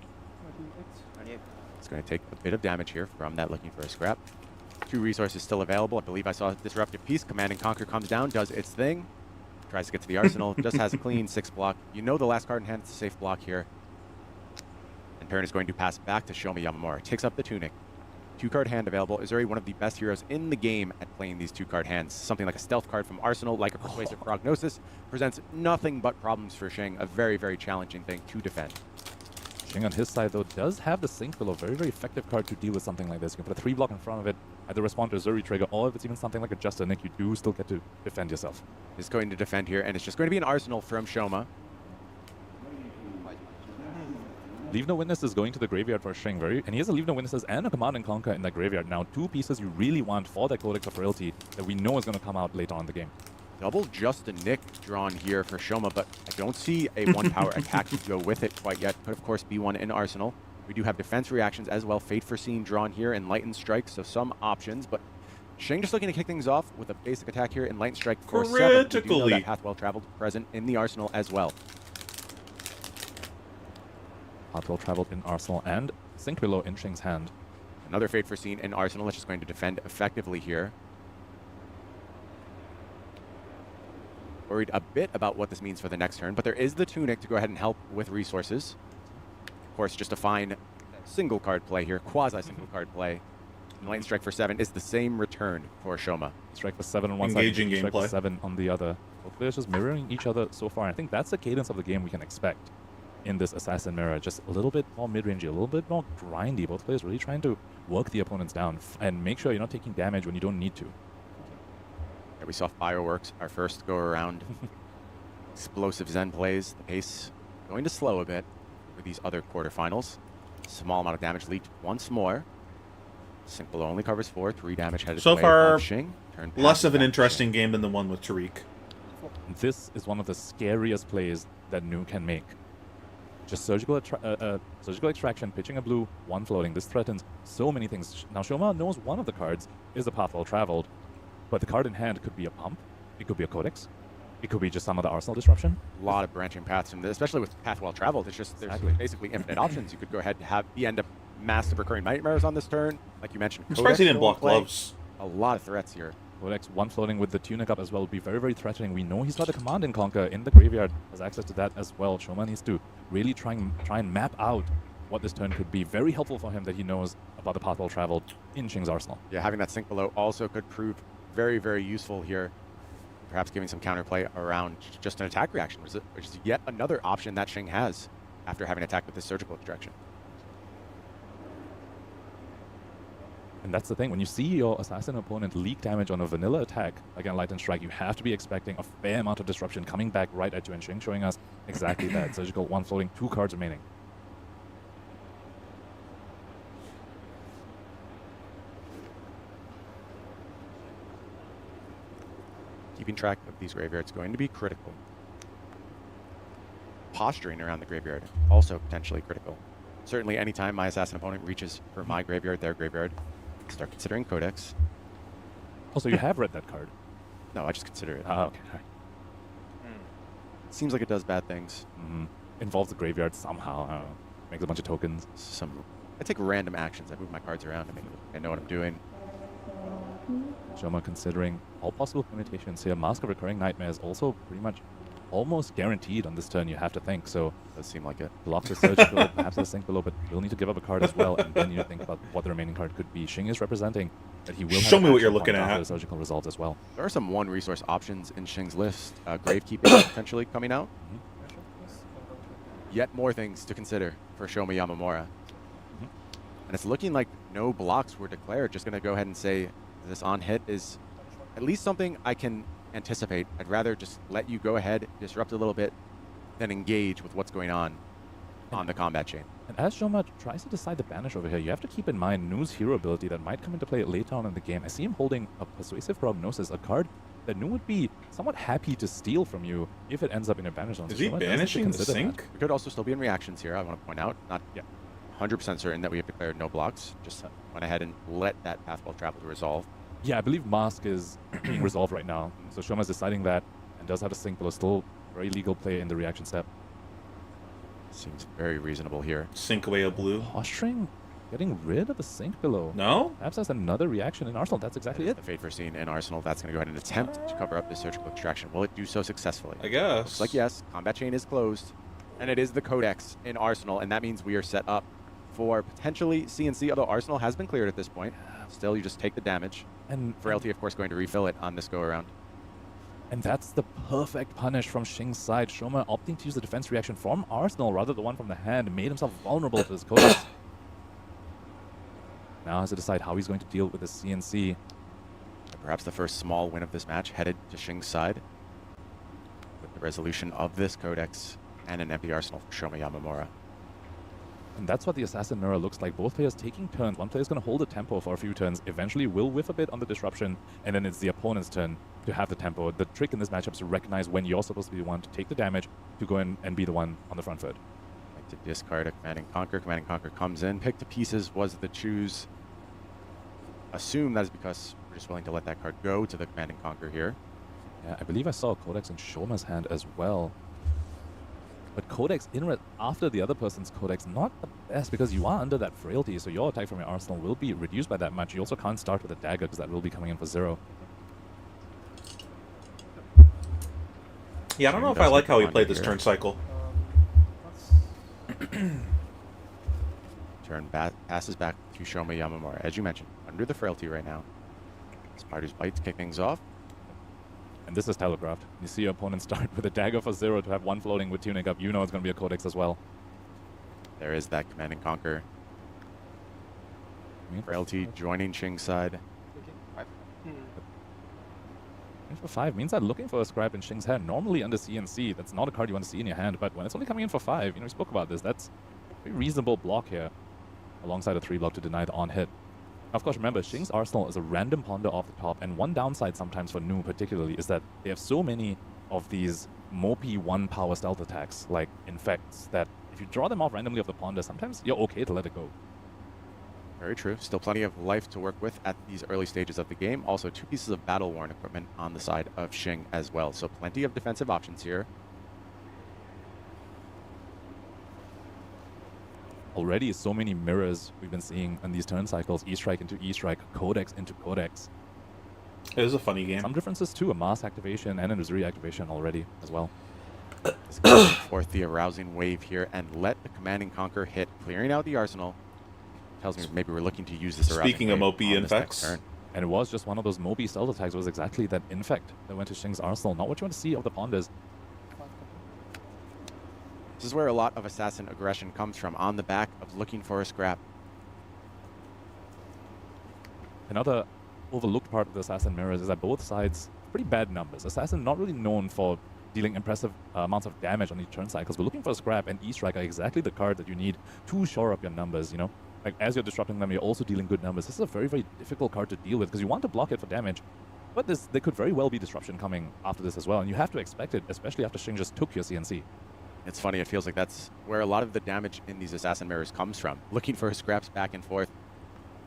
It's going to take a bit of damage here from that looking for a scrap. 2 resources still available. I believe I saw a Disruptive Piece. Command & Conquer comes down, does its thing. Tries to get to the arsenal, just has a clean 6 block. You know the last card in hand is a safe block here. And turn is going to pass back to Shoma Yamamura. Takes up the Tunic. 2-card hand available. Izuri, one of the best heroes in the game at playing these 2-card hands. Something like a stealth card from Arsenal, like a Persuasive Prognosis, presents nothing but problems for Xing. A very, very challenging thing to defend. Xing on his side, though, does have the Sync Below. Very, very effective card to deal with something like this. You can put a 3-block in front of it, either respond to a Zuri trigger, or if it's even something like a Just a Nick, you do still get to defend yourself. Is going to defend here, and it's just going to be an Arsenal from Shoma. Leave No Witness is going to the graveyard for Xing, and he has a Leave No Witnesses and a Command and Conquer in that graveyard now. 2 pieces you really want for that Codex of Frailty that we know is going to come out later on in the game. Double Just a Nick drawn here for Shoma, but I don't see a 1-power attack to go with it quite yet. Could, of course, be one in Arsenal. We do have defense reactions as well. Fate Foreseen drawn here, Enlightened Strike, so some options, but Xing just looking to kick things off with a basic attack here. Enlightened Strike for 7. We do know that Path Well Traveled present in the Arsenal as well. Path Well Traveled in Arsenal and Sync Below in Xing's hand. Another Fate Foreseen in Arsenal that's just going to defend effectively here. Worried a bit about what this means for the next turn, but there is the Tunic to go ahead and help with resources. Of course, just a fine single card play here, quasi-single card play. Enlightened Strike for 7 is the same return for Shoma. Strike for 7 on one Engaging side, Strike for gameplay. 7 on the other. Both players just mirroring each other so far. I think that's the cadence of the game we can expect in this Assassin Mirror. Just a little bit more mid-rangey, a little bit more grindy. Both players really trying to work the opponents down and make sure you're not taking damage when you don't need to. Yeah, we saw Fireworks, our first go-around. Explosive Zen plays, the pace going to slow a bit with these other quarterfinals. Small amount of damage leaked once more. Sync Below only covers 4, 3 damage headed So away far, Xing. less of an interesting game than the one with Tariq. This is one of the scariest plays that Nu can make. Just surgical extraction, pitching a blue, 1 floating. This threatens so many things. Now, Shoma knows one of the cards is a Path Well Traveled, but the card in hand could be a Pump, it could be a Codex, it could be just some of the Arsenal disruption. A lot of branching paths from this, especially with Path Well Traveled. It's just, there's basically infinite options. You could go ahead and have the end of massive recurring nightmares on this turn. Like you mentioned, I'm surprised he didn't block gloves. A lot of threats here. Codex 1 floating with the Tunic up as well would be very, very threatening. We know he's got a Command and Conquer in the graveyard, has access to that as well. Shoma needs to really try and map out what this turn could be. Very helpful for him that he knows about the Path Well Traveled in Xing's Arsenal. Yeah, having that Sync Below also could prove very, very useful here. Perhaps giving some counterplay around just an attack reaction, which is yet another option that Xing has after having attacked with this Surgical Extraction. And that's the thing, when you see your Assassin opponent leak damage on a vanilla attack like Enlightened Strike, you have to be expecting a fair amount of disruption coming back right at you, and Xing showing us exactly that. Surgical 1 floating, 2 cards remaining. Keeping track of these graveyards is going to be critical. Posturing around the graveyard, also potentially critical. Certainly anytime my Assassin opponent reaches for my graveyard, their graveyard, start considering Codex. Also, you have read that card. No, I just consider it. Oh, okay. Seems like it does bad things. Involves the graveyard somehow. I don't know. Makes a bunch of tokens. I take random actions. I move my cards around to make I know what I'm doing. Shoma considering all possible permutations here. Mask of Recurring Nightmares also pretty much almost guaranteed on this turn, you have to think. So does seem like it. Block the Surgical, perhaps the Sync Below, but you'll need to give up a card as well, and then you think about what the remaining card could be. Xing is representing that he will Show have me what you're action looking point after at. the Surgical resolves as well. There are some 1 resource options in Xing's list. Gravekeeping potentially coming out. Yet more things to consider for Shoma Yamamura. And it's looking like no blocks were declared. Just going to go ahead and say this on hit is at least something I can anticipate. I'd rather just let you go ahead, disrupt a little bit, than engage with what's going on the combat chain. And as Shoma tries to decide the banish over here, you have to keep in mind Nu's hero ability that might come into play later on in the game. I see him holding a Persuasive Prognosis, a card that Nu would be somewhat happy to steal from you if it ends up in a banish zone. Is he banishing the Sync? We could also still be in reactions here, I want to point out. Not 100% certain that we have declared no blocks. Just went ahead and let that Path Well Traveled resolve. Yeah, I believe Mask is being resolved right now. So Shoma's deciding that and does have a Sync Below. Still very legal play in the reaction step. Seems very reasonable here. Sync away a blue. Posturing, getting rid of the Sync Below. No? Perhaps that's another reaction in Arsenal. That's exactly it. The Fate Foreseen in Arsenal. That's going to go ahead and attempt to cover up this Surgical Extraction. Will it do so successfully? I guess. Looks like yes. Combat chain is closed. And it is the Codex in Arsenal. And that means we are set up for potentially CNC, although Arsenal has been cleared at this point. Still, you just take the damage. And Frailty, of course, going to refill it on this go-around. And that's the perfect punish from Shing's side. Shoma opting to use the defense reaction from Arsenal rather than the one from the hand, made himself vulnerable to his codex. Now has to decide how he's going to deal with the CNC. Perhaps the first small win of this match headed to Shing's side with the resolution of this codex and an empty arsenal for Shoma Yamamura. And that's what the Assassin Mirror looks like. Both players taking turns. One player is going to hold the tempo for a few turns, eventually will whiff a bit on the disruption, and then it's the opponent's turn to have the tempo. The trick in this matchup is to recognize when you're supposed to be the one to take the damage, to go in and be the one on the front foot. Like to discard a Command and Conquer. Command and Conquer comes in. Pick to Pieces was the choose. Assume that is because we're just willing to let that card go to the Command and Conquer here. Yeah, I believe I saw a Codex in Shoma's hand as well. But Codex in after the other person's Codex, not the best because you are under that frailty, so your attack from your arsenal will be reduced by that much. You also can't start with a dagger because that will be coming in for 0. Yeah, I don't know if I like how he played this turn cycle. Turn passes back to Shoma Yamamura. As you mentioned, under the frailty right now. Spider's Bites kick things off. And this is telegraphed. You see your opponent start with a dagger for 0 to have one floating with Tunic up. You know it's going to be a Codex as well. There is that Command and Conquer. Frailty joining Shing's side. For 5 means that looking for a scrap in Shing's hand. Normally under CNC, that's not a card you want to see in your hand, but when it's only coming in for 5, we spoke about this, that's a very reasonable block here, alongside a 3 block to deny the on-hit. Of course, remember, Shing's Arsenal is a random ponder off the top, and one downside sometimes for Nu particularly is that they have so many of these mopey 1-power stealth attacks, like Infects, that if you draw them off randomly off the ponder, sometimes you're okay to let it go. Very true. Still plenty of life to work with at these early stages of the game. Also, 2 pieces of battle-worn equipment on the side of Shing as well, so plenty of defensive options here. Already so many mirrors we've been seeing in these turn cycles. E-Strike into E-Strike, Codex into Codex. It is a funny game. Some differences too, a Mass activation and a Uzuri activation already as well. Forth the arousing wave here and let the Command and Conquer hit, clearing out the arsenal. Tells me maybe we're looking to use this arousing Speaking of mopey infects. And it was just one of those mopey stealth attacks. It was exactly that infect that went to Shing's arsenal. Not what you want to see of the ponders. This is where a lot of assassin aggression comes from, on the back of looking for a scrap. Another overlooked part of the Assassin Mirrors is that both sides pretty bad numbers. Assassin not really known for dealing impressive amounts of damage on these turn cycles, but looking for a scrap and E-Strike are exactly the card that you need to shore up your numbers, Like, as you're disrupting them, you're also dealing good numbers. This is a very, very difficult card to deal with because you want to block it for damage, but there could very well be disruption coming after this as well, and you have to expect it, especially after Shing just took your CNC. It's funny, it feels like that's where a lot of the damage in these Assassin Mirrors comes from. Looking for scraps back and forth.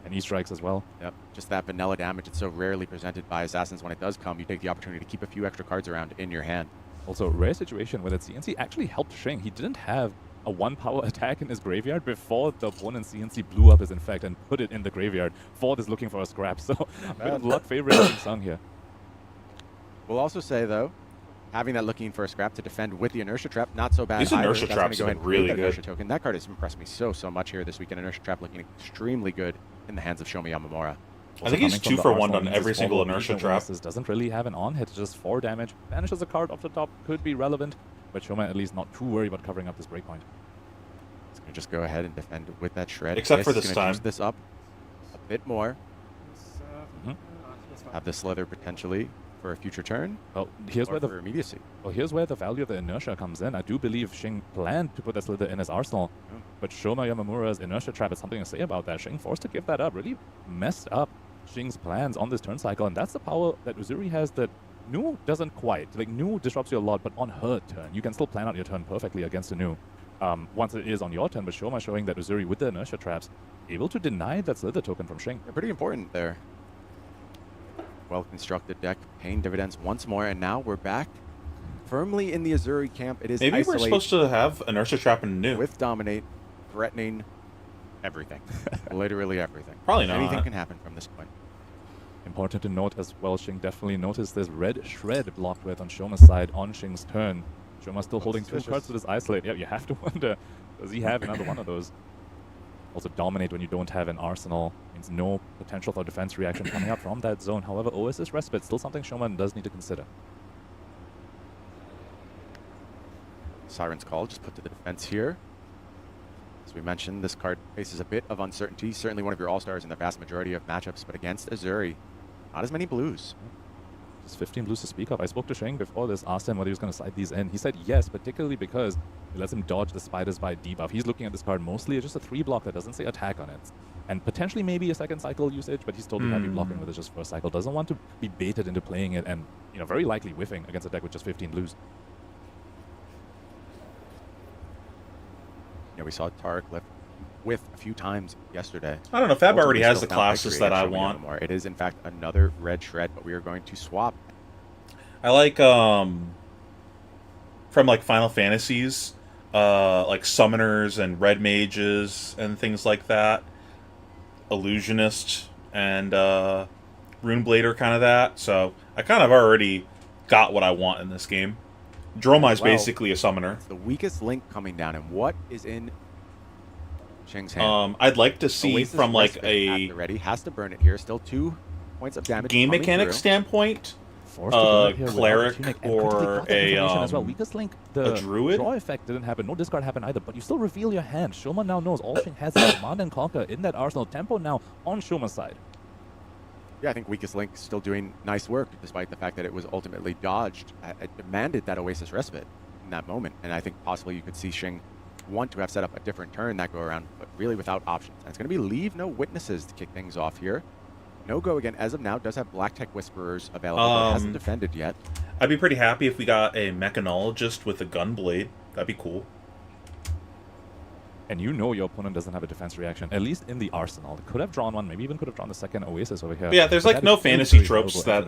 And E-Strikes as well. Yep, just that vanilla damage. It's so rarely presented by Assassins. When it does come, you take the opportunity to keep a few extra cards around in your hand. Also, rare situation where that CNC actually helped Shing. He didn't have a 1-power attack in his graveyard before the opponent's CNC blew up his Infect and put it in the graveyard for this looking for a scrap. So, a bit of luck favoring Shing Tsung here. We'll also say, though, having that looking for a scrap to defend with the Inertia Trap, not so bad. These Inertia Traps have been really good. Inertia token. That card has impressed me so much here this weekend. Inertia Trap looking extremely good in the hands of Shoma Yamamura. I think he's 2 for 1 on every single Inertia Trap. Doesn't really have an on-hit, just 4 damage. Banishes a card off the top, could be relevant, but Shoma at least not too worried about covering up this breakpoint. He's going to just go ahead and defend with that shred. Except for this time. Use this up a bit more. Have the Slither potentially for a future turn. Well, here's where the immediacy. Well, here's where the value of the Inertia comes in. I do believe Shing planned to put that Slither in his arsenal, but Shoma Yamamura's Inertia Trap is something to say about that. Shing forced to give that up, really messed up Shing's plans on this turn cycle, and that's the power that Uzuri has that Nu doesn't quite. Like, Nu disrupts you a lot, but on her turn, you can still plan out your turn perfectly against a Nu. Once it is on your turn, but Shoma showing that Uzuri with the Inertia Traps able to deny that Slither token from Shing. Yeah, pretty important there. Well-constructed deck, paying dividends once more, and now we're back firmly in the Uzuri camp. It is maybe Isolate we're supposed to have Inertia Trap and Nu. With Dominate, threatening everything. Literally everything. Probably not. Anything can happen from this point. Important to note as well, Shing definitely noticed this red shred blocked with on Shoma's side on Shing's turn. Shoma still holding 2 cards with his Isolate. Yeah, you have to wonder, does he have another one of those? Also, dominate when you don't have an arsenal means no potential for defense reaction coming up from that zone. However, Oasis Respite, still something Showman does need to consider. Siren's Call just put to the defense here. As we mentioned, this card faces a bit of uncertainty. Certainly one of your all-stars in the vast majority of matchups, but against Azuri, not as many blues. Just 15 blues to speak of. I spoke to Shing before this, asked him whether he was going to side these in. He said yes, particularly because it lets him dodge the spiders by debuff. He's looking at this card mostly as just a 3-block that doesn't say attack on it. And potentially maybe a second cycle usage, but he's totally happy blocking with it just first cycle. Doesn't want to be baited into playing it and, you know, very likely whiffing against a deck with just 15 blues. Yeah, we saw Tarek whiff a few times yesterday. I don't know, Fab already has the classes that I want. It is, in fact, another red shred, but we are going to swap. I like, from, like, Final Fantasies, like Summoners and Red Mages and things like that. Illusionist and, Runeblader, kind of that. So, I kind of already got what I want in this game. Dromai is basically a summoner. It's the weakest link coming down, and what is in Shing's hand? I'd like to see Oasis from like a ready has to burn it here. Still 2 points of damage. Game mechanic standpoint, cleric or a as well. Weakest link, the druid. Draw effect didn't happen. No discard happened either. But you still reveal your hand. Shoma now knows all Shing has is Command and Conquer in that arsenal. Tempo now on Shoma's side. Yeah, I think Weakest Link still doing nice work, despite the fact that it was ultimately dodged. It demanded that Oasis Respite in that moment, and I think possibly you could see Shing want to have set up a different turn that go around, but really without options. And it's going to be Leave No Witnesses to kick things off here. No Go again, as of now, does have Black Tech Whisperers available, but hasn't defended yet. I'd be pretty happy if we got a Mechanologist with a Gunblade. That'd be cool. And you know your opponent doesn't have a defense reaction, at least in the arsenal. Could have drawn one, maybe even could have drawn the second Oasis over here. But yeah, there's like no fantasy tropes that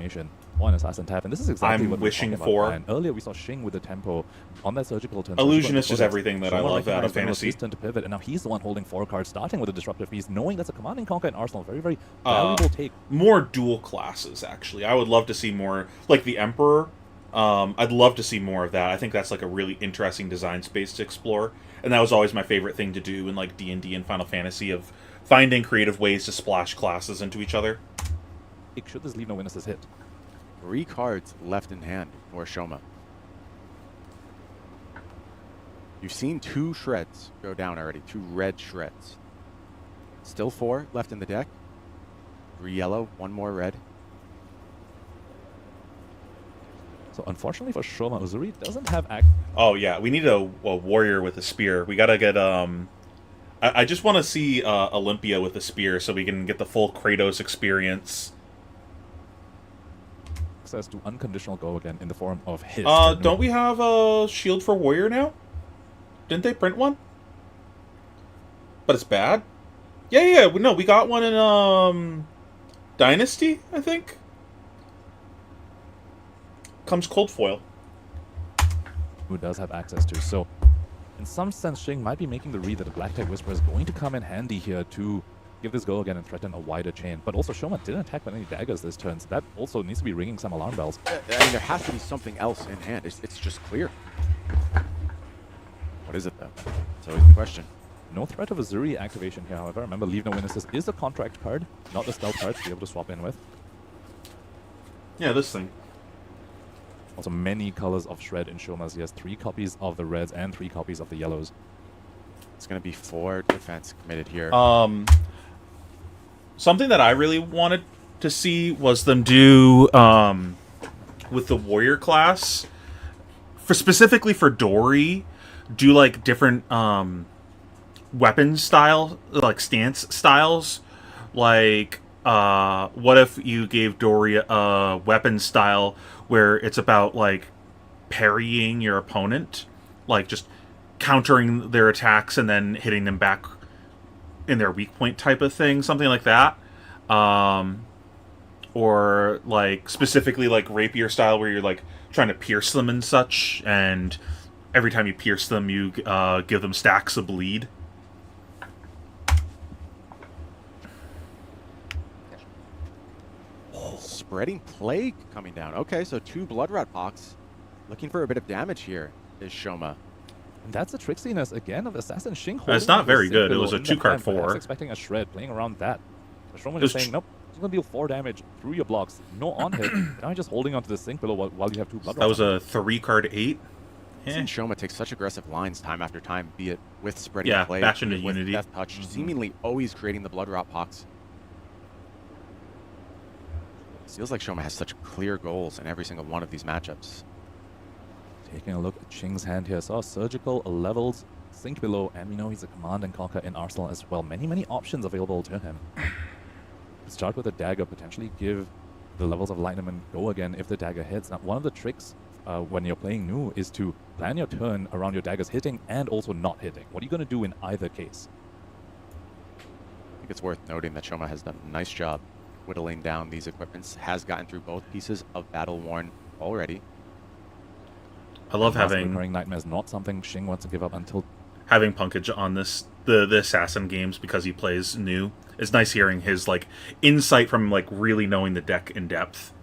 on Assassin Tap, and this is exactly I'm what wishing for. And earlier we saw Shing with the tempo on that surgical turn. Illusionist is everything that I love out of fantasy. Turn to pivot, and now he's the one holding 4 cards, starting with a Disruptive Beast, knowing that's a Command and Conquer in arsenal. Very, very valuable take. More dual classes, actually. I would love to see more, like the Emperor. I'd love to see more of that. I think that's like a really interesting design space to explore. And that was always my favorite thing to do in like D&D and Final Fantasy, of finding creative ways to splash classes into each other. Should this Leave No Witnesses hit? 3 cards left in hand for Shoma. You've seen 2 shreds go down already, 2 red shreds. Still 4 left in the deck. 3 yellow, 1 more red. So unfortunately for Shoma, Uzuri doesn't have Oh yeah, we need a warrior with a spear. We gotta get I just want to see Olympia with a spear so we can get the full Kratos experience. Access to unconditional go again in the form of his. Don't we have a shield for warrior now? Didn't they print one? But it's bad. Yeah. No, we got one in Dynasty, I think. Comes cold foil. Who does have access to. So, in some sense, Shing might be making the read that the Black Tech Whisperer is going to come in handy here to give this go again and threaten a wider chain. But also, Shoma didn't attack with any daggers this turn, so that also needs to be ringing some alarm bells. I mean, there has to be something else in hand. It's just clear. What is it, though? That's always the question. No threat of Azuri activation here, however. Remember, Leave No Witnesses is a contract card, not the stealth card to be able to swap in with. Yeah, this thing. Also, many colors of Shred in Shoma's. He has 3 copies of the reds and 3 copies of the yellows. It's going to be 4 defense committed here. Something that I really wanted to see was them do with the warrior class, specifically for Dory, do like different weapon style, like stance styles. Like, what if you gave Dory a weapon style where it's about like parrying your opponent, like just countering their attacks and then hitting them back in their weak point type of thing, something like that. Or like specifically like rapier style where you're like trying to pierce them and such, and every time you pierce them you give them stacks of bleed. Spreading Plague coming down. Okay, so 2 Blood Rat Pox. Looking for a bit of damage here is Shoma. And that's the tricksiness again of Assassin Shing. That's not very good. It was a 2-card 4. I was expecting a shred playing around that. But Stroma just saying, nope, it's going to deal 4 damage through your blocks. No on hit. Now you're just holding onto the Sink Pillow while you have 2 blood That was a 3-card 8. Yeah. Shoma takes such aggressive lines time after time, be it with spreading play, bash into with Unity. Death Touch, seemingly always creating the Blood Rot pox. Feels like Shoma has such clear goals in every single one of these matchups. Taking a look at Shing's hand here, saw Surgical, Levels, Sink Below, and we know he's a Command and Conquer in Arsenal as well. Many options available to him. Start with a Dagger, potentially give the Levels of Lightning go again if the Dagger hits. Now, one of the tricks when you're playing new is to plan your turn around your daggers hitting and also not hitting. What are you going to do in either case? I think it's worth noting that Shoma has done a nice job whittling down these equipments, has gotten through both pieces of Battle Worn already. I love having Recurring Nightmare is not something Shing wants to give up until having Punkage on the Assassin games because he plays new. It's nice hearing his like insight from like really knowing the deck in depth.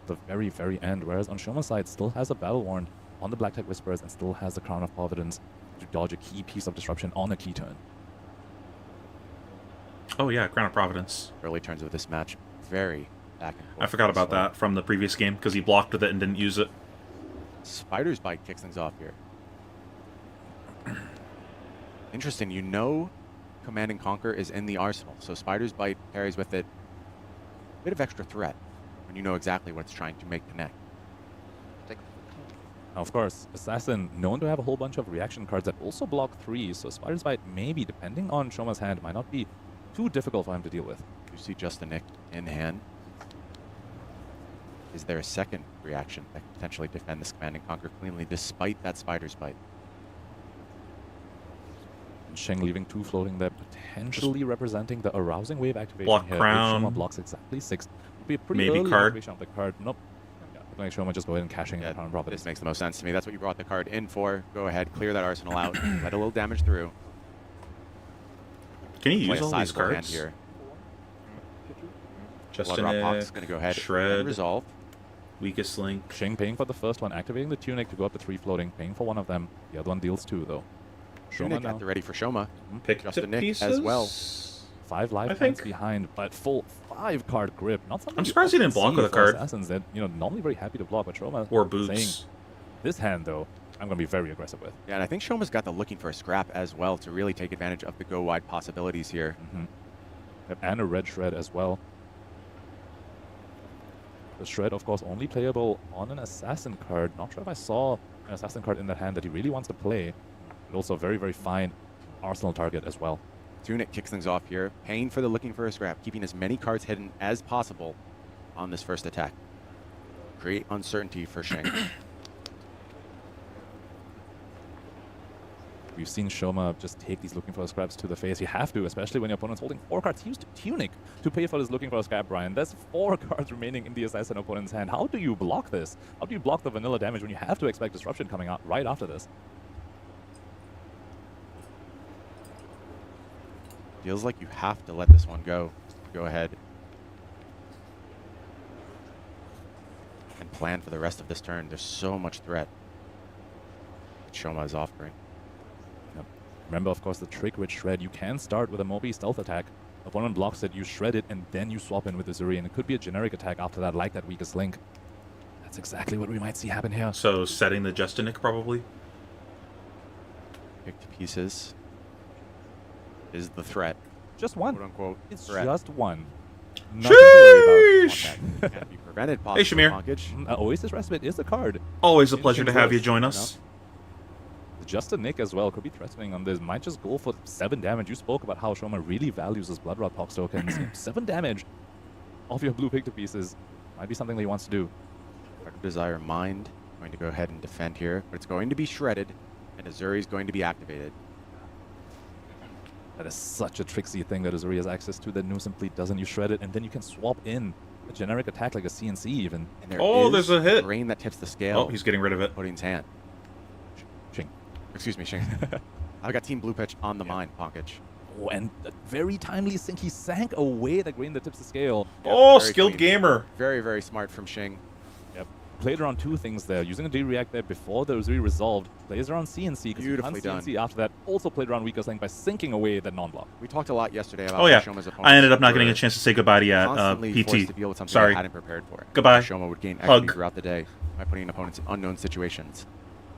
The very end, whereas on Shoma's side still has a Battle Worn on the Black Tech Whispers and still has the Crown of Providence to dodge a key piece of disruption on a key turn. Oh yeah, Crown of Providence. Early turns of this match, very back and forth. I forgot about that from the previous game because he blocked with it and didn't use it. Spider's Bite kicks things off here. Interesting, you know Command and Conquer is in the arsenal, so Spider's Bite carries with it a bit of extra threat when you know exactly what it's trying to make connect. Now, of course, Assassin known to have a whole bunch of reaction cards that also block 3, so Spider's Bite maybe, depending on Shoma's hand, might not be too difficult for him to deal with. You see Just a Nick in hand. Is there a second reaction that could potentially defend this Command and Conquer cleanly despite that Spider's Bite? And Sheng leaving 2 floating there, potentially representing the Arousing Wave activation block here. Crown. If Shoma blocks exactly 6. Would be a pretty maybe early card. activation of the card. Nope. Yeah, like Shoma just go ahead and cashing in the Crown of Providence. This makes the most sense to me. That's what you brought the card in for. Go ahead, clear that arsenal out, let a little damage through. Can you Play use a all these sizable hand cards? here. Just Blood Rot Pox is going to go ahead Shred, and resolve. Weakest Link. Sheng paying for the first one, activating the Tunic to go up to 3 floating, paying for one of them. The other one deals 2 though. Tunic at the ready for Shoma. Pick Just a Nick as well. 5 life points behind, but full 5-card grip. Not something I'm surprised he didn't block with a card. Assassins that, normally very happy to block, but Shoma or boots. Saying, this hand though, I'm going to be very aggressive with. Yeah, and I think Shoma's got the looking for a scrap as well to really take advantage of the go wide possibilities here. Yep, and a red shred as well. The shred, of course, only playable on an assassin card. Not sure if I saw an assassin card in that hand that he really wants to play. But also very fine arsenal target as well. Tunic kicks things off here, paying for the looking for a scrap, keeping as many cards hidden as possible on this first attack. Create uncertainty for Sheng. We've seen Shoma just take these looking for scraps to the face. You have to, especially when your opponent's holding 4 cards. He used Tunic to pay for this looking for a scrap, Brian. There's 4 cards remaining in the assassin opponent's hand. How do you block this? How do you block the vanilla damage when you have to expect disruption coming out right after this? Feels like you have to let this one go. Go ahead. And plan for the rest of this turn. There's so much threat that Shoma is offering. Yep. Remember, of course, the trick with Shred. You can start with a Moby stealth attack. Opponent blocks it, you shred it, and then you swap in with the Zuri. And it could be a generic attack after that, like that weakest link. That's exactly what we might see happen here. So setting the Justinic probably? Picked pieces is the threat. Just one. Quote unquote. It's threat. just one. Nothing to worry about. Can't be prevented. Hey, Shamir. Oasis Respite is a card. Always a pleasure to have you join us. Just a Nick as well could be threatening on this. Might just go for 7 damage. You spoke about how Shoma really values his Blood Rot Pox tokens. 7 damage off your blue picture pieces might be something that he wants to do. Desire Mind going to go ahead and defend here, but it's going to be shredded, and Azuri is going to be activated. That is such a tricksy thing that Azuri has access to that Nu simply doesn't. You shred it, and then you can swap in a generic attack like a CNC even. And there's a hit. Rain that tips the scale. Oh, he's getting rid of it. Pudding's hand. Shing. Excuse me, Shing. I've got Team Blue Pitch on the mind, Ponkage. Oh, and a very timely sink. He sank away the grain that tips the scale. Oh, Very skilled clean. gamer. Very, very smart from Shing. Yep. played around two things there. Using a D-React there before the Uzuri resolved. Plays around CNC because you can't CNC after that. Also played around weaker link by sinking away that non-block. We talked a lot yesterday about Shoma's opponents. I ended up not getting a chance to say goodbye to you at PT. To deal with something Sorry. I hadn't prepared for. Goodbye. Shoma would gain XP throughout the day by putting opponents in unknown situations.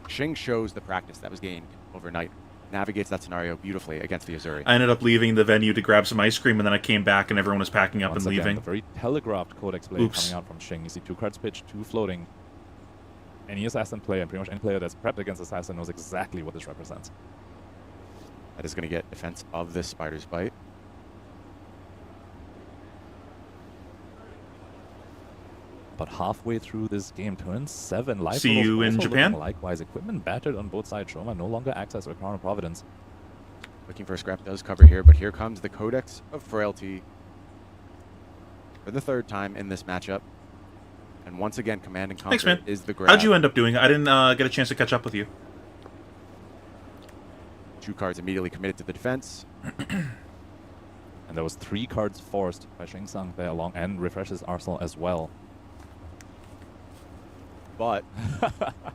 Xing shows the practice that was gained overnight. Navigates that scenario beautifully against the Uzuri. I ended up leaving the venue to grab some ice cream, and then I came back and everyone was packing up and leaving. A very telegraphed Codex play coming out from Xing. You see 2 cards pitched, 2 floating. Any Assassin player, and pretty much any player that's prepped against Assassin knows exactly what this represents. That is going to get defense of this Spider's Bite. But halfway through this game, turn 7. Life See you in Japan? Likewise, equipment battered on both sides. Shoma no longer access to Crown of Providence. Looking for a scrap does cover here, but here comes the Codex of Frailty for the 3rd time in this matchup. And once again, Command and Conquer is the grab. How'd you end up doing? I didn't get a chance to catch up with you. 2 cards immediately committed to the defense. And there was 3 cards forced by Xing Sang there along, and refreshes Arsenal as well. But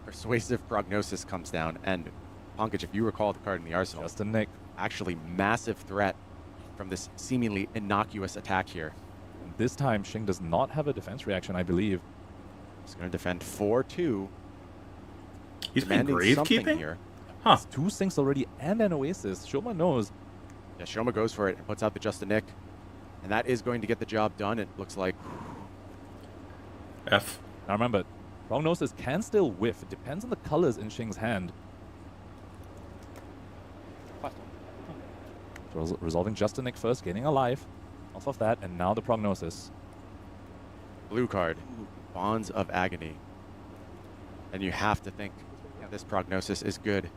Persuasive Prognosis comes down, and Pankaj, if you recall the card in the arsenal, just a nick. Actually, massive threat from this seemingly innocuous attack here. And this time, Xing does not have a defense reaction, I believe. He's going to defend 4-2. He's been gravekeeping here. Huh? It's 2 sinks already and an Oasis. Shoma knows. Yeah, Shoma goes for it and puts out the Just a Nick, and that is going to get the job done. It looks like. F. Now remember, Prognosis can still whiff. It depends on the colors in Xing's hand. So resolving Just a Nick first, gaining a life off of that, and now the Prognosis. Blue card, Bonds of Agony. And you have to think this Prognosis is good.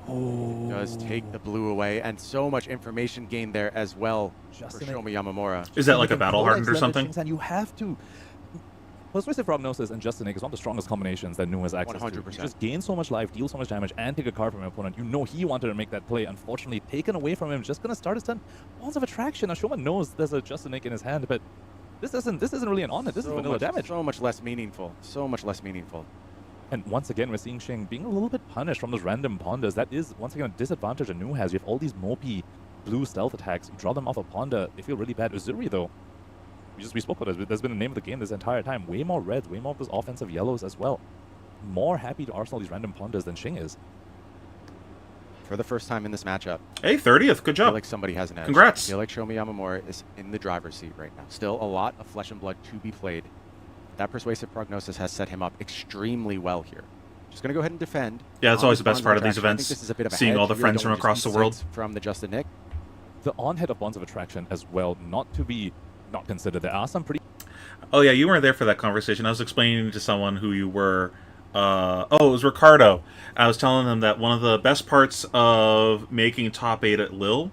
Oh. Does take the blue away, and so much information gained there as well for Shoma Yamamura. Is that like a battle hardened or something? And you have to. Persuasive Prognosis and Just a Nick is one of the strongest combinations that Nu has access 100%. to. You just gain so much life, deal so much damage, and take a card from your opponent. You know he wanted to make that play. Unfortunately, taken away from him. Just going to start his turn. Bonds of Attraction. Now, Shoma knows there's a Just a Nick in his hand, but this isn't really an on-hit. This is vanilla damage. So much less meaningful. So much less meaningful. And once again, we're seeing Xing being a little bit punished from those random ponders. That is, once again, a disadvantage that Nu has. You have all these mopey blue stealth attacks. You draw them off a ponder. They feel really bad. Uzuri, though. We spoke about it. There's been the name of the game this entire time. Way more reds, way more of those offensive yellows as well. More happy to arsenal these random ponders than Xing is. For the first time in this matchup. Hey, 30th. Good job. I feel like somebody has an edge. Congrats. I feel like Shoma Yamamura is in the driver's seat right now. Still a lot of flesh and blood to be played. That Persuasive Prognosis has set him up extremely well here. Just going to go ahead and defend. Yeah, that's always the best part of these events. This is a bit of a seeing all the friends from across the world. From the Just a Nick. The on-head of Bonds of Attraction as well, not considered. There are some pretty... Oh, yeah, you weren't there for that conversation. I was explaining to someone who you were... it was Ricardo. I was telling them that one of the best parts of making top 8 at Lille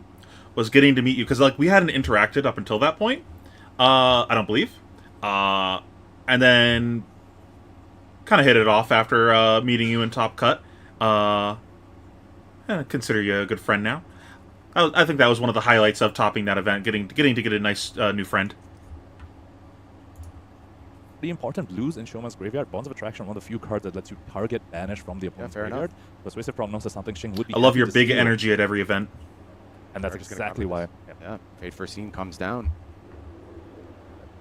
was getting to meet you. Because, like, we hadn't interacted up until that point. I don't believe. And then kind of hit it off after meeting you in Top Cut. I consider you a good friend now. I think that was one of the highlights of topping that event, getting to get a nice new friend. Pretty important blues in Shoma's graveyard. Bonds of Attraction, one of the few cards that lets you target banish from the opponent's graveyard. Persuasive Prognosis is something Xing would be. I love your big energy at every event. And that's exactly why. Yeah, Fate for Scene comes down.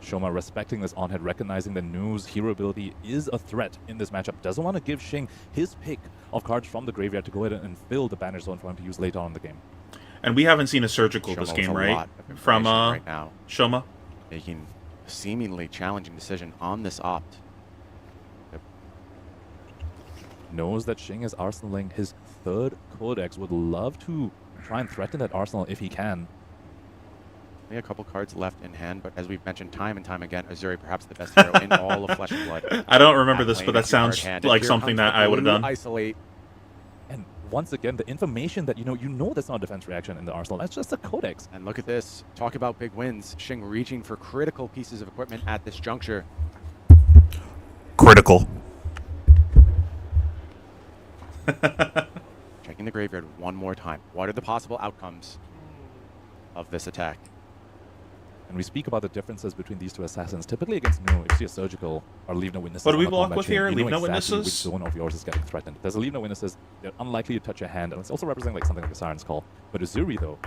Shoma respecting this on-head, recognizing that Nu's hero ability is a threat in this matchup. Doesn't want to give Xing his pick of cards from the graveyard to go ahead and fill the banish zone for him to use later on in the game. And we haven't seen a surgical this game, right? From right now. Shoma. Making a seemingly challenging decision on this opt. Yep. Knows that Xing is arsenaling his 3rd Codex. Would love to try and threaten that arsenal if he can. Only a couple cards left in hand, but as we've mentioned time and time again, Uzuri perhaps the best hero in all of Flesh and Blood. I don't remember this, but that sounds like something that I would have done. Isolate. And once again, the information that you know that's not a defense reaction in the arsenal. That's just a Codex. And look at this. Talk about big wins. Xing reaching for critical pieces of equipment at this juncture. Critical. Checking the graveyard one more time. What are the possible outcomes of this attack? When we speak about the differences between these two assassins, typically against Nu, if you see a surgical or leave no witnesses. What do we on the block combat with chain, here? you Leave know no exactly witnesses? which zone of yours is getting threatened. If there's a leave no witnesses, they're unlikely to touch your hand, and it's also representing like something like a Siren's Call. But Uzuri, though,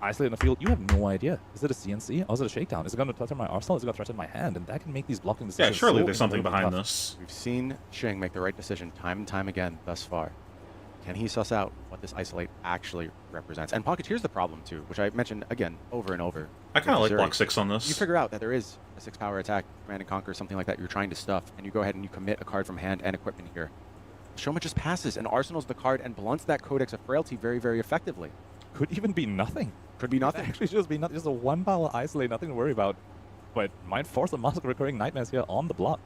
isolated in the field, you have no idea. Is it a CNC or is it a shakedown? Is it going to threaten my arsenal? Is it going to threaten my hand? And that can make these blocking decisions. Yeah, surely so there's something behind tough. this. We've seen Xing make the right decision time and time again thus far. Can he suss out what this isolate actually represents? And Pocket, here's the problem too, which I mentioned again over and over. I kind of like Uzuri. block 6 on this. You figure out that there is a 6-power attack, Command and Conquer, something like that you're trying to stuff, and you go ahead and you commit a card from hand and equipment here. Shoma just passes and arsenals the card and blunts that Codex of Frailty very, very effectively. Could even be nothing. Could be nothing. Could actually just be nothing. Just a 1-power isolate, nothing to worry about. But might force a Mask of Recurring Nightmares here on the block.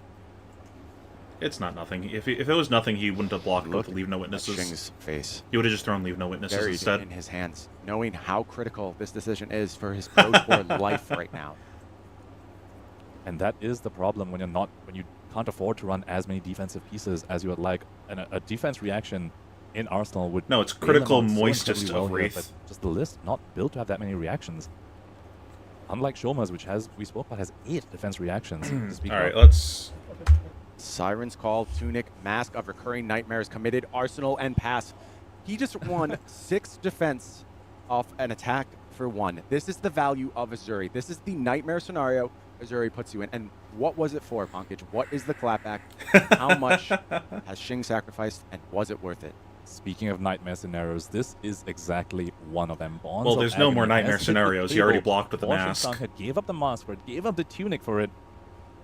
It's not nothing. If it was nothing, he wouldn't have blocked with Leave No Witnesses. Xing's face. He would have just thrown Leave No Witnesses Buried instead. in his hands, knowing how critical this decision is for his Pro Tour life right now. And that is the problem when you can't afford to run as many defensive pieces as you would like. And a defense reaction in Arsenal would... No, it's bail critical them out so moistest incredibly well of here, Wraith. but just the list not built to have that many reactions. Unlike Shoma's, which we spoke about, has 8 defense reactions. to speak Alright, of. let's... Siren's Call, Tunic, Mask of Recurring Nightmares, committed, Arsenal, and pass. He just won 6 defense off an attack for 1. This is the value of Uzuri. This is the nightmare scenario Uzuri puts you in. And what was it for, Punkage? What is the clapback? How much has Xing sacrificed, and was it worth it? Speaking of nightmare scenarios, this is exactly one of them. Bonds Well, of there's no more Agony nightmare has hit the scenarios. He already table. blocked with the Fortune mask. Sanka gave up the mask for it, gave up the tunic for it.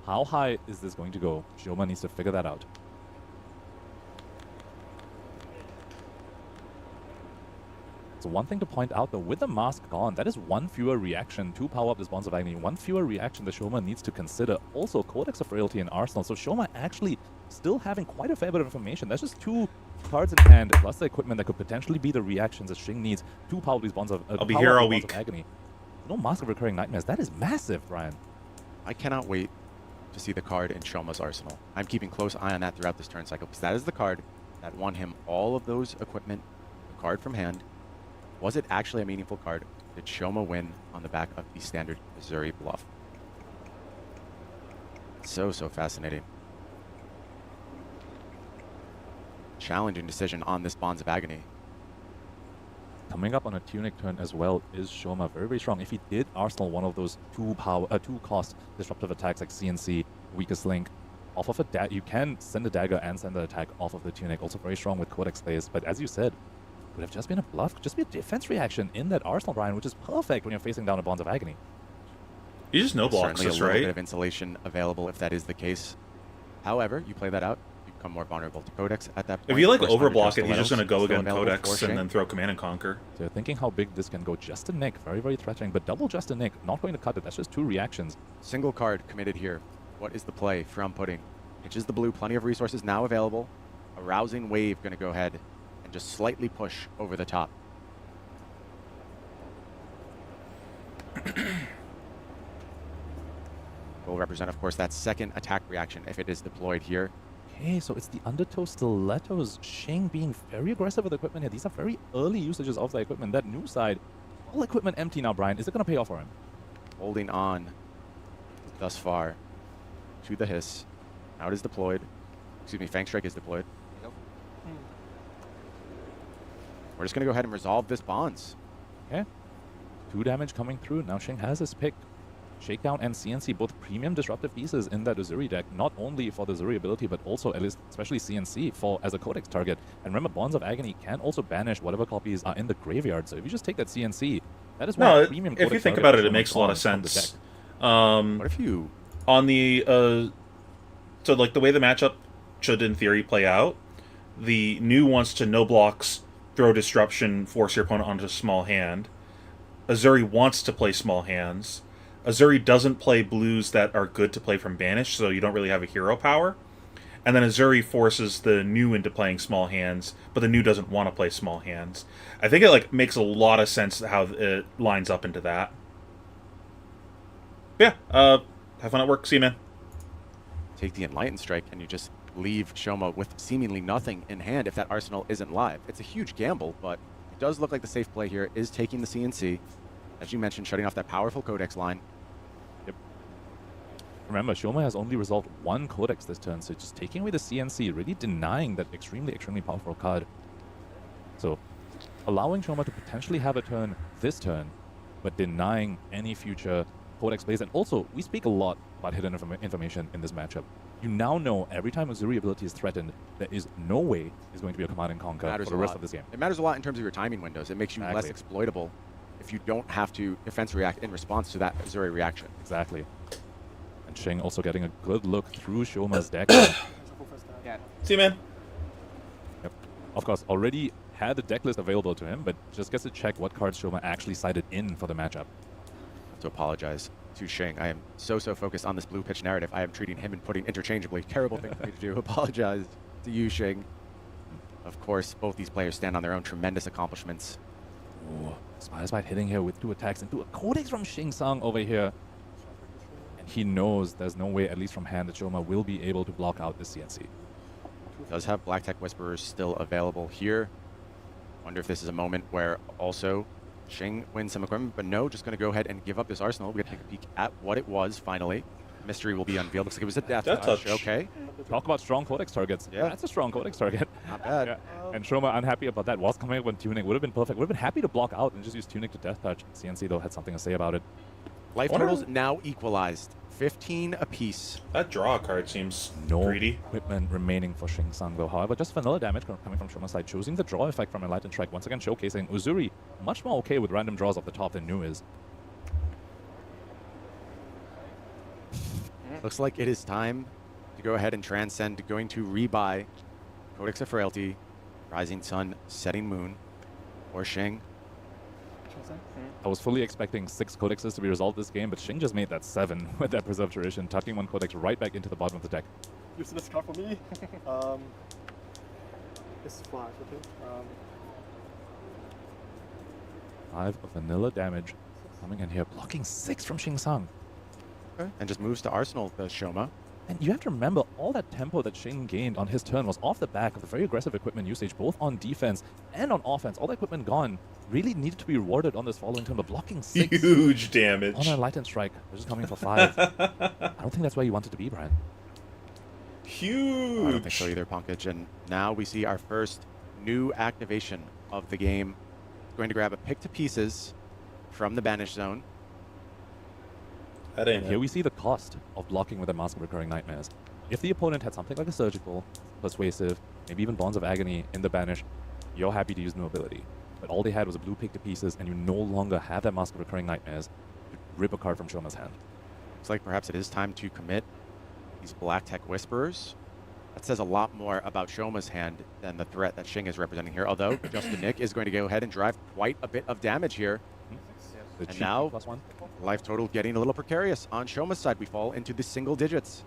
How high is this going to go? Shoma needs to figure that out. So one thing to point out though, with the mask gone, that is 1 fewer reaction to power up this Bonds of Agony. 1 fewer reaction that Shoma needs to consider. Also, Codex of Frailty in Arsenal. So Shoma actually still having quite a fair bit of information. That's just 2 cards in hand, plus the equipment that could potentially be the reactions that Xing needs to power these Bonds of I'll be here all Bonds week. of Agony. No Mask of Recurring Nightmares. That is massive, Brian. I cannot wait to see the card in Shoma's arsenal. I'm keeping close eye on that throughout this turn cycle, because that is the card that won him all of those equipment, the card from hand. Was it actually a meaningful card? Did Shoma win on the back of the standard Uzuri bluff? So fascinating. Challenging decision on this Bonds of Agony. Coming up on a Tunic turn as well is Shoma. Very, very strong. If he did Arsenal one of those 2-cost disruptive attacks like CNC, Weakest Link, off of a dagger, you can send a dagger and send an attack off of the Tunic. Also very strong with Codex Slayers. But as you said, would have just been a bluff, could just be a defense reaction in that Arsenal, Brian, which is perfect when you're facing down a Bonds of Agony. You just no blocks Certainly this, a little right? bit of insulation available if that is the case. However, you play that out, you become more vulnerable to Codex at that point. If you like First time overblock to it, he's just going to go still against available Codex for and Xing. then throw Command and Conquer. So you're thinking how big this can go. Just a nick, very, very threatening, but double just a nick, not going to cut it. That's just 2 reactions. Single card committed here. What is the play from Pudding? Pitches the blue, plenty of resources now available. A rousing wave going to go ahead and just slightly push over the top. Will represent, of course, that second attack reaction if it is deployed here. Okay, so it's the Undertow Stilettos. Xing being very aggressive with equipment here. These are very early usages of the equipment. That new side, all equipment empty now, Brian. Is it going to pay off for him? Holding on thus far to the hiss. Now it is deployed. Excuse me, Fang Strike is deployed. We're just going to go ahead and resolve this Bonds. Okay. 2 damage coming through. Now Xing has his pick. Shakedown and CNC, both premium disruptive pieces in that Uzuri deck, not only for the Uzuri ability, but also, at least, especially CNC, as a Codex target. And remember, Bonds of Agony can also banish whatever copies are in the graveyard. So if you just take that CNC, that is one premium Codex if you think target about it, for it makes a lot of from the sense. deck. What if you... On the... so, like, the way the matchup should, in theory, play out, the new wants to no blocks, throw Disruption, force your opponent onto a small hand. Uzuri wants to play small hands. Uzuri doesn't play blues that are good to play from Banish, so you don't really have a hero power. And then Uzuri forces the new into playing small hands, but the new doesn't want to play small hands. I think it makes a lot of sense how it lines up into that. Yeah, have fun at work. See you, man. Take the Enlightened Strike and you just leave Shoma with seemingly nothing in hand if that arsenal isn't live. It's a huge gamble, but it does look like the safe play here is taking the CNC. As you mentioned, shutting off that powerful Codex line. Remember, Shoma has only resolved one Codex this turn, so just taking away the CNC, really denying that extremely, extremely powerful card. So, allowing Shoma to potentially have a turn this turn, but denying any future Codex plays. And also, we speak a lot about hidden information in this matchup. You now know every time Uzuri ability is threatened, there is no way he's going to be a Command and Conquer for the rest of this game. It matters a lot in terms of your timing windows. It makes you less exploitable if you don't have to defense react in response to that Uzuri reaction. Exactly. And Shing also getting a good look through Shoma's deck. See you, man. Yep. Of course, already had the deck list available to him, but just gets to check what cards Shoma actually sided in for the matchup. I have to apologize to Shing. I am so focused on this blue pitch narrative. I am treating him and putting interchangeably. Terrible thing for me to do. Apologize to you, Shing. Of course, both these players stand on their own tremendous accomplishments. Ooh, Spider's Bite hitting here with 2 attacks into a Codex from Shing Tsung over here. And he knows there's no way, at least from hand, that Shoma will be able to block out this CNC. Does have Black Tech Whisperers still available here. Wonder if this is a moment where also Shing wins some equipment, but no, just going to go ahead and give up this arsenal. We get to take a peek at what it was finally. Mystery will be unveiled. Looks like it was a death touch. Okay. Talk about strong Codex targets. Yeah. That's a strong Codex target. Not bad. Yeah. And Shoma unhappy about that. Was coming up with Tunic. Would have been perfect. Would have been happy to block out and just use Tunic to death touch. CNC, though, had something to say about it. Life totals now equalized. 15 apiece. That draw card seems no greedy. Equipment remaining for Shing Tsung, though. However, just vanilla damage coming from Shoma's side, choosing the draw effect from Enlightened Strike, once again showcasing Uzuri much more okay with random draws off the top than Nu is. Looks like it is time to go ahead and transcend, going to rebuy Codex of Frailty, Rising Sun, Setting Moon, or Shing. I was fully expecting 6 Codexes to be resolved this game, but Shing just made that 7 with that Preserved Tradition, tucking 1 Codex right back into the bottom of the deck. Useless card for me. It's 5, okay. 5 of vanilla damage coming in here, blocking 6 from Shing Tsung. Okay. And just moves to Arsenal, the Shoma. And you have to remember, all that tempo that Shing gained on his turn was off the back of the very aggressive equipment usage, both on defense and on offense. All the equipment gone really needed to be rewarded on this following turn, but blocking 6 huge damage on a Enlightened Strike. They're just coming for 5. I don't think that's where you wanted to be, Brian. Huge. I don't think so either, Punkage. And now we see our first new activation of the game. Going to grab a pick to pieces from the Banish Zone. That ain't Here we see the cost of blocking with a Mask of Recurring Nightmares. If the opponent had something like a Surgical, Persuasive, maybe even Bonds of Agony in the Banish, you're happy to use no ability. But all they had was a blue pick to pieces, and you no longer have that Mask of Recurring Nightmares to rip a card from Shoma's hand. Looks like perhaps it is time to commit these Black Tech Whisperers. That says a lot more about Shoma's hand than the threat that Shing is representing here, although Justin Nick is going to go ahead and drive quite a bit of damage here. And now, +1. Life total getting a little precarious. On Shoma's side, we fall into the single digits.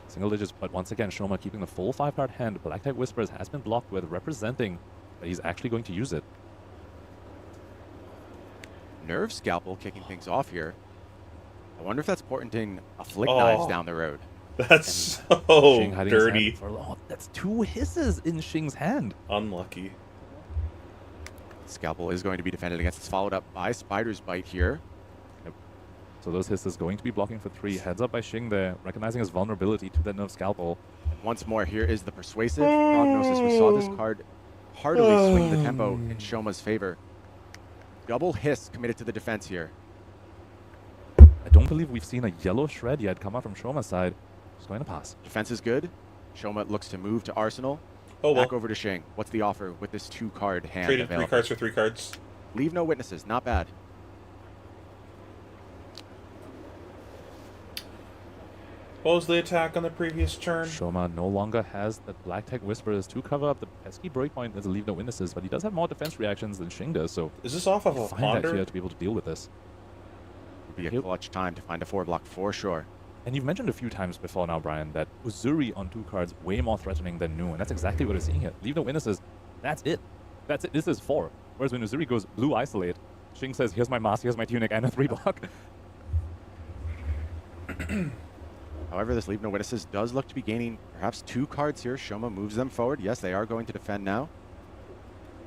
Single digits, but once again, Shoma keeping the full 5-card hand. Black Tech Whispers has been blocked with, representing that he's actually going to use it. Nerve Scalpel kicking things off here. I wonder if that's portenting a Flick Knives down the road. That's so dirty. That's 2 hisses in Shing's hand. Unlucky. Scalpel is going to be defended against. It's followed up by Spider's Bite here. Yep. So those hisses going to be blocking for 3. Heads up by Shing there, recognizing his vulnerability to that Nerve Scalpel. And once more, here is the Persuasive Prognosis. We saw this card heartily swing the tempo in Shoma's favor. Double hiss committed to the defense here. I don't believe we've seen a yellow shred yet come out from Shoma's side. Just going to pass. Defense is good. Shoma looks to move to Arsenal. Oh, well. Back over to Shing. What's the offer with this 2-card hand Traded available? 3 cards for 3 cards. Leave no witnesses. Not bad. What was the attack on the previous turn? Shoma no longer has the Black Tech Whisperers to cover up the pesky breakpoint as a leave no witnesses, but he does have more defense reactions than Shing does, so... Is this off of a find Ponder? that here to be able to deal with this. Would be a clutch time to find a 4-block for sure. And you've mentioned a few times before now, Brian, that Uzuri on 2 cards way more threatening than Nu, and that's exactly what we're seeing here. Leave no witnesses, that's it. That's it. This is 4. Whereas when Uzuri goes blue isolate, Shing says, here's my mask, here's my tunic, and a 3-block. However, this Leave No Witnesses does look to be gaining perhaps 2 cards here. Shoma moves them forward. Yes, they are going to defend now.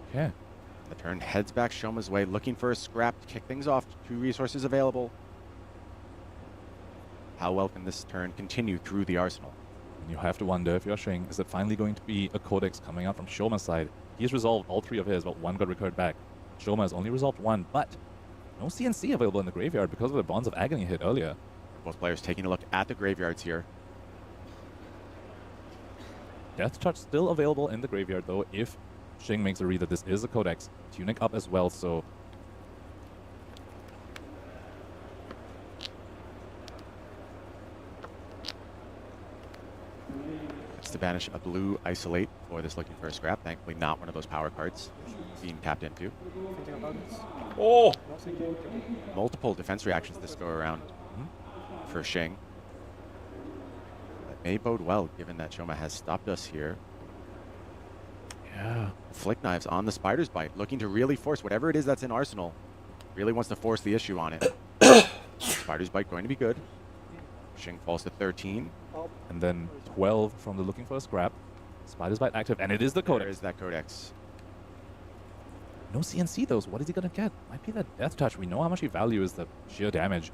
Okay. The turn heads back Shoma's way, looking for a scrap to kick things off. 2 resources available. How well can this turn continue through the arsenal? And you have to wonder if you're Shing, is it finally going to be a Codex coming out from Shoma's side? He's resolved all 3 of his, but 1 got recurred back. Shoma has only resolved 1, but no CNC available in the graveyard because of the Bonds of Agony hit earlier. Both players taking a look at the graveyards here. Death Touch still available in the graveyard, though, if Shing makes a read that this is a Codex. Tunic up as well, so... It's to banish a blue Isolate for this looking for a scrap. Thankfully not one of those power cards being tapped into. Oh! Multiple defense reactions this go around for Shing. That may bode well, given that Shoma has stopped us here. Yeah. Flick Knives on the Spider's Bite, looking to really force whatever it is that's in Arsenal. Really wants to force the issue on it. Spider's Bite going to be good. Shing falls to 13. And then 12 from the looking for a scrap. Spider's Bite active, and it is the Codex. There is that Codex. No CNC, though, so what is he going to get? Might be that Death Touch. We know how much he values the sheer damage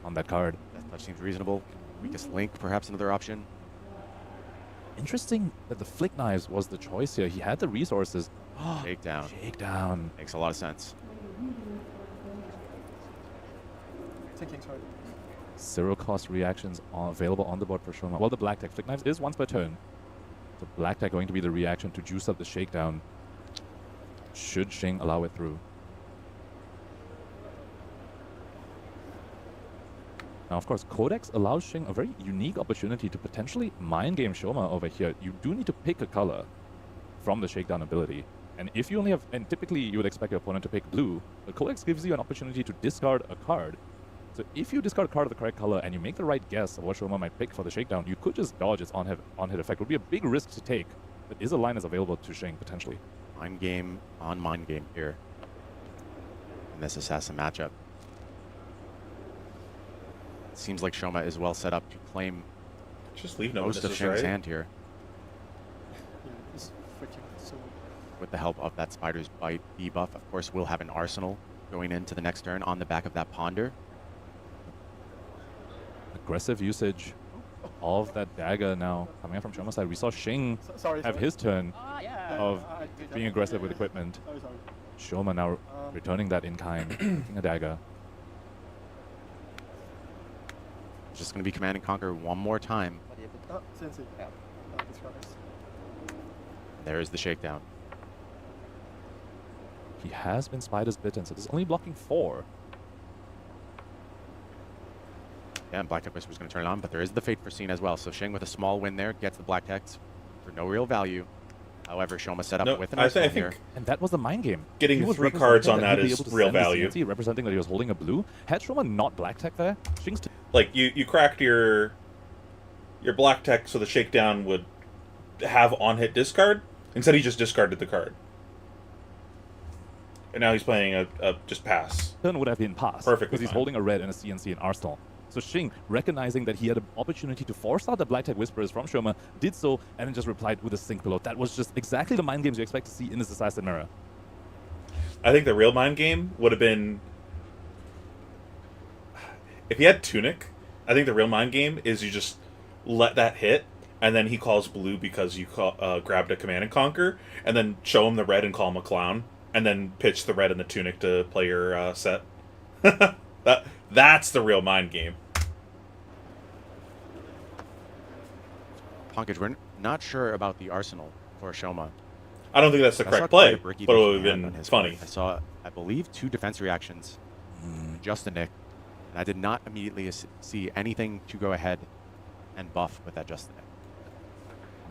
on that card. Death Touch seems reasonable. Weakest Link, perhaps another option. Interesting that the Flick Knives was the choice here. He had the resources. Shakedown. Shakedown. Makes a lot of sense. Zero cost reactions are available on the board for Shoma. Well, the Black Tech Flick Knives is once per turn. So Black Tech going to be the reaction to juice up the Shakedown. Should Shing allow it through. Now, of course, Codex allows Shing a very unique opportunity to potentially mind game Shoma over here. You do need to pick a color from the Shakedown ability. And if you only have, and typically you would expect your opponent to pick blue, but Codex gives you an opportunity to discard a card. So if you discard a card of the correct color and you make the right guess of what Shoma might pick for the Shakedown, you could just dodge its on-hit effect. It would be a big risk to take, but is a line that's available to Shing potentially. Mind game on mind game here in this Assassin matchup. Seems like Shoma is well set up to claim just leave no most of Shing's hand here. Yeah, he's freaking so... With the help of that Spider's Bite debuff, of course, we'll have an Arsenal going into the next turn on the back of that Ponder. Aggressive usage of that dagger now coming up from Shoma's side. We saw Shing have his turn of being aggressive with equipment. Shoma now returning that in kind, taking a dagger. Just going to be Command and Conquer one more time. There is the Shakedown. He has been Spider's bitten, so this is only blocking 4. Yeah, and Black Tech Whisper is going to turn it on, but there is the Fate Foreseen as well. So Shing with a small win there gets the Black Text for no real value. However, Shoma set up with an Arsenal here. And that was the mind game. Getting the 3 cards on that is real value. CNC, representing that he was holding a blue. Had Shoma not Black Tech there, Shing's... Like, you cracked your Black Tech so the Shakedown would have on-hit discard. Instead, he just discarded the card. And now he's playing a just pass. Turn would have been pass. Perfect. Because he's holding a red and a CNC in Arsenal. So Shing, recognizing that he had an opportunity to force out the Black Tech Whisperers from Shoma, did so, and then just replied with a Sync Pillow. That was just exactly the mind games you expect to see in this Assassin Mirror. I think the real mind game would have been... If he had Tunic, I think the real mind game is you just let that hit, and then he calls blue because you grabbed a Command and Conquer, and then show him the red and call him a clown, and then pitch the red and the Tunic to play your set. That's the real mind game. Punkage, we're not sure about the Arsenal for Shoma. I don't think that's the correct play, but it would have been funny. I saw, I believe, 2 defense reactions, just a Nick, and I did not immediately see anything to go ahead and buff with that just a Nick.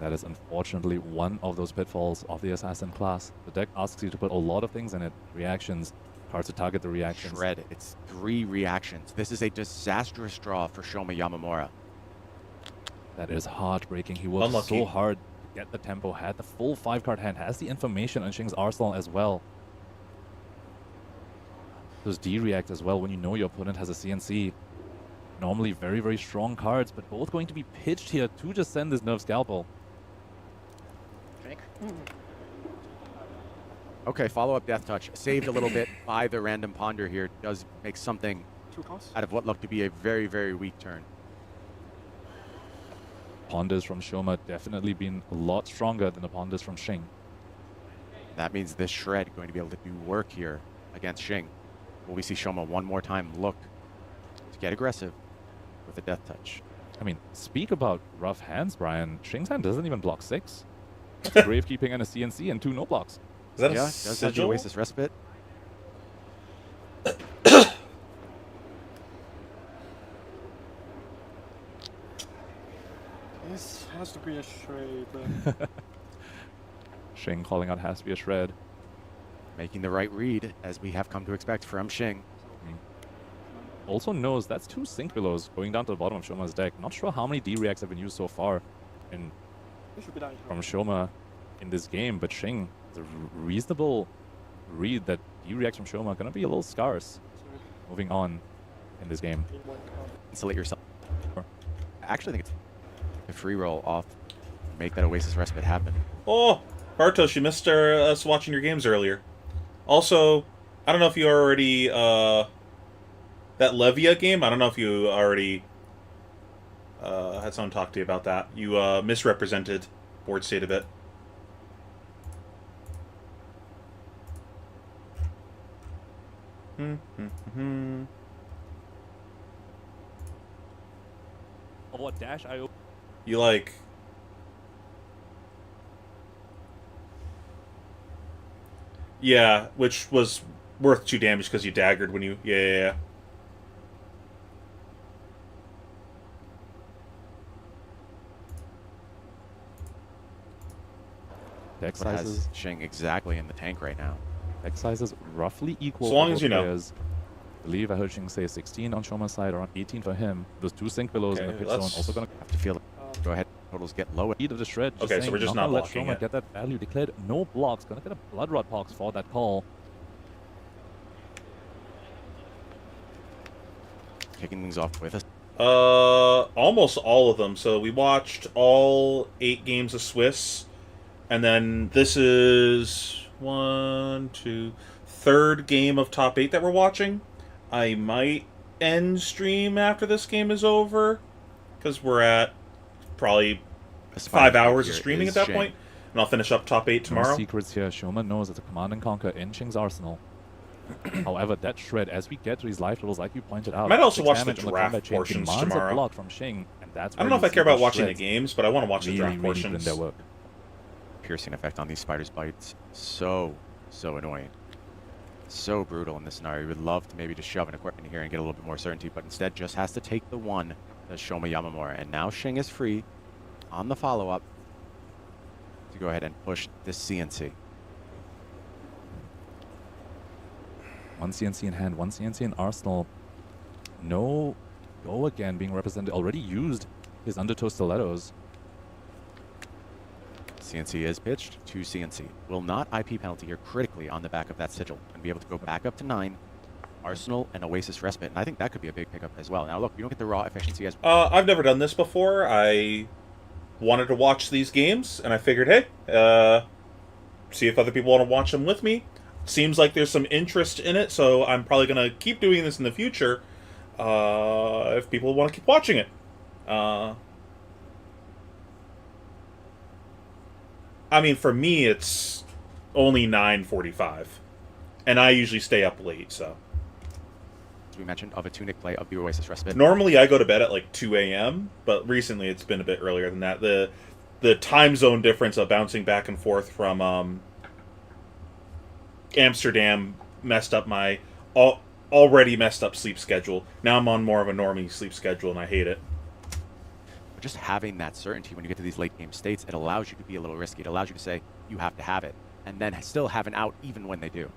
That is unfortunately one of those pitfalls of the Assassin class. The deck asks you to put a lot of things in it. Reactions, cards to target the reactions. Shred, it's 3 reactions. This is a disastrous draw for Shoma Yamamura. That is heartbreaking. He worked so hard to get the tempo, had the full 5-card hand, has the information on Shing's Arsenal as well. Those D-react as well when you know your opponent has a CNC. Normally very, very strong cards, but both going to be pitched here to just send this Nerve Scalpel. Okay, follow-up Death Touch. Saved a little bit by the random Ponder here. Does make something out of what looked to be a very, very weak turn. Ponders from Shoma definitely been a lot stronger than the Ponders from Shing. That means this Shred going to be able to do work here against Shing. Will we see Shoma one more time look to get aggressive with a Death Touch? I mean, speak about rough hands, Brian. Shing's hand doesn't even block 6. It's a Gravekeeping and a CNC and 2 no blocks. Is that does have the Oasis Respite. This has to be a Shred. Shing calling out has to be a Shred. Making the right read, as we have come to expect from Shing. Also knows that's 2 Sync Belows going down to the bottom of Shoma's deck. Not sure how many D-Reacts have been used so far from Shoma in this game, but Shing is a reasonable read that D-Reacts from Shoma are going to be a little scarce moving on in this game. Insulate yourself. I actually think it's a free roll off, make that Oasis Respite happen. Oh, Bartosz, you missed us watching your games earlier. Also, I don't know if you already, that Levia game, I don't know if you already had someone talk to you about that. You misrepresented board state a bit. What dash I open? You like... Yeah, which was worth 2 damage because you daggered when you... Yeah. Deck What has sizes Shing exactly in the tank right now? Deck sizes roughly equal. So long for as both you know. players. I believe I heard Shing say 16 on Shoma's side, around 18 for him. Those 2 Sync Belows in the pit zone also going to have to feel it. Go ahead. Totals get lower. Lead of the Shred. Okay, so saying, we're just not let blocking Shoma it. get that value declared. No blocks. Going to get a Blood Rod Pox for that call. Kicking things off with us. Almost all of them. So we watched all 8 games of Swiss, and then this is 3rd game of top 8 that we're watching. I might end stream after this game is over, because we're at probably 5 hours of streaming at that point, and I'll finish up top 8 tomorrow. No secrets here. Shoma knows it's a command and conquer in Shing's arsenal. However, that Shred, as we get to these life levels, like you pointed out, might also watch the damage on draft portions demands tomorrow. a block from Shing, and that's I don't know if I care about watching the games, but I want to watch the draft portions. Their work. Piercing effect on these Spiders' Bites. So annoying. So brutal in this scenario. We would love to maybe just shove an equipment here and get a little bit more certainty, but instead just has to take the one that's Shoma Yamamura. And now Shing is free on the follow-up to go ahead and push this CNC. 1 CNC in hand, 1 CNC in arsenal. No go again being represented. Already used his Undertow Stilettos. CNC is pitched to CNC. Will not IP penalty here critically on the back of that sigil and be able to go back up to 9. Arsenal and Oasis Respite, and I think that could be a big pickup as well. Now look, you don't get the raw efficiency as I've never done this before. I wanted to watch these games, and I figured, hey, see if other people want to watch them with me. Seems like there's some interest in it, so I'm probably going to keep doing this in the future if people want to keep watching it. I mean, for me, it's only 9:45, and I usually stay up late, so... As we mentioned, of a Tunic play of the Oasis Respite. Normally, I go to bed at like 2 a.m., but recently it's been a bit earlier than that. The time zone difference of bouncing back and forth from Amsterdam messed up my already messed up sleep schedule. Now I'm on more of a normie sleep schedule, and I hate it. But just having that certainty when you get to these late game states, it allows you to be a little risky. It allows you to say, you have to have it, and then still have an out even when they do.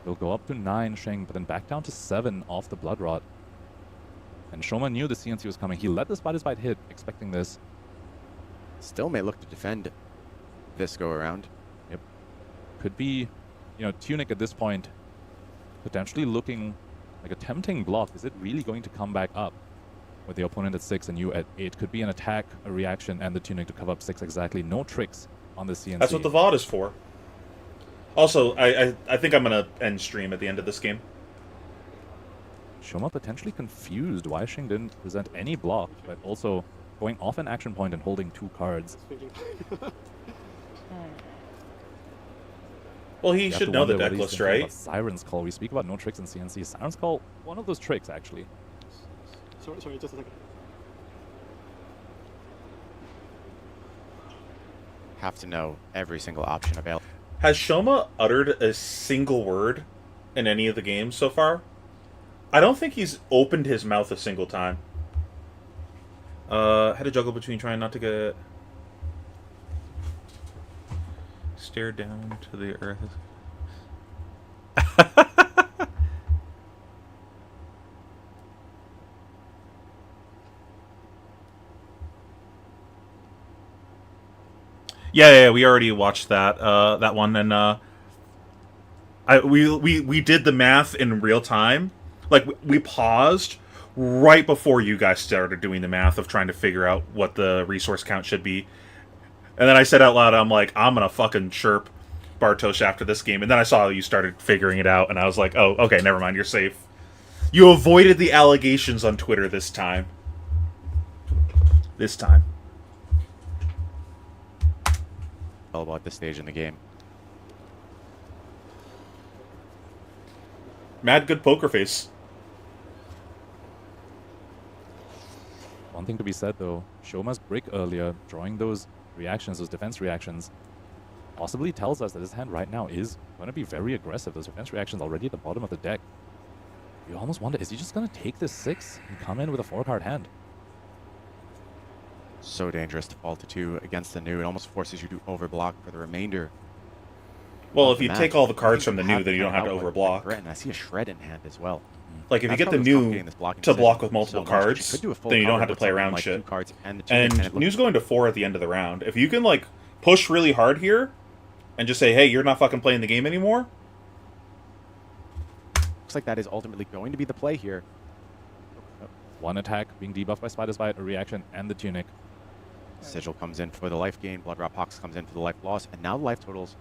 They'll go up to 9, Shing, but then back down to 7 off the Blood Rod. And Shoma knew the CNC was coming. He let the Spider's Bite hit, expecting this. Still may look to defend this go around. Yep. Could be, Tunic at this point, potentially looking like a tempting block. Is it really going to come back up with the opponent at 6 and you at 8? Could be an attack, a reaction, and the Tunic to cover up 6 exactly. No tricks on the CNC. That's what the VOD is for. Also, I think I'm going to end stream at the end of this game. Shoma potentially confused why Shing didn't present any block, but also going off an action point and holding 2 cards. Well, he should know the deck list, right? Siren's Call. We speak about no tricks in CNC. Siren's Call, one of those tricks, actually. Sorry, just a second. Have to know every single option available. Has Shoma uttered a single word in any of the games so far? I don't think he's opened his mouth a single time. Had to juggle between trying not to get... Stare down to the earth. Yeah, we already watched that that one, and we did the math in real time. Like, we paused right before you guys started doing the math of trying to figure out what the resource count should be. And then I said out loud, I'm like, I'm gonna fucking chirp Bartosz after this game. And then I saw you started figuring it out, and I was like, oh, okay, never mind, you're safe. You avoided the allegations on Twitter this time. This time. Available at this stage in the game. Mad good poker face. One thing to be said, though, Shoma's brick earlier, drawing those reactions, those defense reactions, possibly tells us that his hand right now is going to be very aggressive. Those defense reactions already at the bottom of the deck. You almost wonder, is he just going to take this 6 and come in with a 4-card hand? So dangerous to fall to 2 against the new. It almost forces you to overblock for the remainder. Well, if you take all the cards from the new, then you don't have to overblock. And I see a shred in hand as well. Like, if you get the new to block with multiple cards, then you don't have to play around shit. And new's going to 4 at the end of the round. If you can, like, push really hard here and just say, hey, you're not fucking playing the game anymore. Looks like that is ultimately going to be the play here. One attack being debuffed by Spider's Bite, a reaction, and the Tunic. Sigil comes in for the life gain. Blood Rot Pox comes in for the life loss. And now the life totals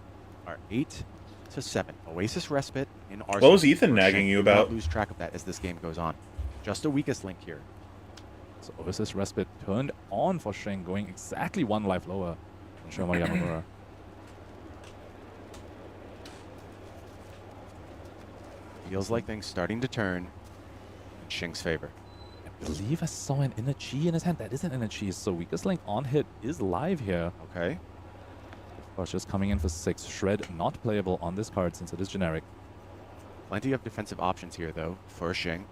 are 8 to 7. Oasis Respite in Arsenal. What was Ethan nagging you about? Don't lose track of that as this game goes on. Just a weakest link here. So Oasis Respite turned on for Shing, going exactly 1 life lower than Shoma Yamamura. Feels like things starting to turn in Shing's favor. I believe I saw an Inner Chi in his hand. That is an Inner Chi, so weakest link on hit is live here. Okay. Of course, just coming in for 6. Shred not playable on this card since it is generic. Plenty of defensive options here, though, for Shing.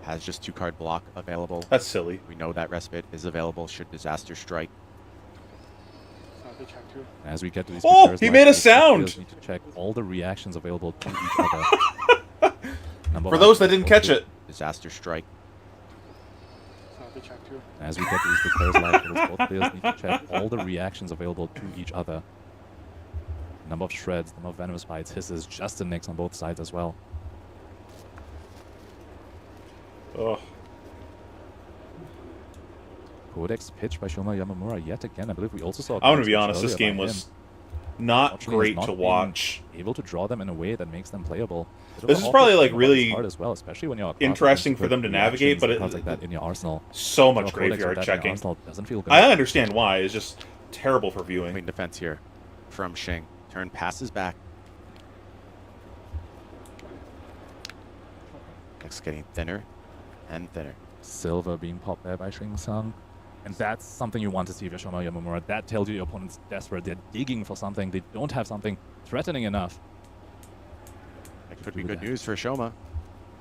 Has just 2-card block available. That's silly. We know that Respite is available should Disaster strike. As we get to these he made a sound! Need to check all the reactions available to each other. For those that didn't catch it. Disaster strike. As we get to these declares live, both players need to check all the reactions available to each other. Number of shreds, number of venomous bites, hisses, just a nicks on both sides as well. Ugh. Codex pitch by Shoma Yamamura yet again. I believe we also saw. I'm gonna be honest. This game was not great to watch. Able to draw them in a way that makes them playable. This is probably like really as well, especially when you're interesting for them to navigate, but it's like that in your arsenal. So much graveyard checking. Doesn't feel good. I understand why. It's just terrible for viewing. Clean defense here from Shing. Turn passes back. Next getting thinner and thinner. Silver being popped there by Shing Tsung. And that's something you want to see for Shoma Yamamura. That tells you your opponent's desperate. They're digging for something. They don't have something threatening enough. That could be good news for Shoma.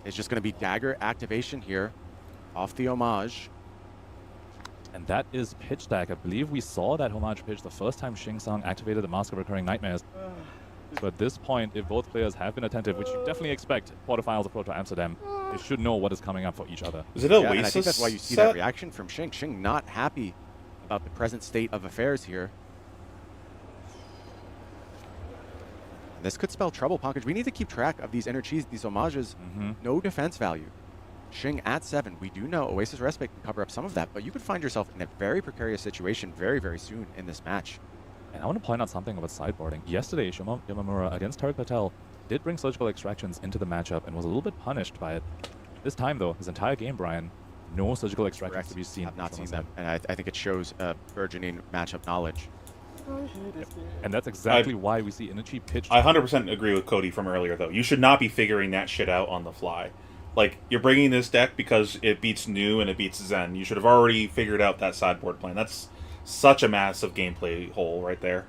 It's just going to be dagger activation here off the homage. And that is pitch deck. I believe we saw that homage pitch the first time Shing Tsung activated the Mask of Recurring Nightmares. So at this point, if both players have been attentive, which you definitely expect quarterfinals of Pro Tour Amsterdam, they should know what is coming up for each other. Is it a and I think that's why you see that reaction from Shing. Shing not happy about the present state of affairs here. This could spell trouble, Pankaj. We need to keep track of these energies, these homages. No defense value. Shing at 7. We do know Oasis Respite can cover up some of that, but you could find yourself in a very precarious situation very, very soon in this match. And I want to point out something about sideboarding. Yesterday, Shoma Yamamura against Tariq Patel did bring Surgical Extractions into the matchup and was a little bit punished by it. This time, though, his entire game, Brian, No surgical extractions to be seen. I've not seen them, and I think it shows burgeoning matchup knowledge. Yep. And that's exactly why we see Inichi pitch. I 100% agree with Cody from earlier, though. You should not be figuring that shit out on the fly. Like, you're bringing this deck because it beats New and it beats Zen. You should have already figured out that sideboard plan. That's such a massive gameplay hole right there.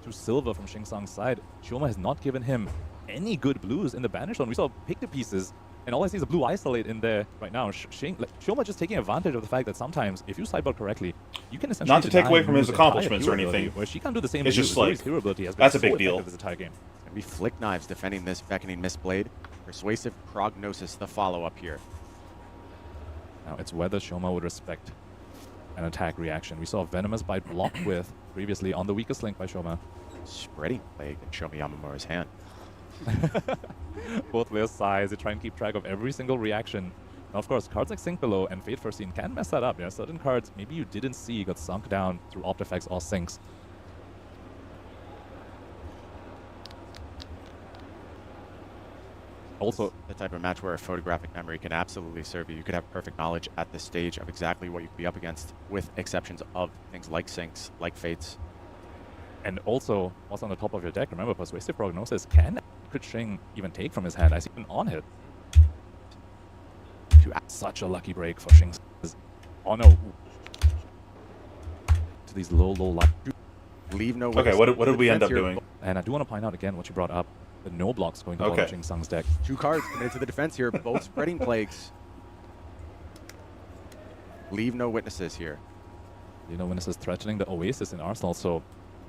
To Silver from Xing Sang's side, Shoma has not given him any good blues in the banish zone. We saw pick the pieces, and all I see is a blue isolate in there right now. Shoma just taking advantage of the fact that sometimes, if you sideboard correctly, you can essentially not to take away from his accomplishments or anything. Where she can't do the same. It's just like hero ability has been that's a so big deal. This entire game. It's gonna be Flick Knives defending this Beckoning Mistblade. Persuasive Prognosis, the follow-up here. Now it's whether Shoma would respect an attack reaction. We saw Venomous Bite blocked with previously on the weakest link by Shoma. Spreading Plague in Shomi Yamamura's hand. Both players' size, they try and keep track of every single reaction. Now, of course, cards like Sink Below and Fate Foreseen can mess that up. Yeah, certain cards maybe you didn't see got sunk down through opt effects or sinks. Also, the type of match where a photographic memory can absolutely serve you. You could have perfect knowledge at this stage of exactly what you could be up against, with exceptions of things like sinks, like fates. And also, what's on the top of your deck, remember, Persuasive Prognosis can Crit Xing even take from his hand. I see an on hit. Such a lucky break for Xing. Oh no. To these low life. Leave no. Okay, what did we end up doing? And I do want to point out again what you brought up. The no blocks going to Xing Sang's deck. 2 cards committed to the defense here, both Spreading Plagues. Leave no witnesses here. Leave no witnesses threatening the Oasis in Arsenal, so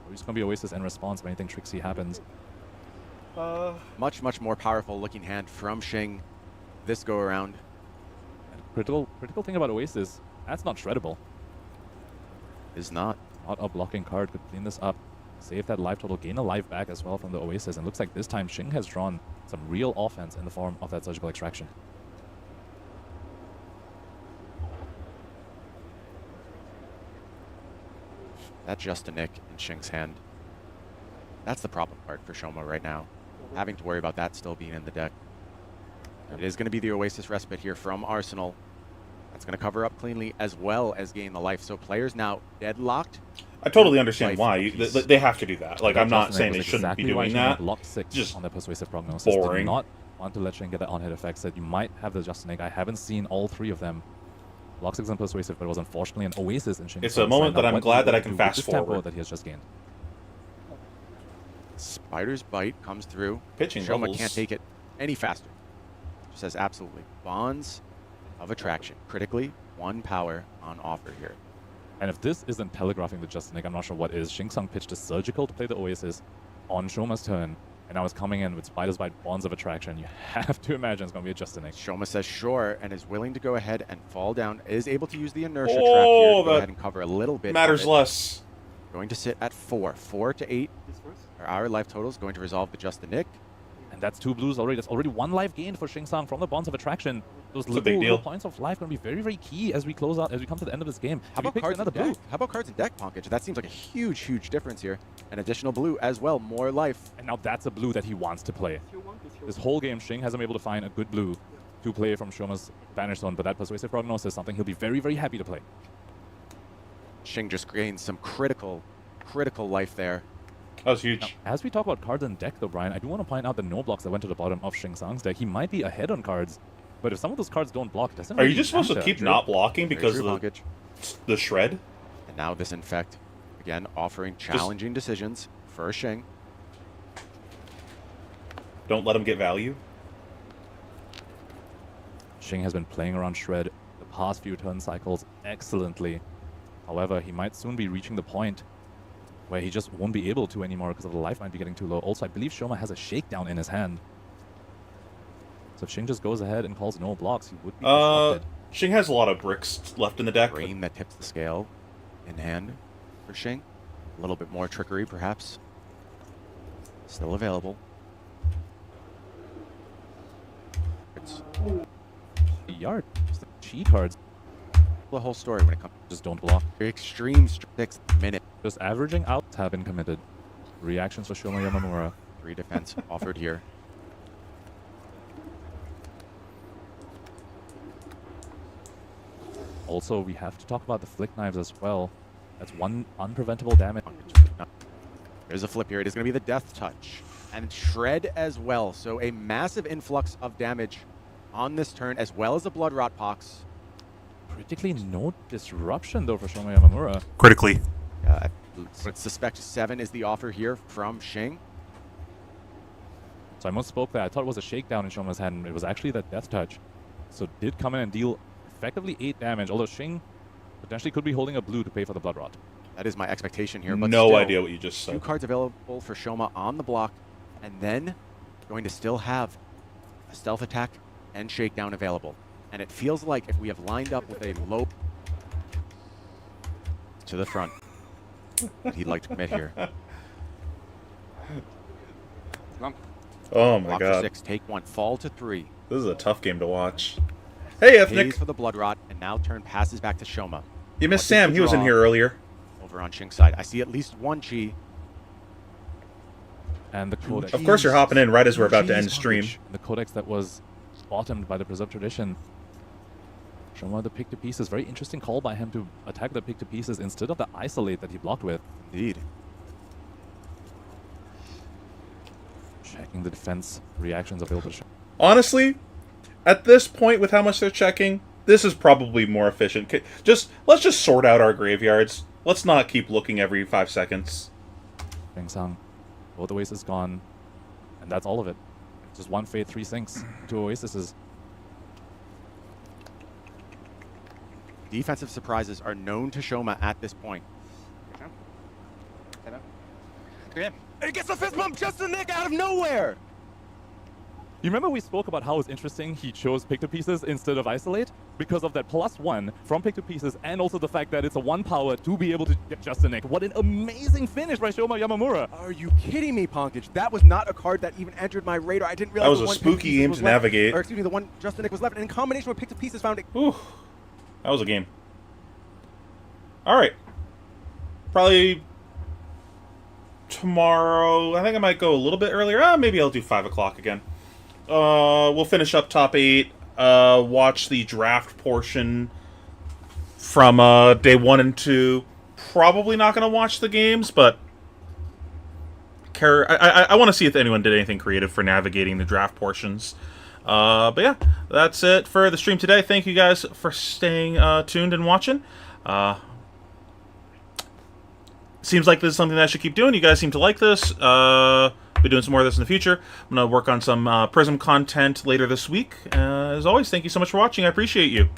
it's going to be Oasis in response if anything tricksy happens. Much more powerful looking hand from Xing this go around. And critical thing about Oasis, that's not shreddable. Is not. Not a blocking card, could clean this up. Save that life total, gain a life back as well from the Oasis, and looks like this time Xing has drawn some real offense in the form of that surgical extraction. That just a nick in Xing's hand. That's the problem part for Shoma right now. Having to worry about that still being in the deck. It is going to be the Oasis Respite here from Arsenal. That's going to cover up cleanly as well as gain the life. So players now deadlocked. I totally understand why. They have to do that. Like, I'm not saying they shouldn't be doing that. Lock 6 just on the Persuasive Prognosis. Boring. Did not want to let Xing get that on-hit effect. Said you might have the Just Egg. I haven't seen all 3 of them. Lock 6 and Persuasive, but it was unfortunately an Oasis in Xing's. It's a moment that I'm glad that I can fast forward. That he has just gained. Spider's Bite comes through. Pitching Shoma levels. can't take it any faster. Just says absolutely. Bonds of Attraction. Critically, 1 power on offer here. And if this isn't telegraphing the Just Egg, I'm not sure what is. Xing Sang pitched a Surgical to play the Oasis on Shoma's turn, and now it's coming in with Spider's Bite, Bonds of Attraction. You have to imagine it's going to be a Just Egg. Shoma says sure, and is willing to go ahead and fall down. Is able to use the Inertia Trap here to go ahead and cover a little bit. Matters less. Going to sit at 4. 4 to 8 are our life totals. Going to resolve the Just the Nick. And that's 2 blues already. That's already 1 life gained for Xing Sang from the Bonds of Attraction. Those little points of life going to be very key as we close out, as we come to the end of this game. How about cards in deck? How about cards in deck, Pankaj? That seems like a huge difference here. An additional blue as well, more life. And now that's a blue that he wants to play. This whole game, Xing hasn't been able to find a good blue to play from Shoma's Banish Zone, but that Persuasive Prognosis is something he'll be very happy to play. Xing just gained some critical life there. That was huge. Now, as we talk about cards in deck, though, Brian, I do want to point out the no blocks that went to the bottom of Xing Sang's deck. He might be ahead on cards, but if some of those cards don't block, it doesn't. Are you just supposed to keep not blocking because of the shred? And now this Infect, again, offering challenging decisions for Xing. Don't let him get value. Xing has been playing around shred the past few turn cycles excellently. However, he might soon be reaching the point where he just won't be able to anymore because of the life might be getting too low. Also, I believe Shoma has a shakedown in his hand. So if Xing just goes ahead and calls no blocks, he would be disrupted. Xing has a lot of bricks left in the deck. Brain that tips the scale in hand for Xing. A little bit more trickery, perhaps. Still available. It's a yard. Just the cheat cards. The whole story when it comes just don't block. Extreme 6th minute. Just averaging outs have been committed. Reactions for Shoma Yamamura. 3 defense offered here. Also, we have to talk about the flick knives as well. That's one unpreventable damage. There's a flip here. It is going to be the death touch. And shred as well. So a massive influx of damage on this turn, as well as a blood rot pox. Critically no disruption though for Shoma Yamamura. Critically. I suspect 7 is the offer here from Shing. So I misspoke that. I thought it was a shakedown in Shoma's hand, and it was actually that death touch. So did come in and deal effectively 8 damage, although Shing potentially could be holding a blue to pay for the blood rot. That is my expectation here. But no still, idea what you just said. 2 cards available for Shoma on the block, and then going to still have a stealth attack and shakedown available. And it feels like if we have lined up with a low to the front, he'd like to commit here. Oh my Block god. For 6, take 1, fall to 3. This is a tough game to watch. Hey, Ethnic. Pays for the blood rot, and now turn passes back to Shoma. You missed Sam. He was in here earlier. Over on Shing's side. I see at least 1 chi. And the codex. Of course you're hopping in right as we're about to end stream. The codex that was bottomed by the preserved tradition. Shoma the pick to pieces. Very interesting call by him to attack the pick to pieces instead of the isolate that he blocked with. Indeed. Checking the defense reactions available to Shoma. Honestly, at this point with how much they're checking, this is probably more efficient. Let's just sort out our graveyards. Let's not keep looking every 5 seconds. Bing Sang. Both Oasis gone. And that's all of it. Just 1 Fade, 3 sinks, 2 Oases. Defensive surprises are known to Shoma at this point. And he gets a fist bump just the nick out of nowhere! You remember we spoke about how it's interesting he chose pick to pieces instead of isolate? Because of that +1 from pick to pieces, and also the fact that it's a 1 power to be able to get just a nick. What an amazing finish by Shoma Yamamura! Are you kidding me, Ponkage? That was not a card that even entered my radar. I didn't realize that was a spooky game to navigate. Or excuse me, the one just the nick was left, and in combination with pick to pieces found it. Ooh, that was a game. All right, probably tomorrow. I think I might go a little bit earlier. Maybe I'll do 5 o'clock again. We'll finish up top 8. Watch the draft portion from day 1 and 2. Probably not going to watch the games, but I want to see if anyone did anything creative for navigating the draft portions. But yeah, that's it for the stream today. Thank you guys for staying tuned and watching. Seems like this is something that I should keep doing. You guys seem to like this. Be doing some more of this in the future. I'm going to work on some Prism content later this week. As always, thank you so much for watching. I appreciate you.